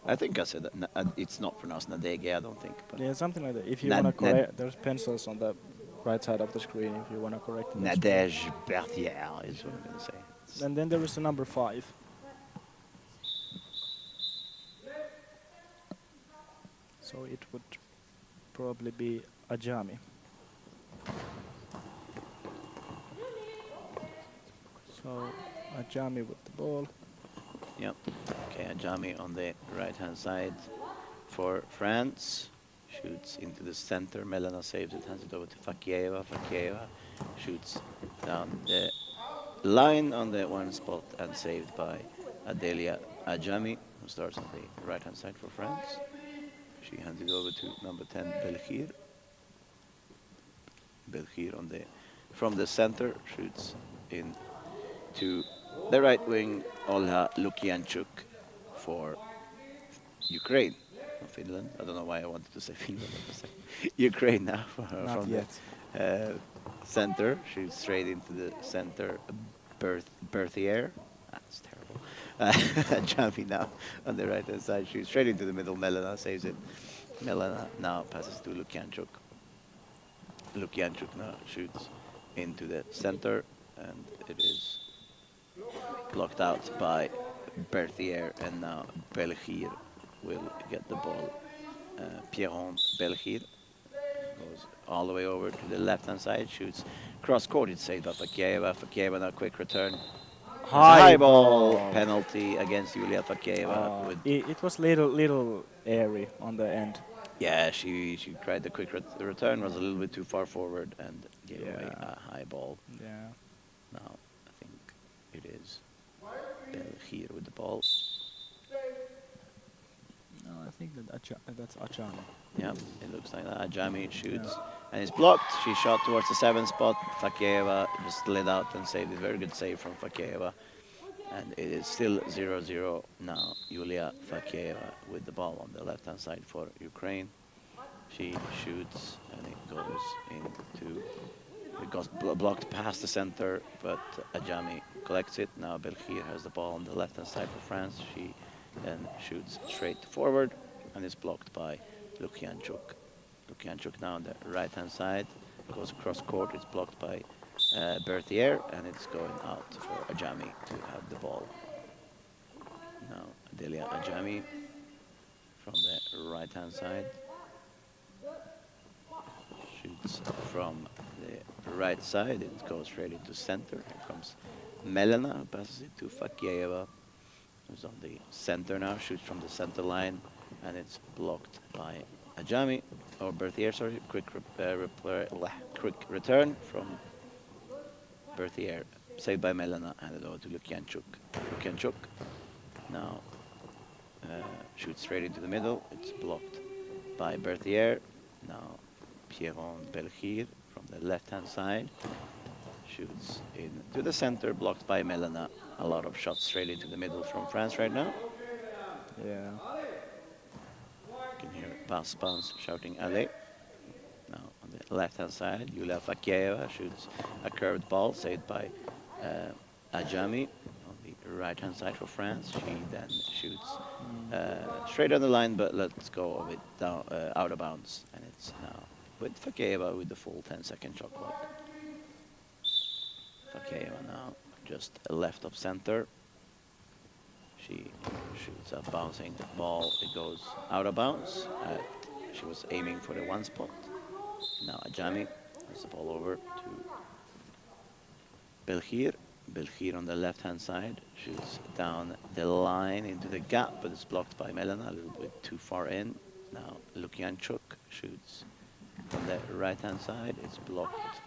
H: I think I said that. It's not pronounced Nadege, I don't think. But
G: Yeah, something like that. If you
H: Nad-
G: want to correct, there's pencils on the right side of the screen if you want to correct it. that's fine.
H: Nadege Berthier is what I'm going to say.
G: And then there is the number 5. So it would probably be Ajami. So Ajami with the ball.
H: Yep. Okay, Ajami on the right-hand side for France. Shoots into the center. Melena saves it, hands it over to Fakeyeva. Fakeyeva shoots down the line on the one spot and saved by Adelia Ajami, who starts on the right-hand side for France. She hands it over to number 10, Belkhir. Belkhir on the from the center shoots in to the right wing, Olha Lukianchuk for Ukraine. Or Finland. I don't know why I wanted to say Finland. Ukraine now
G: Not
H: from
G: yet.
H: the center. Shoots straight into the center. Berthier. That's terrible. Jamie now on the right hand side. Shoots straight into the middle. Melena saves it. Melena now passes to Lukianchuk. Lukianchuk now shoots into the center, and it is blocked out by Berthier, and now Belkhir will get the ball. Pierron Belkhir goes all the way over to the left-hand side, shoots cross-court. It's saved by Fakeyeva. Fakeyeva now quick return. High ball penalty against Julia Fakeyeva. With
G: It was little airy on the end.
H: yeah, she tried the quick return, was a little bit too far forward and gave away a high ball.
G: Yeah.
H: Now I think it is Belkhir with the ball.
G: No, I think that that's Ajami.
H: Yeah, it looks like that. Ajami shoots and it's blocked. She shot towards the 7th spot. Fakeyeva just slid out and saved it. Very good save from Fakeyeva. And it is still 0-0 now. Julia Fakeyeva with the ball on the left-hand side for Ukraine. She shoots and it goes into... It got blocked past the center, but Ajami collects it. Now Belkhir has the ball on the left-hand side for France. She and shoots straight forward, and is blocked by Lukianchuk. Lukianchuk now on the right-hand side, goes across court, it's blocked by Berthier, and it's going out for Ajami to have the ball. Now Delia Ajami from the right-hand side. Shoots from the right side, it goes straight into center. Here comes Melena, who passes it to Fakieva, who's on the center now, shoots from the center line, and it's blocked by Ajami, or Berthier, sorry. Quick return from Berthier, saved by Melena, handed over to Lukianchuk. Lukianchuk now shoots straight into the middle, it's blocked by Berthier. Now Pierron Belkhir from the left-hand side shoots into the center, blocked by Melena. A lot of shots straight into the middle from France right now.
G: Yeah.
H: You can hear Bas Bounce shouting allez. Now on the left-hand side, Yulia Fakieva shoots a curved ball, saved by Ajami. On the right-hand side for France, she then shoots straight on the line, but let's go a bit down, out of bounds. And it's now with Fakieva with the full 10-second shot clock. Fakieva now just left of center. She shoots a bouncing ball. It goes out of bounds. She was aiming for the one spot. Now Ajami has the ball over to Belkhir. Belkhir on the left-hand side shoots down the line into the gap, but it's blocked by Melena, a little bit too far in. Now Lukianchuk shoots from the right-hand side. It's blocked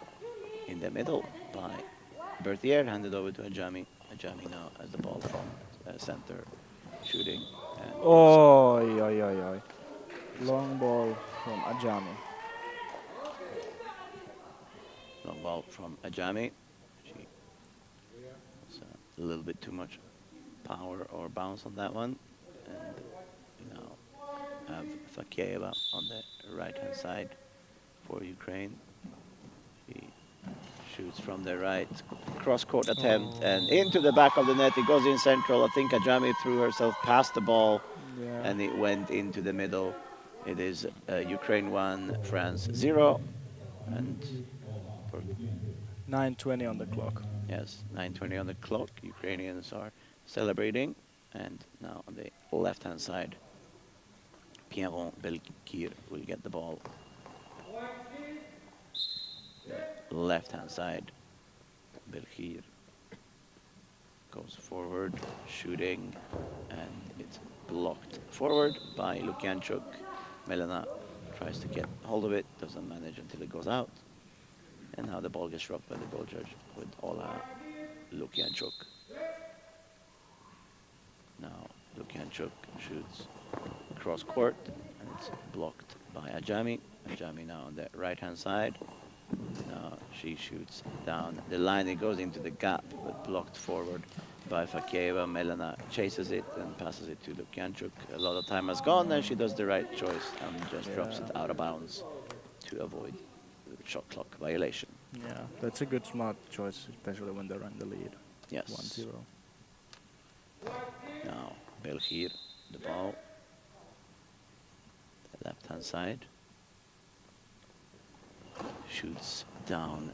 H: in the middle by Berthier, handed over to Ajami. Ajami now has the ball from center, shooting.
G: Oi, oi, oi, oi. Long ball from Ajami.
H: Long ball from Ajami. She has a little bit too much power or bounce on that one. And we now have Fakieva on the right-hand side for Ukraine. She shoots from the right, cross-court attempt, and into the back of the net. It goes in central. I think Ajami threw herself past the ball, and it went into the middle. It is Ukraine 1, France 0, and for
G: 9:20 on the clock.
H: yes, 9:20 on the clock. Ukrainians are celebrating, and now on the left-hand side, Pierron Belkhir will get the ball. Left-hand side, Belkhir goes forward, shooting, and it's blocked forward by Lukianchuk. Melena tries to get hold of it, doesn't manage until it goes out. And now the ball gets dropped by the goal judge with Ola Lukianchuk. Now Lukianchuk shoots cross court, and it's blocked by Ajami. Ajami now on the right-hand side. Now she shoots down the line. It goes into the gap, but blocked forward by Fakieva. Melena chases it and passes it to Lukianchuk. A lot of time has gone, and she does the right choice and just drops it out of bounds to avoid the shot clock violation.
G: Yeah, that's a good smart choice, especially when they're in the lead.
H: Yes.
G: 1-0.
H: Now Belkhir, the ball, the left-hand side. Shoots down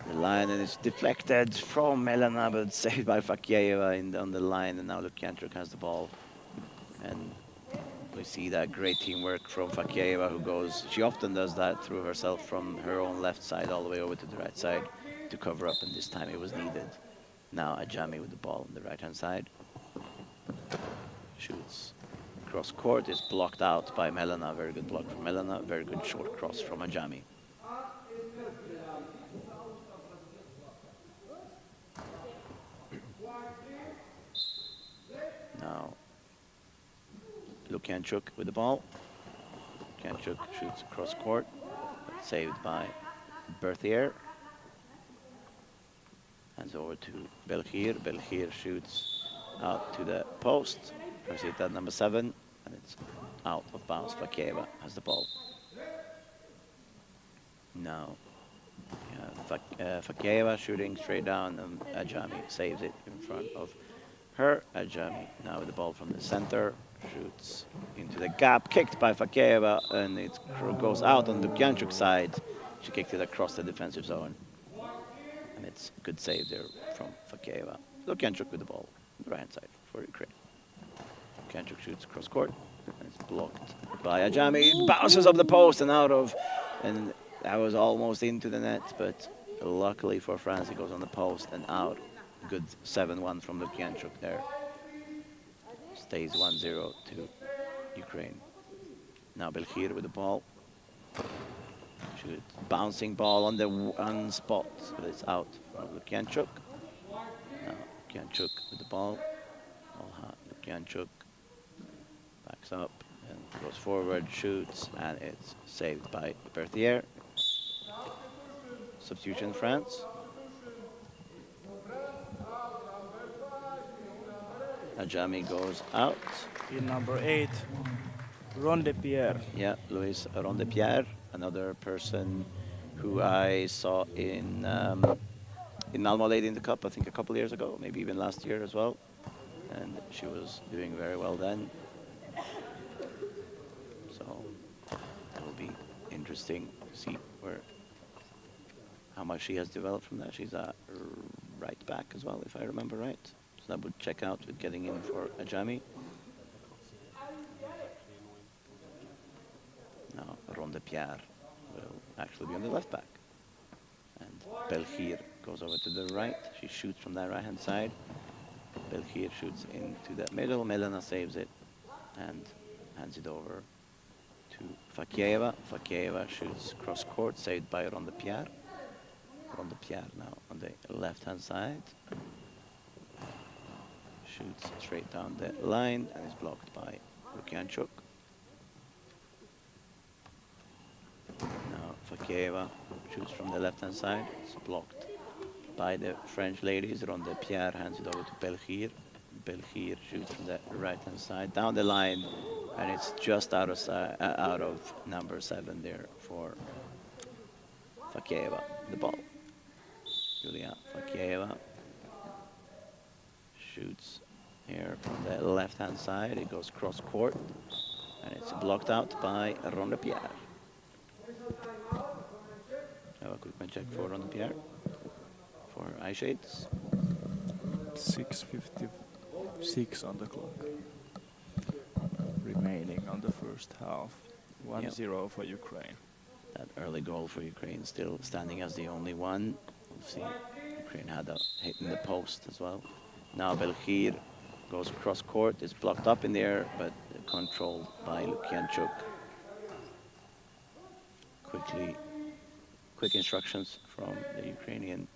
H: the line, and it's deflected from Melena, but saved by Fakieva on the line, and now Lukianchuk has the ball. And we see that great teamwork from Fakieva, who goes, she often does that through herself from her own left side all the way over to the right side to cover up, and this time it was needed. Now Ajami with the ball on the right-hand side. Shoots cross court, is blocked out by Melena. Very good block from Melena, very good short cross from Ajami. Now Lukianchuk with the ball. Lukianchuk shoots across court, saved by Berthier. Hands over to Belkhir. Belkhir shoots out to the post. Press it at number 7, and it's out of bounds. Fakieva has the ball. Now Fakieva shooting straight down, and Ajami saves it in front of her. Ajami now with the ball from the center. Shoots into the gap, kicked by Fakeva, and it goes out on the Lukyanchuk side. She kicked it across the defensive zone. And it's a good save there from Fakeva. Lukyanchuk with the ball on the right-hand side for Ukraine. Lukyanchuk shoots cross court, and it's blocked by Ajami. It bounces off the post and out of, and that was almost into the net, but luckily for France, it goes on the post and out. Good 7-1 from Lukyanchuk there. Stays 1-0 to Ukraine. Now Belkhir with the ball. Shoot, bouncing ball on the one spot, but it's out from Lukyanchuk. Now Lukyanchuk with the ball. Lukyanchuk backs up and goes forward, shoots, and it's saved by Berthier. Substitution France. Ajami goes out.
G: In number 8, Rondepierre.
H: Yeah, Luis Rondepierre, another person who I saw in Malmö Lady in the Cup, I think a couple of years ago, maybe even last year as well. And she was doing very well then. So it will be interesting to see how much she has developed from that. She's a right back as well, if I remember right. So that would check out with getting in for Ajami. Now Rondepierre will actually be on the left back. And Belkhir goes over to the right. She shoots from that right-hand side. Belkhir shoots into the middle. Melena saves it and hands it over to Fakieva. Fakieva shoots cross court, saved by Rondepierre. Rondepierre now on the left-hand side. Shoots straight down the line and is blocked by Lukyanchuk. Now Fakieva shoots from the left-hand side. It's blocked by the French ladies. Rondepierre hands it over to Belkhir. Belkhir shoots from the right-hand side down the line, and it's just out of number 7 there for Fakieva. The ball. Julia Fakieva shoots here from the left-hand side. It goes cross-court, and it's blocked out by Rondepierre. Have a quick check for Rondepierre for eye shades.
G: 6:56 on the clock. Remaining on the first half. 1-0 for Ukraine.
H: That early goal for Ukraine still standing as the only one. We'll see. Ukraine had a hit in the post as well. Now Belkhir goes cross court. It's blocked up in the air, but controlled by Lukyanchuk. Quick instructions from the Ukrainian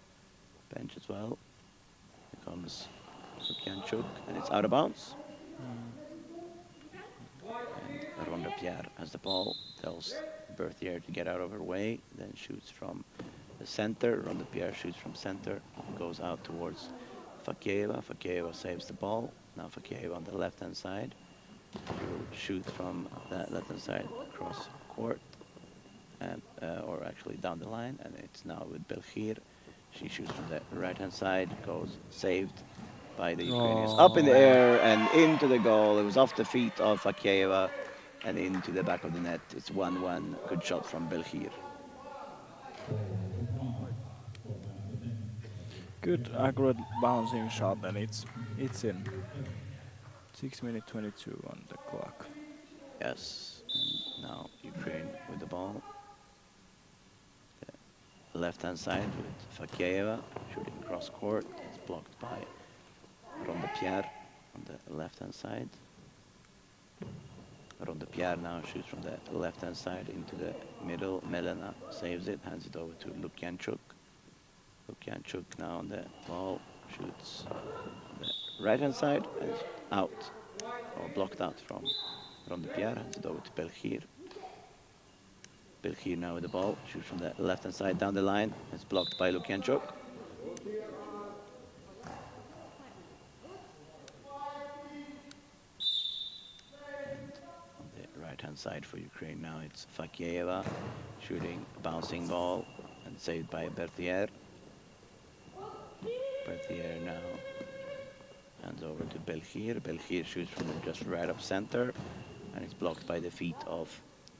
H: bench as well. Here comes Lukyanchuk, and it's out of bounds. And Rondepierre has the ball, tells Berthier to get out of her way, then shoots from the center. Rondepierre shoots from center, goes out towards Fakieva. Fakieva saves the ball. Now Fakieva on the left-hand side. She will shoot from that left-hand side across court, and or actually down the line, and it's now with Belkhir. She shoots from the right-hand side, goes saved by the Ukrainians. Up in the air and into the goal. It was off the feet of Fakieva and into the back of the net. It's 1-1. Good shot from Belkhir.
G: Good accurate bouncing shot, and it's in. 6:22 on the clock.
H: Yes, and now Ukraine with the ball. The left-hand side with Fakieva shooting cross court. It's blocked by Rondepierre on the left-hand side. Rondepierre now shoots from the left-hand side into the middle. Melena saves it, hands it over to Lukyanchuk. Lukyanchuk now on the ball, shoots on the right-hand side, and it's out, or blocked out from Rondepierre, hands it over to Belkhir. Belkhir now with the ball, shoots from the left-hand side down the line, it's blocked by Lukyanchuk. Right-hand side for Ukraine now, it's Fakieva shooting a bouncing ball and saved by Berthier. Berthier now Hands over to Belkhir. Belkhir shoots from just right up center, and it's blocked by the feet of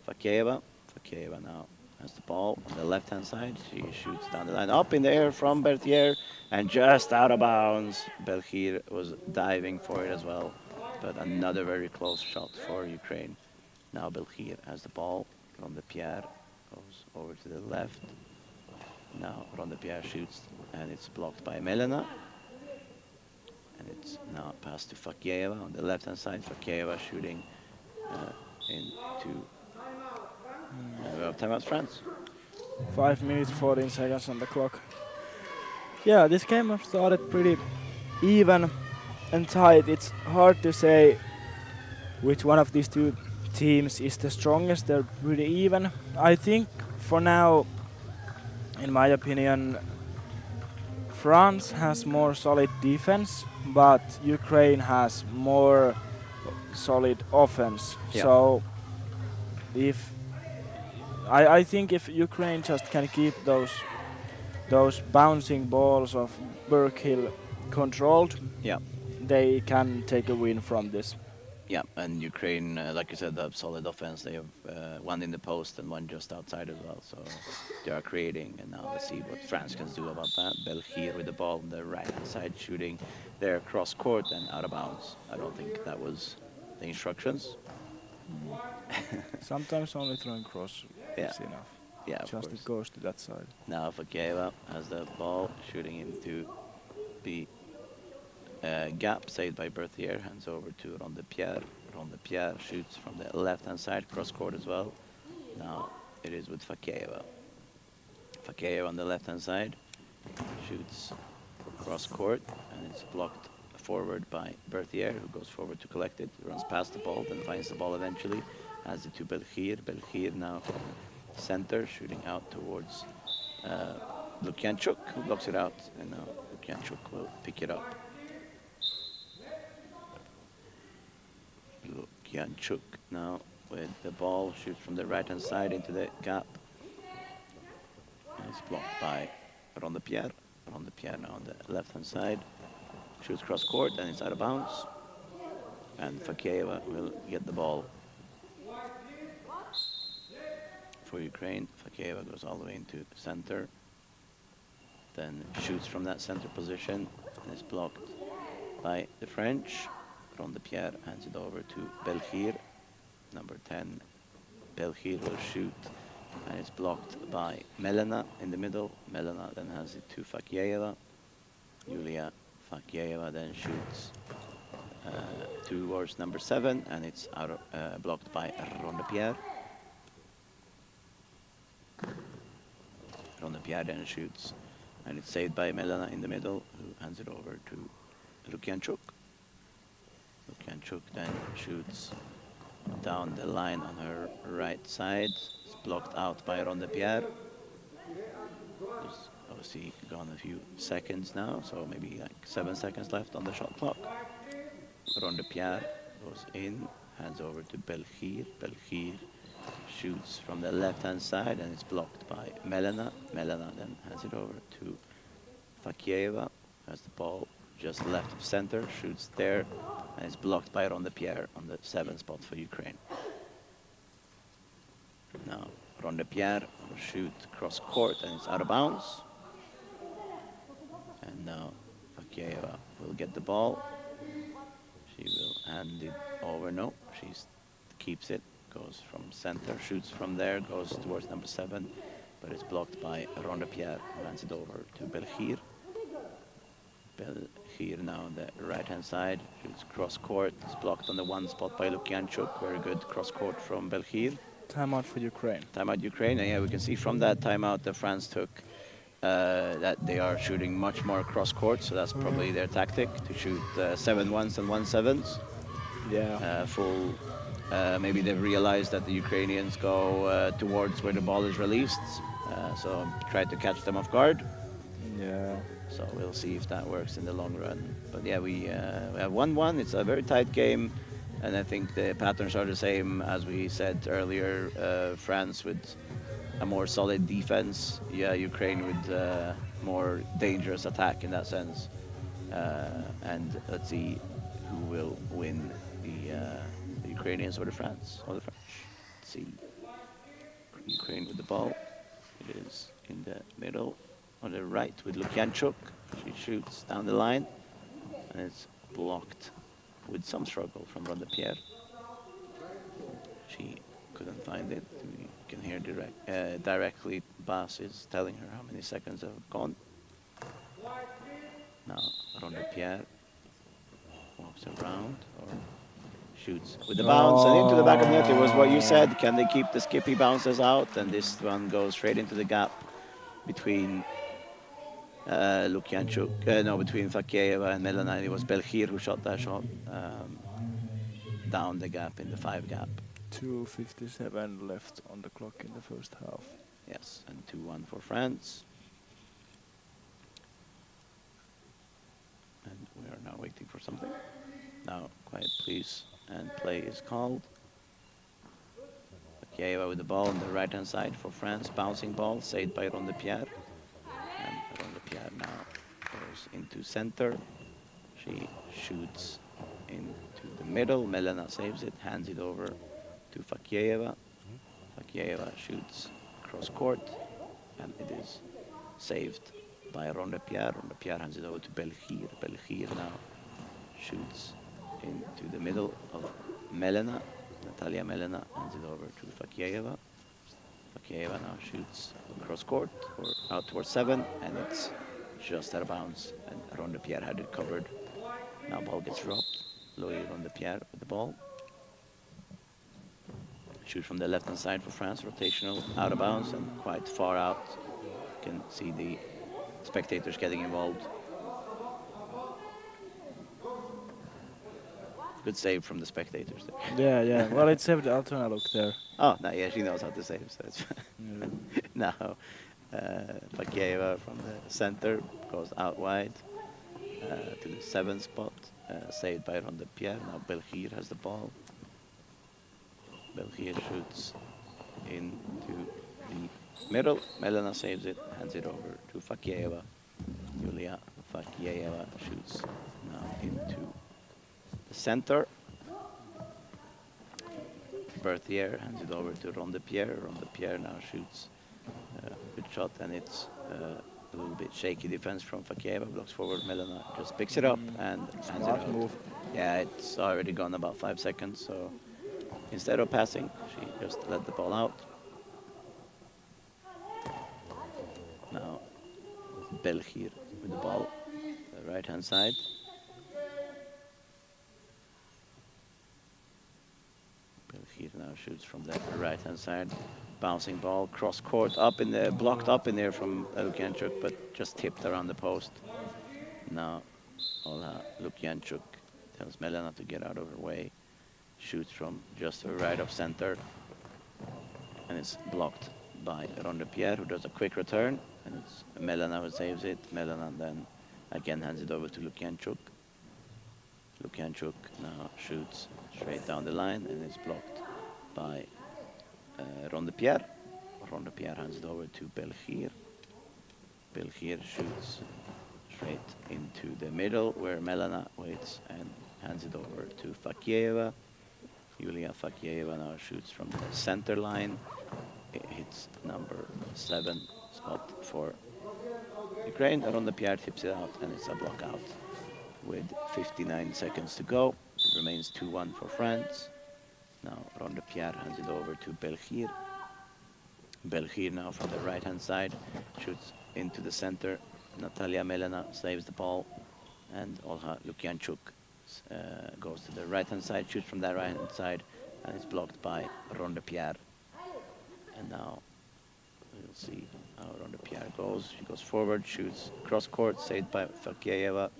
H: Fakeva. Fakeva now has the ball on the left-hand side. She shoots down the line, up in the air from Berthier, and just out of bounds. Belkhir was diving for it as well, but another very close shot for Ukraine. Now Belkhir has the ball. Rondepierre goes over to the left. Now Rondepierre shoots, and it's blocked by Melena. And it's now passed to Fakieva on the left-hand side. Fakieva shooting into... we have timeout, France.
G: 5 minutes 14 seconds on the clock. Yeah, this game has started pretty even and tight. It's hard to say which one of these two teams is the strongest. They're pretty even. I think for now, in my opinion, France has more solid defense, but Ukraine has more solid offense.
H: Yeah.
G: So if I think if Ukraine just can keep those bouncing balls of Berkhill controlled,
H: Yeah.
G: they can take a win from this.
H: Yeah, and Ukraine, like you said, they have solid offense. They have one in the post and one just outside as well. So they are creating, and now let's see what France can do about that. Belkhir with the ball on the right-hand side, shooting there cross court and out of bounds. I don't think that was the instructions.
G: Sometimes only throwing cross
H: Yeah.
G: is enough.
H: Yeah, of
G: Just
H: course.
G: it goes to that side.
H: Now Fakeva has the ball, shooting into the gap, saved by Berthier, hands over to Rondepierre. Rondepierre shoots from the left-hand side, cross-court as well. Now it is with Fakeva. Fakeva on the left-hand side, shoots cross-court, and it's blocked forward by Berthier, who goes forward to collect it, runs past the ball, then finds the ball eventually, has it to Belkhir. Belkhir now center, shooting out towards Lukyanchuk, who blocks it out, and now Lukyanchuk will pick it up. Lukyanchuk now with the ball, shoots from the right-hand side into the gap. And it's blocked by Rondepierre. Rondepierre now on the left-hand side. Shoots cross-court, and it's out of bounds. And Fakeva will get the ball. For Ukraine, Fakeva goes all the way into center. Then shoots from that center position, and is blocked by the French. Rondepierre hands it over to Belkhir, number 10. Belkhir will shoot, and it's blocked by Melena in the middle. Melena then has it to Fakieva. Yulia Fakieva then shoots towards number 7, and it's out of, blocked by Rondepierre. Rondepierre then shoots, and it's saved by Melena in the middle, who hands it over to Lukyanchuk. Lukyanchuk then shoots down the line on her right side. It's blocked out by Rondepierre. There's obviously gone a few seconds now, so maybe like 7 seconds left on the shot clock. Rondepierre goes in, hands over to Belkhir. Belkhir shoots from the left-hand side, and it's blocked by Melena. Melena then hands it over to Fakieva, has the ball just left of center, shoots there, and it's blocked by Rondepierre on the 7th spot for Ukraine. Now Rondepierre will shoot cross court, and it's out of bounds. And now Fakieva will get the ball. She will hand it over. No, she keeps it. Goes from center, shoots from there, goes towards number 7, but it's blocked by Rondepierre, who hands it over to Belkhir. Belkhir now on the right-hand side, shoots cross-court. It's blocked on the 1 spot by Lukyanchuk. Very good cross-court from Belkhir.
G: Timeout for Ukraine.
H: Timeout Ukraine, and yeah, we can see from that timeout that France took that they are shooting much more cross-court, so that's probably their tactic, to shoot 7-1s and 1-7s.
G: Yeah.
H: Full. Maybe they've realized that the Ukrainians go towards where the ball is released, so try to catch them off guard.
G: Yeah.
H: So we'll see if that works in the long run. But yeah, we have 1-1. It's a very tight game, and I think the patterns are the same as we said earlier. France with a more solid defense. Yeah, Ukraine with more dangerous attack in that sense. And let's see who will win the Ukrainians or the France or the French. Let's see. Ukraine with the ball. It is in the middle on the right with Lukyanchuk. She shoots down the line and it's blocked with some struggle from Rhonda Pierre. She couldn't find it. We can hear directly Bas is telling her how many seconds have gone. Now Rhonda Pierre walks around or shoots with the bounce and into the back of the net. It was what you said. Can they keep the skippy bounces out? And this one goes straight into the gap between Lukyanchuk, between Fakieva and Melana. It was Belkhir who shot that shot down the gap in the 5 gap.
G: 2:57 left on the clock in the first half.
H: Yes, and 2-1 for France. And we are now waiting for something. Now, quiet please, and play is called. Fakieva with the ball on the right-hand side for France. Bouncing ball, saved by Rhonda Pierre. And Rhonda Pierre now goes into center. She shoots into the middle. Melena saves it, hands it over to Fakieva. Fakieva shoots cross court, and it is saved by Rhonda Pierre. Rhonda Pierre hands it over to Belkhir. Belkhir now shoots into the middle of Melena. Natalia Melena hands it over to Fakieva. Fakieva now shoots cross court or out towards 7, and it's just out of bounds. And Rhonda Pierre had it covered. Now ball gets dropped. Louis Rhonda Pierre with the ball. Shoot from the left-hand side for France, rotational, out of bounds and quite far out. You can see the spectators getting involved. Good save from the spectators there.
G: Yeah. Well, it saved Altona look there.
H: Oh, no, yeah, she knows how to save. So it's now, Fakieva from the center goes out wide to the 7th spot, saved by Rhonda Pierre. Now Belkhir has the ball. Belkhir shoots into the middle. Melena saves it, hands it over to Fakieva. Julia Fakieva shoots now into the center. Berthier hands it over to Rhonda Pierre. Rhonda Pierre now shoots a good shot, and it's a little bit shaky defense from Fakieva. Blocks forward. Melena just picks it up and hands it out.
G: Move.
H: Yeah, it's already gone about 5 seconds, so instead of passing, she just let the ball out. Now, Belkhir with the ball, the right-hand side. Belkhir now shoots from the right-hand side. Bouncing ball, cross court, up in the, blocked up in there from Lukyanchuk, but just tipped around the post. Now, Olha Lukyanchuk tells Melena to get out of her way. Shoots from just the right of center, and it's blocked by Rhonda Pierre, who does a quick return, and it's Melena who saves it. Melena then again hands it over to Lukyanchuk. Lukyanchuk now shoots straight down the line, and it's blocked by Rhonda Pierre. Rhonda Pierre hands it over to Belkhir. Belkhir shoots straight into the middle, where Melena waits and hands it over to Fakieva. Julia Fakieva now shoots from the center line. It hits number 7 spot for Ukraine. Rhonda Pierre tips it out, and it's a block out with 59 seconds to go. It remains 2-1 for France. Now Rhonda Pierre hands it over to Belkhir. Belkhir now from the right-hand side shoots into the center. Natalia Melena saves the ball, and Olha Lukyanchuk goes to the right-hand side, shoots from that right-hand side, and it's blocked by Rhonda Pierre. And now we'll see how Rhonda Pierre goes. She goes forward, shoots cross-court, saved by Fakieva.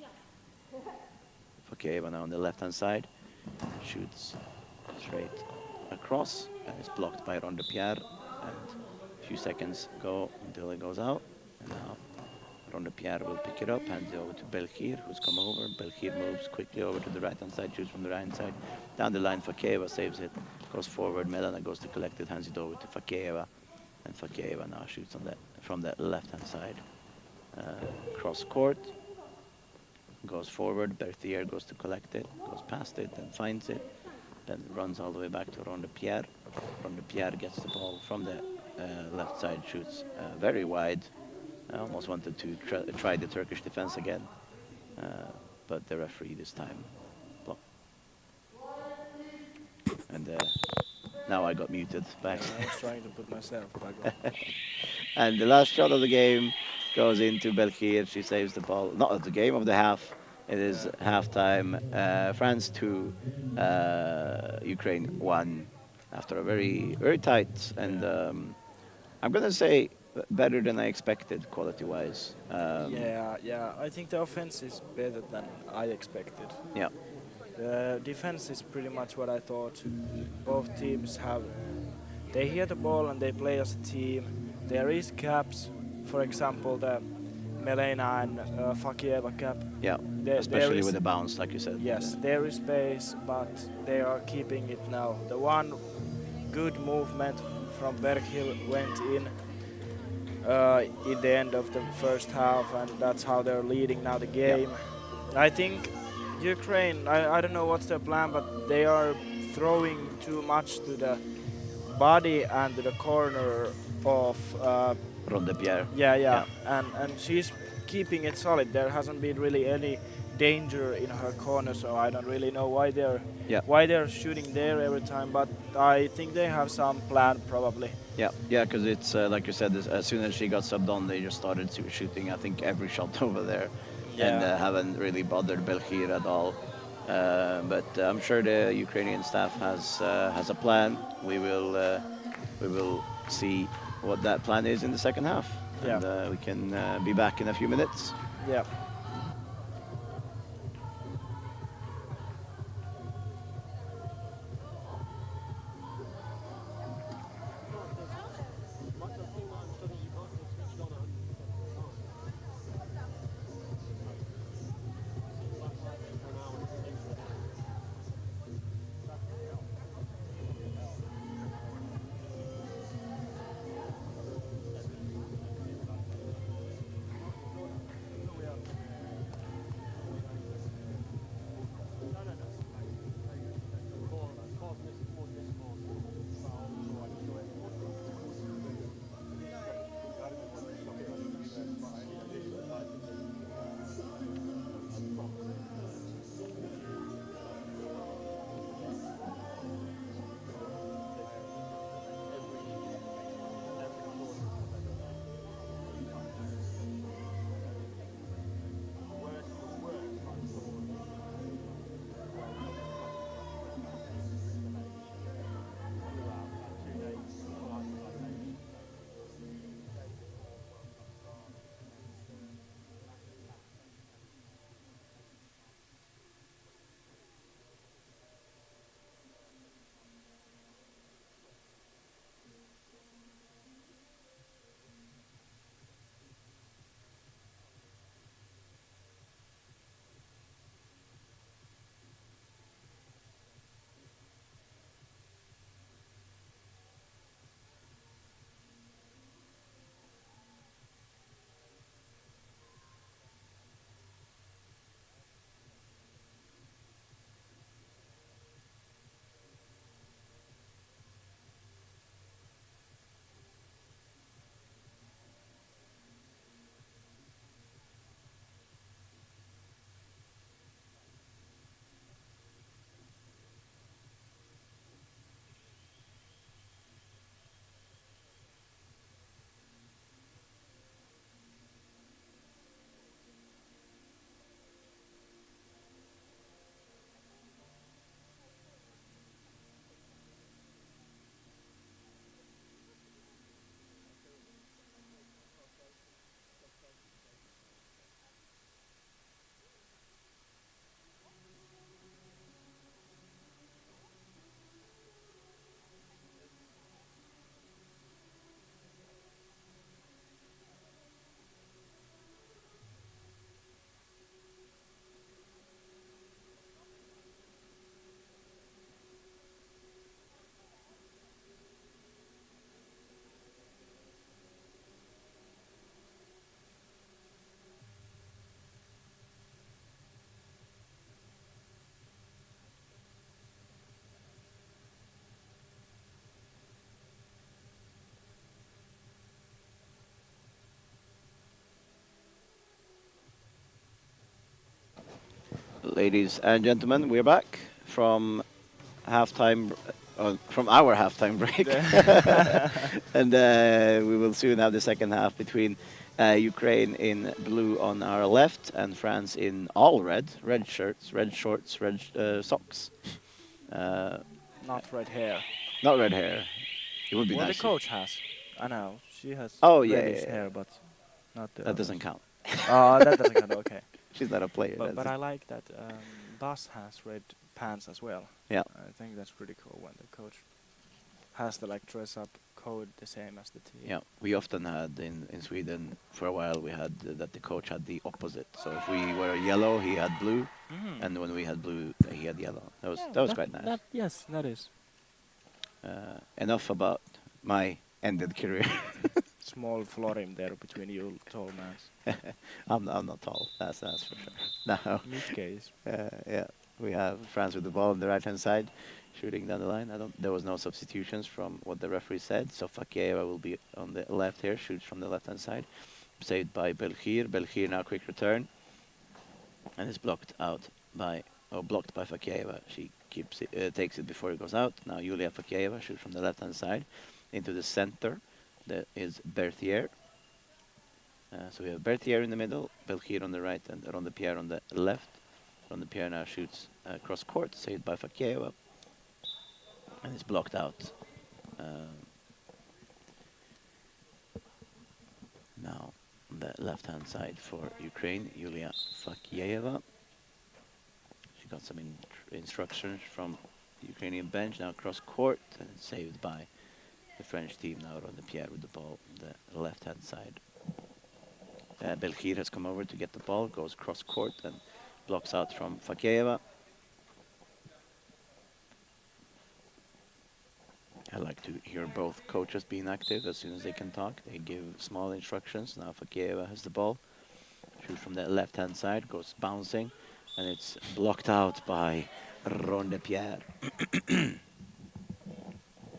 H: Fakieva now on the left-hand side, shoots straight across, and it's blocked by Rhonda Pierre. And a few seconds go until it goes out. And now Rhonda Pierre will pick it up, hands it over to Belkhir, who's come over. Belkhir moves quickly over to the right-hand side, shoots from the right-hand side. Down the line, Fakieva saves it, goes forward. Melena goes to collect it, hands it over to Fakieva. And Fakieva now shoots on from the left-hand side. Cross court. goes forward. Berthier goes to collect it, goes past it, and finds it. Then runs all the way back to Ronde Pierre. Ronde Pierre gets the ball from the left side, shoots very wide. I almost wanted to try the Turkish defense again, but the referee this time blocked. And now I got muted back.
G: I was trying to put myself back on.
H: And the last shot of the game goes into Belkhir. She saves the ball. Not of the game, of the half. It is halftime. France 2, Ukraine 1. After a very, very tight and I'm going to say better than I expected quality-wise.
G: Yeah. I think the offense is better than I expected.
H: Yeah.
G: The defense is pretty much what I thought. Both teams they hear the ball and they play as a team. There is gaps, for example, the Melena and Fakieva gap.
H: Yeah, especially with the bounce, like you said.
G: Yes, there is space, but they are keeping it now. The one good movement from Berghill went in the end of the first half, and that's how they're leading now the game. Yeah. I think Ukraine, I don't know what's their plan, but they are throwing too much to the body and to the corner of
H: Ronde Pierre.
G: Yeah. And she's keeping it solid. There hasn't been really any danger in her corner, so I don't really know why they're shooting there every time, but I think they have some plan probably.
H: Yeah, because it's like you said, as soon as she got subbed on, they just started shooting, I think, every shot over there.
G: Yeah.
H: And haven't really bothered Belkhir at all. But I'm sure the Ukrainian staff has a plan. We will see what that plan is in the second half.
G: Yeah.
H: And we can be back in a few minutes.
G: Yeah.
H: Ladies and gentlemen, we're back from from our halftime break, and we will soon have the second half between Ukraine in blue on our left and France in all red shirts, red shorts, red socks.
G: Not red hair.
H: Not red hair. It would be
G: Well, the
H: nice.
G: coach has. I know. She has
H: Oh yeah,
G: reddish
H: yeah, yeah.
G: hair, but not the
H: That
G: others.
H: doesn't count.
G: Oh, that doesn't count. Okay.
H: She's not a player.
G: But I like that Bas has red pants as well.
H: Yeah.
G: I think that's pretty cool when the coach has the like dress up code the same as the team.
H: Yeah, we often had in Sweden for a while. We had that the coach had the opposite. So if we were yellow, he had blue, and when we had blue, he had yellow. That was quite nice.
G: Yes, that is.
H: Enough about my ended career.
G: Small florim there between you tall mans.
H: I'm not tall. That's for sure. Now,
G: Mid case.
H: yeah, we have France with the ball on the right hand side, shooting down the line. There was no substitutions from what the referee said. So Fakieva will be on the left here, shoots from the left hand side, saved by Belkhir. Belkhir now quick return, and is blocked by Fakieva. She keeps it, takes it before it goes out. Now Julia Fakieva shoots from the left hand side into the center. That is Berthier. So we have Berthier in the middle, Belkhir on the right, and Rondepierre on the left. Rondepierre now shoots cross court, saved by Fakieva, and it's blocked out. Now on the left-hand side for Ukraine, Yulia Fakieva. She got some instructions from the Ukrainian bench. Now cross court, and it's saved by the French team. Now Rondepierre with the ball on the left-hand side. Belkhir has come over to get the ball, goes cross court and blocks out from Fakieva. I like to hear both coaches being active as soon as they can talk. They give small instructions. Now Fakieva has the ball. Shoots from the left-hand side, goes bouncing, and it's blocked out by Rondepierre.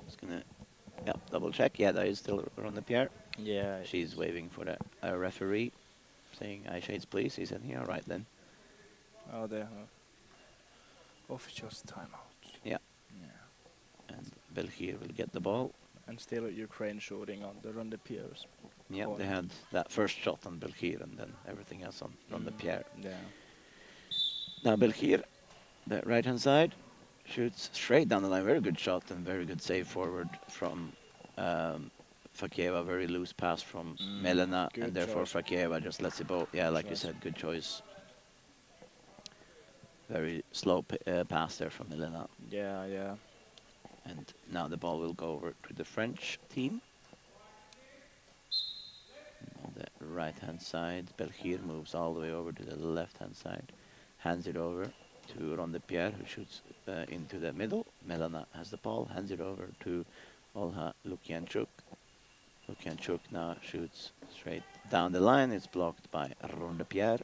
H: Just gonna, double check. Yeah, that is still Rondepierre.
G: Yeah.
H: She's waving for the referee, saying, "Eye shades, please." He's in here. All right, then.
G: Oh, the officials timeout.
H: Yeah.
G: Yeah.
H: And Belkhir will get the ball.
G: And still Ukraine shooting on the Rondepierre's.
H: Yeah, they had that first shot on Belkhir and then everything else on Rondepierre.
G: Yeah.
H: Now Belkhir, the right-hand side, shoots straight down the line. Very good shot and very good save forward from Fakieva. Very loose pass from Melena,
G: Good
H: and therefore
G: choice.
H: Fakieva just lets it go. Yeah, like you said, good choice. Very slow pass there from Melena.
G: Yeah, yeah.
H: And now the ball will go over to the French team. On the right-hand side, Belkhir moves all the way over to the left-hand side, hands it over to Rondepierre, who shoots into the middle. Melena has the ball, hands it over to Olha Lukianchuk. Lukianchuk now shoots straight down the line. It's blocked by Rondepierre,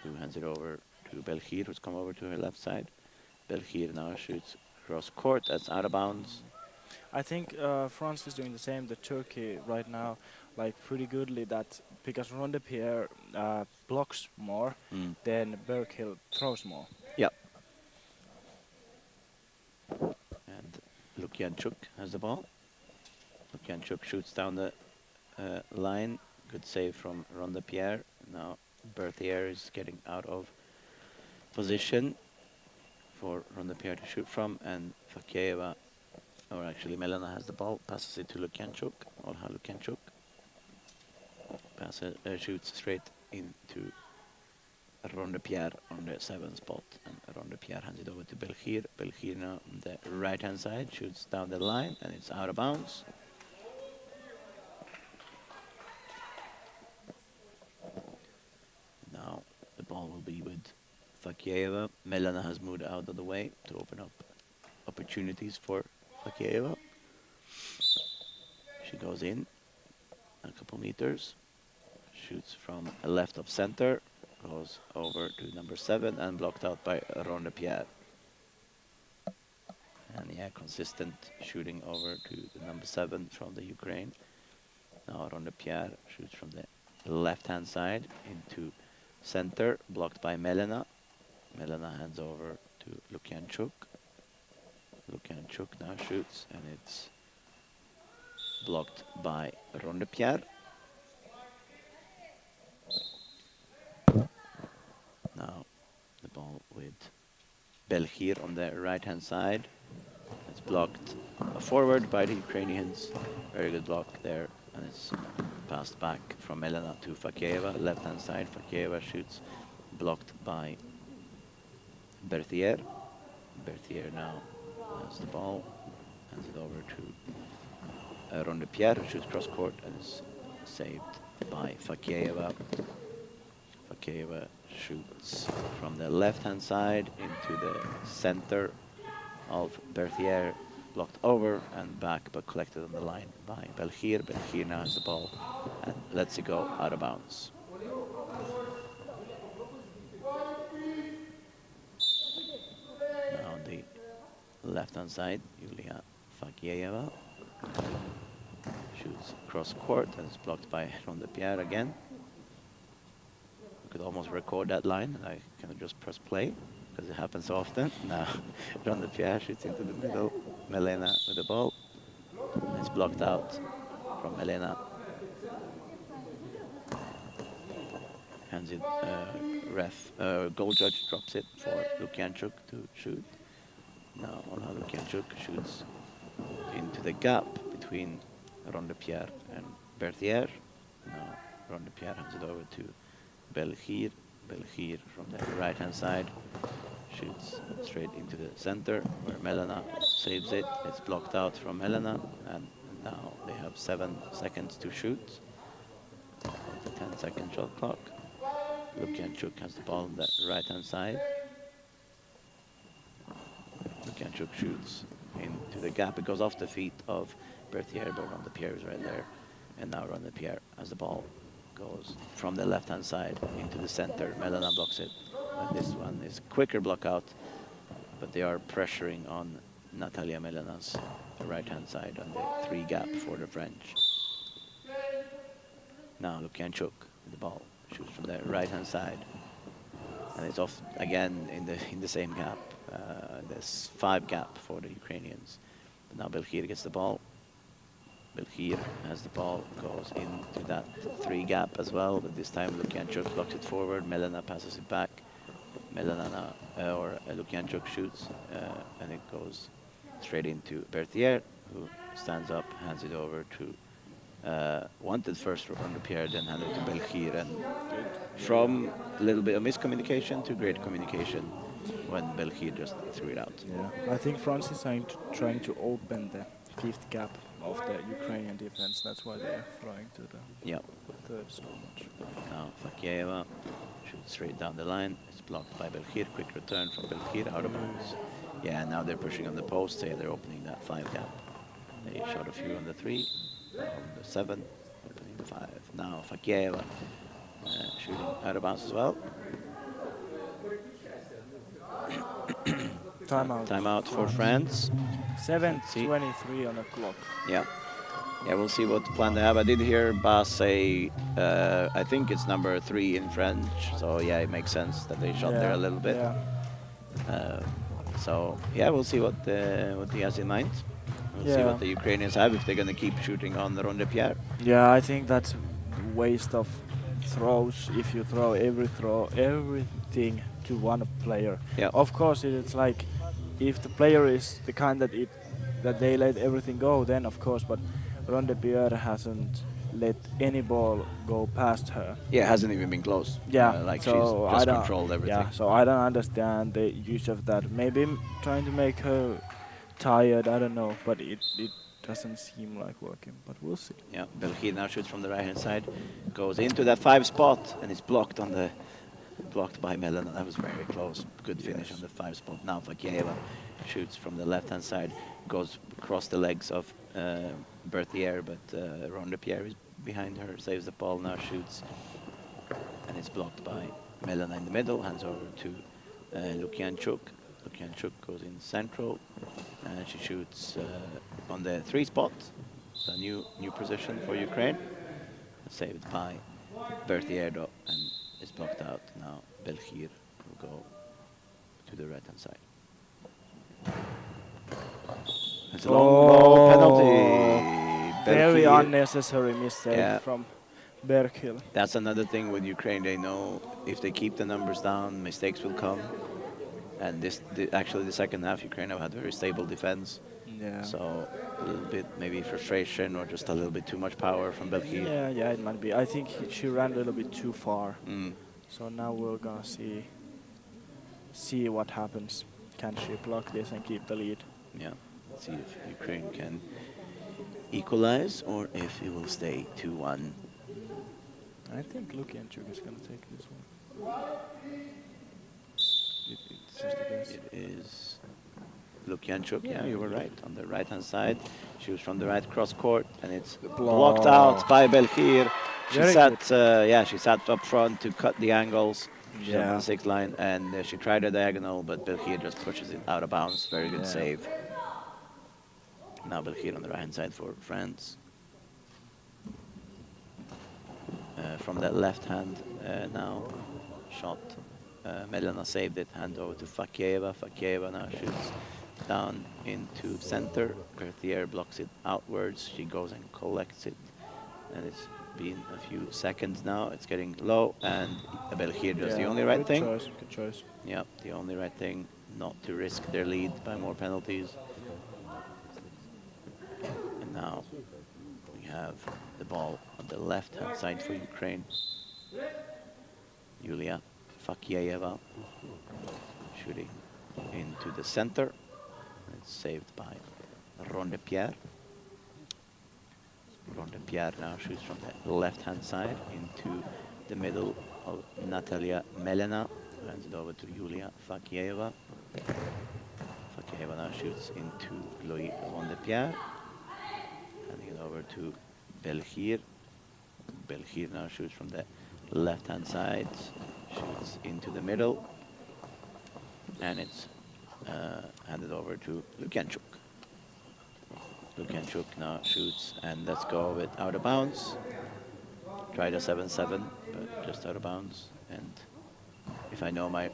H: who hands it over to Belkhir, who's come over to her left side. Belkhir now shoots cross court, that's out of bounds.
G: I think France is doing the same to Turkey right now, like pretty goodly that because Rondepierre blocks more, then Berkhill throws more.
H: Yep. And Lukianchuk has the ball. Lukianchuk shoots down the line. Good save from Rondepierre. Now Berthier is getting out of position for Rondepierre to shoot from, and Fakieva, or actually Melena has the ball, passes it to Lukianchuk, Olha Lukianchuk. Shoots straight into Rondepierre on the 7th spot, and Rondepierre hands it over to Belkhir. Belkhir now on the right-hand side, shoots down the line, and it's out of bounds. Now the ball will be with Fakieva. Melena has moved out of the way to open up opportunities for Fakieva. She goes in a couple meters, shoots from left of center, goes over to number 7 and blocked out by Rondepierre. And yeah, consistent shooting over to the number 7 from the Ukraine. Now Rondepierre shoots from the left-hand side into center, blocked by Melena. Melena hands over to Lukianchuk. Lukianchuk now shoots, and it's blocked by Rondepierre. Now the ball with Belhir on the right-hand side. It's blocked forward by the Ukrainians. Very good block there, and it's passed back from Melena to Fakeyeva, left-hand side. Fakeyeva shoots, blocked by Berthier. Berthier now has the ball, hands it over to Rondepierre, who shoots cross-court, and is saved by Fakeyeva. Fakeyeva shoots from the left-hand side into the center of Berthier, blocked over and back, but collected on the line by Belhir. Belhir now has the ball and lets it go out of bounds. Now on the left-hand side, Yulia Fakeyeva shoots cross court and is blocked by Rondepierre again. Could almost record that line. I can just press play because it happens so often. Now, Rondepierre shoots into the middle. Melena with the ball. It's blocked out from Melena. Hands it, goal judge drops it for Lukianchuk to shoot. Now, Lukianchuk shoots into the gap between Rondepierre and Berthier. Now, Rondepierre hands it over to Belhir. Belhir from the right-hand side shoots straight into the center where Melena saves it. It's blocked out from Melena, and now they have 7 seconds to shoot. The 10-second shot clock. Lukianchuk has the ball on the right-hand side. Lukianchuk shoots into the gap. It goes off the feet of Berthier, but Rondepierre is right there. And now Rondepierre has the ball. Goes from the left-hand side into the center. Melena blocks it. And this one is a quicker block out, but they are pressuring on Natalia Melena's right-hand side on the 3 gap for the French. Now Lukianchuk with the ball shoots from the right-hand side, and it's off again in the same gap. There's 5 gap for the Ukrainians. But now Belhir gets the ball. Belhir has the ball, goes into that 3 gap as well, but this time Lukianchuk blocks it forward. Melena passes it back. Melena now, Lukianchuk shoots, and it goes straight into Berthier, who stands up, hands it over to wanted first Rondepierre, then handed it to Belhir, and from a little bit of miscommunication to great communication when Belhir just threw it out.
G: Yeah, I think France is trying to open the 5th gap of the Ukrainian defense. That's why they're trying to the third so much.
H: Now Fakeyeva shoots straight down the line. It's blocked by Belhir. Quick return from Belhir out of bounds. Yeah, now they're pushing on the post. They're opening that 5 gap. They shot a few on the 3, on the 7, opening the 5. Now Fakeyeva shooting out of bounds as well.
G: Timeout.
H: Timeout for France.
G: 7:23 on the clock.
H: Yeah. Yeah, we'll see what plan they have. I did hear Bas say, I think it's number 3 in French. So yeah, it makes sense that they shot there a little bit.
G: Yeah.
H: So yeah, we'll see what he has in mind. We'll see what the Ukrainians have, if they're going to keep shooting on the Rondepierre.
G: Yeah, I think that's waste of throws if you throw everything to one player.
H: Yeah.
G: Of course, it's like if the player is the kind that they let everything go, then of course, but Rondepierre hasn't let any ball go past her.
H: Yeah, it hasn't even been close.
G: Yeah,
H: like
G: so
H: she's just controlled everything.
G: Yeah, so I don't understand the use of that. Maybe trying to make her tired, I don't know, but it doesn't seem like working, but we'll see.
H: Yeah, Belhir now shoots from the right-hand side, goes into that 5 spot, and is blocked by Melena. That was very close. Good finish on the 5 spot. Now Fakeyeva shoots from the left-hand side, goes across the legs of Berthier, but Rondepierre is behind her, saves the ball, now shoots, and it's blocked by Melena in the middle, hands over to Lukianchuk. Lukianchuk goes in central, and she shoots on the 3 spot. It's a new position for Ukraine. Saved by Berthier, and it's blocked out. Now Belhir will go to the right hand side. It's a long ball penalty.
G: Very
H: Belgium.
G: unnecessary mistake
H: Yeah.
G: from Berghill.
H: That's another thing with Ukraine. They know if they keep the numbers down, mistakes will come. And actually the second half, Ukraine have had very stable defense.
G: Yeah.
H: So a little bit maybe frustration or just a little bit too much power from Belgium.
G: Yeah, it might be. I think she ran a little bit too far.
H: Mm.
G: So now we're gonna see what happens. Can she block this and keep the lead?
H: Yeah. Let's see if Ukraine can equalize or if it will stay 2-1.
G: I think Lukianchuk is gonna take this one. It's just a guess.
H: It is Lukianchuk. Yeah, you were right. On the right-hand side. She was from the right cross court, and it's blocked out by Belkhir. She
G: Very
H: sat, she sat up front to cut the angles. She's on
G: Yeah.
H: the 6th line, and she tried a diagonal, but Belkhir just pushes it out of bounds. Very good
G: Yeah.
H: save. Now Belkhir on the right-hand side for France. From that left hand now, shot. Melena saved it, hand over to Fakieva. Fakieva now shoots down into center. Berthier blocks it outwards. She goes and collects it. And it's been a few seconds now. It's getting low, and Belkhir does the only right thing.
G: Good choice.
H: Yeah, the only right thing, not to risk their lead by more penalties. And now we have the ball on the left-hand side for Ukraine. Yulia Fakieva shooting into the center. It's saved by Rondepierre. Rondepierre now shoots from the left-hand side into the middle of Natalia Melena. Hands it over to Yulia Fakieva. Fakieva now shoots into Loïc Rondepierre. Handing it over to Belkhir. Belkhir now shoots from the left-hand side, shoots into the middle, and it's handed over to Lukianchuk. Lukianchuk now shoots, and let's go with out of bounds. Tried a 7-7, but just out of bounds. And if I know my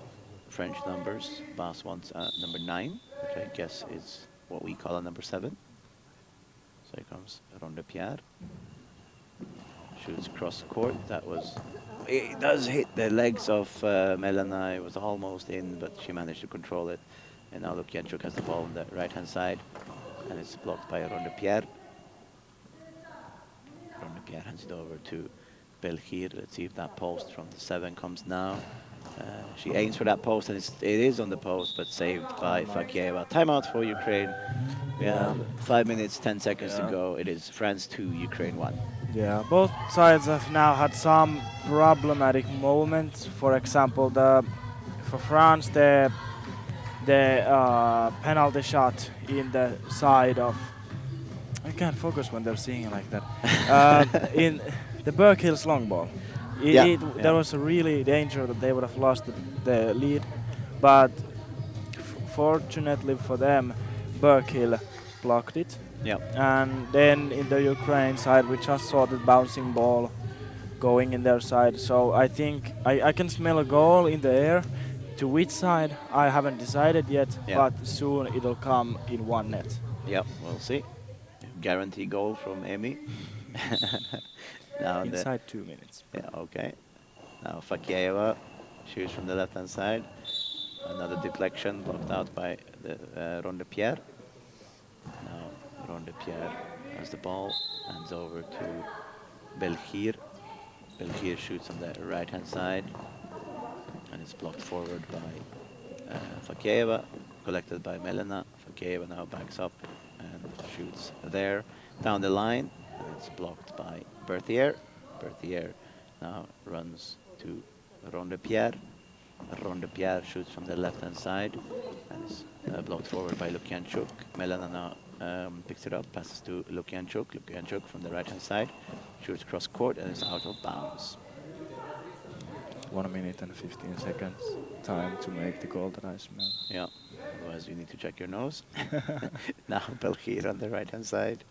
H: French numbers, Bas wants number 9, which I guess is what we call a number 7. So here comes Rondepierre. Shoots cross court. That was, it does hit the legs of Melena. It was almost in, but she managed to control it. And now Lukianchuk has the ball on the right-hand side, and it's blocked by Rondepierre. Rondepierre hands it over to Belkhir. Let's see if that post from the 7 comes now. She aims for that post, and it is on the post, but saved by Fakieva. Timeout for Ukraine. We have 5 minutes, 10 seconds to go. It is France 2, Ukraine 1.
G: Yeah, both sides have now had some problematic moments. For example, for France, the penalty shot in the side of, I can't focus when they're singing like that. In the Berghill's long ball, there was a really danger that they would have lost the lead, but fortunately for them, Berghill blocked it.
H: Yeah.
G: And then in the Ukraine side, we just saw the bouncing ball going in their side. So I think I can smell a goal in the air. To which side, I haven't decided yet, but soon it'll come in one net.
H: Yep, we'll see. Guarantee goal from Emi. Now
G: inside 2 minutes.
H: Yeah, okay. Now Fakieva shoots from the left-hand side. Another deflection blocked out by the Rondepierre. Now Rondepierre has the ball, hands over to Belkhir. Belkhir shoots on the right-hand side, and it's blocked forward by Fakieva, collected by Melena. Fakieva now backs up and shoots there down the line, and it's blocked by Berthier. Berthier now runs to Rondepierre. Rondepierre shoots from the left-hand side, and it's blocked forward by Lukianchuk. Melena now picks it up, passes to Lukianchuk. Lukianchuk from the right-hand side shoots cross court, and it's out of bounds.
G: 1 minute and 15 seconds time to make the goal that I smell.
H: Yeah, otherwise you need to check your nose. Now Belkhir on the right-hand side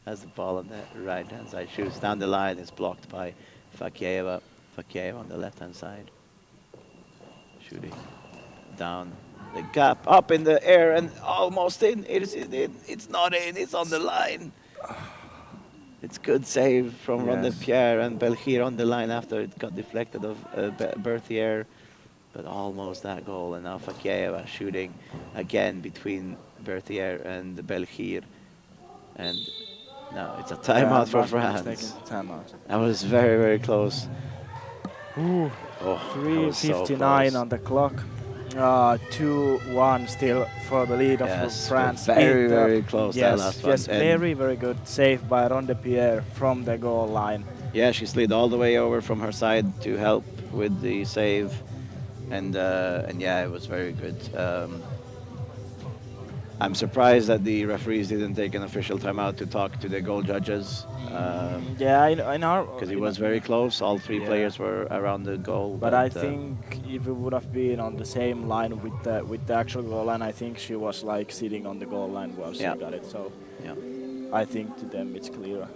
H: has the ball on the right-hand side, shoots down the line, it's blocked by Fakieva. Fakieva on the left-hand side, shooting down The gap up in the air and almost in. It is in. It's not in. It's on the line. It's good save from
G: Yes.
H: Pierre and Belgier on the line after it got deflected of Berthier. But almost that goal. And now Fakeyeva shooting again between Berthier and Belgier. And now it's a timeout for France.
G: Timeout.
H: That was very, very close.
G: Ooh,
H: Oh, that was so
G: 3:59
H: close.
G: on the clock. 2-1 still for the lead of
H: Yes,
G: France.
H: very,
G: In the-
H: very close, that
G: Yes,
H: last one.
G: yes,
H: And-
G: very, very good save by Pierre from the goal line.
H: Yeah, she slid all the way over from her side to help with the save, and yeah, it was very good. I'm surprised that the referees didn't take an official timeout to talk to the goal judges,
G: Yeah, in our
H: because it was very close. All three
G: Yeah.
H: players were around the goal.
G: But I think if it would have been on the same line with the actual goal line, I think she was like sitting on the goal line while she
H: Yeah.
G: got it. So
H: yeah,
G: I think to them it's clearer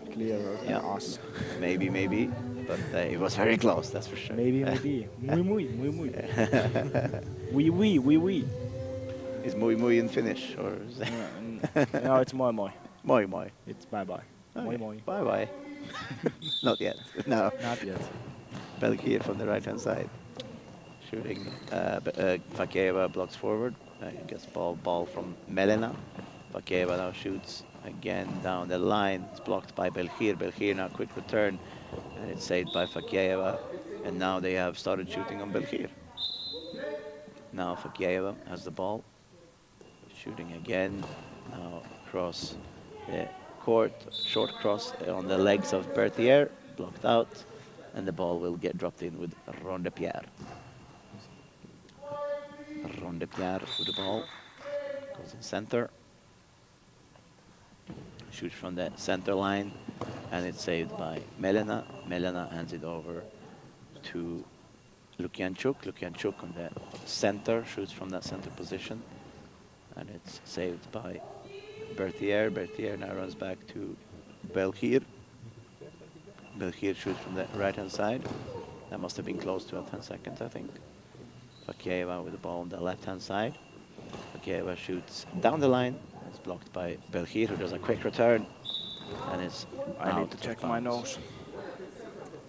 G: than
H: Yeah.
G: us.
H: maybe, but it was very close. That's for sure.
G: Maybe. Muy. Oui.
H: Is muy in Finnish or is it
G: No, it's moi.
H: moi?
G: It's bye.
H: Okay.
G: Moi.
H: Bye. Not yet. No.
G: Not yet.
H: Belgier from the right-hand side, shooting. Fakeyeva blocks forward. Gets ball from Melena. Fakeyeva now shoots again down the line. It's blocked by Belgier. Belgier now quick return, and it's saved by Fakeyeva. And now they have started shooting on Belgier. Now Fakeyeva has the ball, shooting again. Now across the court, short cross on the legs of Berthier, blocked out, and the ball will get dropped in with Pierre. Pierre with the ball, goes in center, shoots from the center line, and it's saved by Melena. Melena hands it over to Lukianchuk. Lukianchuk on the center, shoots from that center position, and it's saved by Berthier. Berthier now runs back to Belgier. Belgier shoots from the right-hand side. That must have been close to 10 seconds, I think. Fakeyeva with the ball on the left-hand side. Fakeyeva shoots down the line. It's blocked by Belgier, who does a quick return, and it's
G: I
H: out
G: need to
H: of
G: check my
H: bounds.
G: nose.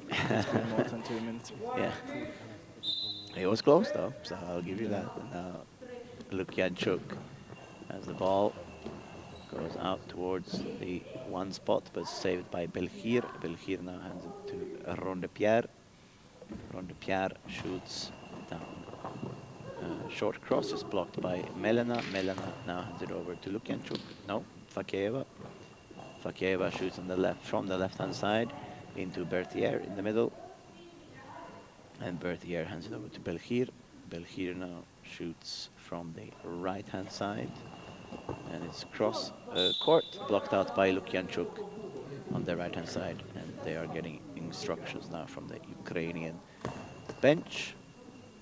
G: It's been more than 2 minutes.
H: Yeah. It was close though, so I'll give you that. And now Lukianchuk has the ball, goes out towards the one spot, but saved by Belgier. Belgier now hands it to Pierre. Pierre shoots down. Short cross is blocked by Melena. Melena now hands it over to Lukianchuk. No, Fakeyeva. Fakeyeva shoots on the left from the left-hand side into Berthier in the middle. And Berthier hands it over to Belgier. Belgier now shoots from the right-hand side. And it's cross court, blocked out by Lukianchuk on the right-hand side. And they are getting instructions now from the Ukrainian bench.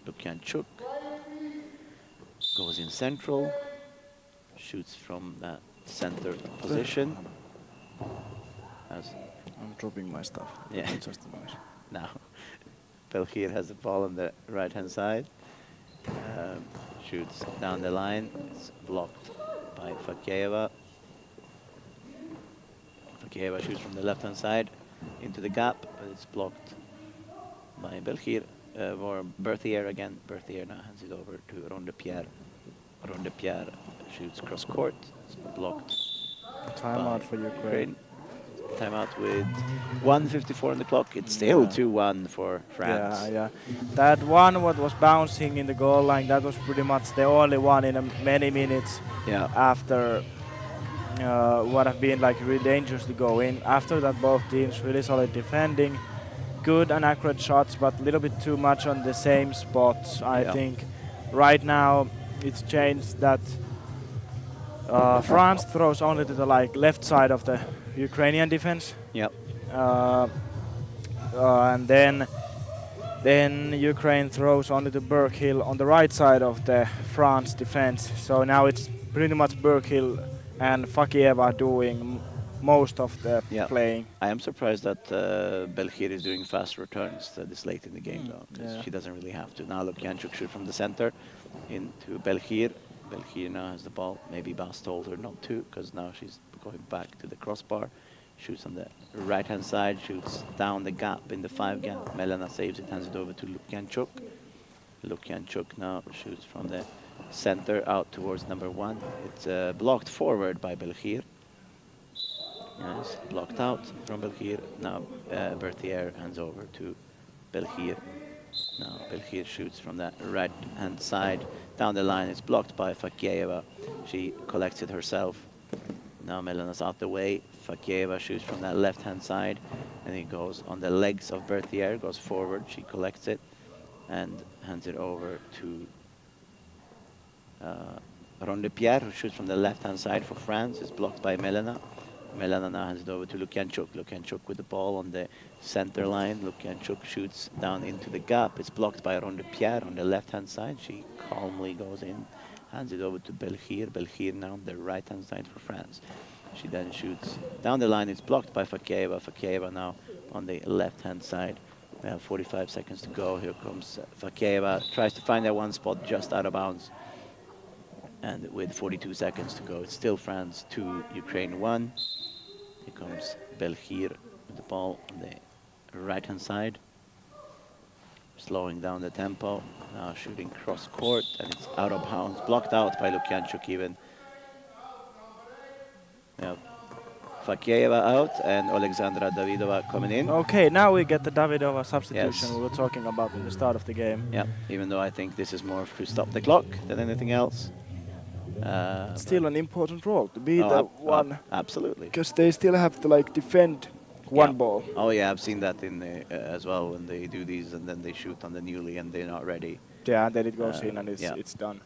H: Lukianchuk goes in central, shoots from that center position. As
G: I'm dropping my stuff.
H: Yeah.
G: It's just a noise.
H: now, Belgier has the ball on the right-hand side. Shoots down the line. It's blocked by Fakeyeva. Fakeyeva shoots from the left-hand side into the gap, but it's blocked by Belgier. Or Berthier again. Berthier now hands it over to Pierre. Pierre shoots cross court. It's blocked.
G: Timeout for Ukraine.
H: Timeout with 1:54 on the clock. It's still 2-1 for France.
G: Yeah. That one what was bouncing in the goal line, that was pretty much the only one in many minutes
H: Yeah.
G: after what have been like really dangerous to go in. After that, both teams really solid defending, good and accurate shots, but a little bit too much on the same spots. I think right now it's changed that France throws only to the left side of the Ukrainian defense.
H: Yep.
G: And then Ukraine throws only to Berghill on the right side of the France defense. So now it's pretty much Berghill and Fakeyeva doing most of the playing.
H: I am surprised that Belgier is doing fast returns this late in the game, though, because she doesn't really have to. Now Lukianchuk shoot from the center. into Belhir. Belhir now has the ball. Maybe Bas told her not to, because now she's going back to the crossbar. Shoots on the right-hand side, shoots down the gap in the 5 gap. Melena saves it, hands it over to Lukyanchuk. Lukyanchuk now shoots from the center out towards number 1. It's blocked forward by Belhir. Yes, blocked out from Belhir. Now Berthier hands over to Belhir. Now Belhir shoots from that right-hand side. Down the line, it's blocked by Fakieva. She collects it herself. Now Melena's out the way. Fakieva shoots from that left-hand side. And it goes on the legs of Berthier, goes forward. She collects it and hands it over to Ronde Pierre, who shoots from the left-hand side for France. It's blocked by Melena. Melena now hands it over to Lukyanchuk. Lukyanchuk with the ball on the center line. Lukyanchuk shoots down into the gap. It's blocked by Ronde Pierre on the left-hand side. She calmly goes in, hands it over to Belhir. Belhir now on the right-hand side for France. She then shoots down the line. It's blocked by Fakieva. Fakieva now on the left-hand side. We have 45 seconds to go. Here comes Fakieva. Tries to find that one spot just out of bounds. And with 42 seconds to go, it's still France 2, Ukraine 1. Here comes Belhir with the ball on the right-hand side. Slowing down the tempo. Now shooting cross court, and it's out of bounds. Blocked out by Lukyanchuk even. Yeah. Fakieva out and Alexandra Davidova coming in.
G: Okay, now we get the Davidova substitution
H: Yes.
G: we were talking about in the start of the game.
H: Yeah, even though I think this is more to stop the clock than anything else.
G: Still an important role to be the one,
H: absolutely.
G: because they still have to like defend one ball.
H: Oh yeah, I've seen that in the, as well when they do these and then they shoot on the newly and they're not ready.
G: Yeah, then it goes in and it's done.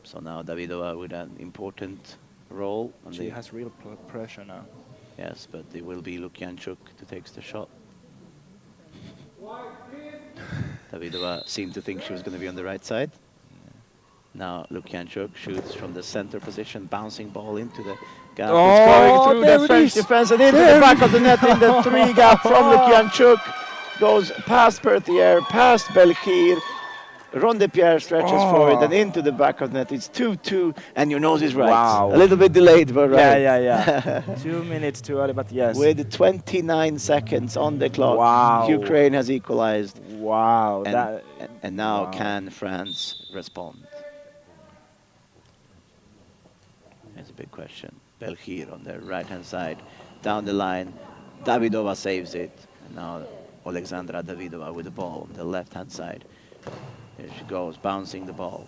H: So now Davidova with an important role. And
G: She has real pressure now.
H: Yes, but it will be Lukyanchuk to take the shot. Davidova seemed to think she was going to be on the right side. Now Lukyanchuk shoots from the center position, bouncing ball into the gap.
G: Oh,
H: it's going through
G: there
H: the
G: it
H: French
G: is.
H: defense and into the back of the net in the 3 gap from Lukyanchuk. Goes past Berthier, past Belhir. Ronde Pierre stretches forward and into the back of the net. It's 2-2 and your nose is right.
G: Wow.
H: A little bit delayed, but right.
G: Yeah. 2 minutes too early, but yes.
H: With 29 seconds on the clock,
G: Wow.
H: Ukraine has equalized.
G: Wow.
H: And now
G: wow.
H: can France respond? That's a big question. Belhir on the right-hand side. Down the line, Davidova saves it. And now Alexandra Davidova with the ball on the left-hand side. Here she goes, bouncing the ball.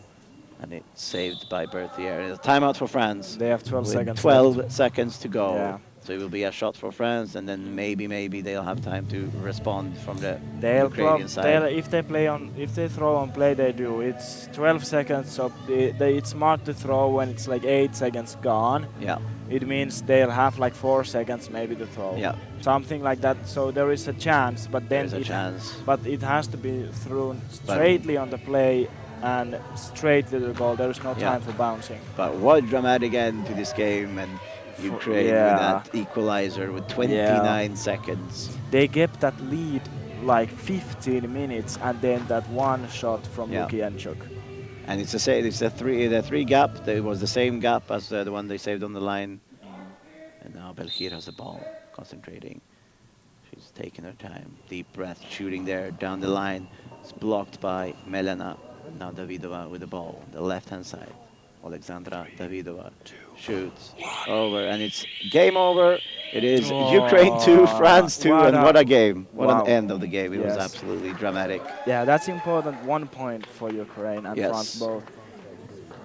H: And it's saved by Berthier. It's a timeout for France.
G: They have 12
H: with
G: seconds
H: 12
G: left.
H: seconds to go.
G: Yeah.
H: So it will be a shot for France, and then maybe they'll have time to respond from the
G: They'll
H: Ukrainian side.
G: if they throw on play, they do. It's 12 seconds, so it's smart to throw when it's like 8 seconds gone.
H: Yeah.
G: It means they'll have like 4 seconds maybe to throw.
H: Yeah.
G: Something like that. So there is a chance, but then
H: There's a chance.
G: But it has to be thrown straightly on the play and straight to the goal. There is no time for bouncing.
H: But what dramatic end to this game, and Ukraine with that equalizer with 29 seconds.
G: They kept that lead like 15 minutes, and then that one shot from Lukyanchuk.
H: And it's the three gap. It was the same gap as the one they saved on the line. And now Belhir has the ball, concentrating. She's taking her time. Deep breath, shooting there down the line. It's blocked by Melena. Now Davidova with the ball on the left-hand side. Alexandra Davidova shoots over, and it's game over. It is Ukraine 2, France 2, and what a game. What an end of the game. It was absolutely dramatic.
G: Yeah, that's important. 1 point for Ukraine and France both.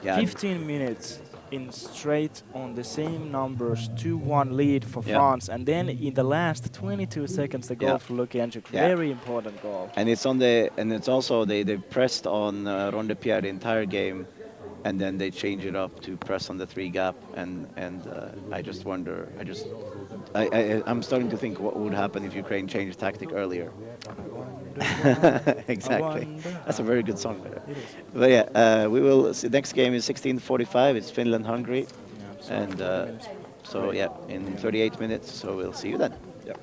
H: Yeah.
G: 15 minutes in straight on the same numbers, 2-1 lead for France, and then in the last 22 seconds the goal for Lukyanchuk. Very important goal.
H: And it's also they pressed on Ronde Pierre the entire game, and then they change it up to press on the 3 gap, and I just wonder, I'm starting to think what would happen if Ukraine changed tactic earlier. Exactly. That's a very good song. But yeah, we will see. Next game is 16:45. It's Finland, Hungary, and so yeah, in 38 minutes. So we'll see you then.
G: Yeah.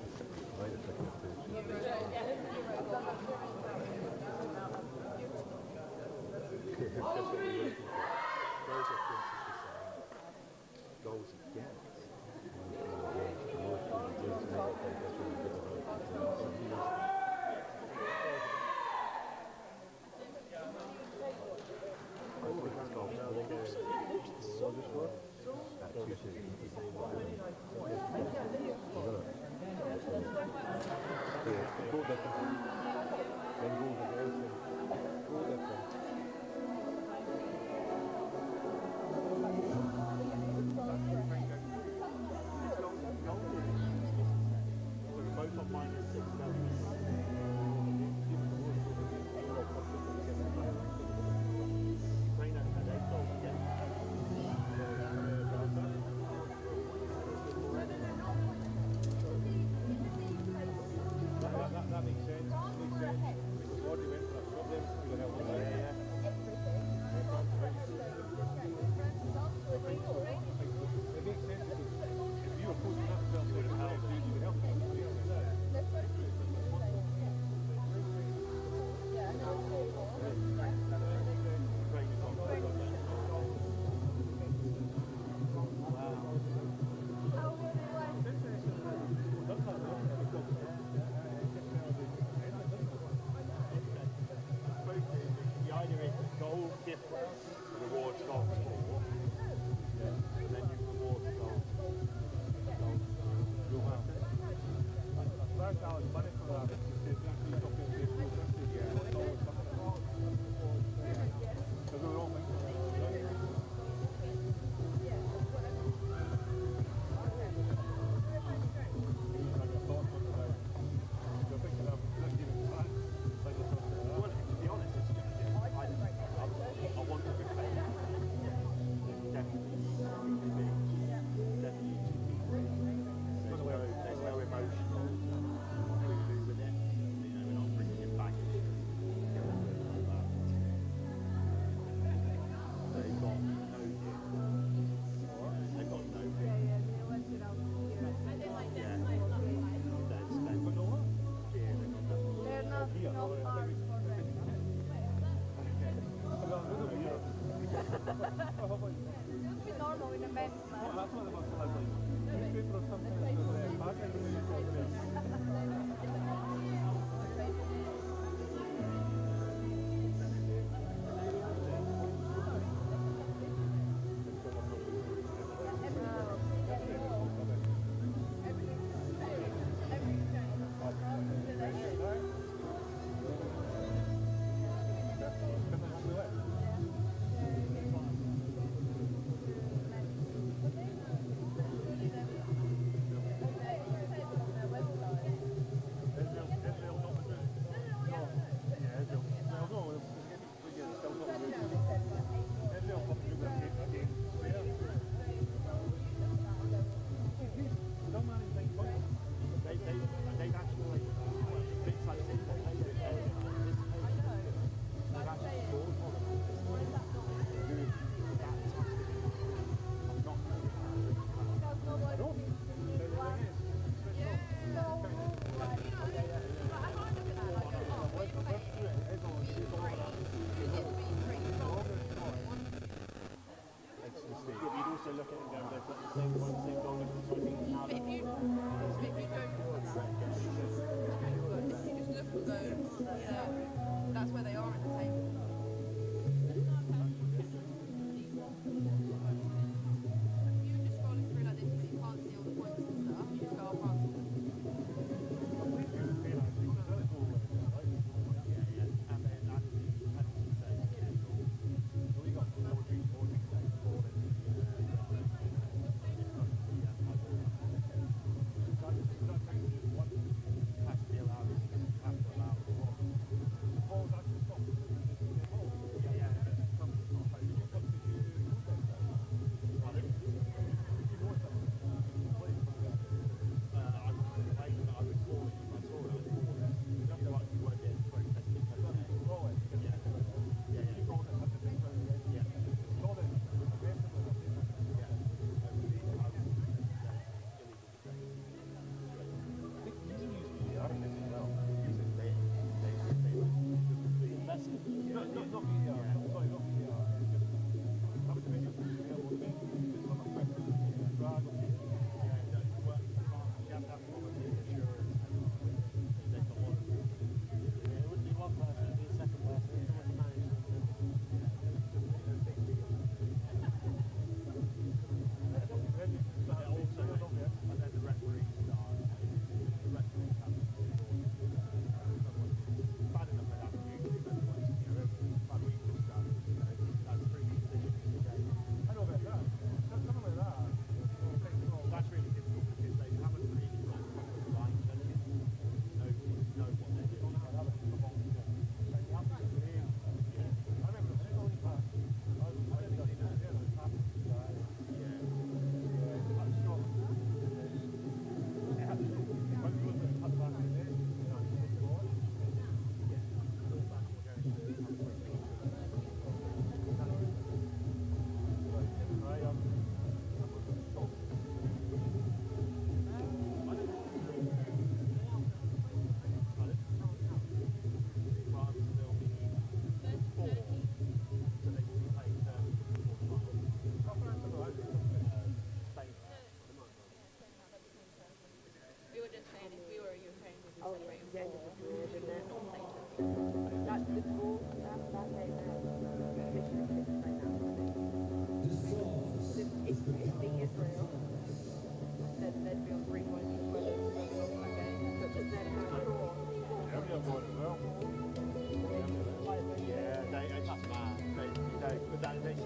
I: Really?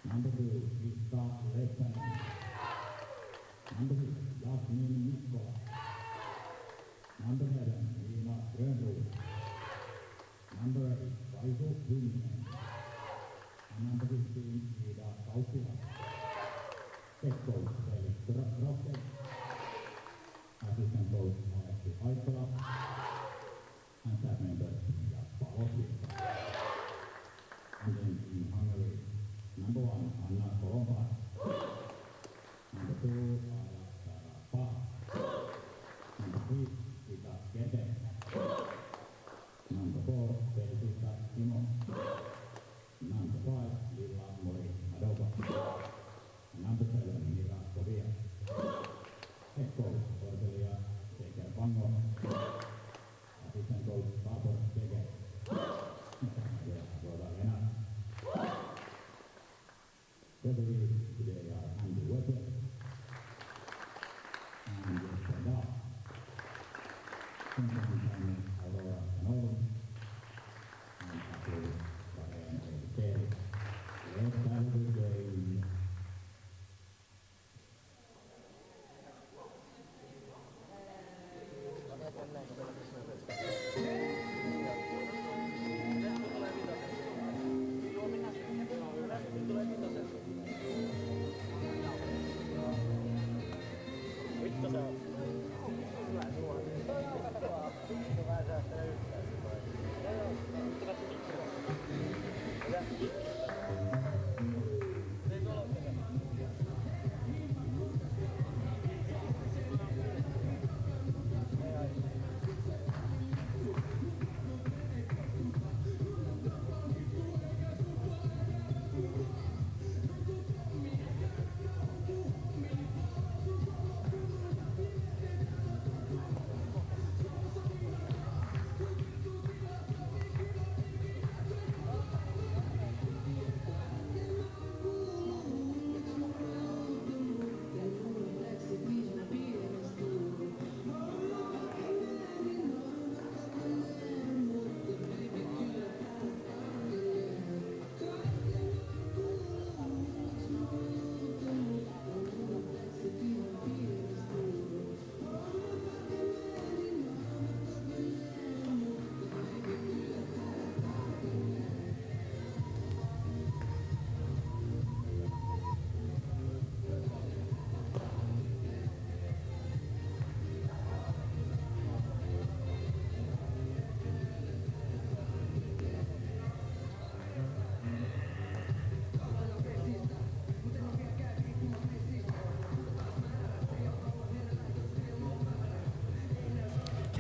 F: Number 2, Iska Leppänen. Number 6, Jasmin Mikkola. Number 7, Niina Grönroos. Number 8, Kaisu Hynninen. And number 15, Ida Kauppilahti. Head coach, Felix Rokke. Assistant coach, Aleksi Aittola. And staff members, Jaspa Osvirta. And then in Hungary, number 1, Anna Goalball. Number 2, Aila Sarapa. Number 3, Ita Kete. Number 4, Persista Timo. Number 5, Lilla Mori Adoba. Number 7, Mira Kovia. Head coach, Cordelia Seger Pango. Assistant coach, Pablo Seger. Referees today are Andy Weber and Jesper Dahl. Sometimes Aurora Canorum and Apple Brian Terry. Let's have a good game.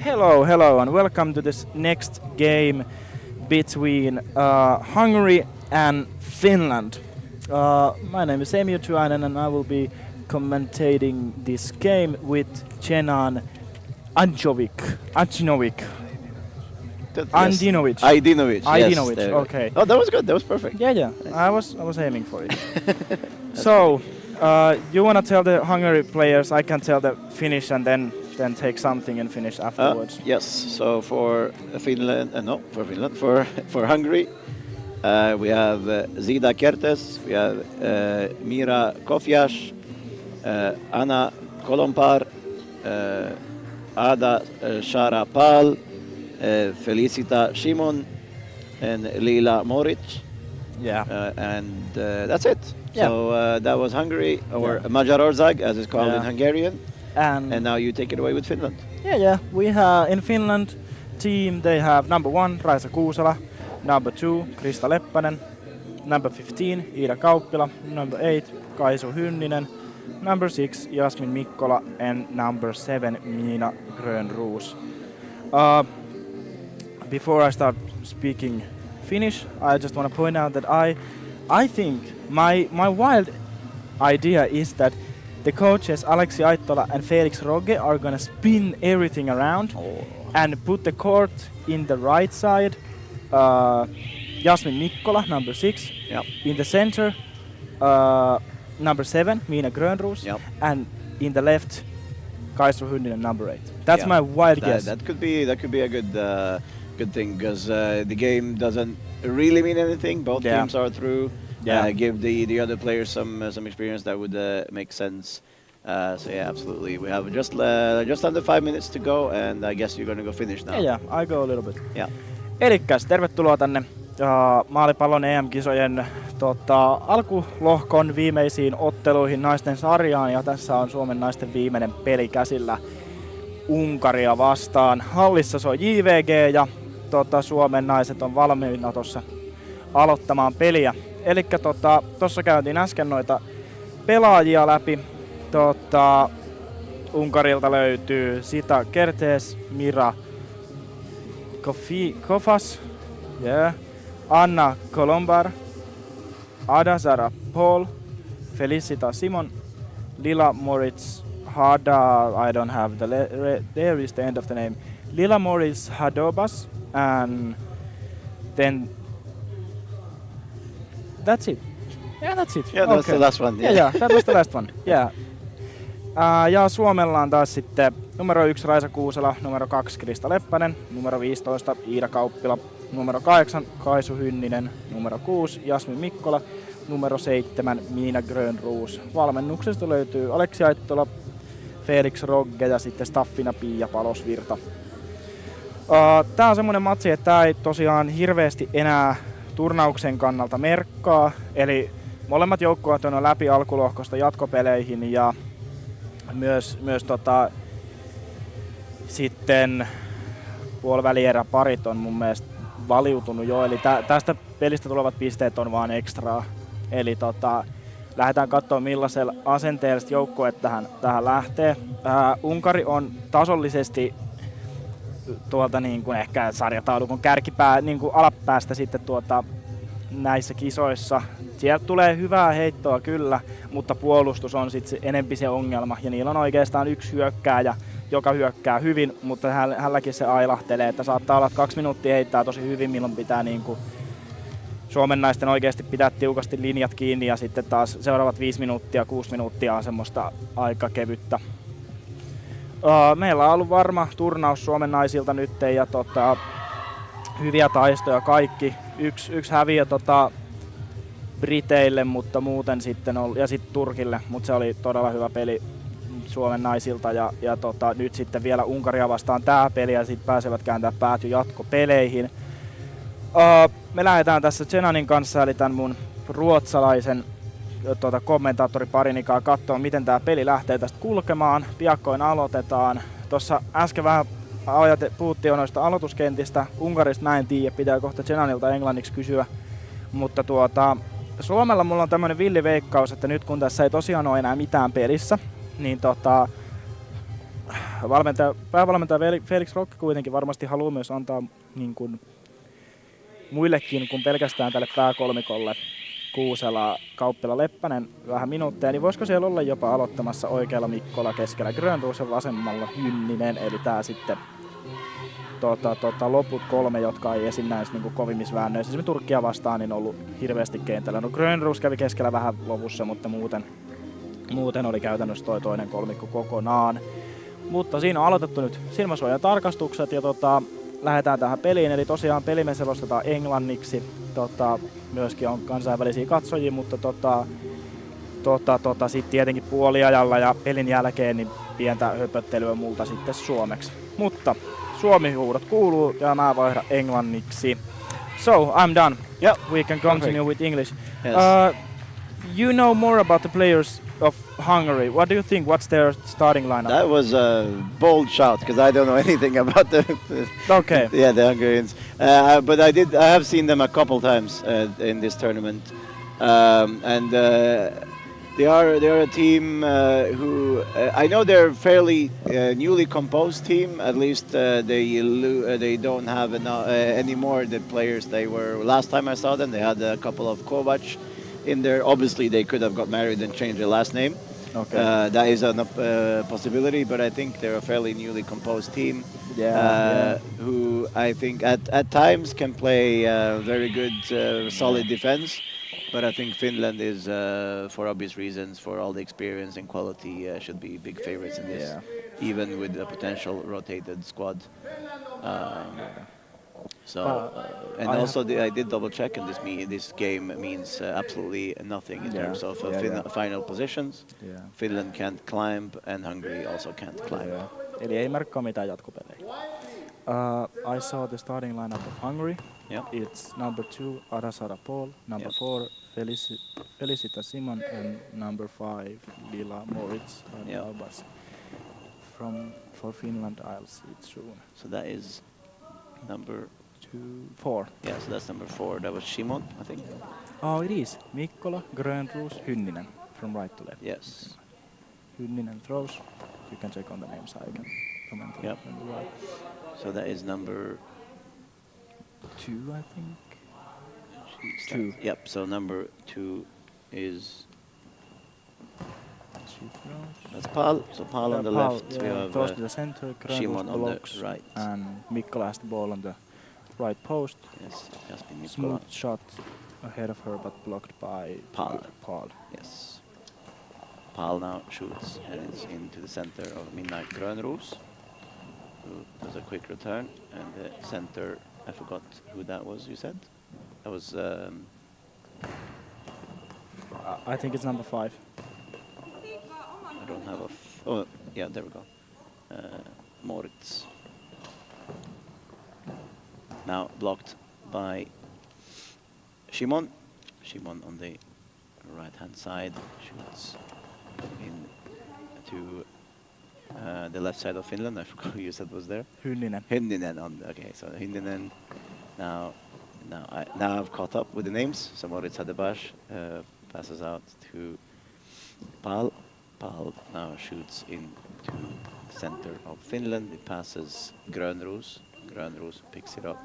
G: Hello, and welcome to this next game between Hungary and Finland. My name is Emil Tuanen, and I will be commentating this game with Chenan Andinovic.
H: Aidinovic.
G: Aidinovic,
H: Yes,
G: okay.
H: Oh, that was good. That was perfect.
G: Yeah. I was aiming for it. So, you wanna tell the Hungary players? I can tell the Finnish, and then take something and finish afterwards.
H: Yes. So for Finland, for Hungary, we have Zida Kertes, we have Mira Kofias, Anna Kolompar, Ada Sharapal, Felicita Shimon, and Lila Moric.
G: Yeah.
H: And that's it.
G: Yeah.
H: So that was Hungary, or Magyarország, as it's called in Hungarian.
G: And
H: now you take it away with Finland.
G: Yeah. We have in Finland team. They have number 1 Raisa Kuusala, number 2 Krista Leppänen, number 15 Iida Kauppila, number 8 Kaisu Hynninen, number 6 Jasmin Mikkola, and number 7 Niina Grönroos. Before I start speaking Finnish, I just want to point out that I think my wild idea is that the coaches Aleksi Aittola and Felix Rogge are gonna spin everything around and put the court in the right side. Jasmin Mikkola, number 6.
H: Yep.
G: In the center, number 7, Niina Grönroos.
H: Yep.
G: And in the left, Kaisu Hynninen, number 8. That's my wild guess.
H: That could be a good thing, because the game doesn't really mean anything. Both teams are through.
G: Yeah.
H: give the other players some experience that would make sense. So yeah, absolutely. We have just under 5 minutes to go, and I guess you're gonna go finish now.
G: Yeah, I go a little bit.
H: Yeah.
G: Elikkäs, tervetuloa tänne maalipallon EM-kisojen alkulohkon viimeisiin otteluihin naisten sarjaan. Ja tässä on Suomen naisten viimeinen peli käsillä Unkaria vastaan. Hallissa se on JVG ja Suomen naiset on valmiina tuossa aloittamaan peliä. Elikkä tossa käytiin äsken noita pelaajia läpi. Unkarilta löytyy Sita Kertes, Mira Kofas, yeah. Anna Kolombar, Ada Zara Paul, Felicita Simon, Lila Moritz Hada, I don't have there is the end of the name, Lila Moritz Hadobas, and then that's it. Yeah, that's it.
H: Yeah, that's the last one.
G: Yeah, that was the last one. Yeah. Ja Suomella on taas sitten numero 1 Raisa Kuusela, numero 2 Krista Leppänen, numero 15 Iida Kauppila, numero 8 Kaisu Hynninen, numero 6 Jasmin Mikkola, numero 7 Miina Grönroos. Valmennuksesta löytyy Aleksi Aittola, Felix Rogge ja sitten staffina Pia Palosvirta. Tää on semmonen matsi, että tää ei tosiaan hirveästi enää turnauksen kannalta merkkaa, eli molemmat joukkueet on läpi alkulohkosta jatkopeleihin ja myös sitten puolivälieräparit on mun mielestä valiutunut jo, eli tästä pelistä tulevat pisteet on vaan ekstraa. Eli lähdetään katsomaan millaisella asenteella joukkueet tähän lähtee. Unkari on tasollisesti tuolta niin kuin ehkä sarjataulukon kärkipää niin kuin alapäästä sitten näissä kisoissa. Sieltä tulee hyvää heittoa kyllä, mutta puolustus on sitten enempi se ongelma. Ja niillä on oikeastaan yksi hyökkääjä, joka hyökkää hyvin, mutta hänelläkin se ailahtelee. Että saattaa olla, että 2 minuuttia heittää tosi hyvin, milloin pitää niinku Suomen naisten oikeasti pitää tiukasti linjat kiinni. Ja sitten taas seuraavat 5 minuuttia, 6 minuuttia on semmoista aika kevyttä. Meillä on ollut varma turnaus Suomen naisilta nyt ja hyviä taistoja kaikki. Yksi häviö Briteille, mutta muuten sitten ja sitten Turkille, mutta se oli todella hyvä peli Suomen naisilta ja nyt sitten vielä Unkaria vastaan tää peli ja sitten pääsevät kääntää päät jo jatkopeleihin. Me lähdetään tässä Zenanin kanssa eli tämän mun ruotsalaisen kommentaattoriparinikaan katsoa miten tää peli lähtee tästä kulkemaan. Piakkoin aloitetaan. Tuossa äsken vähän puhuttiin jo noista aloituskentistä. Unkarista mä en tiedä, pitää kohta Zenanilta englanniksi kysyä. Mutta Suomella mulla on tämmönen villiveikkaus, että nyt kun tässä ei tosiaan ole enää mitään pelissä, niin päävalmentaja Felix Rock kuitenkin varmasti haluaa myös antaa niin kuin muillekin kuin pelkästään tälle pääkolmikolle Kuusela, Kauppila, Leppänen vähän minuutteja, niin voisiko siellä olla jopa aloittamassa oikealla Mikkola keskellä Grönroos ja vasemmalla Hynninen, eli tää sitten loput 3, jotka ei esim. Näissä niinku kovimmissa väännöissä. Esimerkiksi Turkkia vastaan niin on ollut hirveästi kentällä. No Grönroos kävi keskellä vähän lopussa, mutta muuten oli käytännössä toinen kolmikko kokonaan. Mutta siinä on aloitettu nyt silmäsuojan tarkastukset ja lähdetään tähän peliin. Eli tosiaan pelimme selostetaan englanniksi. Myöskin on kansainvälisiä katsojia, mutta sitten tietenkin puoliajalla ja pelin jälkeen niin pientä höpöttelyä multa sitten suomeksi. Mutta Suomi-huudot kuuluu ja mä vaihdan englanniksi. So, I'm done.
H: Yep.
G: We can continue with English.
H: Yes.
G: You know more about the players of Hungary. What do you think? What's their starting lineup?
H: That was a bold shout because I don't know anything about the
G: Okay.
H: the Hungarians. But I have seen them a couple times in this tournament, and they are a team who I know they're fairly newly composed team. At least they don't have anymore the players they were last time I saw them. They had a couple of Kovac in there. Obviously, they could have got married and changed their last name.
G: Okay.
H: That is a possibility, but I think they're a fairly newly composed team.
G: Yeah.
H: Who I think at times can play very good, solid defense. But I think Finland is, for obvious reasons, for all the experience and quality, should be big favorites in this, even with a potential rotated squad. So,
G: I
H: and
G: have-
H: also I did double check, and this game means absolutely nothing in
G: Yeah,
H: terms of
G: yeah, yeah.
H: final positions.
G: Yeah.
H: Finland can't climb, and Hungary also can't climb.
G: Yeah. Eli ei merkkaa mitään jatkopelejä. I saw the starting lineup of Hungary.
H: Yeah.
G: It's number 2, Arasara Paul, number 4, Felicita Simon, and number 5, Lila Moritz and
H: Yeah.
G: Albas. For Finland, I'll see it soon.
H: So that is number
G: 4.
H: yeah. So that's number 4. That was Shimon, I think.
G: Oh, it is. Mikkola, Grönroos, Hynninen, from right to left.
H: Yes.
G: Hynninen throws. You can check on the names. I can comment
H: Yep.
G: on the right.
H: So that is number
G: 2, I think.
H: 2. Yep. So number 2 is
G: She throws.
H: that's Pal. So Pal on the left. We
G: Yeah,
H: have
G: throws to the center.
H: Shimon
G: Grönroos
H: on
G: blocks,
H: the right.
G: and Mikkola has the ball on the right post.
H: Yes, Jasmin Mikkola.
G: Smooth shot ahead of her, but blocked by
H: Paul.
G: Paul.
H: Yes. Pal now shoots and it's into the center of Minna Grönroos, who does a quick return. And the center, I forgot who that was, you said? That was,
G: I think it's number 5.
H: I don't have a, oh, yeah, there we go. Moritz. Now blocked by Shimon. Shimon on the right-hand side shoots in to the left side of Finland. I forgot who you said was there.
G: Hynninen.
H: Hynninen on. Okay, so Hynninen. Now I've caught up with the names. So Moritz Hadebash passes out to Pal. Pal now shoots into the center of Finland. It passes Grönroos. Grönroos picks it up,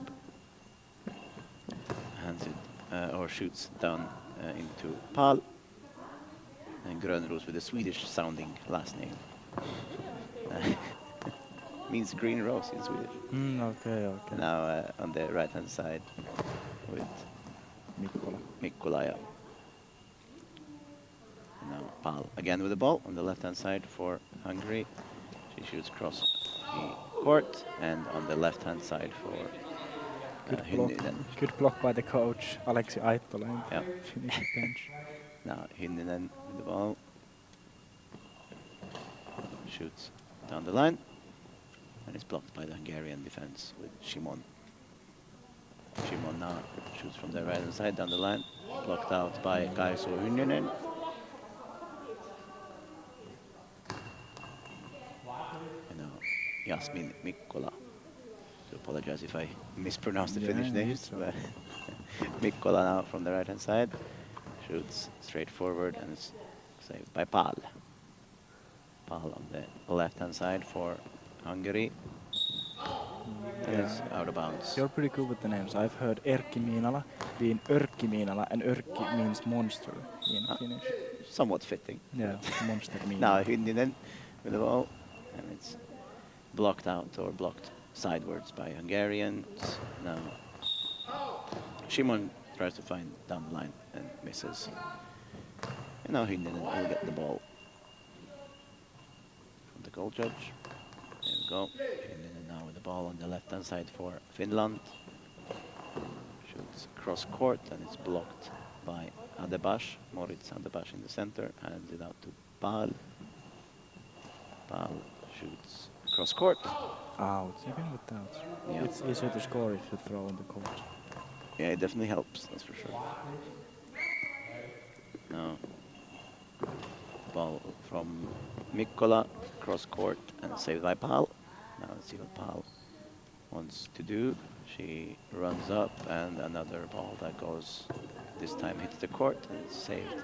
H: hands it or shoots down into Pal. And Grönroos with a Swedish-sounding last name. Means green rose in Swedish.
G: Okay.
H: Now on the right-hand side with Mikkola. Yeah. Now Pal again with the ball on the left-hand side for Hungary. She shoots across the court, and on the left-hand side for Hynninen.
G: Good block by the coach, Aleksi Aittola, in
H: Yeah.
G: Finnish bench.
H: Now Hynninen with the ball. Shoots down the line. And it's blocked by the Hungarian defense with Shimon. Shimon now shoots from the right-hand side down the line. Blocked out by Kaiso Hynninen. And now Jasmin Mikkola. I apologize if I mispronounced the Finnish names. But Mikkola now from the right-hand side. Shoots straight forward and it's saved by Pal. Pal on the left-hand side for Hungary. And it's out of bounds.
G: You're pretty good with the names. I've heard Erkki Miinala being Örkki Miinala, and Örkki means monster in Finnish.
H: Somewhat fitting.
G: Yeah, monster Miinala.
H: Now Hynninen with the ball, and it's blocked out or blocked sidewards by Hungarians. Now Shimon tries to find down the line and misses. And now Hynninen will get the ball from the goal judge. There we go. Hynninen now with the ball on the left-hand side for Finland. Shoots cross court and it's blocked by Hadebash. Moritz Hadebash in the center, hands it out to Pal. Pal shoots cross court.
G: Out, even without.
H: Yeah.
G: It's easier to score if you throw on the court.
H: Yeah, it definitely helps, that's for sure. Now, ball from Mikkola, cross court, and saved by Pal. Now let's see what Pal wants to do. She runs up, and another ball that goes, this time hits the court, and it's saved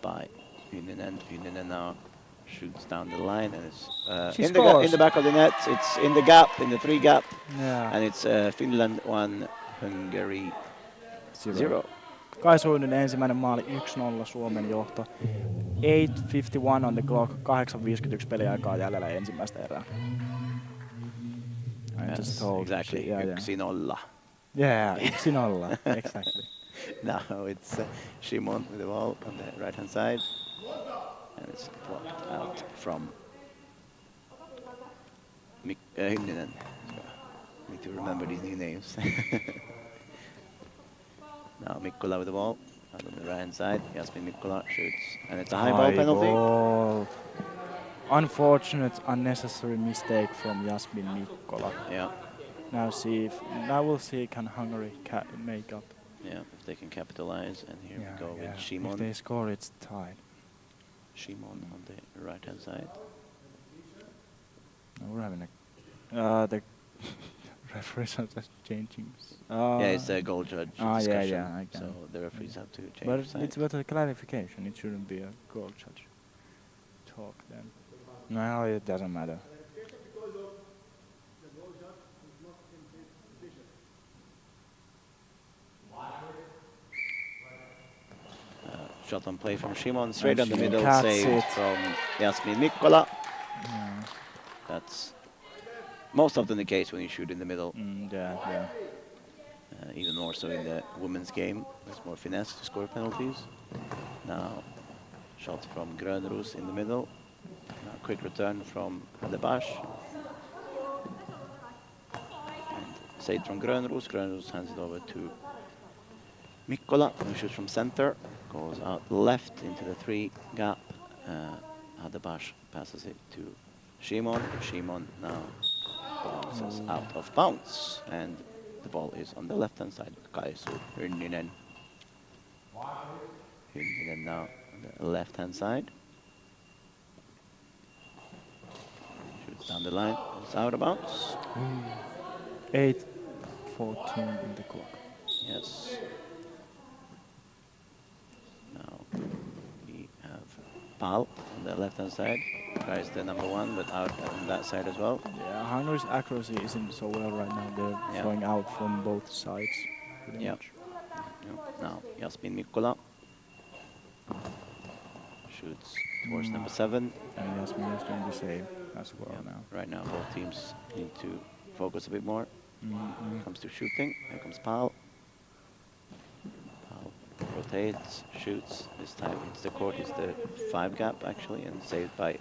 H: by Hynninen. Hynninen now shoots down the line, and it's
G: She
H: in
G: scores.
H: the back of the net. It's in the gap, in the 3 gap,
G: Yeah.
H: and it's Finland 1, Hungary 0.
G: Kaisu Hynninen ensimmäinen maali, 1-0 Suomen johto. 8:51 on the clock, 8:51 peliaikaa jäljellä ensimmäistä erää. I just told.
H: Exactly.
G: Yeah.
H: 1-0.
G: Yeah, 1-0, exactly.
H: Now it's Shimon with the ball on the right-hand side, and it's blocked out from Hynninen. Need to remember these new names. Now Mikkola with the ball. Out on the right hand side. Jasmin Mikkola shoots. And it's a high ball penalty.
G: Ball. Unfortunate, unnecessary mistake from Jasmin Mikkola.
H: Yeah.
G: Now we'll see can Hungary make up.
H: Yeah, if they can capitalize. And here we go with
G: If
H: Shimon.
G: they score, it's tied.
H: Shimon on the right hand side.
G: We're having the referees are just changing.
H: Yeah, it's a goal judge discussion.
G: I can.
H: So the referees have to change
G: But
H: sides.
G: it's but a clarification. It shouldn't be a goal judge talk then. No, it doesn't matter.
H: Shot on play from Shimon, straight on the
G: she
H: middle,
G: cuts
H: saved
G: it.
H: from Jasmin Mikkola.
G: Yeah.
H: That's most often the case when you shoot in the middle.
G: Yeah.
H: Even more so in the women's game. There's more finesse to score penalties. Now, shot from Grönroos in the middle. Now, quick return from Adebash. And saved from Grönroos. Grönroos hands it over to Mikkola, who shoots from center. Goes out left into the 3 gap. Adebash passes it to Shimon. Shimon now bounces out of bounds. And the ball is on the left-hand side. Kaisu Hynninen. Hynninen now on the left-hand side. Shoots down the line. It's out of bounds.
G: 8:14 in the clock.
H: Yes. Now we have Pal on the left-hand side. Tries the number 1, but out on that side as well.
G: Yeah, Hungary's accuracy isn't so well right now. They're throwing out from both sides. Pretty much.
H: Now Jasmin Mikkola shoots towards number 7.
G: And Jasmin is doing the same as well now.
H: Right now both teams need to focus a bit more when it comes to shooting. Here comes Pal. Pal rotates, shoots. This time hits the court, hits the 5 gap actually, and saved by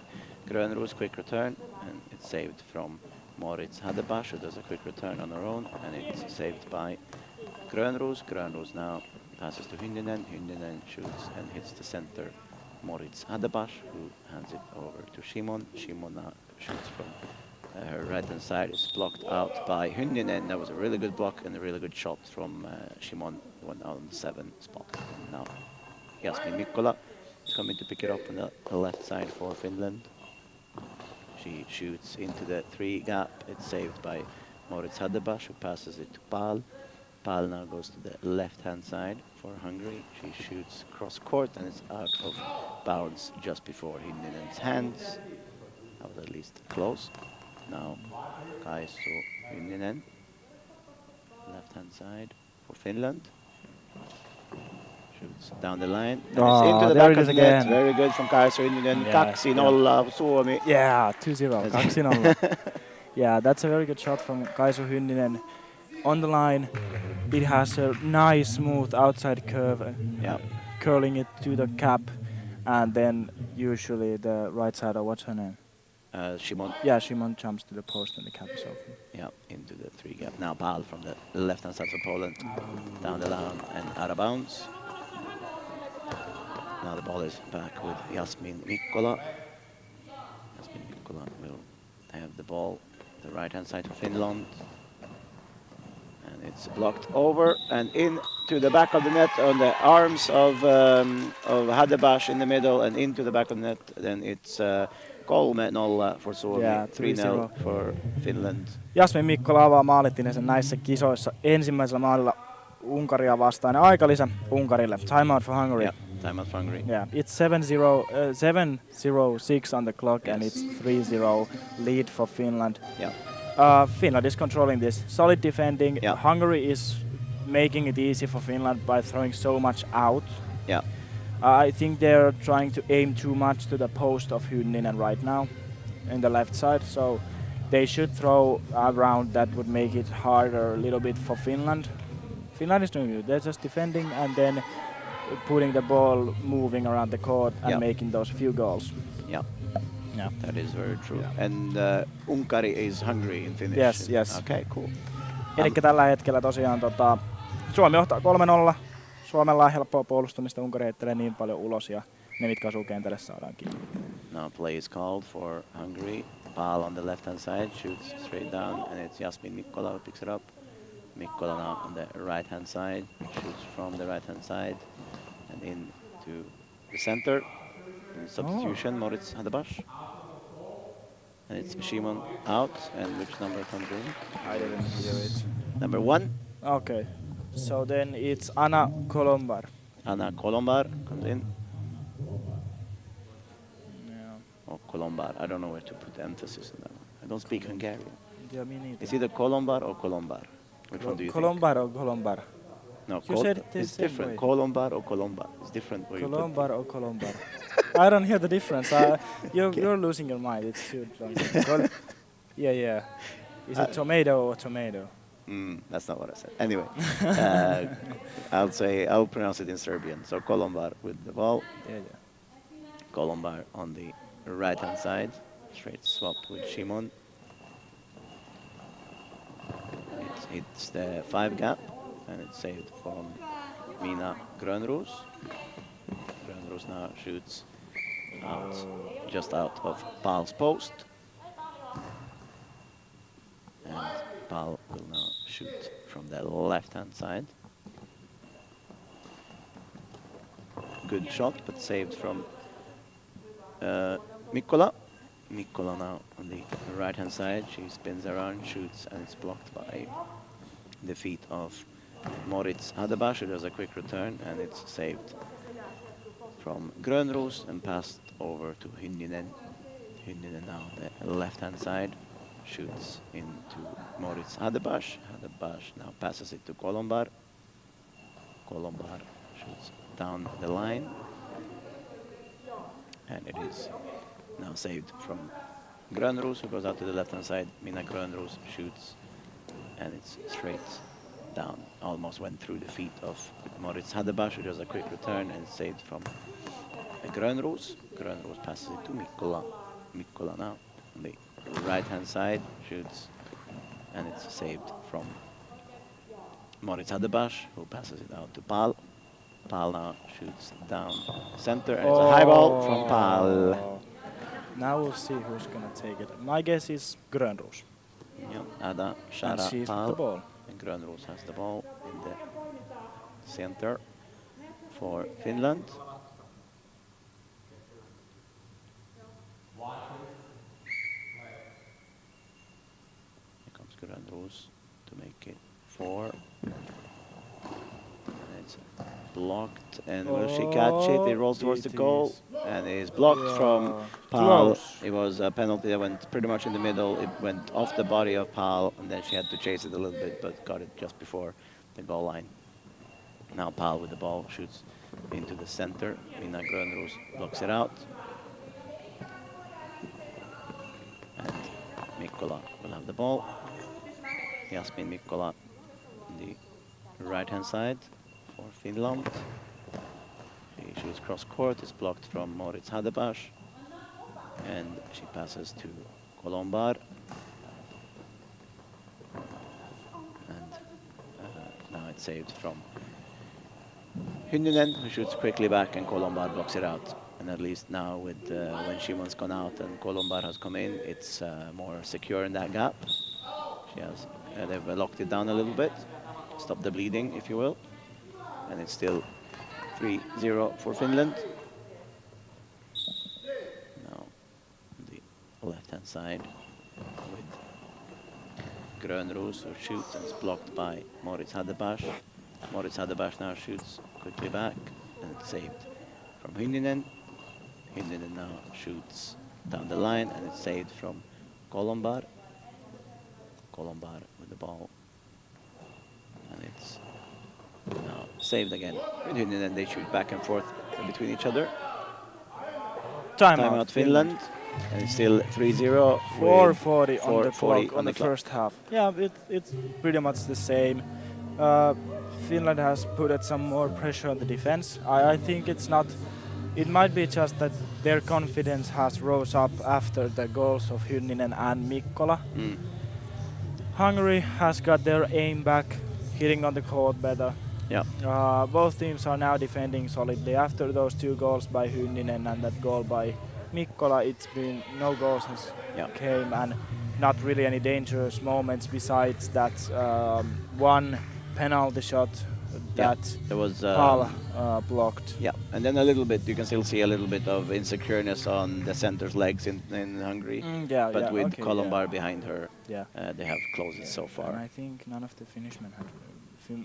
H: Grönroos. Quick return, and it's saved from Moritz Hadebash, who does a quick return on her own, and it's saved by Grönroos. Grönroos now passes to Hynninen. Hynninen shoots and hits the center Moritz Hadebash, who hands it over to Shimon. Shimon now shoots from her right-hand side. It's blocked out by Hynninen. That was a really good block and a really good shot from Shimon, the one out on the 7 spot. And now Jasmin Mikkola is coming to pick it up on the left side for Finland. She shoots into the 3 gap. It's saved by Moritz Hadebash, who passes it to Pal. Pal now goes to the left-hand side for Hungary. She shoots cross-court and it's out of bounds just before Hynninen's hands. That was at least close. Now Kaisu Hynninen, left-hand side for Finland. Shoots down the line. And it's into the back of the net. Very good from Kaisu Hynninen. 2-0 Suomi.
G: Yeah, 2-0. 2-0. Yeah, that's a very good shot from Kaisu Hynninen. On the line, it has a nice smooth outside curve, curling it to the cap, and then usually the right side of what's her name?
H: Shimon.
G: Yeah, Shimon jumps to the post and the cap is open.
H: Yeah, into the 3 gap. Now Pal from the left-hand side for Poland. Down the line and out of bounds. Now the ball is back with Jasmin Mikkola. Jasmin Mikkola will have the ball the right-hand side for Finland. And it's blocked over and into the back of the net on the arms of Hadebash in the middle and into the back of the net. Then it's 3-0 for Suomi, 3-0 for Finland.
G: Jasmin Mikkola avaa maalittinensa näissä kisoissa ensimmäisellä maalilla Unkaria vastaan. Aikalisä Unkarille. Timeout for Hungary.
H: Yeah, timeout for Hungary.
G: Yeah, it's 7:06 on the clock and it's 3-0 lead for Finland.
H: Yeah.
G: Finland is controlling this. Solid defending.
H: Yeah.
G: Hungary is making it easy for Finland by throwing so much out.
H: Yeah.
G: I think they're trying to aim too much to the post of Hynninen right now in the left side. So they should throw around. That would make it harder a little bit for Finland. Finland is doing good. They're just defending and then putting the ball moving around the court and making those few goals.
H: Yeah.
G: Yeah.
H: That is very true. And Unkari is Hungary in Finnish.
G: Yes.
H: Okay, cool.
G: Elikkä tällä hetkellä tosiaan Suomi johtaa 3-0. Suomella on helppoa puolustamista, Unkari heittelee niin paljon ulos ja ne mitkä asuu kentälle saadaan kiinni.
H: Now play is called for Hungary. Pal on the left hand side, shoots straight down, and it's Jasmin Mikkola who picks it up. Mikkola now on the right hand side, shoots from the right hand side and into the center. In substitution, Moritz Hadebash. And it's Shimon out, and which number comes in?
G: I didn't hear it.
H: Number 1.
G: Okay, so then it's Anna Kolombar.
H: Anna Kolombar comes in.
G: Yeah.
H: Or Kolombar, I don't know where to put the emphasis on that one. I don't speak Hungarian.
G: Yeah, me neither.
H: It's either Kolombar or Kolombar. Which one do you think?
G: Kolombar or Kolombar?
H: No,
G: You said it the
H: it's
G: same
H: different.
G: way.
H: Kolombar or Kolombar. It's different where you put
G: Kolombar or Kolombar? I don't hear the difference. You're losing your mind. It's too long. Yeah. Is it tomato or tomato?
H: That's not what I said. Anyway, I'll pronounce it in Serbian. So Kolombar with the ball.
G: Yeah.
H: Kolombar on the right hand side. Straight swap with Shimon. It's the 5 gap and it's saved from Mina Grönros. Grönros now shoots out, just out of Pal's post. And Pal will now shoot from the left hand side. Good shot, but saved from Mikkola. Mikkola now on the right hand side. She spins around, shoots, and it's blocked by the feet of Moritz Hadebash, who does a quick return, and it's saved from Grönros and passed over to Hynninen. Hynninen now on the left hand side. Shoots into Moritz Hadebash. Hadebash now passes it to Kolombar. Kolombar shoots down the line. And it is now saved from Grönros, who goes out to the left hand side. Mina Grönros shoots, and it's straight down. Almost went through the feet of Moritz Hadebash, who does a quick return, and saved from Grönros. Grönros passes it to Mikkola. Mikkola now on the right hand side, shoots, and it's saved from Moritz Hadebash, who passes it out to Pal. Pal now shoots down center, and it's a high ball from Pal.
G: Now we'll see who's gonna take it. My guess is Grönros.
H: Yeah, Ada,
G: And
H: Shara,
G: she's
H: Pal,
G: the ball.
H: and Grönros has the ball in the center for Finland. Here comes Grönros to make it 4. And it's blocked, and will she catch it? It rolls towards the
G: it
H: goal,
G: is.
H: and it is blocked from Pal.
G: Close.
H: It was a penalty that went pretty much in the middle. It went off the body of Pal, and then she had to chase it a little bit, but got it just before the goal line. Now Pal with the ball shoots into the center. Mina Grönros blocks it out. And Mikkola will have the ball. Jasmin Mikkola on the right-hand side for Finland. She shoots cross court. It's blocked from Moritz Hadebash. And she passes to Kolombar. And now it's saved from Hynninen, who shoots quickly back, and Kolombar blocks it out. And at least now, with when Shimon's gone out and Kolombar has come in, it's more secure in that gap. She has they've locked it down a little bit, stop the bleeding, if you will, and it's still 3-0 for Finland. Now on the left-hand side with Grönros, who shoots and is blocked by Moritz Hadebash. Moritz Hadebash now shoots quickly back, and it's saved from Hynninen. Hynninen now shoots down the line, and it's saved from Kolombar. Kolombar with the ball, and it's now saved again with Hynninen. They shoot back and forth between each other. Timeout Finland, and it's still 3-0.
G: 4:40 on the
H: 4:40
G: clock on the first half. Yeah, it's pretty much the same. Finland has put some more pressure on the defense. I think it's not. It might be just that their confidence has rose up after the goals of Hynninen and Mikkola. Hungary has got their aim back, hitting on the court better.
H: Yeah.
G: Both teams are now defending solidly. After those 2 goals by Hynninen and that goal by Mikkola, it's been no goals has
H: Yeah.
G: came and not really any dangerous moments besides that one penalty shot
H: Yeah.
G: that
H: There was
G: Pal blocked.
H: yeah, and then a little bit you can still see a little bit of insecureness on the center's legs in Hungary.
G: Yeah,
H: But
G: yeah,
H: with
G: okay,
H: Colombar behind her,
G: Yeah.
H: they have closed it so
G: And
H: far.
G: I think none of the Finishmen have,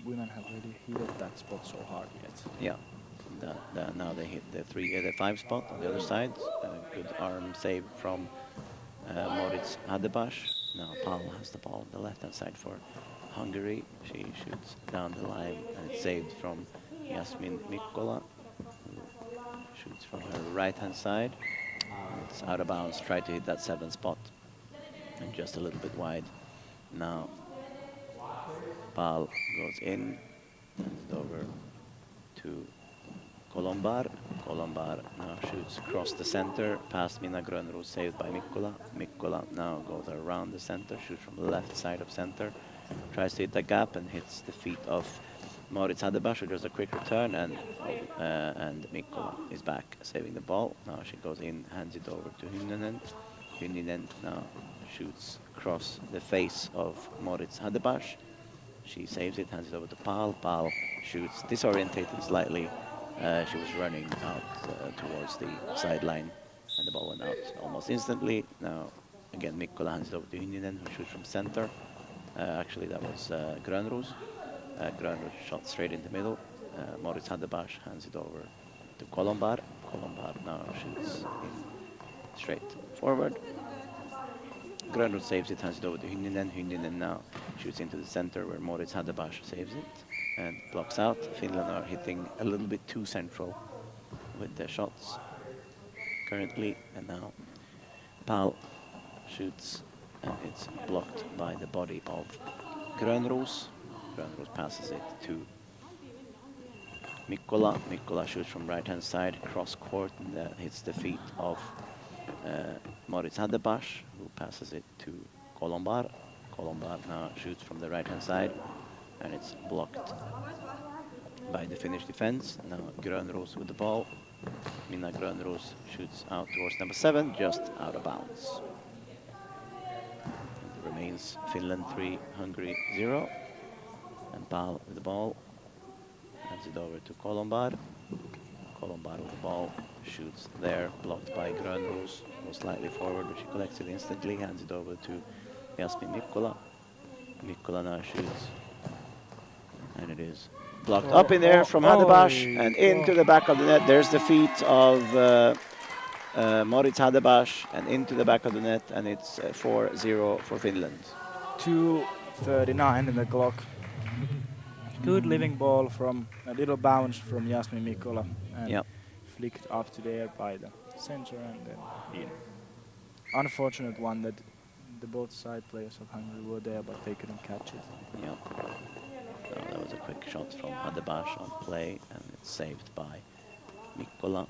G: women have really hit that spot so hard yet.
H: Yeah. Now they hit the 5 spot on the other side. Good arm save from Moritz Hadebash. Now Paul has the ball on the left hand side for Hungary. She shoots down the line and it's saved from Jasmin Mikkola, who shoots from her right hand side. It's out of bounds. Try to hit that 7th spot and just a little bit wide. Now Paul goes in and over to Colombar. Colombar now shoots across the center, past Minna Grönros, saved by Mikkola. Mikkola now goes around the center, shoots from the left side of center, tries to hit the gap and hits the feet of Moritz Hadebash, who does a quick return, and Mikkola is back, saving the ball. Now she goes in, hands it over to Hynninen. Hynninen now shoots across the face of Moritz Hadebash. She saves it, hands it over to Pal. Pal shoots disorientated slightly. She was running out towards the sideline, and the ball went out almost instantly. Now, again, Mikkola hands it over to Hynninen, who shoots from center. Actually, that was Grönros. Grönros shot straight in the middle. Moritz Hadebash hands it over to Colombar. Colombar now shoots in straight forward. Grönros saves it, hands it over to Hynninen. Hynninen now shoots into the center where Moritz Hadebash saves it and blocks out. Finland are hitting a little bit too central with their shots currently, and now Pal shoots and it's blocked by the body of Grönros. Grönros passes it to Mikkola. Mikkola shoots from right hand side, cross court, and that hits the feet of Moritz Hadebash, who passes it to Colombar. Colombar now shoots from the right hand side, and it's blocked by the Finnish defense. Now Grönros with the ball. Minna Grönros shoots out towards number 7, just out of bounds. And it remains Finland 3, Hungary 0. And Pal with the ball. Hands it over to Colombar. Colombar with the ball. Shoots there, blocked by Grönros. Goes slightly forward, but she collects it instantly. Hands it over to Jasmin Mikkola. Mikkola now shoots. And it is blocked up in there from Hadebash and into the back of the net. There's the feet of Moritz Hadebash and into the back of the net, and it's 4-0 for Finland.
G: 2:39 in the clock. Good living ball from a little bounce from Jasmin Mikkola and
H: Yep.
G: flicked up to the air by the center and then in. Unfortunate one that the both side players of Hungary were there, but they couldn't catch it.
H: Yep. So that was a quick shot from Hadebash on play, and it's saved by Mikkola.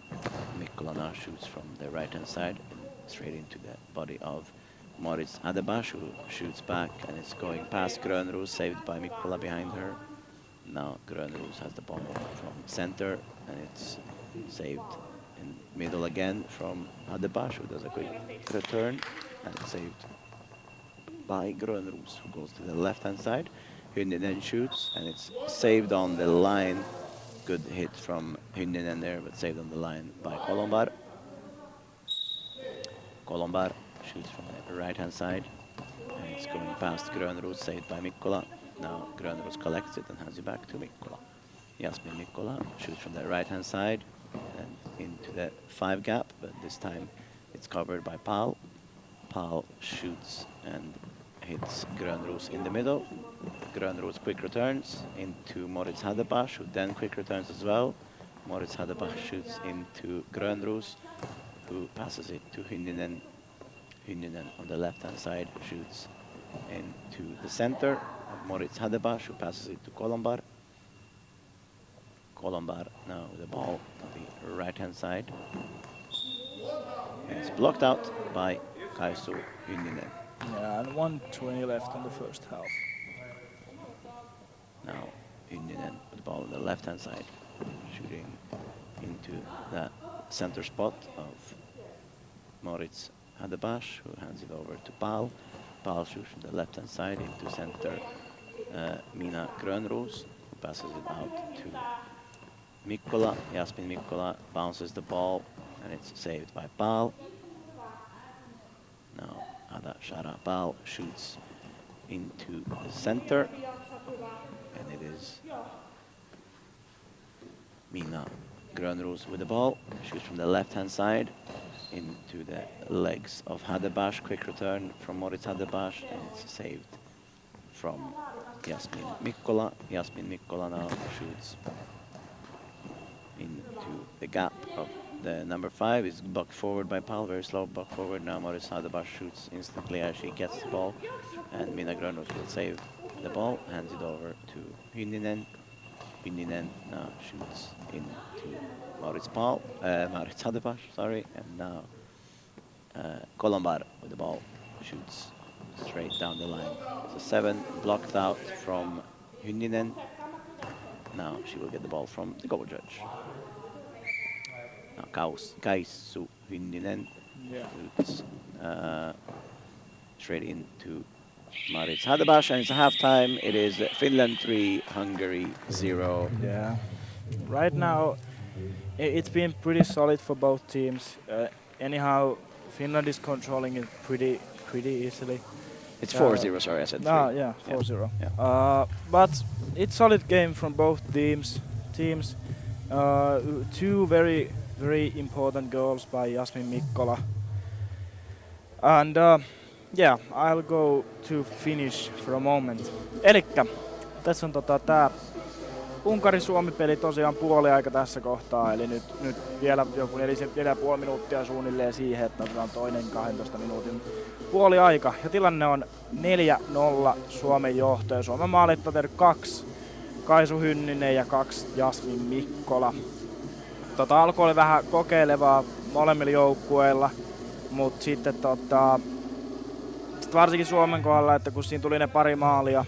H: Mikkola now shoots from the right-hand side and straight into the body of Moritz Hadebash, who shoots back, and it's going past Grönros, saved by Mikkola behind her. Now Grönros has the ball from center, and it's saved in middle again from Hadebash, who does a quick return, and it's saved by Grönros, who goes to the left-hand side. Hynninen shoots, and it's saved on the line. Good hit from Hynninen there, but saved on the line by Colombar. Colombar shoots from the right-hand side, and it's going past Grönros, saved by Mikkola. Now Grönros collects it and hands it back to Mikkola. Jasmin Mikkola shoots from the right-hand side and into the 5 gap, but this time it's covered by Pal. Pal shoots and hits Grönros in the middle. Grönros quick returns into Moritz Hadebash, who then quick returns as well. Moritz Hadebash shoots into Grönros, who passes it to Hynninen. Hynninen on the left-hand side shoots into the center of Moritz Hadebash, who passes it to Colombar. Colombar now with the ball on the right-hand side. And it's blocked out by Kaisu Hynninen.
G: Yeah, and 1:20 left on the first half.
H: Now Ynninen with the ball on the left-hand side, shooting into that center spot of Moritz Hadebash, who hands it over to Paul. Paul shoots from the left-hand side into center. Mina Grönroos, who passes it out to Mikkola. Jasmin Mikkola bounces the ball, and it's saved by Paul. Now Ada Shara Paul shoots into the center, and it is Mina Grönroos with the ball, shoots from the left-hand side into the legs of Hadebash. Quick return from Moritz Hadebash, and it's saved from Jasmin Mikkola. Jasmin Mikkola now shoots into the gap of the number 5. Is bucked forward by Paul, very slow buck forward. Now Moritz Hadebash shoots instantly as she gets the ball, and Mina Grönroos will save the ball, hands it over to Ynninen. Ynninen now shoots into Moritz Hadebash, sorry, and now Kolombar with the ball shoots straight down the line. It's a 7 blocked out from Ynninen. Now she will get the ball from the goal judge. Now Kaissu Ynninen shoots straight into Moritz Hadebash, and it's a halftime. It is Finland 3, Hungary 0.
G: Yeah. Right now, it's been pretty solid for both teams. Anyhow, Finland is controlling it pretty easily.
H: It's 4-0, sorry, I said 3.
G: No, yeah, 4-0.
H: Yeah.
G: But it's solid game from both teams. Two very important goals by Jasmin Mikkola. And yeah, I'll go to finish for a moment. Elikkä tässä on tää Unkari-Suomi-peli tosiaan puoliaika tässä kohtaa, eli nyt vielä joku 4,5 minuuttia suunnilleen siihen, että on toinen 12 minuutin puoliaika. Ja tilanne on 4-0 Suomen johto, ja Suomen maalit on tehnyt 2 Kaisu Hynninen ja 2 Jasmin Mikkola. Alku oli vähän kokeilevaa molemmilla joukkueilla, mutta sitten varsinkin Suomen kohdalla, että kun siinä tuli ne pari maalia,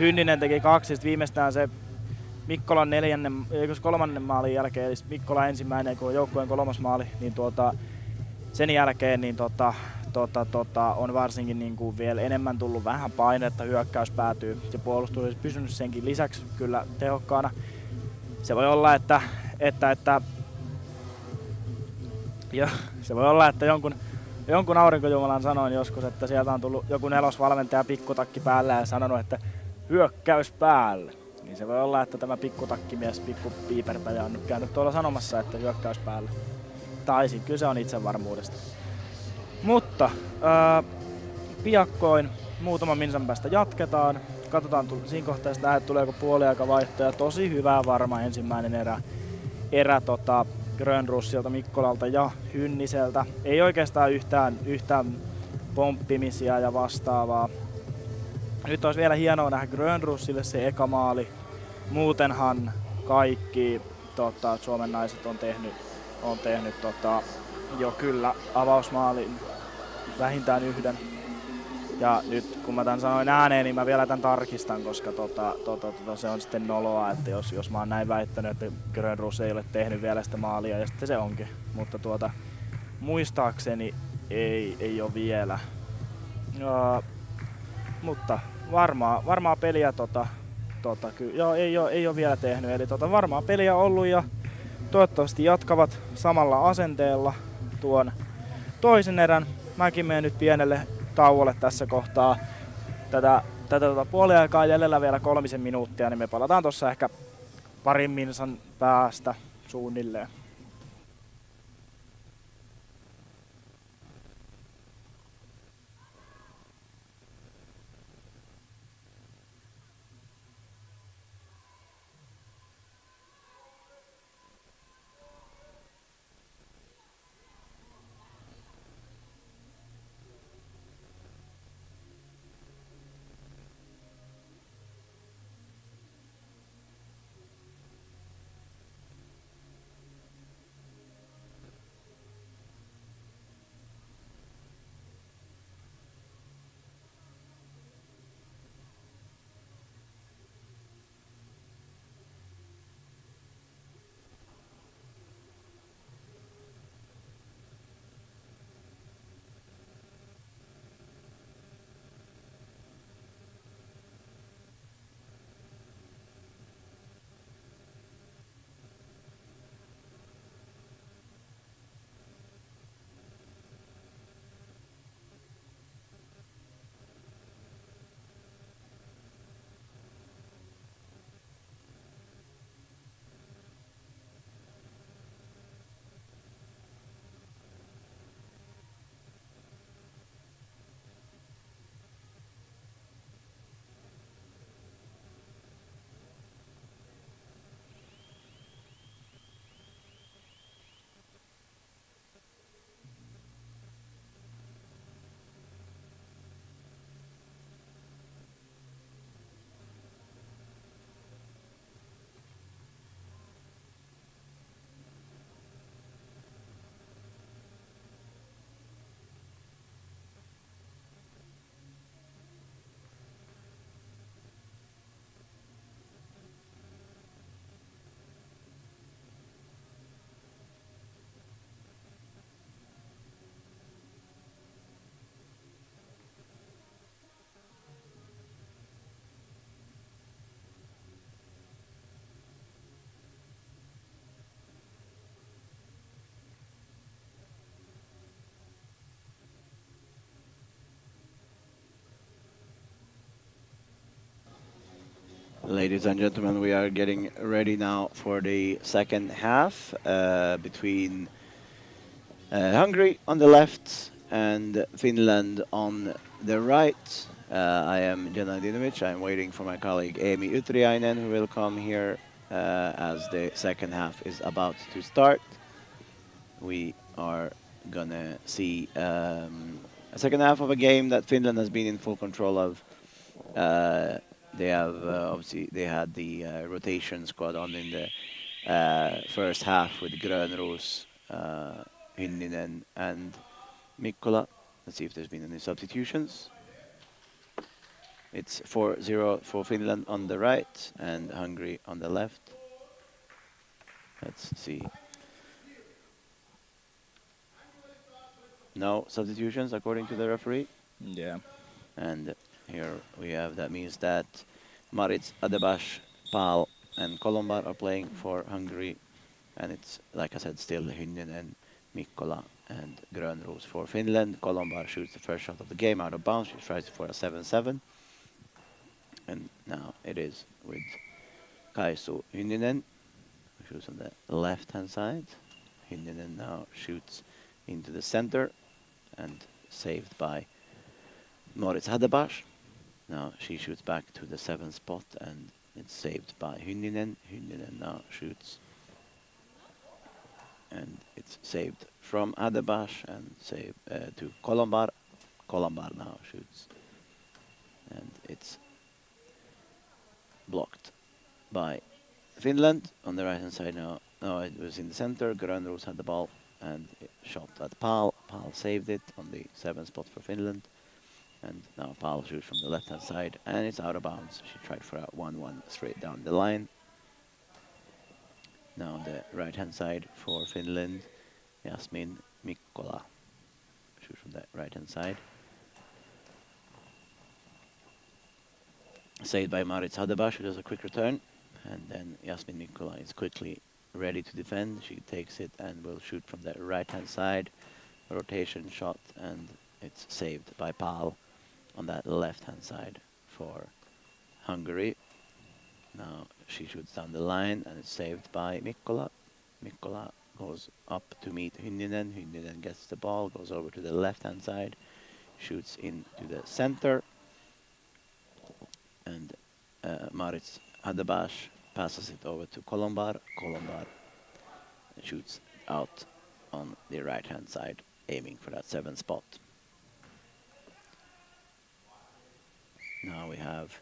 G: Hynninen teki 2, ja viimeistään se Mikkolan 3. maalin jälkeen, eli Mikkola ensimmäinen, kun on joukkueen 3. maali, niin sen jälkeen niin on varsinkin niin kuin vielä enemmän tullut vähän painetta, hyökkäys päätyy ja puolustus olisi pysynyt senkin lisäksi kyllä tehokkaana. Se voi olla, että jonkun aurinkojumalan sanoin joskus, että sieltä on tullut joku nelosvalmentaja pikkutakki päällä ja sanonut, että hyökkäys päälle. Niin se voi olla, että tämä pikkutakkimies, pikkupiipertäjä on nyt käynyt tuolla sanomassa, että hyökkäys päälle. Tai sitten kyse on itsevarmuudesta. Mutta piakkoin muutaman minsan päästä jatketaan. Katsotaan siinä kohtaa, että tuleeko puoliaikavaihtoja. Tosi hyvää varma ensimmäinen erä Grönroossilta, Mikkolalta ja Hynniseltä. Ei oikeastaan yhtään pomppimisia ja vastaavaa. Nyt olisi vielä hienoa nähdä Grönroosille se eka maali. Muutenhan kaikki Suomen naiset on tehnyt jo kyllä avausmaalin vähintään yhden. Ja nyt kun mä tän sanoin ääneen, niin mä vielä tän tarkistan, koska se on sitten noloa, että jos mä oon näin väittänyt, että Grönroos ei ole tehnyt vielä sitä maalia, ja sitten se onkin. Mutta muistaakseni ei ole vielä. Mutta varmaa peliä ei ole vielä tehnyt, eli varmaa peliä ollut ja toivottavasti jatkavat samalla asenteella tuon toisen erän. Mäkin menen nyt pienelle tauolle tässä kohtaa. Tätä puoliaikaa jäljellä vielä 3 minuuttia, niin me palataan tuossa ehkä parin minsan päästä suunnilleen.
H: Ladies and gentlemen, we are getting ready now for the second half between Hungary on the left and Finland on the right. I am Jena Dinovic. I'm waiting for my colleague Emi Utriainen, who will come here as the second half is about to start. We are gonna see a second half of a game that Finland has been in full control of. They have obviously they had the rotation squad on in the first half with Grönros, Hynninen, and Mikkola. Let's see if there's been any substitutions. It's 4-0 for Finland on the right and Hungary on the left. Let's see. No substitutions according to the referee.
G: Yeah.
H: And here we have, that means that Maritz, Adebash, Pal, and Kolombar are playing for Hungary. And it's, like I said, still Hynninen, Mikkola, and Grönros for Finland. Kolombar shoots the first shot of the game out of bounds. She tries for a 7-7. And now it is with Kaisu Hynninen, who shoots on the left-hand side. Hynninen now shoots into the center and saved by Moritz Hadebash. Now she shoots back to the 7th spot and it's saved by Hynninen. Hynninen now shoots and it's saved from Hadebash and saved to Kolombar. Kolombar now shoots and it's blocked by Finland on the right hand side now. No, it was in the center. Grönros had the ball and it shot at Pal. Pal saved it on the 7th spot for Finland. And now Pal shoots from the left hand side and it's out of bounds. She tried for a 1-1 straight down the line. Now on the right hand side for Finland, Jasmin Mikkola shoots from the right hand side. Saved by Maritz Hadebash, who does a quick return. And then Jasmin Mikkola is quickly ready to defend. She takes it and will shoot from the right hand side. Rotation shot and it's saved by Pal on that left hand side for Hungary. Now she shoots down the line and it's saved by Mikkola. Mikkola goes up to meet Hynninen. Hynninen gets the ball, goes over to the left hand side, shoots into the center. And Maritz Hadebash passes it over to Kolombar. Kolombar shoots out on the right hand side, aiming for that 7th spot. Now we have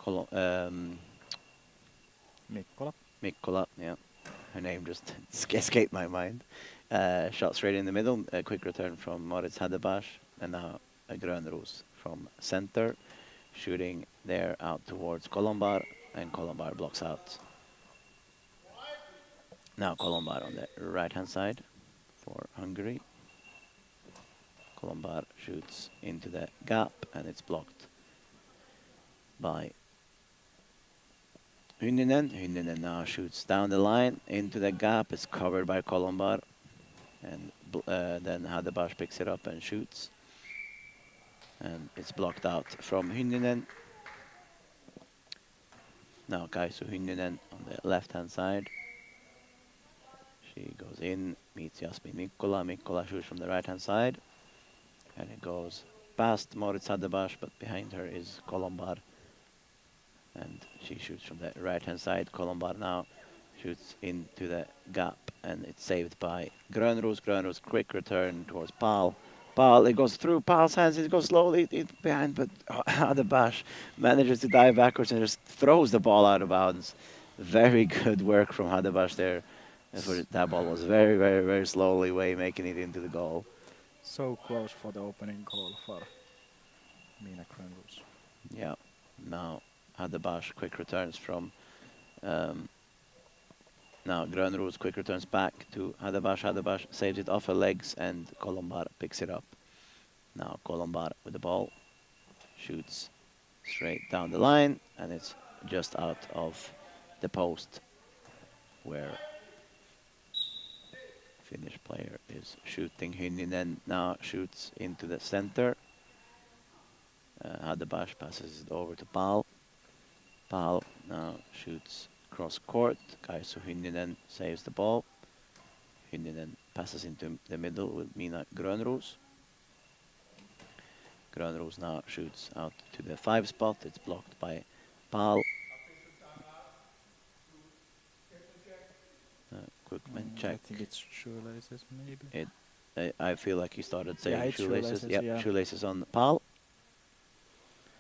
G: Mikkola.
H: Mikkola, yeah. Her name just escaped my mind. Shot straight in the middle. A quick return from Moritz Hadebash. And now a Grönros from center. Shooting there out towards Kolombar. And Kolombar blocks out. Now Kolombar on the right hand side for Hungary. Kolombar shoots into the gap and it's blocked by Hynninen. Hynninen now shoots down the line into the gap. It's covered by Kolombar. And then Hadebash picks it up and shoots. And it's blocked out from Hynninen. Now Kaisu Hynninen on the left-hand side. She goes in, meets Jasmin Mikkola. Mikkola shoots from the right-hand side. And it goes past Moritz Hadebash, but behind her is Kolombar. And she shoots from the right-hand side. Kolombar now shoots into the gap, and it's saved by Grönros. Grönros quick return towards Pal. Pal, it goes through Pal's hands. It goes slowly behind, but Hadebash manages to dive backwards and just throws the ball out of bounds. Very good work from Hadebash there. That ball was very, very, very slowly making it into the goal.
G: So close for the opening goal for Mina Grönros.
H: Yeah. Now Hadebash quick returns from. Now Grönros quick returns back to Hadebash. Hadebash saves it off her legs and Kolombar picks it up. Now Kolombar with the ball shoots straight down the line and it's just out of the post where Finnish player is shooting. Hynninen now shoots into the center. Hadebash passes it over to Pal. Pal now shoots cross court. Kaisu Hynninen saves the ball. Hynninen passes into the middle with Mina Grönroos. Grönroos now shoots out to the 5 spot. It's blocked by Pal. Quick man check.
G: I think it's shoelaces, maybe.
H: I feel like he started saying
G: Yeah, it's
H: shoelaces.
G: shoelaces,
H: Yep,
G: yeah.
H: shoelaces on Pal.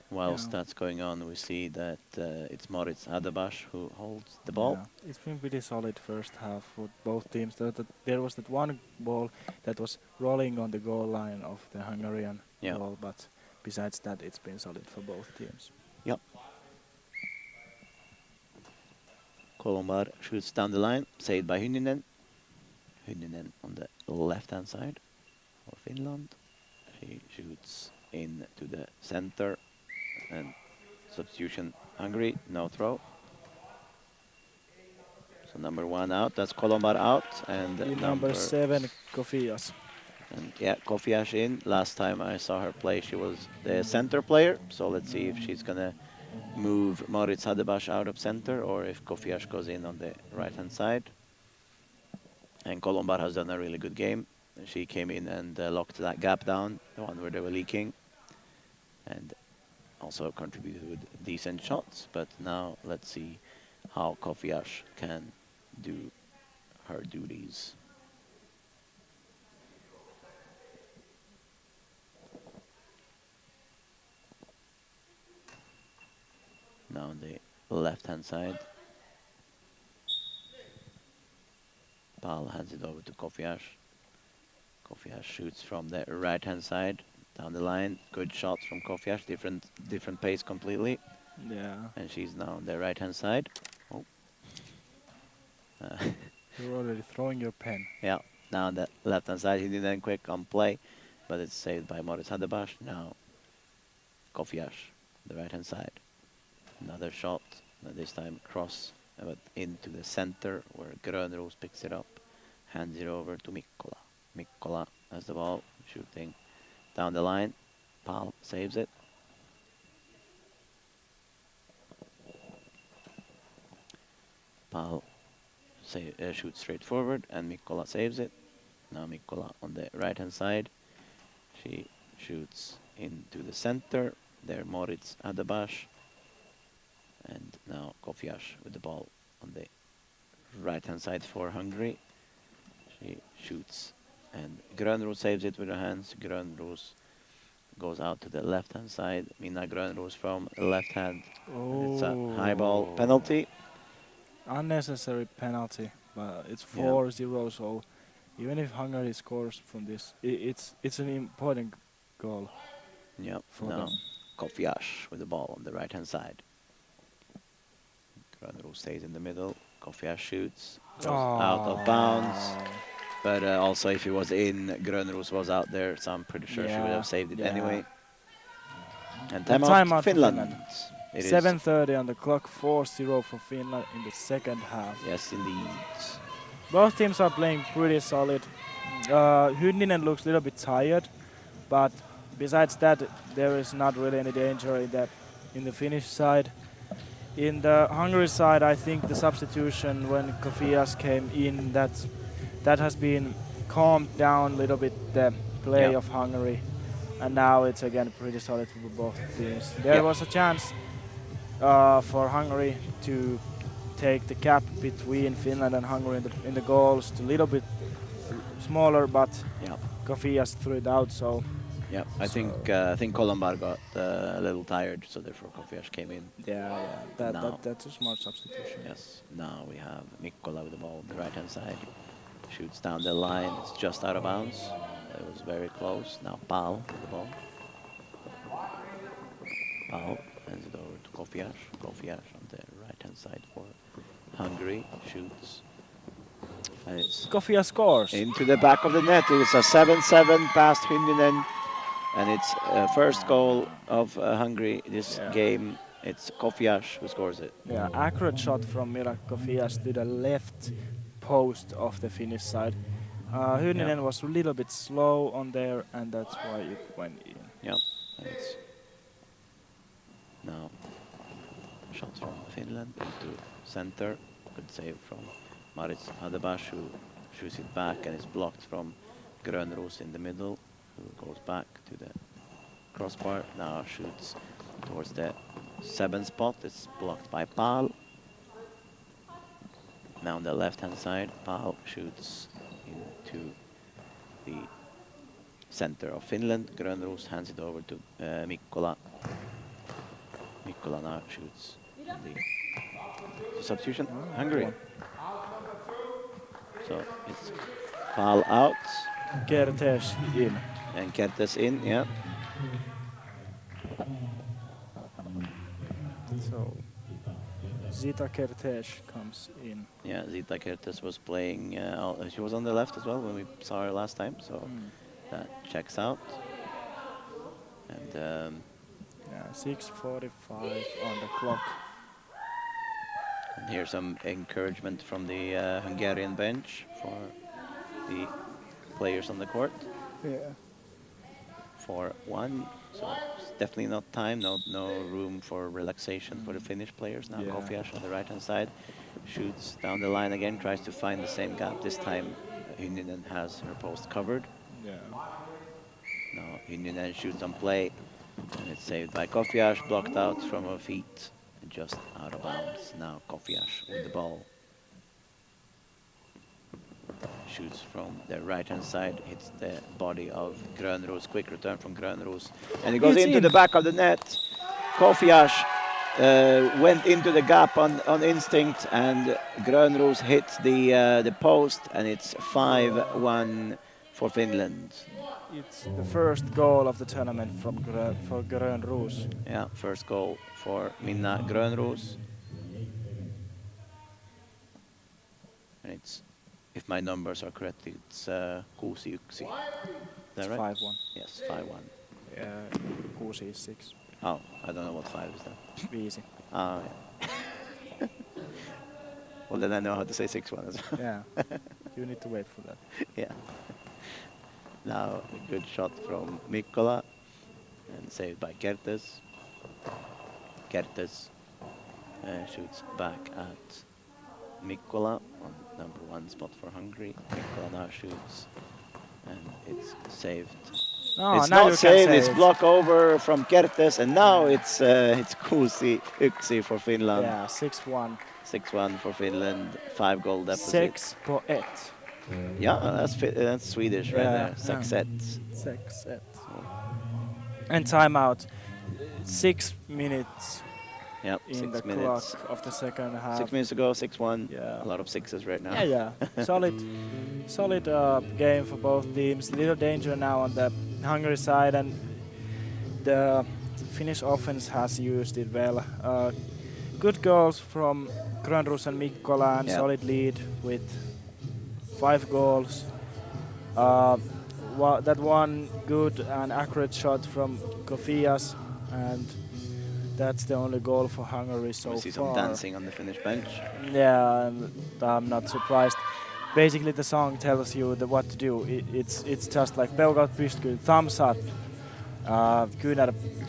H: Whilst
G: Yeah.
H: that's going on, we see that it's Moritz Adabash who holds the ball.
G: Yeah. It's been pretty solid first half for both teams. There was that one ball that was rolling on the goal line of the Hungarian
H: Yeah.
G: ball, but besides that, it's been solid for both teams.
H: Yep. Kolombar shoots down the line, saved by Hynninen. Hynninen on the left-hand side for Finland. He shoots into the center and substitution Hungary, no throw. So number 1 out, that's Kolombar out, and
G: Number 7, Kofias.
H: And yeah, Kofiash in. Last time I saw her play, she was the center player. So let's see if she's gonna move Moritz Hadebash out of center or if Kofiash goes in on the right-hand side. And Kolombar has done a really good game. She came in and locked that gap down, the one where they were leaking, and also contributed with decent shots. But now let's see how Kofiash can do her duties. Now on the left-hand side, Pal hands it over to Kofiash. Kofiash shoots from the right-hand side down the line. Good shots from Kofiash, different pace completely.
G: Yeah.
H: And she's now on the right-hand side. Oh.
G: You're already throwing your pen.
H: Yeah, now on the left-hand side, he didn't quick on play, but it's saved by Moritz Hadebash. Now Kofiash, the right-hand side. Another shot, this time cross, but into the center where Grönroos picks it up, hands it over to Mikkola. Mikkola has the ball, shooting down the line. Pal saves it. Pal shoots straight forward, and Mikkola saves it. Now Mikkola on the right-hand side. She shoots into the center. There Moritz Hadebash. And now Kofiash with the ball on the right-hand side for Hungary. She shoots, and Grönroos saves it with her hands. Grönroos goes out to the left-hand side. Mina Grönroos from the left hand. And it's a high ball penalty.
G: Unnecessary penalty, but it's
H: Yeah.
G: 4-0, so even if Hungary scores from this, it's an important goal
H: Yep.
G: for
H: Now
G: them.
H: Kofiash with the ball on the right-hand side. Grönroos stays in the middle. Kofiash shoots. Goes out of bounds. But also, if he was in, Grönroos was out there, so I'm pretty sure she would
G: Yeah,
H: have saved it
G: yeah.
H: anyway. And
G: Timeout
H: timeout
G: for
H: Finland.
G: Finland.
H: It is.
G: 7:30 on the clock, 4-0 for Finland in the second half.
H: Yes, indeed.
G: Both teams are playing pretty solid. Hynninen looks a little bit tired, but besides that, there is not really any danger in the Finnish side. In the Hungary side, I think the substitution when Kofias came in, that has been calmed down a little bit the play
H: Yeah.
G: of Hungary, and now it's again pretty solid for both teams. There
H: Yeah.
G: was a chance for Hungary to take the gap between Finland and Hungary in the goals to a little bit smaller, but
H: Yeah.
G: Kofias threw it out. So
H: Yeah, I think Kolombar got a little tired, so therefore Kofiash came in.
G: yeah,
H: Now.
G: that's a smart substitution.
H: Yes. Now we have Mikkola with the ball on the right-hand side. Shoots down the line. It's just out of bounds. It was very close. Now Pal with the ball. Pal hands it over to Kofiash. Kofiash on the right-hand side for Hungary. Shoots. And it's
G: Kofias scores.
H: into the back of the net. It's a 7-7 past Hynninen. And it's first goal of Hungary this
G: Yeah.
H: game. It's Kofiash who scores it.
G: Yeah, accurate shot from Mira Kofias to the left post of the Finnish side. Hynninen was a little bit slow on there, and that's why it went in.
H: Yeah. And it's now shot from Finland into center. Good save from Maritz Hadebash, who shoots it back and is blocked from Grönros in the middle, who goes back to the crossbar. Now shoots towards the 7 spot. It's blocked by Pal. Now on the left-hand side, Pal shoots into the center of Finland. Grönros hands it over to Mikkola. Mikkola now shoots the substitution. Hungary. So it's Pal out
G: Kertes in.
H: and Kertes in, yeah.
G: So Zita Kertes comes in.
H: Yeah, Zita Kertes was playing, she was on the left as well when we saw her last time, so that checks out. And
G: Yeah, 6:45 on the clock.
H: and here's some encouragement from the Hungarian bench for the players on the court.
G: Yeah.
H: 4-1, so it's definitely not time, no room for relaxation for the Finnish players. Now
G: Yeah.
H: Kofias on the right hand side shoots down the line again, tries to find the same gap. This time Hynninen has her post covered.
G: Yeah.
H: Now Hynninen shoots on play, and it's saved by Kofias, blocked out from her feet, and just out of bounds. Now Kofias with the ball. Shoots from the right-hand side, hits the body of Grönros. Quick return from Grönros, and it goes
G: It's
H: into
G: in.
H: the back of the net. Kofias went into the gap on instinct, and Grönros hit the post, and it's 5-1 for Finland.
G: It's the first goal of the tournament from for Grönros.
H: Yeah, first goal for Minna Grönros. And it's, if my numbers are correct, it's 6-1. Is that right?
G: 5-1.
H: Yes, 5-1.
G: Yeah, 6 is 6.
H: Oh, I don't know what 5 is then.
G: 5.
H: Oh, yeah. Well, then I know how to say 6-1 as well.
G: Yeah. You need to wait for that.
H: Yeah. Now a good shot from Mikkola and saved by Kertes. Kertes shoots back at Mikkola on number 1 spot for Hungary. Mikkola now shoots and it's saved.
G: Oh,
H: It's
G: now
H: not
G: you can
H: saved,
G: say
H: it's
G: it.
H: block over from Kertes, and now it's 6-1 for Finland.
G: Yeah, 6-1.
H: 6-1 for Finland, 5-goal deficit.
G: 6 på 1.
H: Yeah, that's Swedish right
G: Yeah,
H: there. 6-1.
G: 6-1. And timeout. 6 minutes
H: Yep,
G: in
H: 6
G: the
H: minutes.
G: clock of the second half.
H: 6 minutes ago, 6-1.
G: Yeah.
H: A lot of sixes right now.
G: Yeah. Solid game for both teams. Little danger now on the Hungary side, and the Finnish offense has used it well. Good goals from Grönros and Mikkola, and
H: Yeah.
G: solid lead with 5 goals. That one good and accurate shot from Kofias, and that's the only goal for Hungary so
H: We see
G: far.
H: some dancing on the Finnish bench.
G: Yeah, I'm not surprised. Basically, the song tells you what to do. It's just like peukat pystyyn, thumbs up,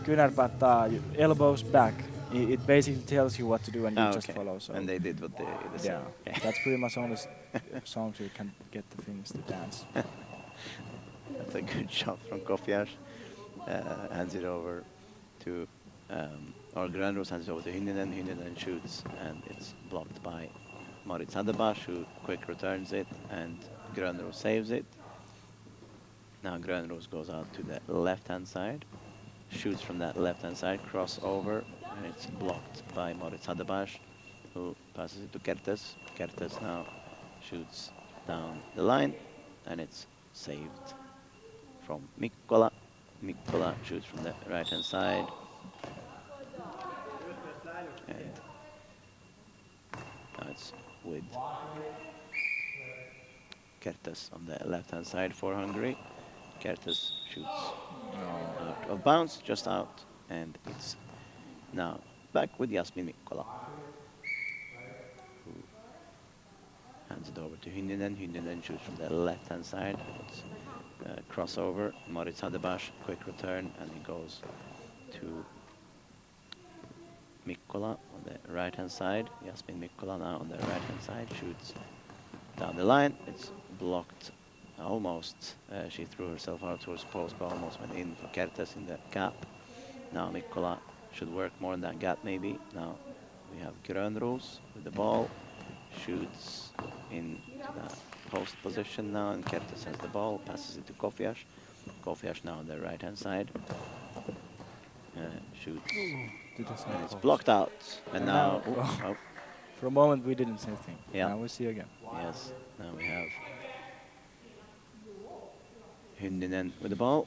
G: kyynärpäätä, elbows back. It basically tells you what to do, and you just follow. So
H: And they did what they said.
G: yeah, that's pretty much only songs you can get the Finns to dance.
H: That's a good shot from Kofias. Hands it over to, or Grönros hands it over to Hynninen. Hynninen shoots, and it's blocked by Maritz Hadebash, who quick returns it, and Grönros saves it. Now Grönros goes out to the left-hand side, shoots from that left-hand side, crossover, and it's blocked by Maritz Hadebash, who passes it to Kertes. Kertes now shoots down the line, and it's saved from Mikkola. Mikkola shoots from the right-hand side. And now it's with Kertes on the left-hand side for Hungary. Kertes shoots out of bounds, just out, and it's now back with Jasmin Mikkola, who hands it over to Hynninen. Hynninen shoots from the left-hand side. It's crossover. Maritz Hadebash, quick return, and he goes to Mikkola on the right-hand side. Jasmin Mikkola now on the right-hand side, shoots down the line. It's blocked almost. She threw herself out towards the post, but almost went in for Kertes in the gap. Now Mikkola should work more in that gap maybe. Now we have Grönros with the ball. Shoots into that post position now, and Kertes has the ball, passes it to Kofias. Kofias now on the right-hand side. Shoots. And it's blocked out. And now, oh,
G: For a moment we didn't see anything.
H: Yeah.
G: Now we see again.
H: yes, now we have Hyndinen with the ball.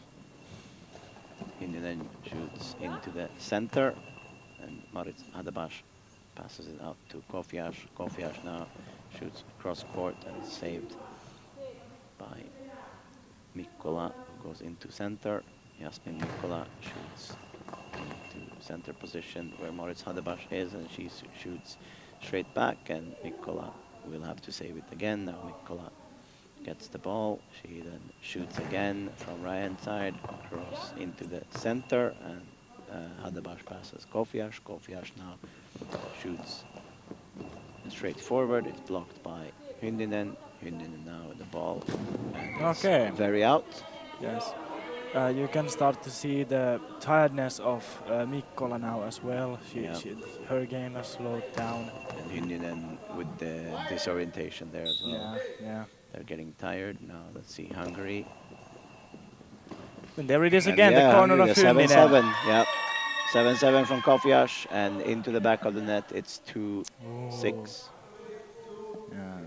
H: Hyndinen shoots into the center, and Marit Hadebash passes it out to Kofias. Kofias now shoots cross court, and it's saved by Mikkola, who goes into center. Jasmin Mikkola shoots into center position where Moritz Hadebash is, and she shoots straight back, and Mikkola will have to save it again. Now Mikkola gets the ball. She then shoots again from right-hand side, across into the center, and Hadebash passes Kofias. Kofias now shoots straight forward. It's blocked by Hyndinen. Hyndinen now with the ball. And it's
G: Okay.
H: very out.
G: Yes. You can start to see the tiredness of Mikkola now as well.
H: Yeah.
G: Her game has slowed down.
H: And Hyndinen with the disorientation there as well.
G: Yeah, yeah.
H: They're getting tired. Now let's see Hungary.
G: And there it is
H: And
G: again,
H: yeah,
G: the corner of
H: Hungary, the
G: Hyndinen.
H: 7-7. Yeah. 7-7 from Kofias, and into the back of the net. It's 2-6.
G: Yeah.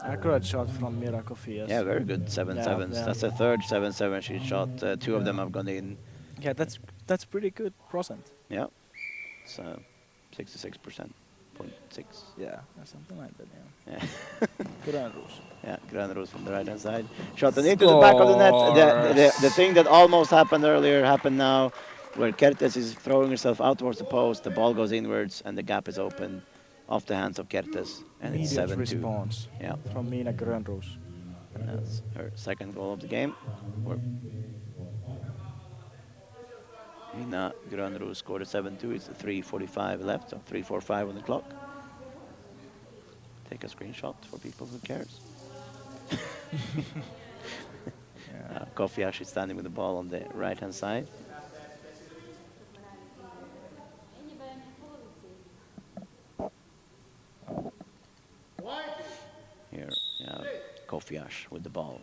G: Accurate shot from Mira Kofias.
H: Yeah, very good 7-7s.
G: Yeah.
H: That's the third 7-7 she shot. Two of them have gone in.
G: Yeah, that's pretty good percent.
H: Yeah. So 66%. 0.6.
G: Yeah, or something like that. Yeah.
H: Yeah.
G: Grönros.
H: Yeah, Grönros from the right-hand side. Shot and into the back of the net. The thing that almost happened earlier happened now, where Kertes is throwing herself out towards the post. The ball goes inwards, and the gap is open off the hands of Kertes, and it's
G: Immediate
H: 7-2.
G: response
H: Yeah,
G: from Mina Grönros.
H: and that's her second goal of the game. Mina Grönros scored a 7-2. It's 3:45 left, so 3:45 on the clock. Take a screenshot for people who cares. Kofias is standing with the ball on the right-hand side. Here, Kofias with the ball,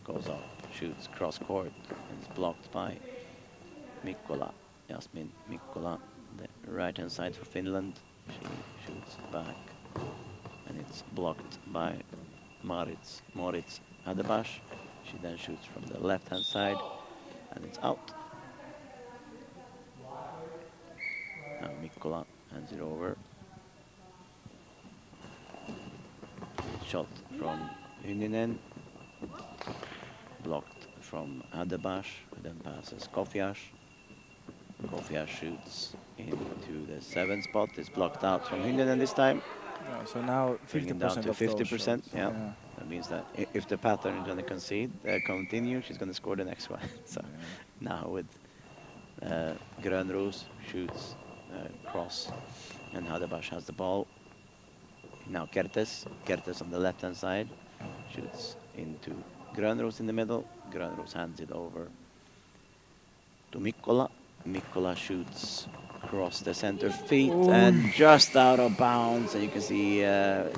H: goes up, shoots cross court, and it's blocked by Mikkola. Jasmin Mikkola, the right-hand side for Finland. She shoots back, and it's blocked by Moritz Hadebash. She then shoots from the left-hand side, and it's out. Now Mikkola hands it over. Shot from Hyndinen, blocked from Hadebash, who then passes Kofias. Kofias shoots into the 7 spot. It's blocked out from Hyndinen this time.
G: So now
H: Bringing
G: 50%
H: down to
G: of those
H: 50%.
G: shots.
H: Yeah. That means that if the pattern is going to continue, she's going to score the next one. So now with Grönros shoots cross, and Hadebash has the ball. Now Kertes on the left-hand side shoots into Grönros in the middle. Grönros hands it over to Mikkola. Mikkola shoots across the center feet and just out of bounds. And you can see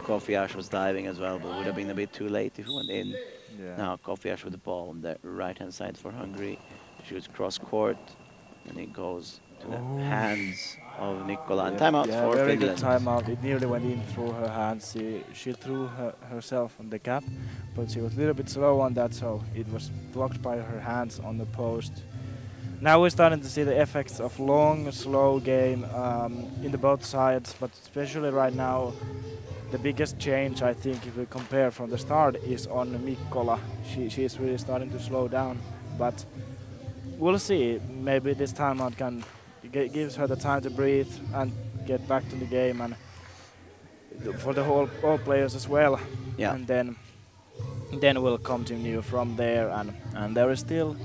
H: Kofias was diving as well, but would have been a bit too late if it went in.
G: Yeah.
H: Now Kofias with the ball on the right-hand side for Hungary. Shoots cross court, and it goes to the hands of Mikkola. And timeout
G: Yeah,
H: for
G: very
H: Finland.
G: good timeout. It nearly went in through her hands. She threw herself on the gap, but she was a little bit slow on that, so it was blocked by her hands on the post. Now we're starting to see the effects of long, slow game in the both sides, but especially right now, the biggest change, I think, if we compare from the start, is on Mikkola. She is really starting to slow down, but we'll see. Maybe this timeout gives her the time to breathe and get back to the game, and for the all players as well.
H: Yeah.
G: And then we'll continue from there, and there is still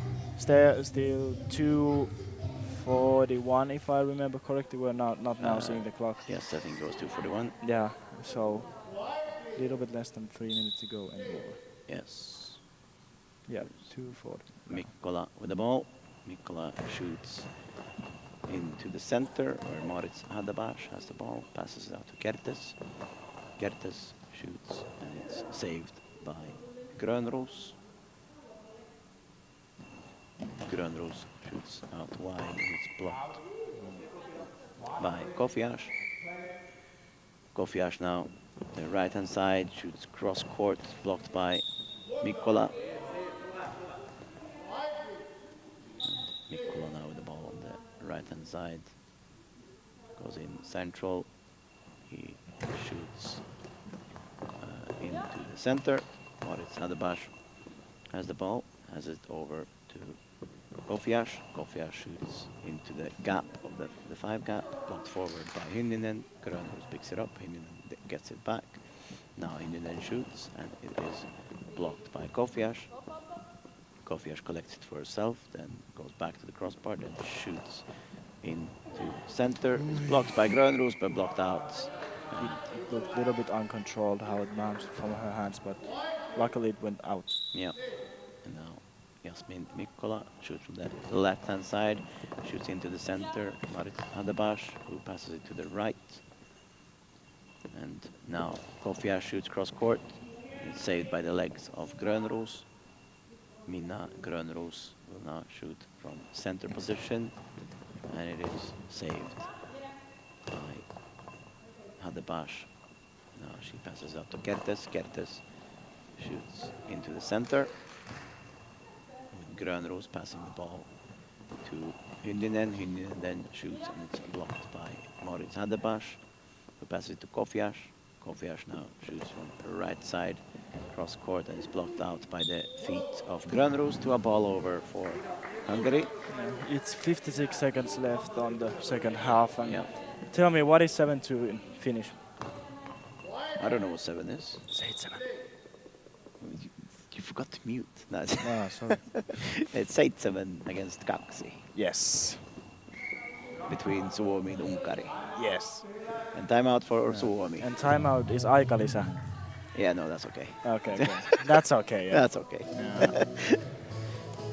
G: 2:41, if I remember correctly. We're not now seeing the clock.
H: Yes, I think it was 2:41.
G: Yeah, so a little bit less than 3 minutes to go and more.
H: Yes.
G: Yeah, 2:40.
H: Mikkola with the ball. Mikkola shoots into the center where Moritz Hadabash has the ball, passes it out to Kertes. Kertes shoots and it's saved by Grönros. Grönros shoots out wide and it's blocked by Kofiash. Kofiash now, the right hand side, shoots cross court, blocked by Mikkola. Mikkola now with the ball on the right hand side. Goes in central. He shoots into the center. Moritz Hadabash has the ball, has it over to Kofiash. Kofiash shoots into the gap of the 5 gap, blocked forward by Hynninen. Grönros picks it up, Hynninen gets it back. Now Hynninen shoots and it is blocked by Kofiash. Kofiash collects it for herself, then goes back to the crossbar, then shoots into center. It's blocked by Grönros, but blocked out.
G: It looked a little bit uncontrolled how it bounced from her hands, but luckily it went out.
H: Yeah. And now Jasmin Mikkola shoots from the left-hand side, shoots into the center. Marit Hadabash, who passes it to the right. And now Kofiash shoots cross-court. It's saved by the legs of Grönros. Minna Grönros will now shoot from center position, and it is saved by Hadabash. Now she passes out to Kertes. Kertes shoots into the center. With Grönros passing the ball to Hynninen. Hynninen then shoots and it's blocked by Moritz Hadabash, who passes it to Kofiash. Kofiash now shoots from the right side, cross court, and is blocked out by the feet of Grönros to a ball over for Hungary.
G: It's 56 seconds left on the second half. And
H: Yeah.
G: tell me, what is 7-2 in Finnish?
H: I don't know what 7 is.
G: 7.
H: You forgot to mute. No,
G: Ah, sorry.
H: it's 7 against 2
G: Yes.
H: between Suomi and Unkari.
G: Yes.
H: And timeout for Suomi.
G: And timeout is aikalisä.
H: Yeah, no, that's okay.
G: Okay, okay. That's okay. Yeah.
H: That's okay.
G: Yeah.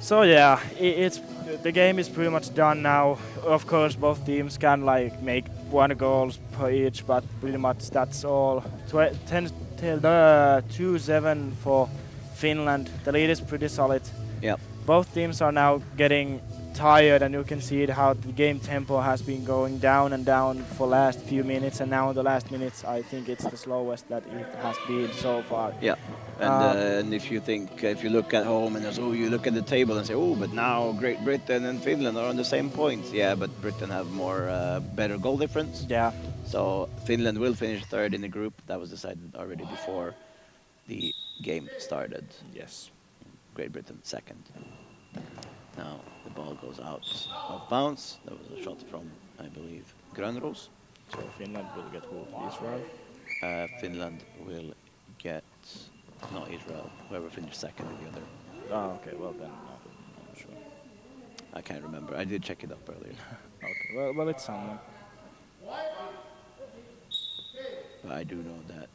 G: So yeah, it's the game is pretty much done now. Of course, both teams can like make 1 goal per each, but pretty much that's all. 2-7 for Finland. The lead is pretty solid.
H: Yep.
G: Both teams are now getting tired, and you can see it how the game tempo has been going down and down for last few minutes, and now the last minutes I think it's the slowest that it has been so far.
H: Yeah. And if you look at home and you look at the table and say, oh, but now Great Britain and Finland are on the same points. Yeah, but Britain have more better goal difference.
G: Yeah.
H: So Finland will finish 3rd in the group. That was decided already before the game started.
G: Yes.
H: Great Britain 2nd. Now the ball goes out of bounds. That was a shot from, I believe, Grönros.
G: So Finland will get who? Israel?
H: Finland will get, not Israel, whoever finished 2nd in the other.
G: Ah, okay, well then, no, I'm sure.
H: I can't remember. I did check it up earlier.
G: Okay, well it's someone.
H: But I do know that.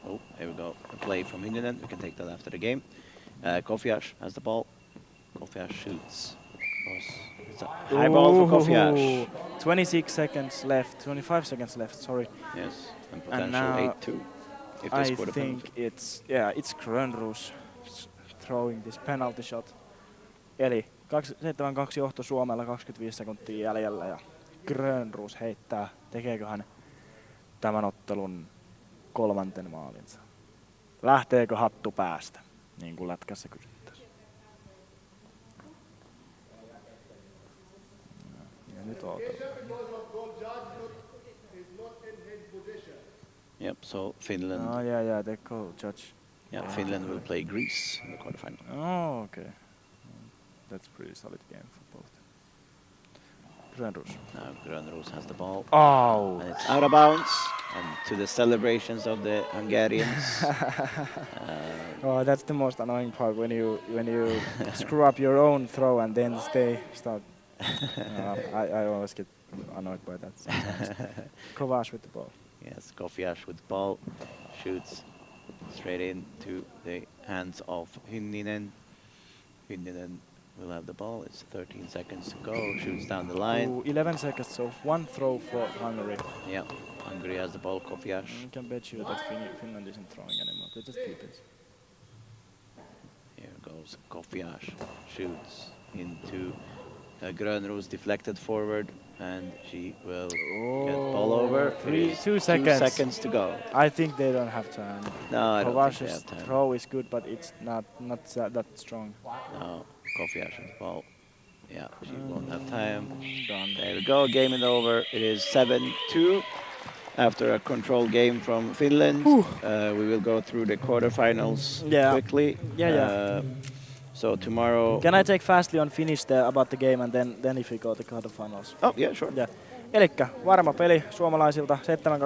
H: Oh, here we go. A play from Hynninen. We can take that after the game. Kofiash has the ball. Kofiash shoots. It's a high ball for Kofiash.
G: 26 seconds left, 25 seconds left, sorry.
H: Yes, and
G: And
H: potential
G: now
H: 8-2 if they
G: I
H: score the
G: think
H: penalty.
G: it's Grönros throwing this penalty shot. Eli 7-2 johto Suomella, 25 sekuntia jäljellä ja Grönros heittää, tekeekö hän tämän ottelun 3. maalinsa? Lähteekö hattu päästä, niin kuin lätkässä kysyttäisiin? Ja nyt
H: Yep, so Finland.
G: Oh yeah, the goal judge.
H: Yeah, Finland will play Greece in the quarterfinal.
G: Oh, okay. That's pretty solid game for both. Grönros.
H: Now Grönros has the ball.
G: Oh!
H: And it's out of bounds. And to the celebrations of the Hungarians.
G: Oh, that's the most annoying part when you screw up your own throw and then they start I always get annoyed by that sometimes. Kovac with the ball.
H: Yes, Kofiash with the ball, shoots straight into the hands of Hynninen. Hynninen will have the ball. It's 13 seconds to go. Shoots down the line.
G: Ooh, 11 seconds, so one throw for Hungary.
H: Yeah, Hungary has the ball. Kofiash.
G: I can bet you that Finland isn't throwing anymore. They just keep it.
H: Here goes Kofiash. Shoots into Grönros, deflected forward, and she will get ball over. It is
G: 2 seconds.
H: 2 seconds to go.
G: I think they don't have time.
H: No, I don't think they
G: Kovac's
H: have time.
G: throw is good, but it's not that strong.
H: No, Kofiash with the ball. Yeah, she won't have time.
G: Done.
H: There we go, game is over. It is 7-2 after a controlled game from Finland. We will go through the quarterfinals quickly.
G: Yeah.
H: So tomorrow...
G: Can I take fastly on finish about the game and then if we go to quarterfinals?
H: Oh, yeah, sure.
G: Yeah. Elikkä varma peli suomalaisilta,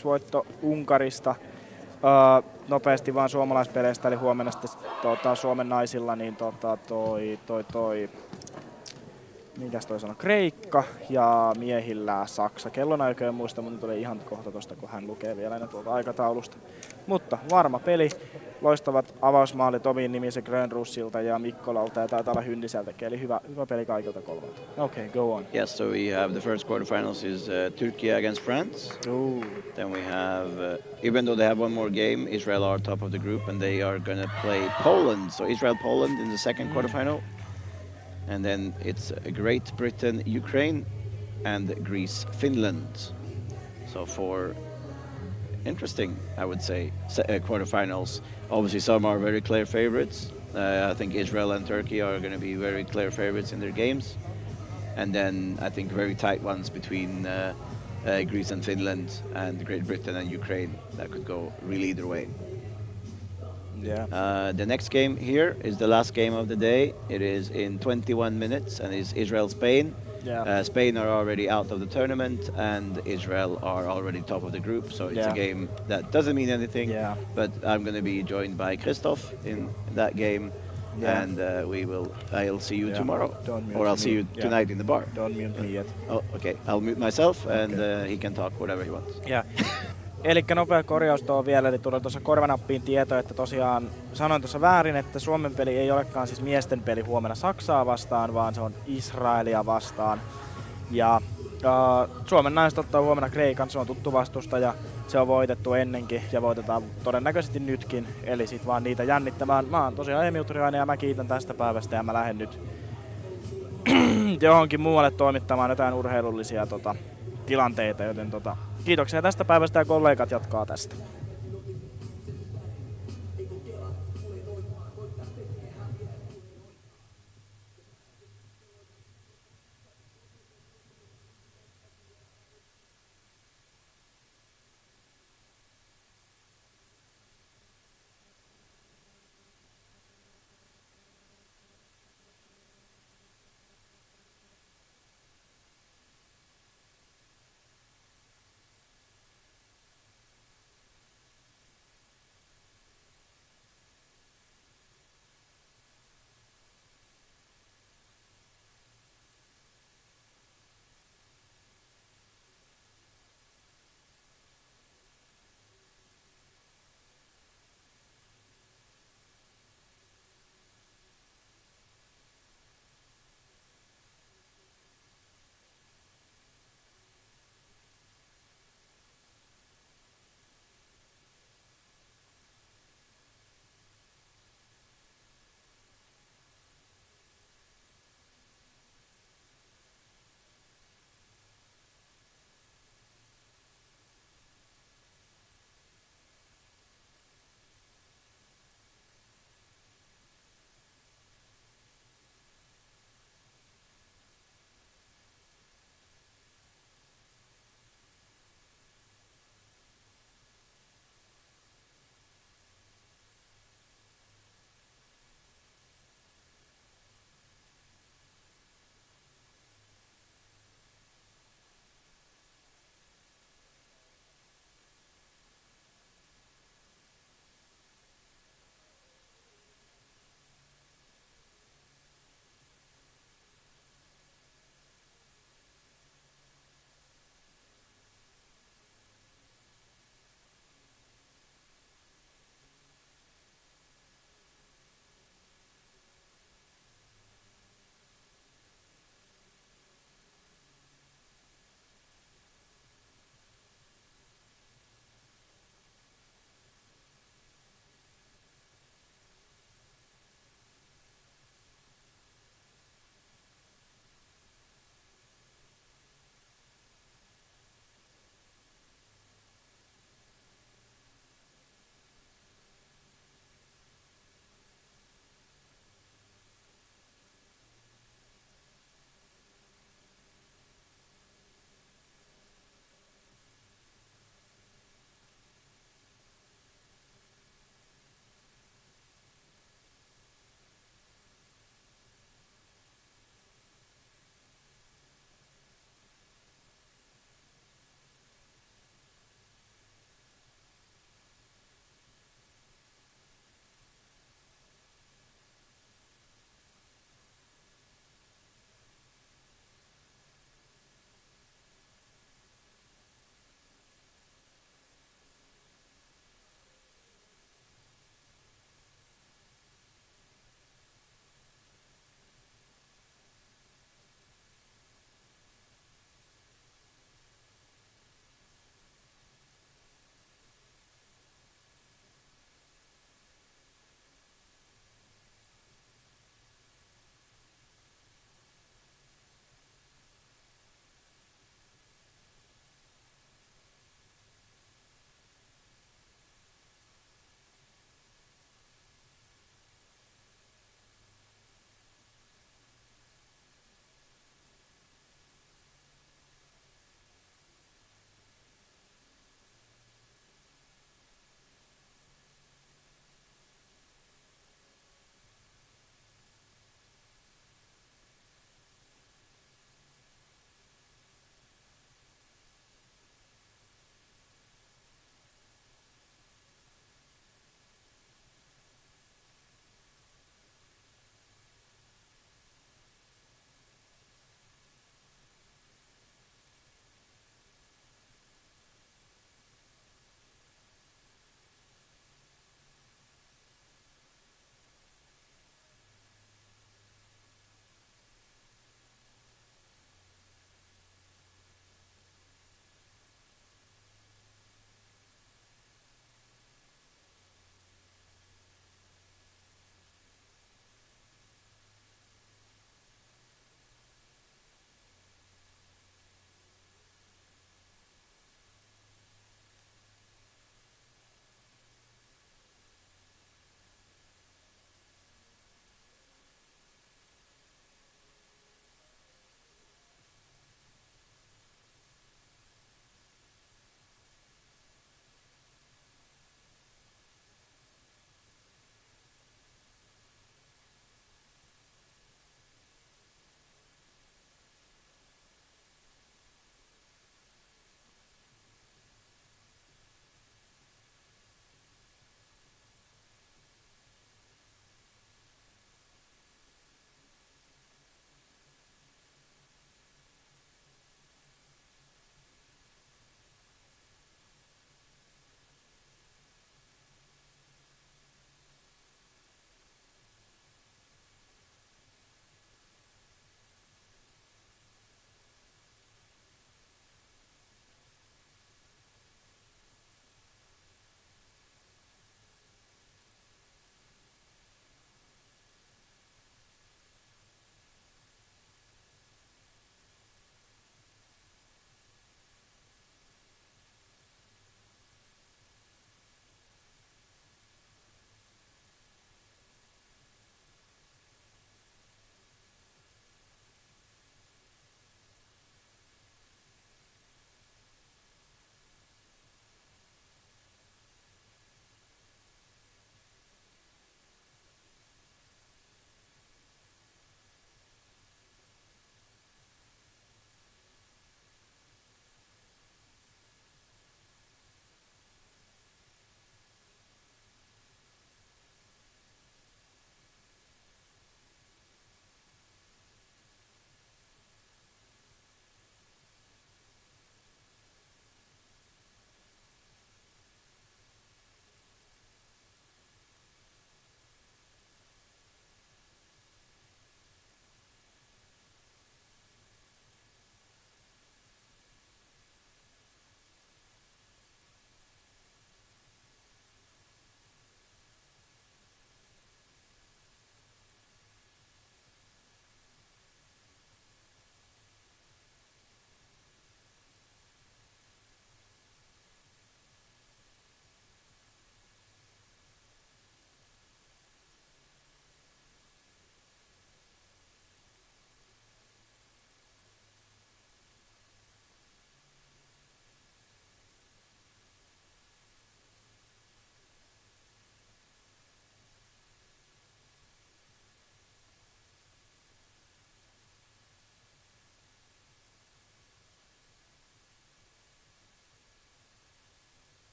G: 7-2 voitto Unkarista. Nopeasti vaan suomalaispeleistä, eli huomenna sitten Suomen naisilla niin mikäs toi sanoi, Kreikka ja miehillä Saksa. Kellonaikaa en muista, mutta tulee ihan kohta tosta, kun hän lukee vielä ne tuolta aikataulusta. Mutta varma peli, loistavat avausmaalit omiin nimisen Grönrussilta ja Mikkolalta ja taitaa olla Hyndiseltäkin, eli hyvä peli kaikilta kolmelta. Okay, go on.
H: Yes, so we have the first quarterfinals is Turkey against France.
G: Ooh.
H: Then we have, even though they have one more game, Israel are top of the group and they are going to play Poland. So Israel-Poland in the second quarterfinal. And then it's Great Britain, Ukraine, and Greece, Finland. So for interesting, I would say, quarterfinals. Obviously, some are very clear favorites. I think Israel and Turkey are going to be very clear favorites in their games. And then I think very tight ones between Greece and Finland and Great Britain and Ukraine. That could go really either way.
G: Yeah.
H: The next game here is the last game of the day. It is in 21 minutes and it's Israel-Spain.
G: Yeah.
H: Spain are already out of the tournament and Israel are already top of the group. So it's a game that doesn't mean anything.
G: Yeah.
H: But I'm going to be joined by Christoph in that game.
G: Yeah.
H: And I'll see you tomorrow.
G: Or
H: I'll see you tonight in the bar.
G: Don't mute me yet.
H: Oh, okay. I'll mute myself and he can talk whatever he wants.
G: Yeah. Elikkä nopea korjaus tuo vielä, eli tuli tuossa korvanappiin tieto, että tosiaan sanoin tuossa väärin, että Suomen peli ei olekaan siis miesten peli huomenna Saksaa vastaan, vaan se on Israelia vastaan. Ja Suomen naiset ottaa huomenna Kreikan, se on tuttu vastustaja, se on voitettu ennenkin ja voitetaan todennäköisesti nytkin, eli sit vaan niitä jännittämään. Mä oon tosiaan Emi Utriainen ja mä kiitän tästä päivästä ja mä lähden nyt johonkin muualle toimittamaan jotain urheilullisia tilanteita, joten kiitoksia tästä päivästä ja kollegat jatkaa tästä.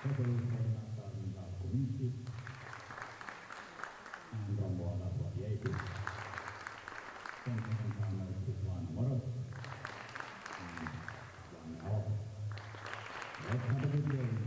F: Hotellin salkku 5. Andron vuonna 48. Sen saamelaisesti Laana Moro. Janne Alo. Let's have a good game.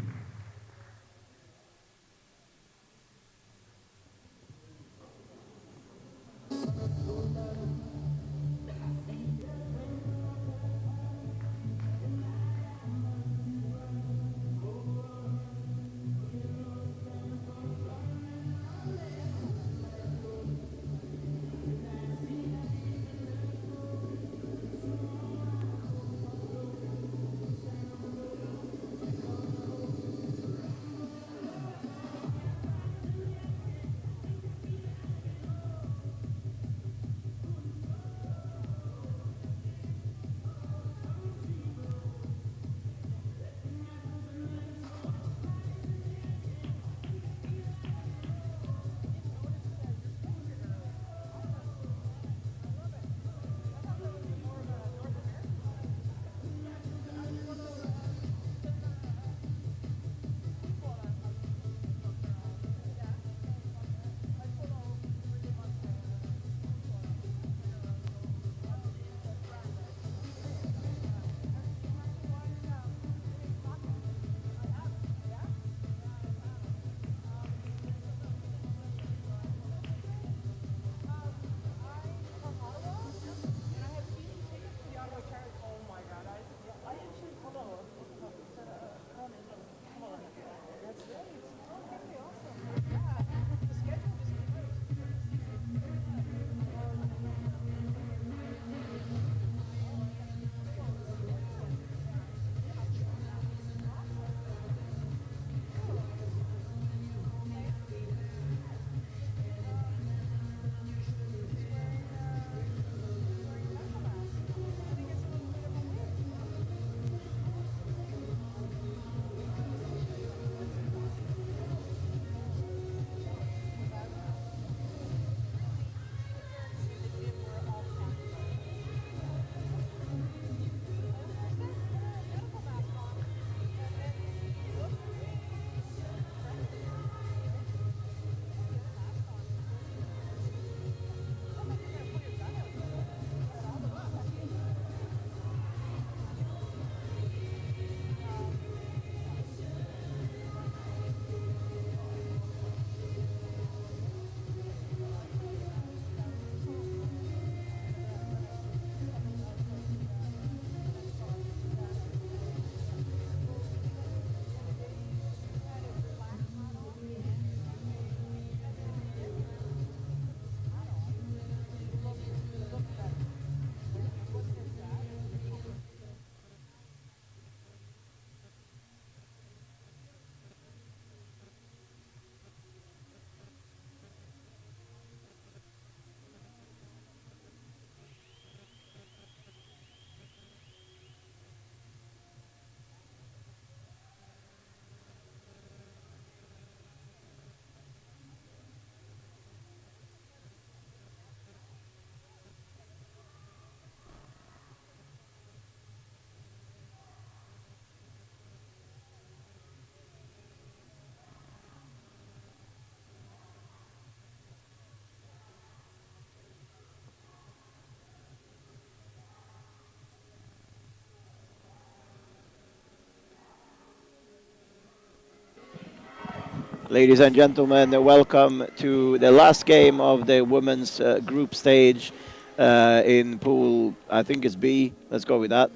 H: Ladies and gentlemen, welcome to the last game of the women's group stage in pool, I think it's B. Let's go with that.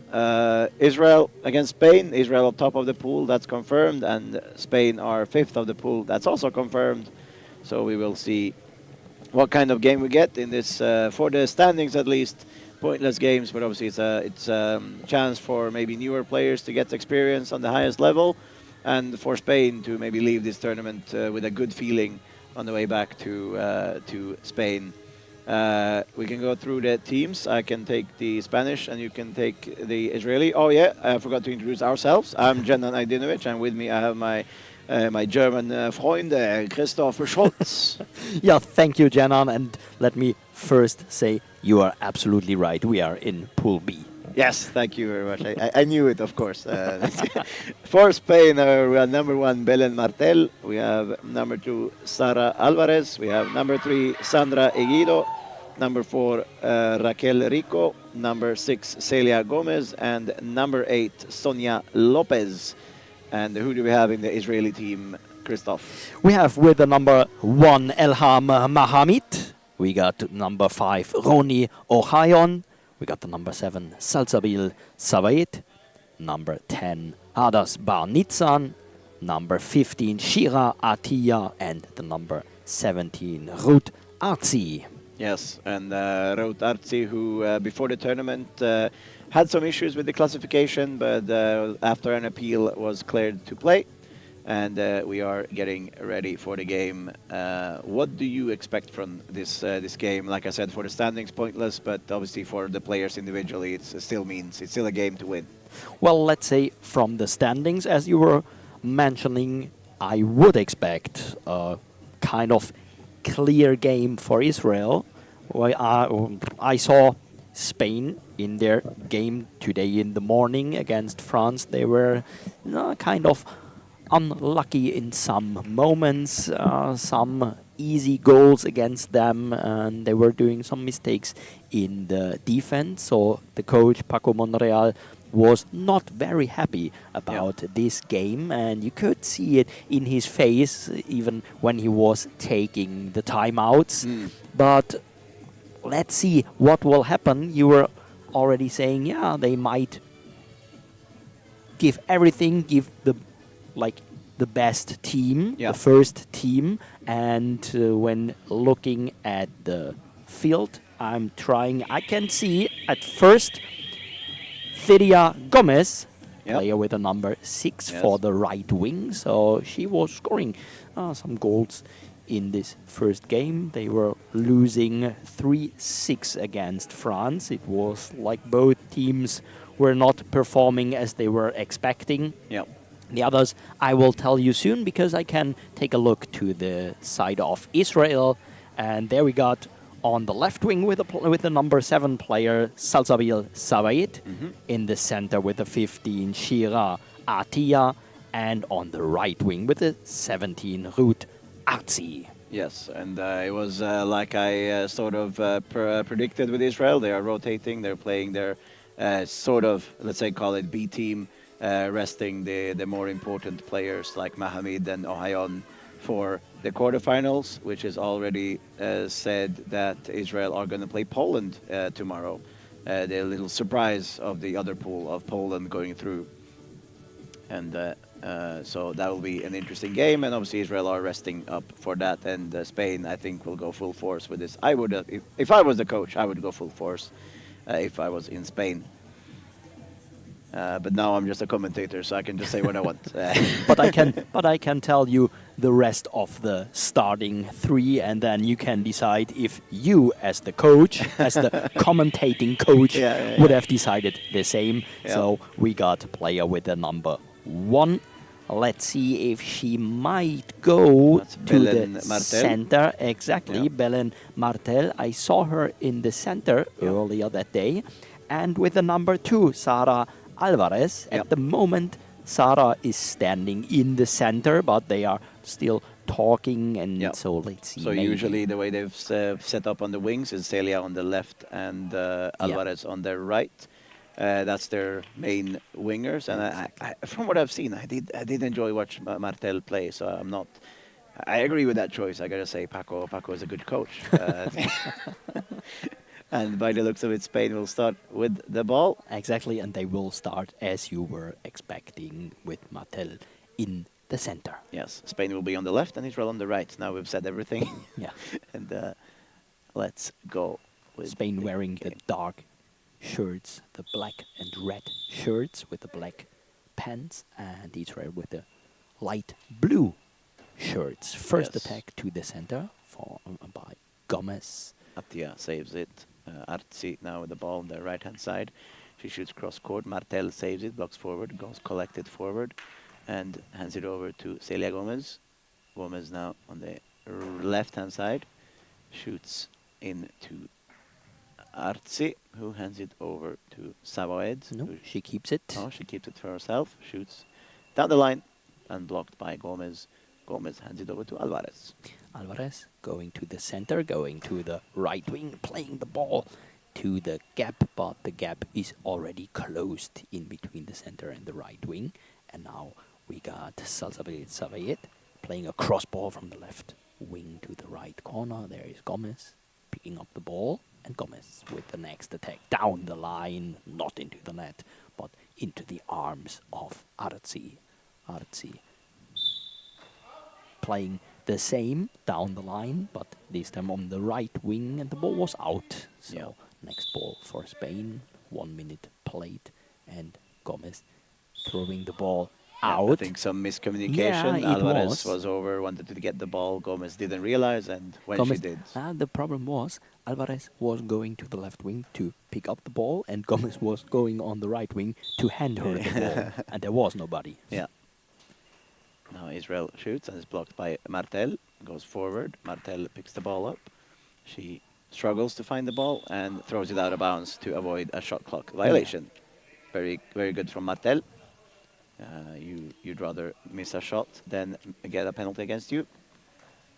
H: Israel against Spain. Israel on top of the pool, that's confirmed, and Spain are fifth of the pool, that's also confirmed. So we will see what kind of game we get in this, for the standings at least, pointless games, but obviously it's a chance for maybe newer players to get experience on the highest level, and for Spain to maybe leave this tournament with a good feeling on the way back to Spain. We can go through the teams. I can take the Spanish and you can take the Israeli. Oh yeah, I forgot to introduce ourselves. I'm Jenan Aydinovic, and with me I have my my German friend, Christopher Schultz.
E: Yeah, thank you, Janan. And let me first say you are absolutely right. We are in Pool B.
H: Yes, thank you very much. I knew it, of course. For Spain, we have number 1, Belen Martel. We have number 2, Sara Alvarez. We have number 3, Sandra Eguido. Number 4, Raquel Rico. Number 6, Celia Gomez. And number 8, Sonia Lopez. And who do we have in the Israeli team, Christoph?
C: We have with the number 1 Elham Mahamit. We got number 5 Roni Ohayon. We got the number 7 Salsabil Savait. Number 10 Hadas Barnitsan. Number 15 Shira Atiya. And the number 17 Ruth Artzi.
H: Yes, and Ruth Artzi, who before the tournament had some issues with the classification, but after an appeal was cleared to play. And we are getting ready for the game. What do you expect from this game? Like I said, for the standings, pointless, but obviously for the players individually, it still means it's still a game to win.
C: Well, let's say from the standings, as you were mentioning, I would expect a kind of clear game for Israel. I saw Spain in their game today in the morning against France. They were kind of unlucky in some moments, some easy goals against them, and they were doing some mistakes in the defense. So the coach, Paco Monreal, was not very happy about this game, and you could see it in his face even when he was taking the timeouts. But let's see what will happen. You were already saying, yeah, they might give everything, give the best team, the first team. And when looking at the field, I can see at first Celia Gomez, player with the number 6 for the right wing. So she was scoring some goals in this first game. They were losing 3-6 against France. It was like both teams were not performing as they were expecting. The others I will tell you soon, because I can take a look to the side of Israel. And there we got on the left wing with the number 7 player Salsabil Savait. In the center with the 15 Shira Atiya. And on the right wing with the 17 Ruth Artzi.
H: Yes, and it was like I sort of predicted with Israel. They are rotating. They're playing their sort of, let's say, call it B team, resting the more important players like Mahamid and Ohayon for the quarterfinals, which is already said that Israel are going to play Poland tomorrow. The little surprise of the other pool of Poland going through. And so that will be an interesting game, and obviously Israel are resting up for that, and Spain, I think, will go full force with this. I would, if I was the coach, I would go full force if I was in Spain. But now I'm just a commentator, so I can just say what I want.
C: But I can tell you the rest of the starting 3, and then you can decide if you, as the coach, as the commentating coach, would have decided the same. So we got a player with the number 1. Let's see if she might go to the center. Exactly, Belen Martel. I saw her in the center earlier that day. And with the number 2, Sara Alvarez. At the moment, Sara is standing in the center, but they are still talking, and so let's see.
H: So usually the way they've set up on the wings is Celia on the left and Alvarez on the right. That's their main wingers, and I, from what I've seen, I did enjoy watch Martel play. So I'm not. I agree with that choice. I gotta say, Paco is a good coach. And by the looks of it, Spain will start with the ball.
C: Exactly, and they will start as you were expecting, with Martel in the center.
H: Yes, Spain will be on the left and Israel on the right. Now we've said everything. And let's go with
C: Spain wearing the dark shirts, the black and red shirts with the black pants, and Israel with the light blue shirts. First attack to the center by Gomez.
H: Atia saves it. Artzi now with the ball on the right-hand side. She shoots cross-court. Martel saves it, blocks forward, goes collected forward, and hands it over to Celia Gomez. Gomez now on the left-hand side. Shoots into Artsi, who hands it over to Savoed.
C: No, she keeps it.
H: Oh, she keeps it for herself. Shoots down the line and blocked by Gomez. Gomez hands it over to Alvarez.
C: Alvarez going to the center, going to the right wing, playing the ball to the gap, but the gap is already closed in between the center and the right wing. And now we got Salsabit Savayet playing a cross ball from the left wing to the right corner. There is Gomez picking up the ball, and Gomez with the next attack down the line, not into the net, but into the arms of Artsi. Artsi playing the same down the line, but this time on the right wing, and the ball was out. So next ball for Spain, 1 minute played, and Gomez throwing the ball out.
H: I think some miscommunication.
C: Yeah, it
H: Alvarez was over, wanted to get the ball. Gomez didn't realize, and when she did.
C: The problem was Alvarez was going to the left wing to pick up the ball, and Gomez was going on the right wing to hand her the ball, and there was nobody.
H: Yeah. Now Israel shoots and is blocked by Martel. Goes forward. Martel picks the ball up. She struggles to find the ball and throws it out of bounds to avoid a shot clock violation. Very, very good from Martel. You'd rather miss a shot than get a penalty against you.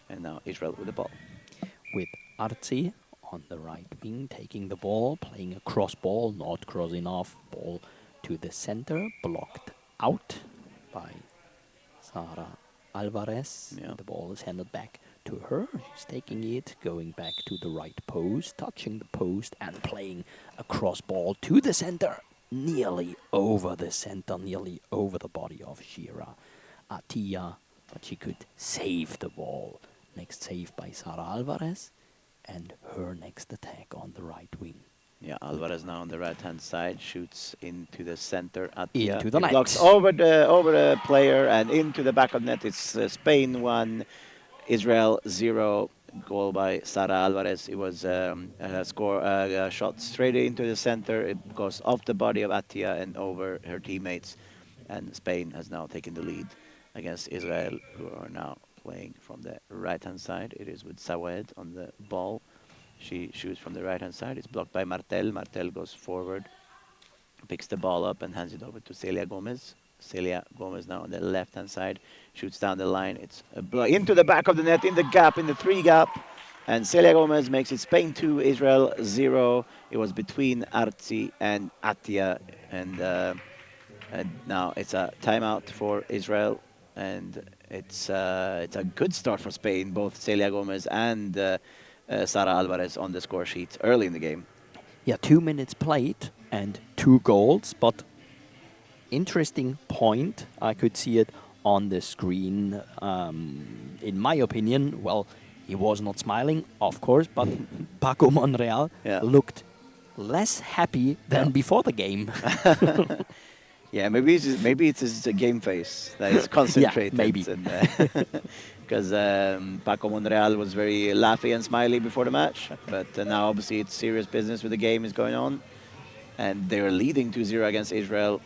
H: And now Israel with the ball.
C: With Artsi on the right wing, taking the ball, playing a cross ball, not cross enough. Ball to the center, blocked out by Sara Alvarez.
H: Yeah.
C: The ball is handed back to her. She's taking it, going back to the right post, touching the post, and playing a cross ball to the center. Nearly over the center, nearly over the body of Shira Atia, but she could save the ball. Next save by Sara Alvarez, and her next attack on the right wing.
H: Yeah, Alvarez now on the right-hand side shoots into the center. Atia
C: Into the net.
H: blocks over the player and into the back of net. It's Spain 1, Israel 0. Goal by Sara Alvarez. It was a shot straight into the center. It goes off the body of Atia and over her teammates. And Spain has now taken the lead against Israel, who are now playing from the right-hand side. It is with Sawed on the ball. She shoots from the right-hand side. It's blocked by Martel. Martel goes forward, picks the ball up and hands it over to Celia Gomez. Celia Gomez now on the left-hand side, shoots down the line. It's into the back of the net, in the gap, in the 3 gap. And Celia Gomez makes it Spain 2, Israel 0. It was between Artsi and Atia. And now it's a timeout for Israel. And it's a good start for Spain, both Celia Gomez and Sara Alvarez on the score sheet early in the game.
C: Yeah, 2 minutes played and 2 goals, but interesting point. I could see it on the screen. In my opinion, well, he was not smiling, of course, but Paco Monreal looked less happy than before the game.
H: Yeah, maybe it's just a game face that is concentrated.
C: Yeah, maybe.
H: Because Paco Monreal was very laughy and smiley before the match, but now obviously it's serious business with the game is going on, and they were leading 2-0 against Israel.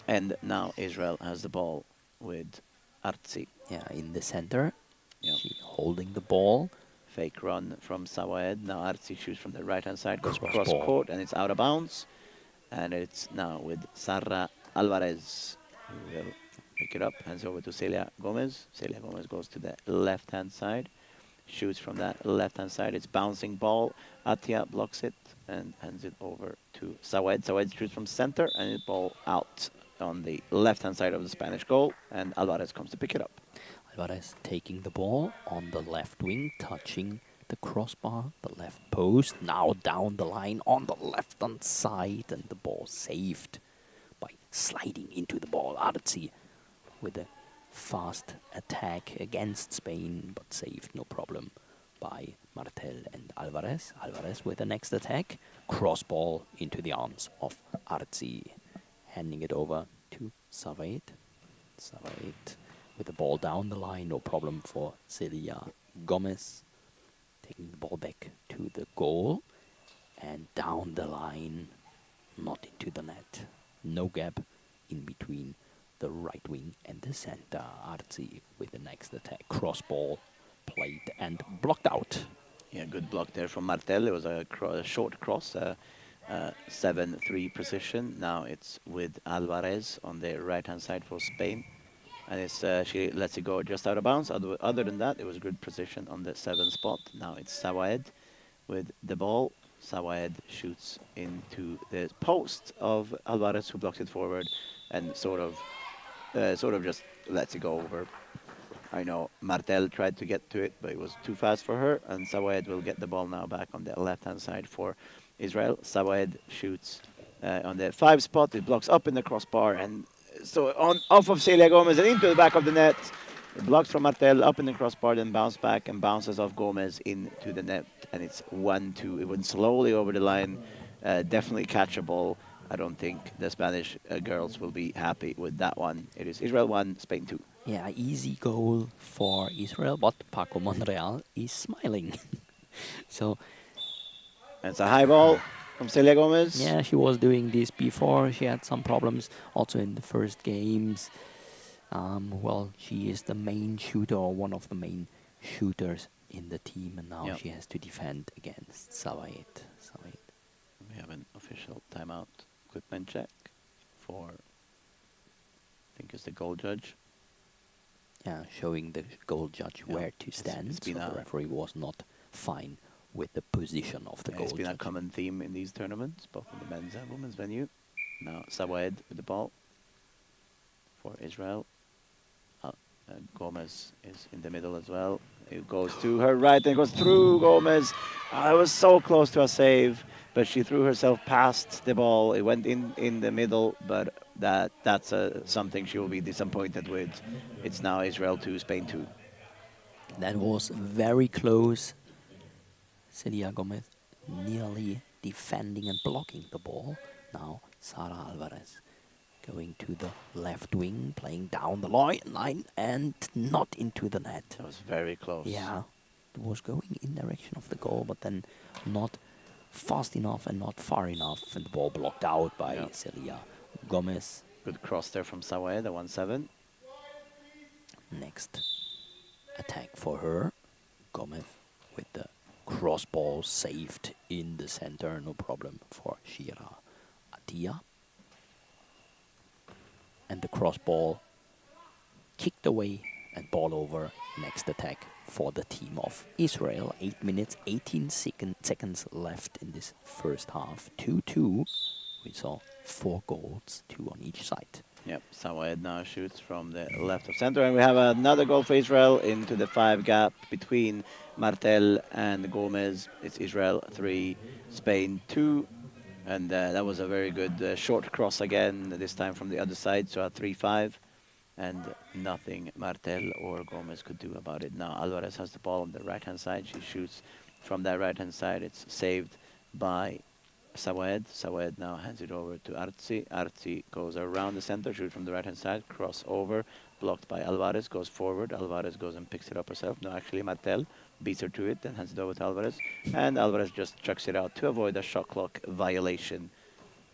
H: And now Israel has the ball with Artsi.
C: Yeah, in the center.
H: Yeah.
C: She holding the ball.
H: Fake run from Sawed. Now Artsi shoots from the right-hand side, goes
C: Cross
H: cross
C: ball.
H: court, and it's out of bounds. And it's now with Sara Alvarez, who will pick it up, hands over to Celia Gomez. Celia Gomez goes to the left-hand side, shoots from that left-hand side. It's bouncing ball. Atia blocks it and hands it over to Sawed. Sawed shoots from center, and the ball out on the left-hand side of the Spanish goal, and Alvarez comes to pick it up.
C: Alvarez taking the ball on the left wing, touching the crossbar, the left post, now down the line on the left-hand side, and the ball saved by sliding into the ball. Artsi with a fast attack against Spain, but saved no problem by Martel and Alvarez. Alvarez with the next attack, cross ball into the arms of Artsi. Handing it over to Savait. Savait with the ball down the line, no problem for Celia Gomez. Taking the ball back to the goal and down the line, not into the net. No gap in between the right wing and the center. Artsi with the next attack. Cross ball played and blocked out.
H: Yeah, good block there from Martel. It was a short cross, 7-3 precision. Now it's with Alvarez on the right-hand side for Spain. And it's she lets it go just out of bounds. Other than that, it was good precision on the 7 spot. Now it's Sawaed with the ball. Sawaed shoots into the post of Alvarez, who blocks it forward and sort of just lets it go over. I know Martel tried to get to it, but it was too fast for her, and Sawaed will get the ball now back on the left-hand side for Israel. Sawaed shoots on the 5 spot. It blocks up in the crossbar, and so off of Celia Gomez and into the back of the net. It blocks from Martel up in the crossbar, then bounce back and bounces off Gomez into the net, and it's 1-2. It went slowly over the line, definitely catchable. I don't think the Spanish girls will be happy with that one. It is Israel 1, Spain 2.
C: Yeah, easy goal for Israel, but Paco Monreal is smiling. So,
H: It's a high ball from Celia Gomez.
C: yeah, she was doing this before. She had some problems also in the first games. Well, she is the main shooter, or one of the main shooters in the team, and now
H: Yep.
C: she has to defend against Sawaid.
H: We have an official timeout equipment check for, I think it's the goal judge.
C: Yeah, showing the goal judge
H: Yeah,
C: where to
H: it's
C: stand. So
H: been
C: the
H: a-
C: referee was not fine with the position of the
H: Yeah,
C: goal
H: it's been a
C: judge.
H: common theme in these tournaments, both in the men's and women's venue. Now Sawaed with the ball for Israel. Gomez is in the middle as well. It goes to her right and it goes through Gomez. I was so close to a save, but she threw herself past the ball. It went in the middle, but that's something she will be disappointed with. It's now Israel 2, Spain 2.
C: That was very close. Celia Gomez nearly defending and blocking the ball. Now Sara Alvarez going to the left wing, playing down the line and not into the net.
H: That was very close.
C: Yeah, it was going in direction of the goal, but then not fast enough and not far enough, and the ball blocked out by
H: Yeah.
C: Celia Gomez.
H: Good cross there from Sawaed, the 1-7.
C: Next attack for her. Gomez with the cross ball saved in the center, no problem for Shira Atia. And the cross ball kicked away and ball over. Next attack for the team of Israel. 8 minutes, 18 seconds left in this first half. 2-2. We saw 4 goals, 2 on each side.
H: Yep, Sawaed now shoots from the left of center, and we have another goal for Israel into the 5 gap between Martel and Gomez. It's Israel 3, Spain 2, and that was a very good short cross again, this time from the other side, so a 3-5, and nothing Martel or Gomez could do about it. Now Alvarez has the ball on the right-hand side. She shoots from that right-hand side. It's saved by Sawaed. Sawaed now hands it over to Artzi. Artzi goes around the center, shoots from the right-hand side, cross over, blocked by Alvarez, goes forward. Alvarez goes and picks it up herself. No, actually Martel beats her to it, then hands it over to Alvarez. And Alvarez just chucks it out to avoid a shot clock violation,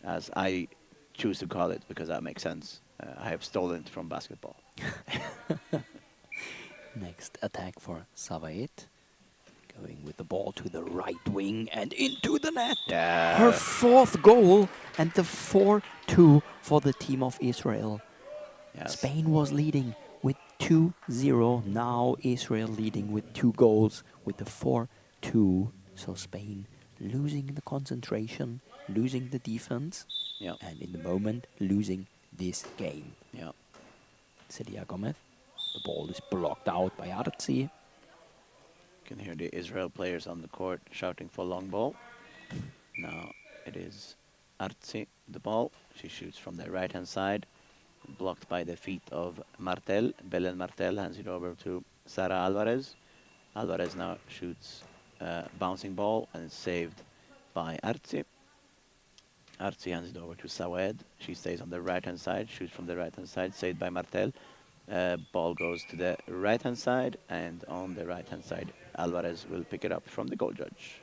H: as I choose to call it, because that makes sense. I have stolen it from basketball.
C: Next attack for Sawaid. Going with the ball to the right wing and into the net.
H: Yeah.
C: Her 4th goal and the 4-2 for the team of Israel.
H: Yes.
C: Spain was leading with 2-0. Now Israel leading with 2 goals with the 4-2. So Spain losing the concentration, losing the defense,
H: Yep.
C: and in the moment losing this game.
H: Yep.
C: Celia Gomez. The ball is blocked out by Artzi.
H: You can hear the Israel players on the court shouting for long ball. Now it is Artzi, the ball. She shoots from the right-hand side, blocked by the feet of Martel. Belen Martel hands it over to Sara Alvarez. Alvarez now shoots bouncing ball and it's saved by Artzi. Artzi hands it over to Sawaed. She stays on the right-hand side, shoots from the right-hand side, saved by Martel. Ball goes to the right-hand side, and on the right-hand side, Alvarez will pick it up from the goal judge.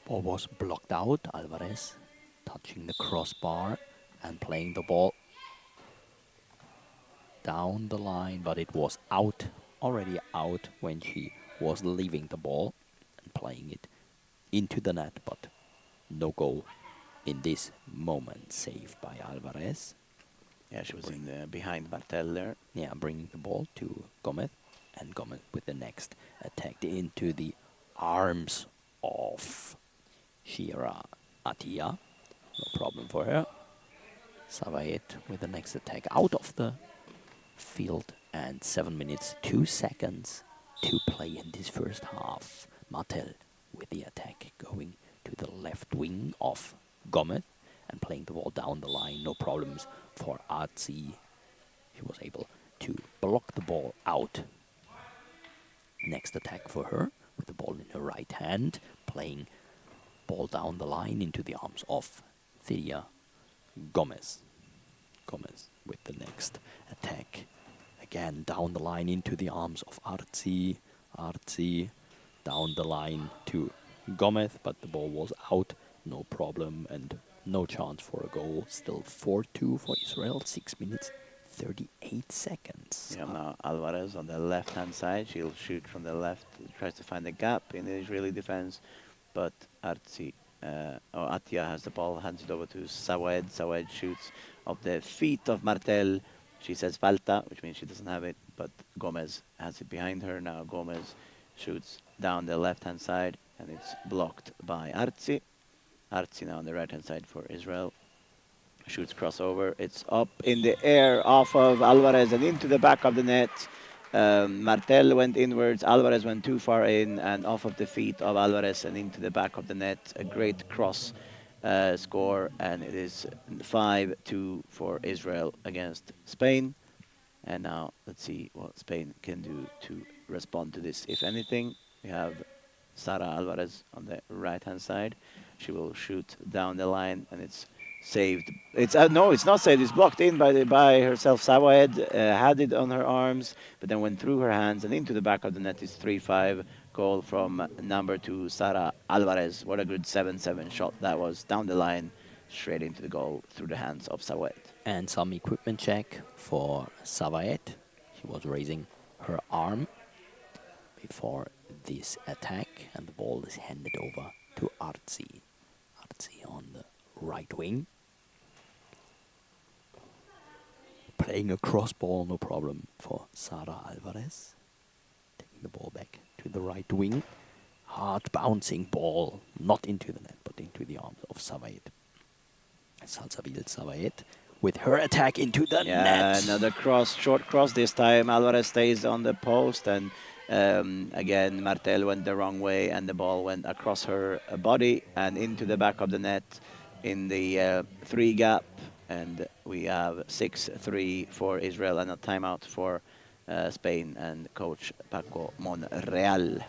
C: Ball was blocked out. Alvarez touching the crossbar and playing the ball down the line, but it was out, already out when she was leaving the ball and
E: playing it into the net, but no goal in this moment. Saved by Alvarez.
H: Yeah, she was in the, behind Martel there.
E: Yeah, bringing the ball to Gomez, and Gomez with the next attack into the arms of Shira Atia. No problem for her. Savaet with the next attack out of the field, and 7 minutes 2 seconds to play in this first half. Martel with the attack going to the left wing of Gomez and playing the ball down the line. No problems for Artsy. She was able to block the ball out. Next attack for her with the ball in her right hand, playing ball down the line into the arms of Thea Gomez. Gomez with the next attack. Again, down the line into the arms of Artsy. Artsy down the line to Gomez, but the ball was out. No problem and no chance for a goal. Still 4-2 for Israel. 6 minutes 38 seconds.
H: Yeah, now Alvarez on the left-hand side. She'll shoot from the left. Tries to find a gap in the Israeli defense, but Atia has the ball, hands it over to Sawed. Sawed shoots off the feet of Martel. She says falta, which means she doesn't have it, but Gomez has it behind her. Now Gomez shoots down the left-hand side, and it's blocked by Artsy. Artsy now on the right-hand side for Israel. Shoots crossover. It's up in the air off of Alvarez and into the back of the net. Martel went inwards. Alvarez went too far in and off of the feet of Alvarez and into the back of the net. A great cross score, and it is 5-2 for Israel against Spain. And now let's see what Spain can do to respond to this. If anything, we have Sara Alvarez on the right-hand side. She will shoot down the line, and it's saved. It's no, it's not saved. It's blocked in by herself. Sawed had it on her arms, but then went through her hands and into the back of the net. It's 3-5 goal from number 2, Sara Alvarez. What a good 7-7 shot that was, down the line, straight into the goal through the hands of Sawed.
E: And some equipment check for Savaet. She was raising her arm before this attack, and the ball is handed over to Artsy. Artsy on the right wing. Playing a cross ball, no problem for Sara Alvarez. Taking the ball back to the right wing. Hard bouncing ball, not into the net, but into the arms of Savaet. Salsabil Savaet with her attack into the net.
H: Yeah, another cross, short cross this time. Alvarez stays on the post, and again, Martel went the wrong way, and the ball went across her body and into the back of the net in the 3 gap, and we have 6-3 for Israel and a timeout for Spain and coach Paco Monreal.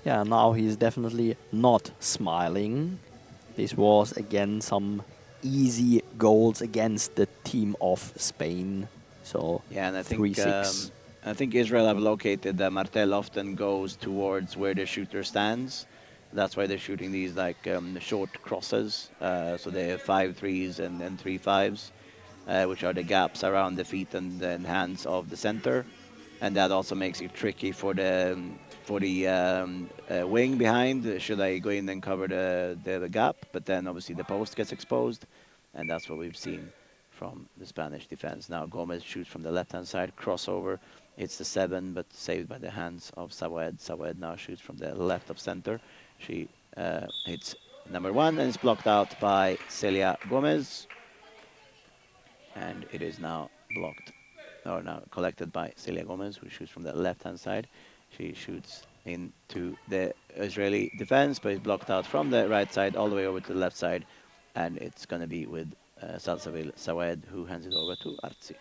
E: Yeah, now he's definitely not smiling. This was again some easy goals against the team of Spain. So
H: yeah, and I
E: 3-6.
H: I think Israel have located that Martel often goes towards where the shooter stands. That's why they're shooting these like short crosses. So they have 5 threes and 3 fives, which are the gaps around the feet and hands of the center, and that also makes it tricky for the wing behind. Should I go in and cover the gap? But then obviously the post gets exposed, and that's what we've seen from the Spanish defense. Now Gomez shoots from the left-hand side, crossover. It's the 7, but saved by the hands of Sawed. Sawed now shoots from the left of center. She hits number 1, and it's blocked out by Celia Gomez. And it is now blocked, or now collected by Celia Gomez, who shoots from the left-hand side. She shoots into the Israeli defense, but it's blocked out from the right side all the way over to the left side. And it's going to be with Salsabil Sawed, who hands it over to Artsy.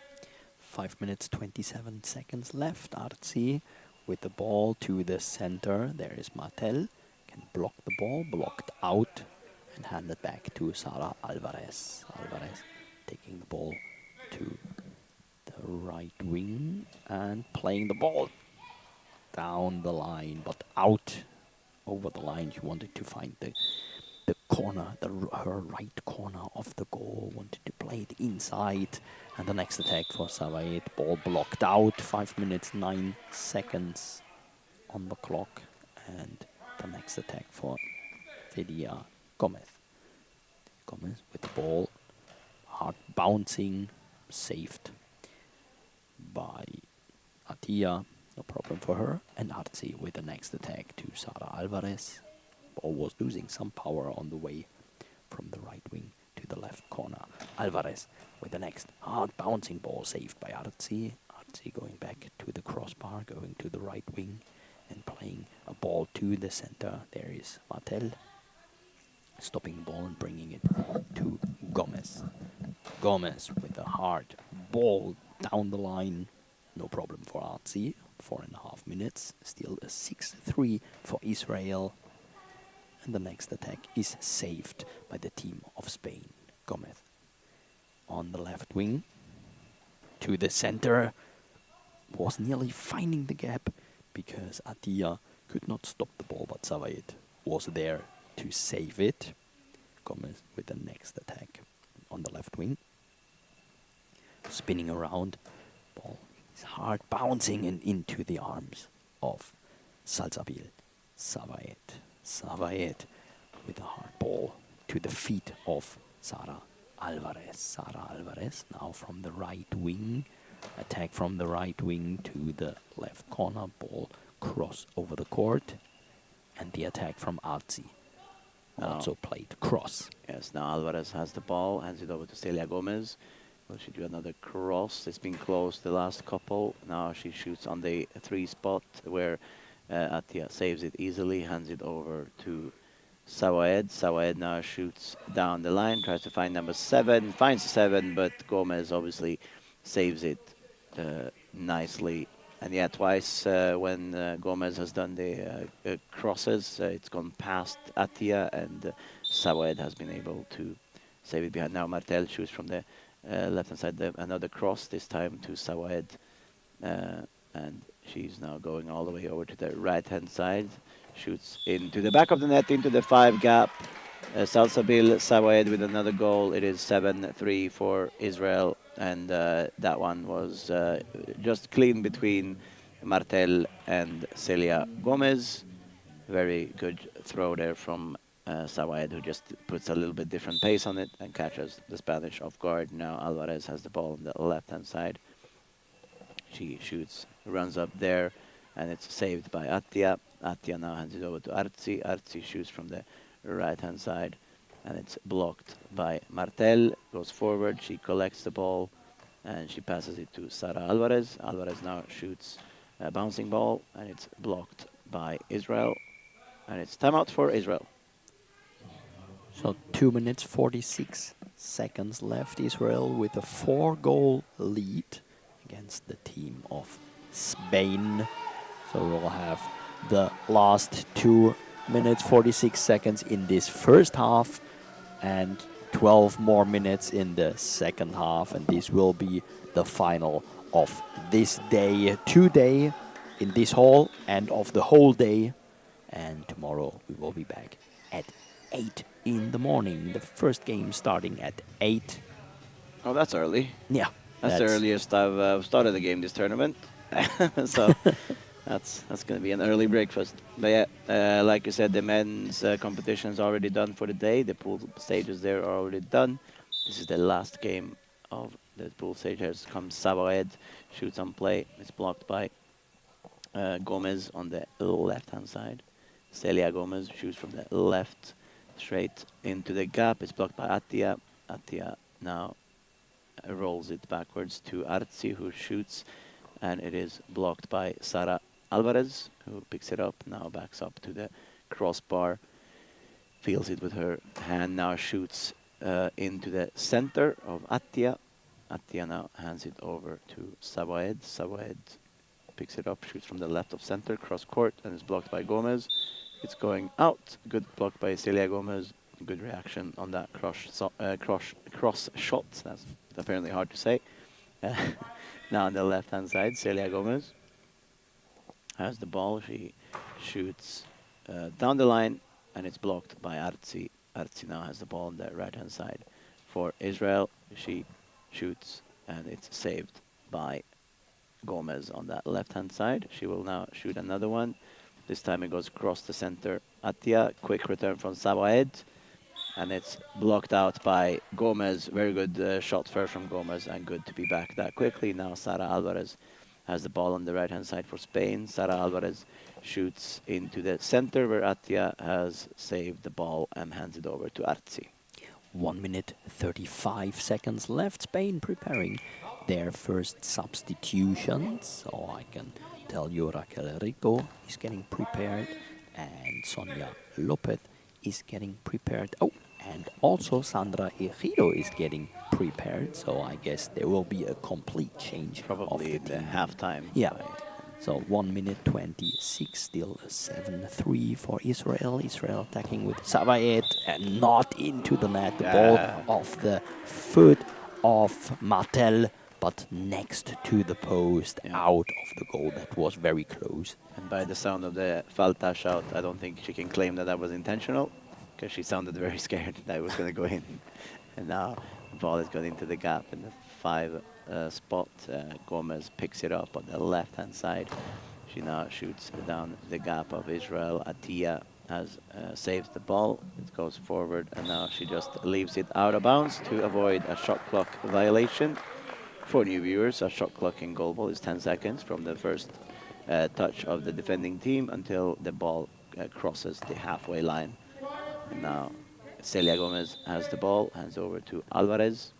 E: 5 minutes 27 seconds left. Artsy with the ball to the center. There is Martel. Can block the ball, blocked out, and hand it back to Sara Alvarez. Alvarez taking the ball to the right wing and playing the ball down the line, but out over the line. She wanted to find the corner, her right corner of the goal, wanted to play it inside. And the next attack for Savaet, ball blocked out, 5 minutes 9 seconds.
C: on the clock, and the next attack for Celia Gomez. Gomez with the ball, hard bouncing, saved by Atia, no problem for her, and Arzi with the next attack to Sara Alvarez. Ball was losing some power on the way from the right wing to the left corner. Alvarez with the next hard bouncing ball saved by Arzi. Arzi going back to the crossbar, going to the right wing and playing a ball to the center. There is Martel stopping the ball and bringing it to Gomez. Gomez with a hard ball down the line. No problem for Arzi. 4.5 minutes. Still a 6-3 for Israel. And the next attack is saved by the team of Spain. Gomez on the left wing to the center. Was nearly finding the gap because Atia could not stop the ball, but Savaid was there to save it. Gomez with the next attack on the left wing. Spinning around. Ball is hard bouncing and into the arms of Salsabil. Savaid with a hard ball to the feet of Sara Alvarez. Sara Alvarez now from the right wing. Attack from the right wing to the left corner. Ball cross over the court. And the attack from Arzi. Also played cross.
H: Yes, now Alvarez has the ball, hands it over to Celia Gomez. Will she do another cross? It's been close the last couple. Now she shoots on the 3 spot where Atia saves it easily, hands it over to Sawaed. Sawaed now shoots down the line, tries to find number 7, finds 7, but Gomez obviously saves it nicely. And yeah, twice when Gomez has done the crosses, it's gone past Atia, and Sawaed has been able to save it behind. Now Martel shoots from the left-hand side, another cross, this time to Sawaed. And she's now going all the way over to the right-hand side. Shoots into the back of the net, into the 5 gap. Salsabil Sawaed with another goal. It is 7-3 for Israel. And that one was just clean between Martel and Celia Gomez. Very good throw there from Sawaed, who just puts a little bit different pace on it and catches the Spanish off guard. Now Alvarez has the ball on the left-hand side. She shoots, runs up there, and it's saved by Atia. Atia now hands it over to Arzi. Arzi shoots from the right-hand side, and it's blocked by Martel. Goes forward, she collects the ball, and she passes it to Sara Alvarez. Alvarez now shoots a bouncing ball, and it's blocked by Israel. And it's timeout for Israel.
C: So 2 minutes 46 seconds left. Israel with a 4-goal lead against the team of Spain. So we'll have the last 2 minutes 46 seconds in this first half and 12 more minutes in the second half, and this will be the final of this day today in this hall and of the whole day. And tomorrow we will be back at 8 in the morning. The first game starting at 8.
H: Oh, that's early.
C: Yeah.
H: That's the earliest I've started a game this tournament. So that's going to be an early breakfast. But yeah, like you said, the men's competition is already done for the day. The pool stages there are already done. This is the last game of the pool stage. Here comes Savaed, shoots on play. It's blocked by Gomez on the left-hand side. Celia Gomez shoots from the left straight into the gap. It's blocked by Atia. Atia now rolls it backwards to Arzi, who shoots, and it is blocked by Sara Alvarez, who picks it up, now backs up to the crossbar, feels it with her hand, now shoots into the center of Atia. Atia now hands it over to Savaed. Savaed picks it up, shoots from the left of center, cross court, and is blocked by Gomez. It's going out. Good block by Celia Gomez. Good reaction on that cross shot. That's apparently hard to say. Now on the left-hand side, Celia Gomez has the ball. She shoots down the line, and it's blocked by Arzi. Arzi now has the ball on the right-hand side for Israel. She shoots, and it's saved by Gomez on that left-hand side. She will now shoot another one. This time it goes across the center. Attia, quick return from Savaed. And it's blocked out by Gomez. Very good shot first from Gomez, and good to be back that quickly. Now Sara Alvarez has the ball on the right-hand side for Spain. Sara Alvarez shoots into the center where Attia has saved the ball and hands it over to Artsi.
C: 1 minute 35 seconds left. Spain preparing their first substitutions. So I can tell you Raquel Rico is getting prepared and Sonia Lopez is getting prepared. Oh, and also Sandra Ejido is getting prepared. So I guess there will be a complete change.
H: Probably
C: of the
H: the
C: team.
H: halftime.
C: Yeah.
H: Right.
C: So 1 minute 26, still 7-3 for Israel. Israel attacking with Savaed and not into the net. The ball off the foot of Martel, but next to the post, out of the goal. That was very close.
H: And by the sound of the Falta shout, I don't think she can claim that that was intentional, because she sounded very scared that it was going to go in. And now the ball has gone into the gap in the 5 spot. Gomez picks it up on the left-hand side. She now shoots down the gap of Israel. Attia has saved the ball. It goes forward, and now she just leaves it out of bounds to avoid a shot clock violation. For new viewers, a shot clock in goalball is 10 seconds from the first touch of the defending team until the ball crosses the halfway line. And now Celia Gomez has the ball, hands over to Alvarez.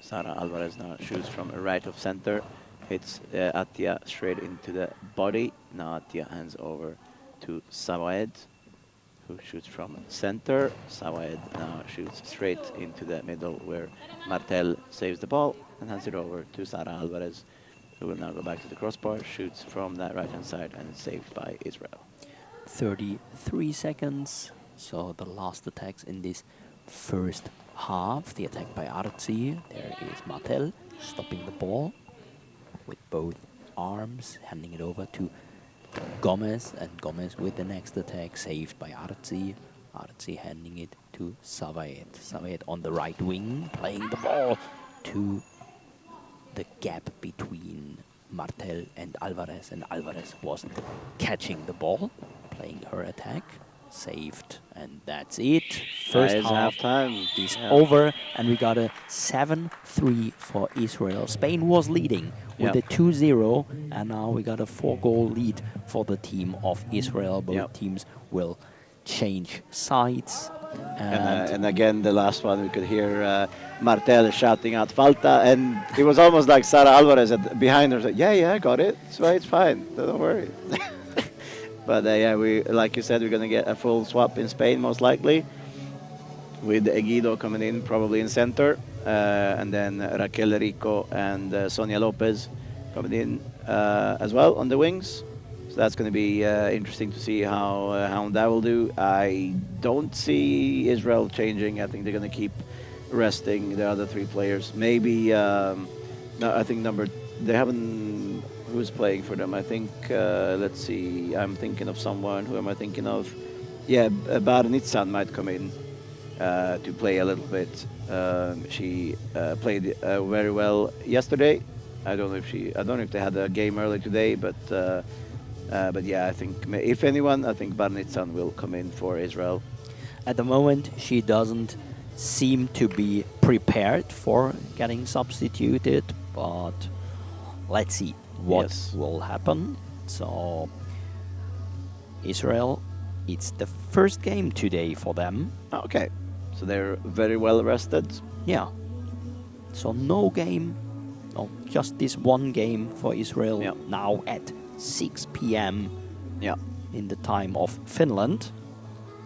H: Sara Alvarez now shoots from right of center, hits Attia straight into the body. Now Attia hands over to Savaed, who shoots from center. Savaed now shoots straight into the middle where Martel saves the ball and hands it over to Sara Alvarez, who will now go back to the crossbar, shoots from that right-hand side, and is saved by Israel.
C: 33 seconds. So the last attacks in this first half. The attack by Artsi. There is Martel stopping the ball with both arms, handing it over to Gomez, and Gomez with the next attack saved by Artsi. Artsi handing it to Savaed. Savaed on the right wing, playing the ball to the gap between Martel and Alvarez was catching the ball, playing her attack, saved, and that's it. First half
H: halftime
C: is over, and we got a 7-3 for Israel. Spain was leading with a 2-0, and now we got a 4-goal lead for the team of Israel. Both teams will change sides.
H: And again, the last one, we could hear Martel shouting out Falta, and it was almost like Sara Alvarez behind her said, yeah, I got it. It's fine. Don't worry. But yeah, we, like you said, we're going to get a full swap in Spain, most likely, with Egido coming in probably in center, and then Raquel Rico and Sonia Lopez coming in as well on the wings. So that's going to be interesting to see how that will do. I don't see Israel changing. I think they're going to keep resting the other 3 players. Maybe, no, I think they haven't, who's playing for them? I think, let's see, I'm thinking of someone. Who am I thinking of? Yeah, Barnitsan might come in to play a little bit. She played very well yesterday. I don't know if they had a game early today, but yeah, I think if anyone, I think Barnitsan will come in for Israel.
C: At the moment, she doesn't seem to be prepared for getting substituted, but let's see what will happen. So Israel, it's the first game today for them.
H: Okay, so they're very well rested.
C: Yeah. So no game, no, just this one game for Israel now at 6 p.m. in the time of Finland.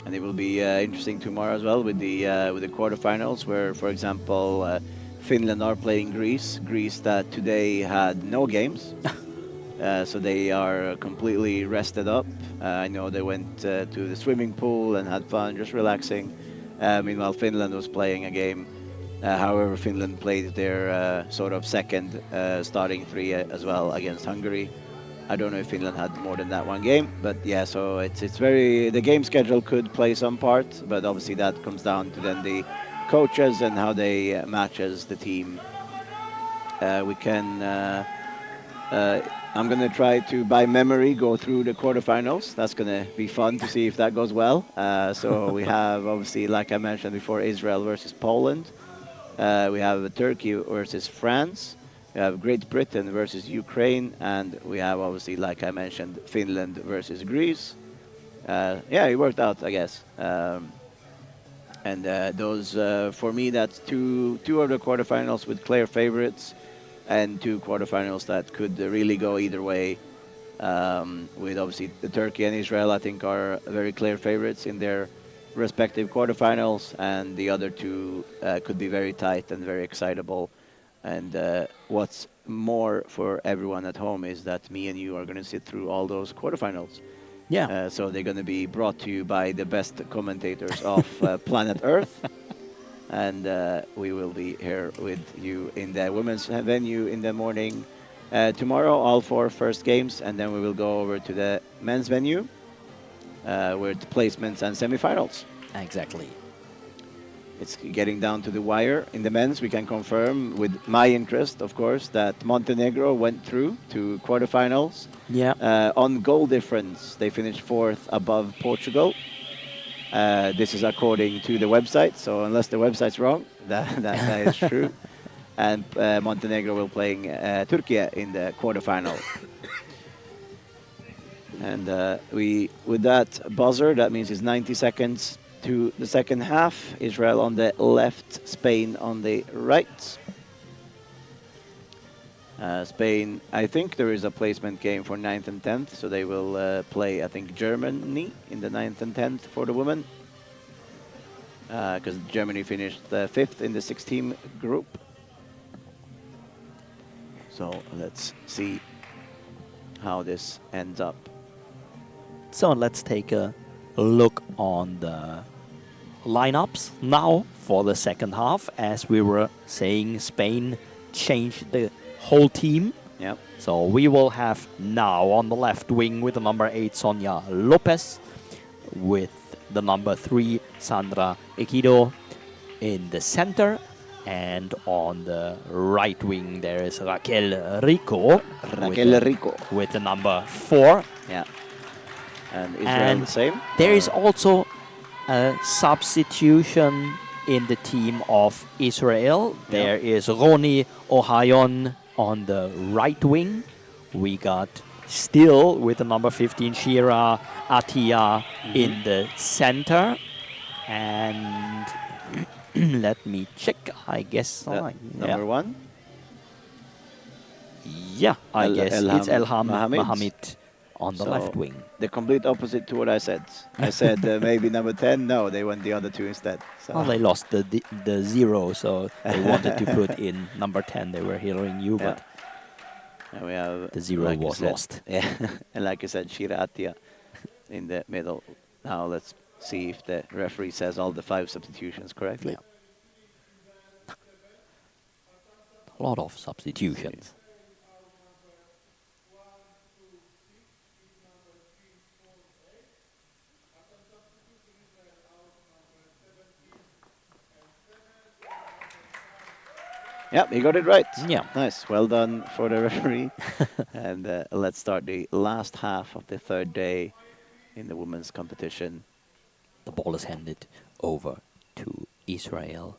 H: And it will be interesting tomorrow as well with the quarterfinals, where, for example, Finland are playing Greece. Greece that today had no games, so they are completely rested up. I know they went to the swimming pool and had fun, just relaxing. Meanwhile, Finland was playing a game. However, Finland played their sort of second starting 3 as well against Hungary. I don't know if Finland had more than that one game, but yeah, so it's very, the game schedule could play some part, but obviously that comes down to then the coaches and how they matches the team. We can I'm going to try to, by memory, go through the quarterfinals. That's going to be fun to see if that goes well. So we have, obviously, like I mentioned before, Israel versus Poland. We have Turkey versus France. We have Great Britain versus Ukraine. And we have, obviously, like I mentioned, Finland versus Greece. Yeah, it worked out, I guess. And those, for me, that's two of the quarterfinals with clear favorites, and two quarterfinals that could really go either way. With obviously the Turkey and Israel, I think, are very clear favorites in their respective quarterfinals, and the other two could be very tight and very excitable. And what's more for everyone at home is that me and you are going to sit through all those quarterfinals.
C: Yeah.
H: So they're going to be brought to you by the best commentators of planet Earth. And we will be here with you in the women's venue in the morning tomorrow, all four first games, and then we will go over to the men's venue with placements and semifinals.
C: Exactly.
H: It's getting down to the wire. In the men's, we can confirm, with my interest, of course, that Montenegro went through to quarterfinals.
C: Yeah.
H: On goal difference, they finished fourth above Portugal. This is according to the website, so unless the website's wrong, that is true. And Montenegro will playing Turkey in the quarterfinal. And with that buzzer, that means it's 90 seconds to the second half. Israel on the left, Spain on the right. Spain, I think there is a placement game for 9th and 10th, so they will play, I think, Germany in the 9th and 10th for the women. Because Germany finished 5th in the 6-team group. So let's see how this ends up.
C: So let's take a look on the lineups now for the second half. As we were saying, Spain changed the whole team.
H: Yep.
C: So we will have now on the left wing with the number 8 Sonia Lopez, with the number 3 Sandra Equido in the center, and on the right wing there is Raquel Rico. With the number 4.
H: Yeah. And Israel the same?
C: There is also a substitution in the team of Israel. There is Roni Ohayon on the right wing. We got still with the number 15 Shira Atia in the center. And let me check. I guess
H: number 1?
C: Yeah, I guess it's Elham Mohammed on the left wing.
H: The complete opposite to what I said. I said maybe number 10. No, they went the other two instead. So.
C: Well, they lost the 0, so they wanted to put in number 10. They were hearing you, but
H: we have,
C: the 0 was lost.
H: Yeah, and like I said, Shira Atia in the middle. Now let's see if the referee says all the 5 substitutions correctly.
C: Yeah. A lot of substitutions.
H: Yeah, he got it right.
C: Yeah.
H: Nice. Well done for the referee. And let's start the last half of the third day in the women's competition.
C: The ball is handed over to Israel,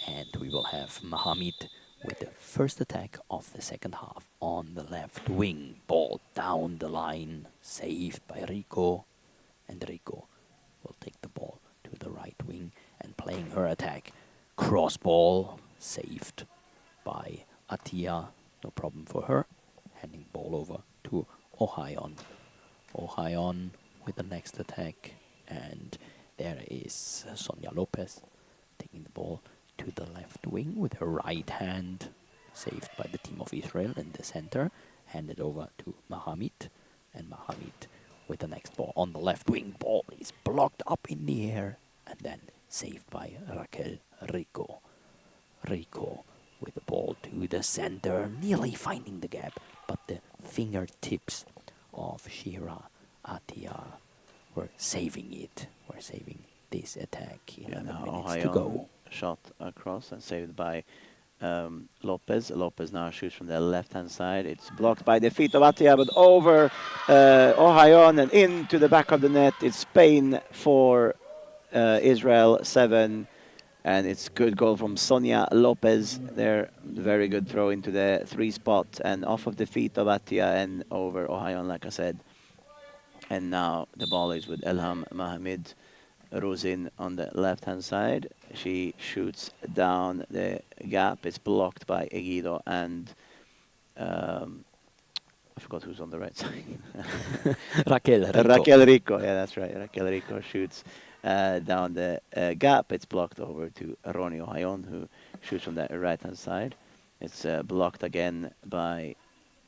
C: and we will have Mohammed with the first attack of the second half on the left wing. Ball down the line, saved by Rico, and Rico will take the ball to the right wing and playing her attack. Cross ball, saved by Atia, no problem for her. Handing ball over to Ohayon. Ohayon with the next attack, and there is Sonia Lopez taking the ball to the left wing with her right hand, saved by the team of Israel in the center. Handed over to Mohammed, and Mohammed with the next ball on the left wing. Ball is blocked up in the air and then saved by Raquel Rico. Rico with the ball to the center, nearly finding the gap, but the fingertips of Shira Atia were saving it. We're saving this attack. 11 minutes to go.
H: Shot across and saved by Lopez. Lopez now shoots from the left-hand side. It's blocked by the feet of Attia, but over Ohayon and into the back of the net. It's Spain for Israel 7. And it's good goal from Sonia Lopez there. Very good throw into the 3 spot and off of the feet of Attia and over Ohayon, like I said. And now the ball is with Elham Mohamed Rosin on the left-hand side. She shoots down the gap. It's blocked by Egido and I forgot who's on the right side. Raquel Rico. Yeah, that's right. Raquel Rico shoots down the gap. It's blocked over to Roni Ohayon, who shoots from the right-hand side. It's blocked again by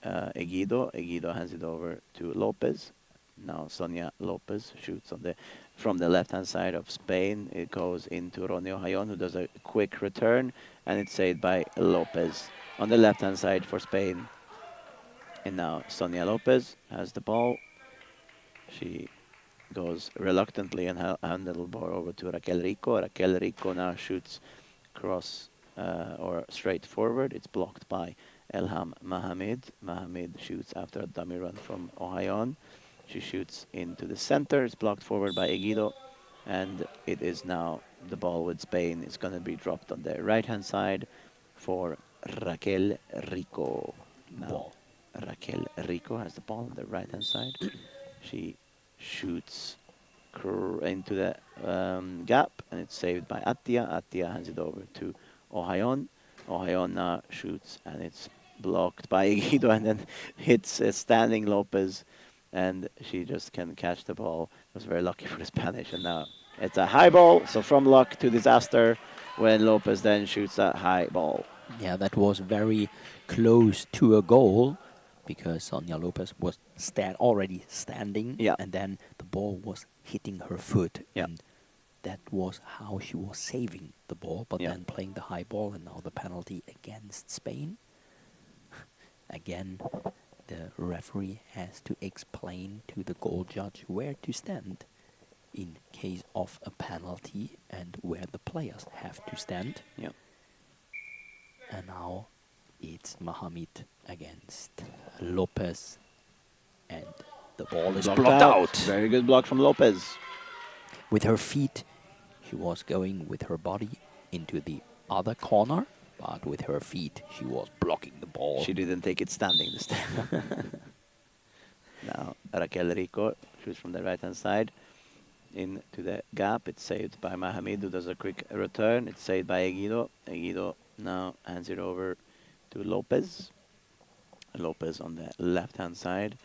H: Egido. Egido hands it over to Lopez. Now Sonia Lopez shoots from the left-hand side of Spain. It goes into Roni Ohayon, who does a quick return, and it's saved by Lopez on the left-hand side for Spain. And now Sonia Lopez has the ball. She goes reluctantly and handle the ball over to Raquel Rico. Raquel Rico now shoots cross or straight forward. It's blocked by Elham Mohamed. Mohamed shoots after a dummy run from Ohayon. She shoots into the center. It's blocked forward by Egido. And it is now the ball with Spain. It's going to be dropped on the right-hand side for Raquel Rico. Now Raquel Rico has the ball on the right-hand side. She shoots into the gap, and it's saved by Attia. Attia hands it over to Ohayon. Ohayon now shoots, and it's blocked by Egido, and then hits standing Lopez, and she just can catch the ball. It was very lucky for the Spanish, and now it's a high ball, so from luck to disaster when Lopez then shoots a high ball.
C: Yeah, that was very close to a goal, because Sonia Lopez was already standing, and then the ball was hitting her foot. And that was how she was saving the ball, but then playing the high ball, and now the penalty against Spain. Again, the referee has to explain to the goal judge where to stand in case of a penalty and where the players have to stand. And now it's Mohamed against Lopez, and the ball is blocked out.
H: Very good block from Lopez.
C: With her feet, she was going with her body into the other corner, but with her feet, she was blocking the ball.
H: She didn't take it standing this time. Now Raquel Rico shoots from the right-hand side into the gap. It's saved by Mohamed, who does a quick return. It's saved by Egido. Egido now hands it over to Lopez. Lopez on the left-hand side.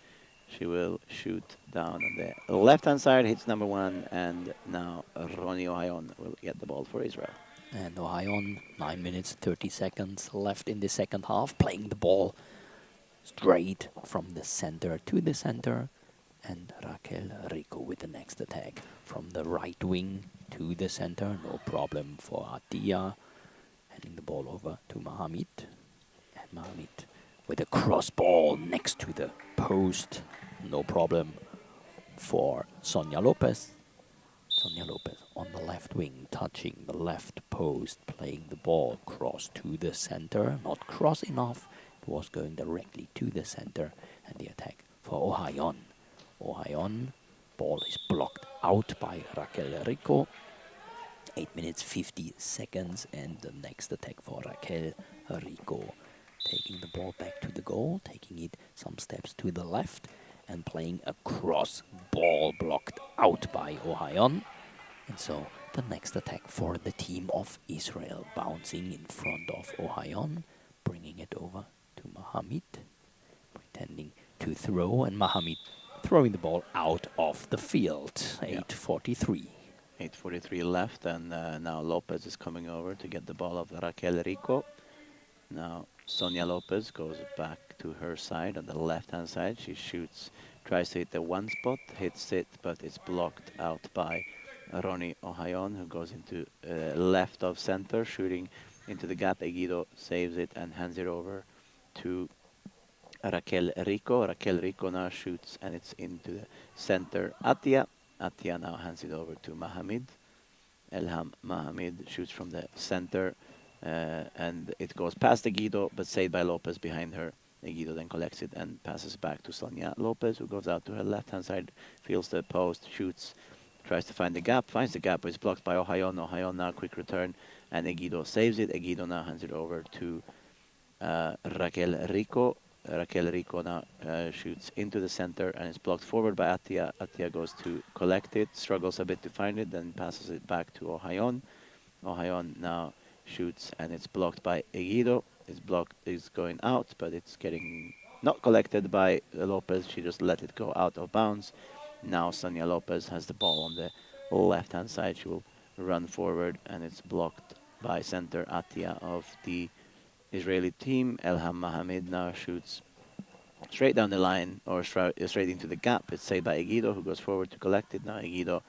H: She will shoot down on the left-hand side, hits number 1, and now Roni Ohayon will get the ball for Israel.
C: And Ohayon, 9 minutes, 30 seconds left in the second half, playing the ball straight from the center to the center. And Raquel Rico with the next attack from the right wing to the center. No problem for Attia. Handing the ball over to Mohamed. And Mohamed with a cross ball next to the post. No problem for Sonia Lopez. Sonia Lopez on the left wing, touching the left post, playing the ball cross to the center. Not cross enough. It was going directly to the center. And the attack for Ohayon. Ohayon, ball is blocked out by Raquel Rico. 8 minutes, 50 seconds, and the next attack for Raquel Rico. Taking the ball back to the goal, taking it some steps to the left, and playing a cross ball blocked out by Ohayon. And so the next attack for the team of Israel, bouncing in front of Ohayon, bringing it over to Mohamed, pretending to throw, and Mohamed throwing the ball out of the field. 8:43.
H: 8:43 left, and now Lopez is coming over to get the ball of Raquel Rico. Now Sonia Lopez goes back to her side on the left-hand side. She shoots, tries to hit the one spot, hits it, but it's blocked out by Roni Ohayon, who goes into left of center, shooting into the gap. Egido saves it and hands it over to Raquel Rico. Raquel Rico now shoots, and it's into the center. Attia now hands it over to Mohamed. Elham Mohamed shoots from the center and it goes past Egido, but saved by Lopez behind her. Egido then collects it and passes back to Sonia Lopez, who goes out to her left-hand side, feels the post, shoots, tries to find the gap, finds the gap, but it's blocked by Ohayon. Ohayon now quick return, and Egido saves it. Egido now hands it over to Raquel Rico. Raquel Rico now shoots into the center, and it's blocked forward by Atia. Atia goes to collect it, struggles a bit to find it, then passes it back to Ohayon. Ohayon now shoots, and it's blocked by Egido. It's blocked, it's going out, but it's getting not collected by Lopez. She just let it go out of bounds. Now Sonia Lopez has the ball on the left-hand side. She will run forward, and it's blocked by center Atia of the Israeli team. Elham Mohamed now shoots straight down the line, or straight into the gap. It's saved by Egido, who goes forward to collect it. Now Egido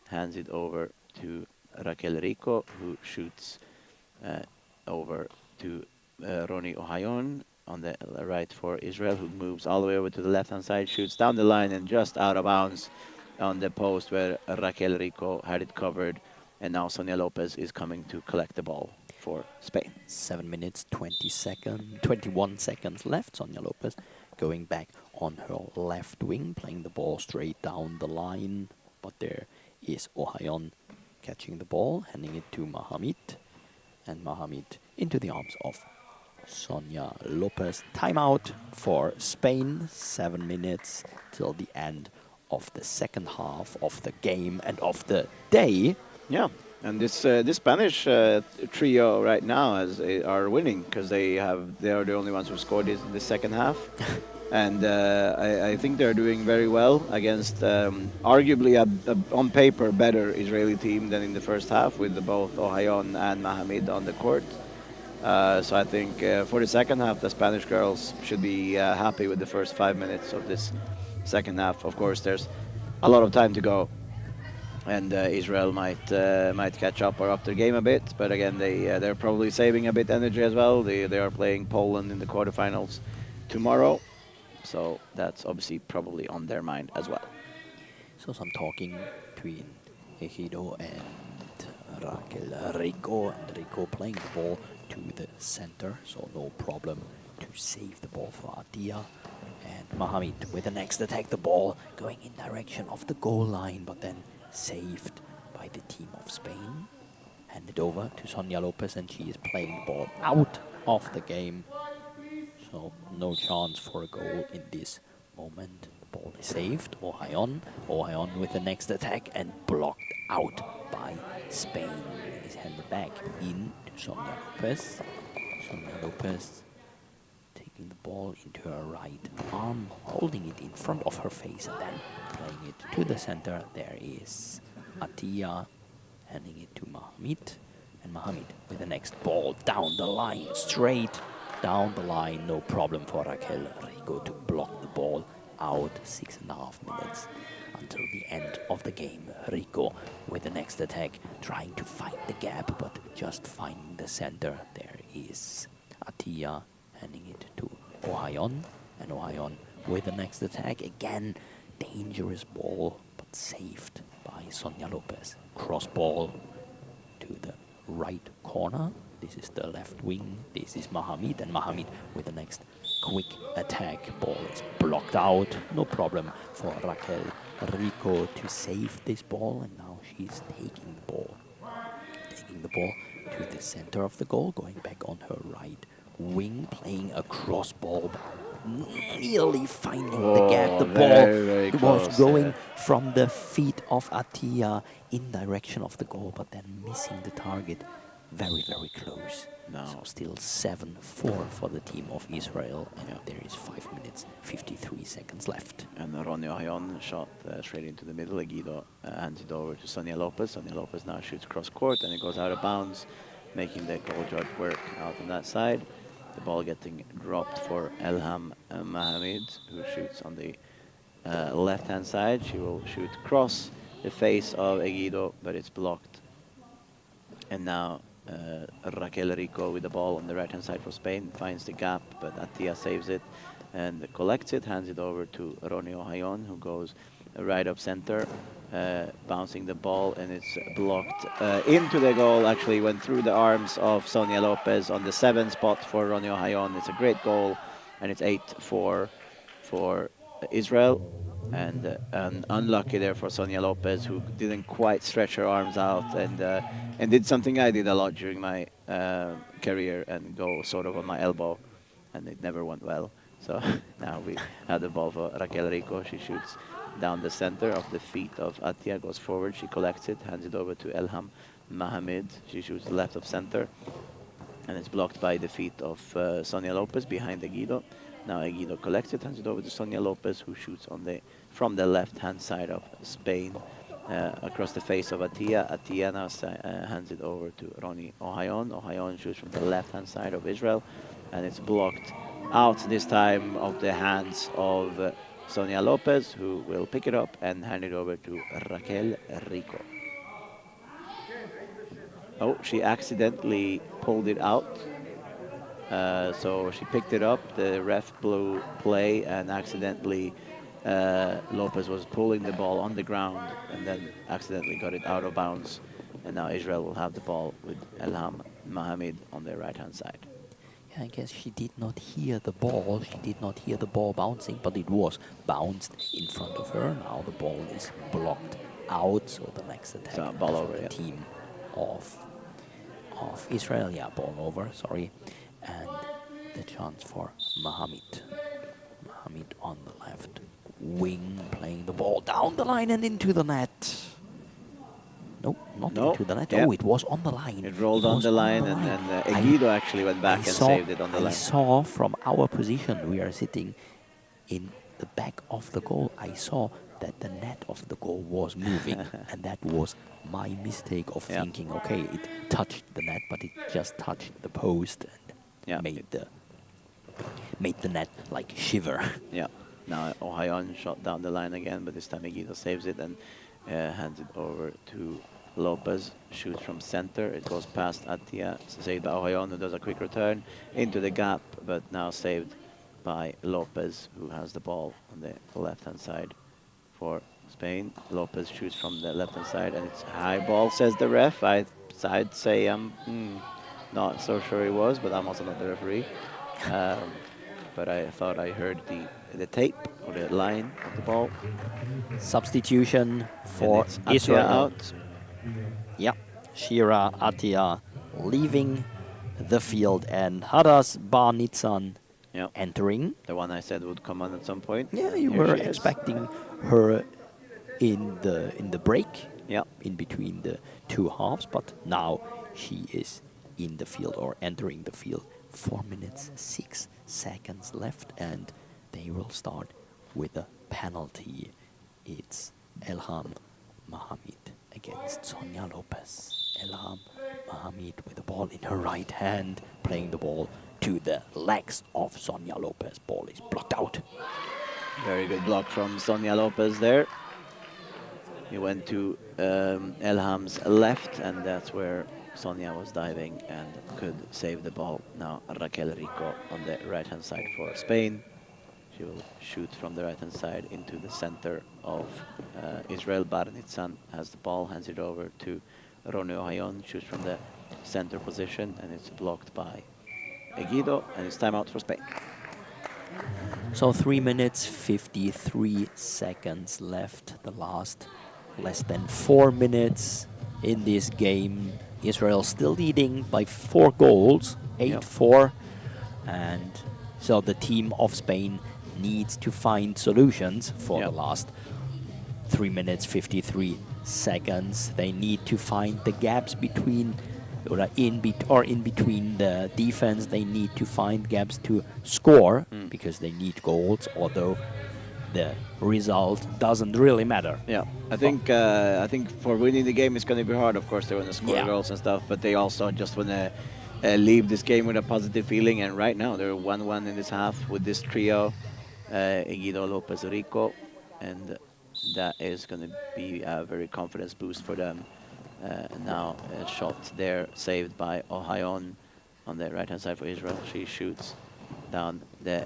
H: hands it over to Raquel Rico, who shoots over to Roni Ohayon on the right for Israel, who moves all the way over to the left-hand side, shoots down the line and just out of bounds on the post where Raquel Rico had it covered. And now Sonia Lopez is coming to collect the ball for Spain.
E: 7 minutes, 21 seconds left. Sonia Lopez going back on her left wing, playing the ball straight down the line. But there is Ohayon catching the ball, handing it to Mohamed. And Mohamed into the arms of Sonia Lopez. Timeout for Spain. 7 minutes till the end of the second half of the game and of the day.
H: Yeah, and this Spanish trio right now are winning because they are the only ones who scored this in the second half. And I think they're doing very well against arguably a on paper better Israeli team than in the first half, with both Ohayon and Mohamed on the court. So I think for the second half, the Spanish girls should be happy with the first 5 minutes of this second half. Of course, there's a lot of time to go, and Israel might catch up or up their game a bit. But again, they're probably saving a bit energy as well. They are playing Poland in the quarterfinals tomorrow. So that's obviously probably on their mind as well.
E: So some talking between Egido and Raquel Rico. And Rico playing the ball to the center, so no problem to save the ball for Atia. And Mohamed with the next attack, the ball going in direction of the goal line, but then saved by the team of Spain. Handed over to Sonia Lopez, and she is playing the ball out of the game. So no chance for a goal in this moment. The ball is saved. Ohayon with the next attack and blocked out by Spain. It is handed back in to Sonia Lopez. Sonia Lopez taking the ball into her right arm, holding it in front of her face, and then playing it to the center. There is Atia handing it to Mohamed. And Mohamed with the next ball down the line, straight down the line. No problem for Raquel Rico to block the ball out. 6.5 minutes until the end of the game. Rico with the next attack, trying to find the gap, but just finding the center. There is Atia handing it to Ohayon, and Ohayon with the next attack. Again, dangerous ball, but saved by Sonia Lopez. Cross ball to the right corner. This is the left wing. This is Mohamed, and Mohamed with the next quick attack. Ball is blocked out. No problem for Raquel Rico to save this ball, and now she's taking the ball. Taking the ball to the center of the goal, going back on her right wing, playing a cross ball, nearly finding the gap. The
H: very
E: ball was
H: close,
E: going from the feet of Atia in direction of the goal, but then missing the target. Very, very close.
H: No.
E: So still 7-4 for the team of Israel, and there is 5 minutes, 53 seconds left.
H: And Ronny Ohayon shot straight into the middle. Egido hands it over to Sonia Lopez. Sonia Lopez now shoots cross court, and it goes out of bounds, making the goal judge work out on that side. The ball getting dropped for Elham Mohamed, who shoots on the left-hand side. She will shoot cross the face of Egido, but it's blocked. And now Raquel Rico with the ball on the right-hand side for Spain finds the gap, but Atia saves it and collects it, hands it over to Ronny Ohayon, who goes right up center, bouncing the ball, and it's blocked into the goal. Actually went through the arms of Sonia Lopez on the 7 spot for Ronnie Ohayon. It's a great goal, and it's 8-4 for Israel. And unlucky there for Sonia Lopez, who didn't quite stretch her arms out and did something I did a lot during my career, and go sort of on my elbow, and it never went well. So now we have the ball for Raquel Rico. She shoots down the center of the feet of Atia, goes forward, she collects it, hands it over to Elham Mohamed. She shoots left of center, and it's blocked by the feet of Sonia Lopez behind Egido. Now Egido collects it, hands it over to Sonia Lopez, who shoots from the left-hand side of Spain across the face of Atia. Atia now hands it over to Ronnie Ohayon. Ohayon shoots from the left-hand side of Israel, and it's blocked out this time of the hands of Sonia Lopez, who will pick it up and hand it over to Raquel Rico. Oh, she accidentally pulled it out. So she picked it up, the ref blew play, and accidentally Lopez was pulling the ball on the ground and then accidentally got it out of bounds. And now Israel will have the ball with Elham Mohamed on their right-hand side.
E: Yeah, I guess she did not hear the ball. She did not hear the ball bouncing, but it was bounced in front of her. Now the ball is blocked out, so the next attack
H: So ball
E: for
H: over,
E: the
H: yeah.
E: team of Israel. Yeah, ball over, sorry. And the chance for Mohamed. Mohamed on the left wing, playing the ball down the line and into the net. No, not
H: No,
E: into the net.
H: yeah.
E: Oh, it was on the line.
H: It rolled on
E: was
H: the line,
E: the
H: and Egido actually went back and saved it on the
E: I
H: line.
E: saw from our position, we are sitting in the back of the goal. I saw that the net of the goal was moving, and that was my mistake of
H: Yeah.
E: thinking, okay, it touched the net, but it just touched the post and
H: Yeah,
E: made the net like shiver.
H: Yeah. Now Ohayon shot down the line again, but this time Egido saves it and hands it over to Lopez. Shoots from center. It goes past Atia, saved by Ohayon, who does a quick return into the gap, but now saved by Lopez, who has the ball on the left-hand side for Spain. Lopez shoots from the left-hand side, and it's high ball, says the ref. I'd say I'm not so sure he was, but I'm also not the referee. But I thought I heard the tape or the line of the ball.
E: Substitution for
H: And it's Atia
E: Israel.
H: out.
E: Yeah, Shira Atia leaving the field, and Hadas Barnitsan
H: Yeah.
E: entering.
H: The one I said would come on at some point.
E: Yeah, you
H: Here
E: were
H: she is.
E: expecting her in the break,
H: Yeah.
E: in between the two halves, but now she is in the field or entering the field. 4 minutes 6 seconds left, and they will start with a penalty. It's Elham Mohamed against Sonia Lopez. Elham Mohamed with the ball in her right hand, playing the ball to the legs of Sonia Lopez. Ball is blocked out.
H: Very good block from Sonia Lopez there. He went to Elham's left, and that's where Sonia was diving and could save the ball. Now Raquel Rico on the right-hand side for Spain. She will shoot from the right-hand side into the center of Israel. Barnitsan has the ball, hands it over to Ronnie Ohayon, shoots from the center position, and it's blocked by Egido, and it's timeout for Spain.
E: So 3 minutes 53 seconds left. The last less than 4 minutes in this game. Israel still leading by 4 goals, 8-4. And so the team of Spain needs to find solutions for the last 3 minutes 53 seconds. They need to find the gaps between in between the defense. They need to find gaps to score because they need goals, although the result doesn't really matter.
H: Yeah, I think for winning the game it's going to be hard. Of course, they want to score goals and stuff, but they also just want to leave this game with a positive feeling. And right now they're 1-1 in this half with this trio, Egido, Lopez, Rico, and that is going to be a very confidence boost for them. Now a shot there saved by Ohayon on the right-hand side for Israel. She shoots down the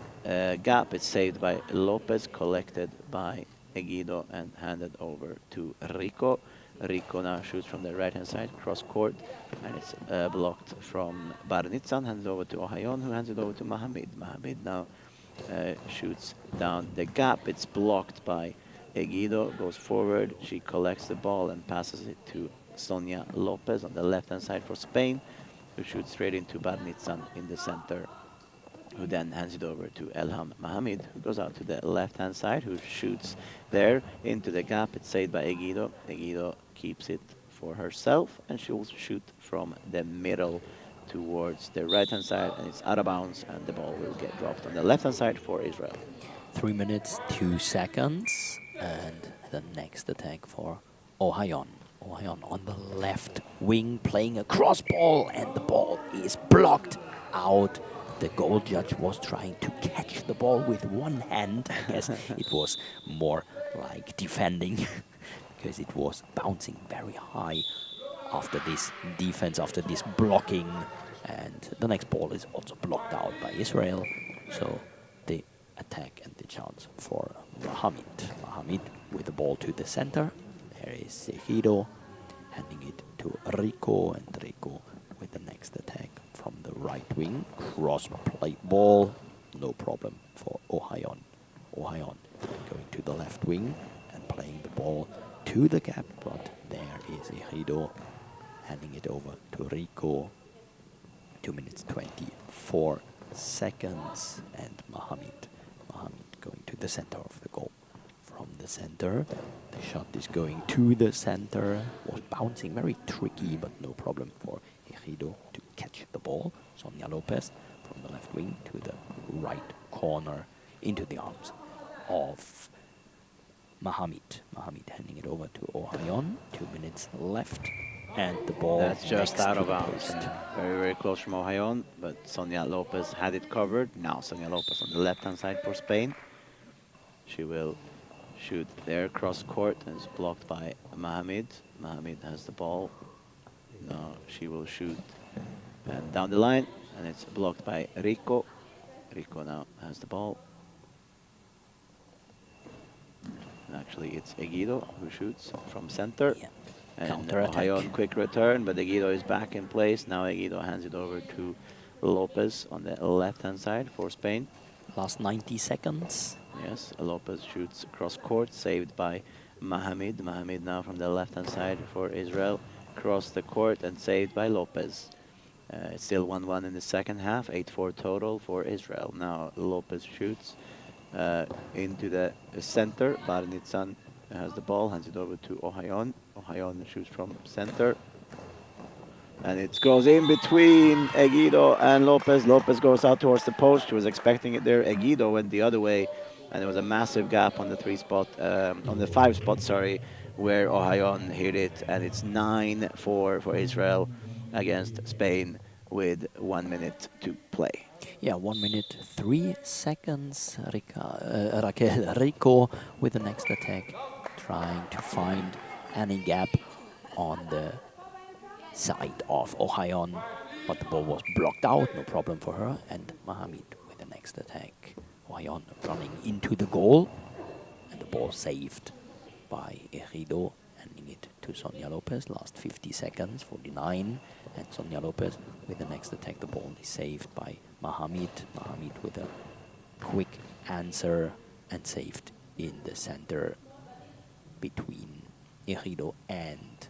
H: gap. It's saved by Lopez, collected by Egido and handed over to Rico. Rico now shoots from the right-hand side, cross-court, and it's blocked from Barnitsan, handed over to Ohayon, who hands it over to Mohamed. Mohamed now shoots down the gap. It's blocked by Egido, goes forward. She collects the ball and passes it to Sonia Lopez on the left-hand side for Spain, who shoots straight into Barnitsan in the center, who then hands it over to Elham Mohamed, who goes out to the left-hand side, who shoots there into the gap. It's saved by Egido. Egido keeps it for herself, and she will shoot from the middle towards the right-hand side, and it's out of bounds, and the ball will get dropped on the left-hand side for Israel.
C: 3 minutes, 2 seconds, and the next attack for Ohayon. Ohayon on the left wing playing a cross ball, and the ball is blocked out. The goal judge was trying to catch the ball with one hand. I guess it was more like defending because it was bouncing very high after this defense, after this blocking. And the next ball is also blocked out by Israel. So the attack and the chance for Mohamed. Mohamed with the ball to the center. There is Sejido handing it to Rico, and Rico with the next attack from the right wing. Cross play ball, no problem for Ohayon. Ohayon going to the left wing and playing the ball to the gap, but there is Sejido handing it over to Rico. 2 minutes 24 seconds, and Mohamed going to the center of the goal. From the center, the shot is going to the center, was bouncing very tricky, but no problem for Ejido to catch the ball. Sonia Lopez from the left wing to the right corner into the arms of Mohamed. Mohamed handing it over to Ohayon. 2 minutes left, and the ball
H: That's just
C: next
H: out
C: to
H: of
C: the
H: bounds.
C: post.
H: Very, very close from Ohayon, but Sonia Lopez had it covered. Now Sonia Lopez on the left-hand side for Spain. She will shoot there, cross court, and it's blocked by Mohamed. Mohamed has the ball. Now she will shoot and down the line, and it's blocked by Rico. Rico now has the ball. And actually, it's Egido who shoots from center.
C: Yeah.
H: And
C: Counter-attack.
H: Ohayon quick return, but Egido is back in place. Now Egido hands it over to Lopez on the left-hand side for Spain.
C: Last 90 seconds.
H: Yes, Lopez shoots cross court, saved by Mohamed. Mohamed now from the left-hand side for Israel. Cross the court and saved by Lopez. It's still 1-1 in the second half, 8-4 total for Israel. Now Lopez shoots into the center. Barnitsan has the ball, hands it over to Ohayon. Ohayon shoots from center. And it goes in between Egido and Lopez. Lopez goes out towards the post. She was expecting it there. Egido went the other way, and there was a massive gap on the on the 5 spot, sorry, where Ohayon hit it. And it's 9-4 for Israel against Spain with 1 minute to play.
C: Yeah, 1 minute 3 seconds. Raquel Rico with the next attack, trying to find any gap on the side of Ohayon, but the ball was blocked out, no problem for her. And Mohamed with the next attack. Ohayon running into the goal, and the ball saved by Ejido, handing it to Sonia Lopez. Last 50 seconds, 49, and Sonia Lopez with the next attack. The ball is saved by Mohamed. Mohamed with a quick answer and saved in the center between Ejido and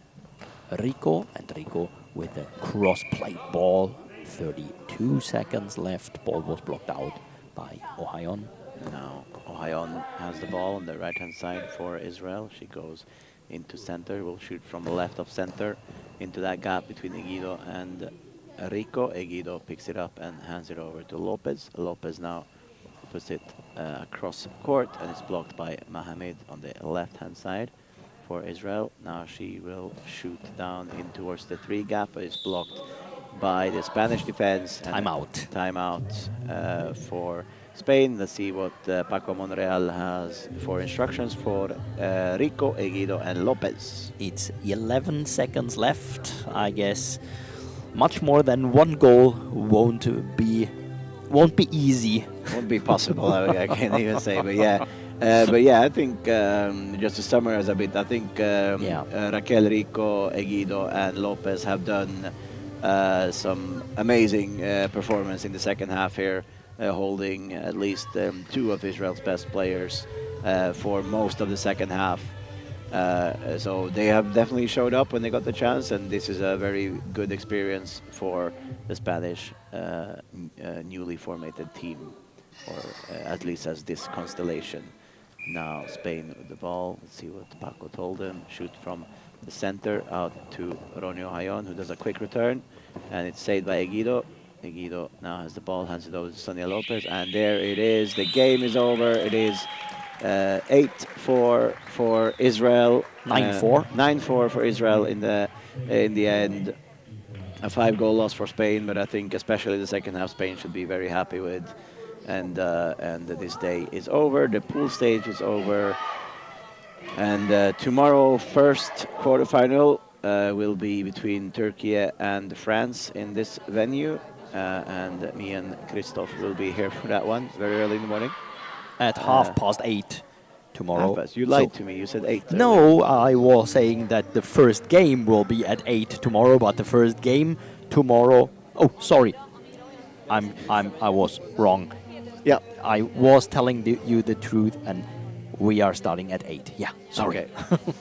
C: Rico, and Rico with a cross-play ball. 32 seconds left. Ball was blocked out by Ohayon.
H: Now Ohayon has the ball on the right-hand side for Israel. She goes into center, will shoot from the left of center into that gap between Egido and Rico. Egido picks it up and hands it over to Lopez. Lopez now puts it across court, and it's blocked by Mohamed on the left-hand side for Israel. Now she will shoot down in towards the 3 gap, but it's blocked by the Spanish defense.
C: Timeout.
H: Timeout for Spain. Let's see what Paco Monreal has for instructions for Rico, Egido, and Lopez.
C: It's 11 seconds left. I guess much more than 1 goal won't be
E: won't be easy.
H: Won't be possible. I can't even say, but yeah. I think just to summarize a bit, I think Raquel, Rico, Egido, and Lopez have done some amazing performance in the second half here, holding at least two of Israel's best players for most of the second half. So they have definitely showed up when they got the chance, and this is a very good experience for the Spanish newly formatted team, or at least as this constellation. Now Spain with the ball. Let's see what Paco told him. Shoot from the center out to Ronio Hayon, who does a quick return, and it's saved by Egido. Egido now has the ball, hands it over to Sonia Lopez, and there it is. The game is over. It is 8-4 for Israel.
E: 9-4.
H: 9-4 for Israel in the end. A 5-goal loss for Spain, but I think especially the second half Spain should be very happy with. And this day is over. The pool stage is over. And tomorrow, first quarterfinal will be between Turkey and France in this venue. And me and Christoph will be here for that one very early in the morning.
E: At 8:30 tomorrow.
H: You lied to me. You said 8.
E: No, I was saying that the first game will be at 8 tomorrow, but the first game tomorrow. Oh, sorry, I was wrong.
H: Yeah,
E: I was telling you the truth, and we are starting at 8. Yeah, sorry.
H: Okay.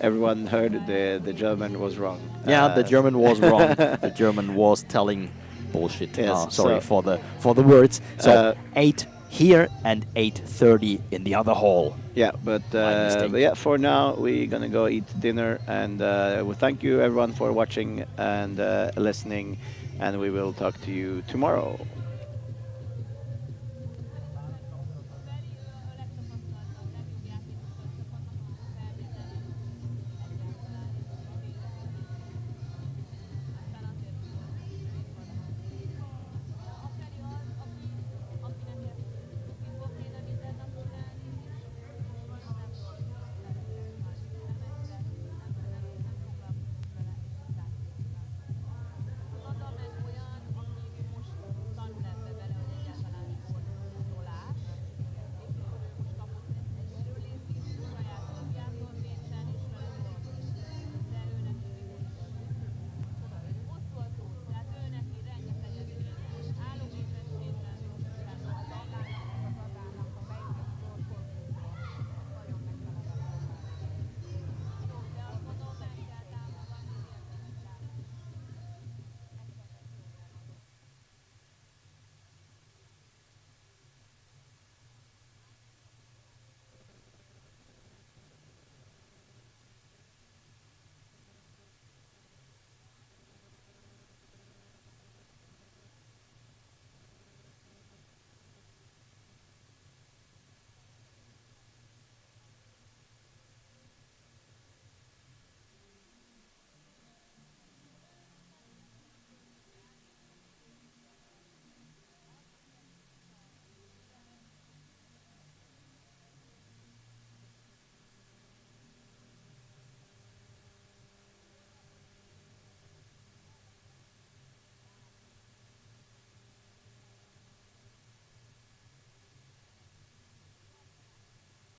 H: Everyone heard the German was wrong.
E: Yeah, the German was wrong. The German was telling bullshit.
H: Yes,
E: sorry
H: so
E: for the words. So 8 here and 8:30 in the other hall.
H: Yeah, but yeah, for now we're gonna go eat dinner, and we thank you everyone for watching and listening, and we will talk to you tomorrow.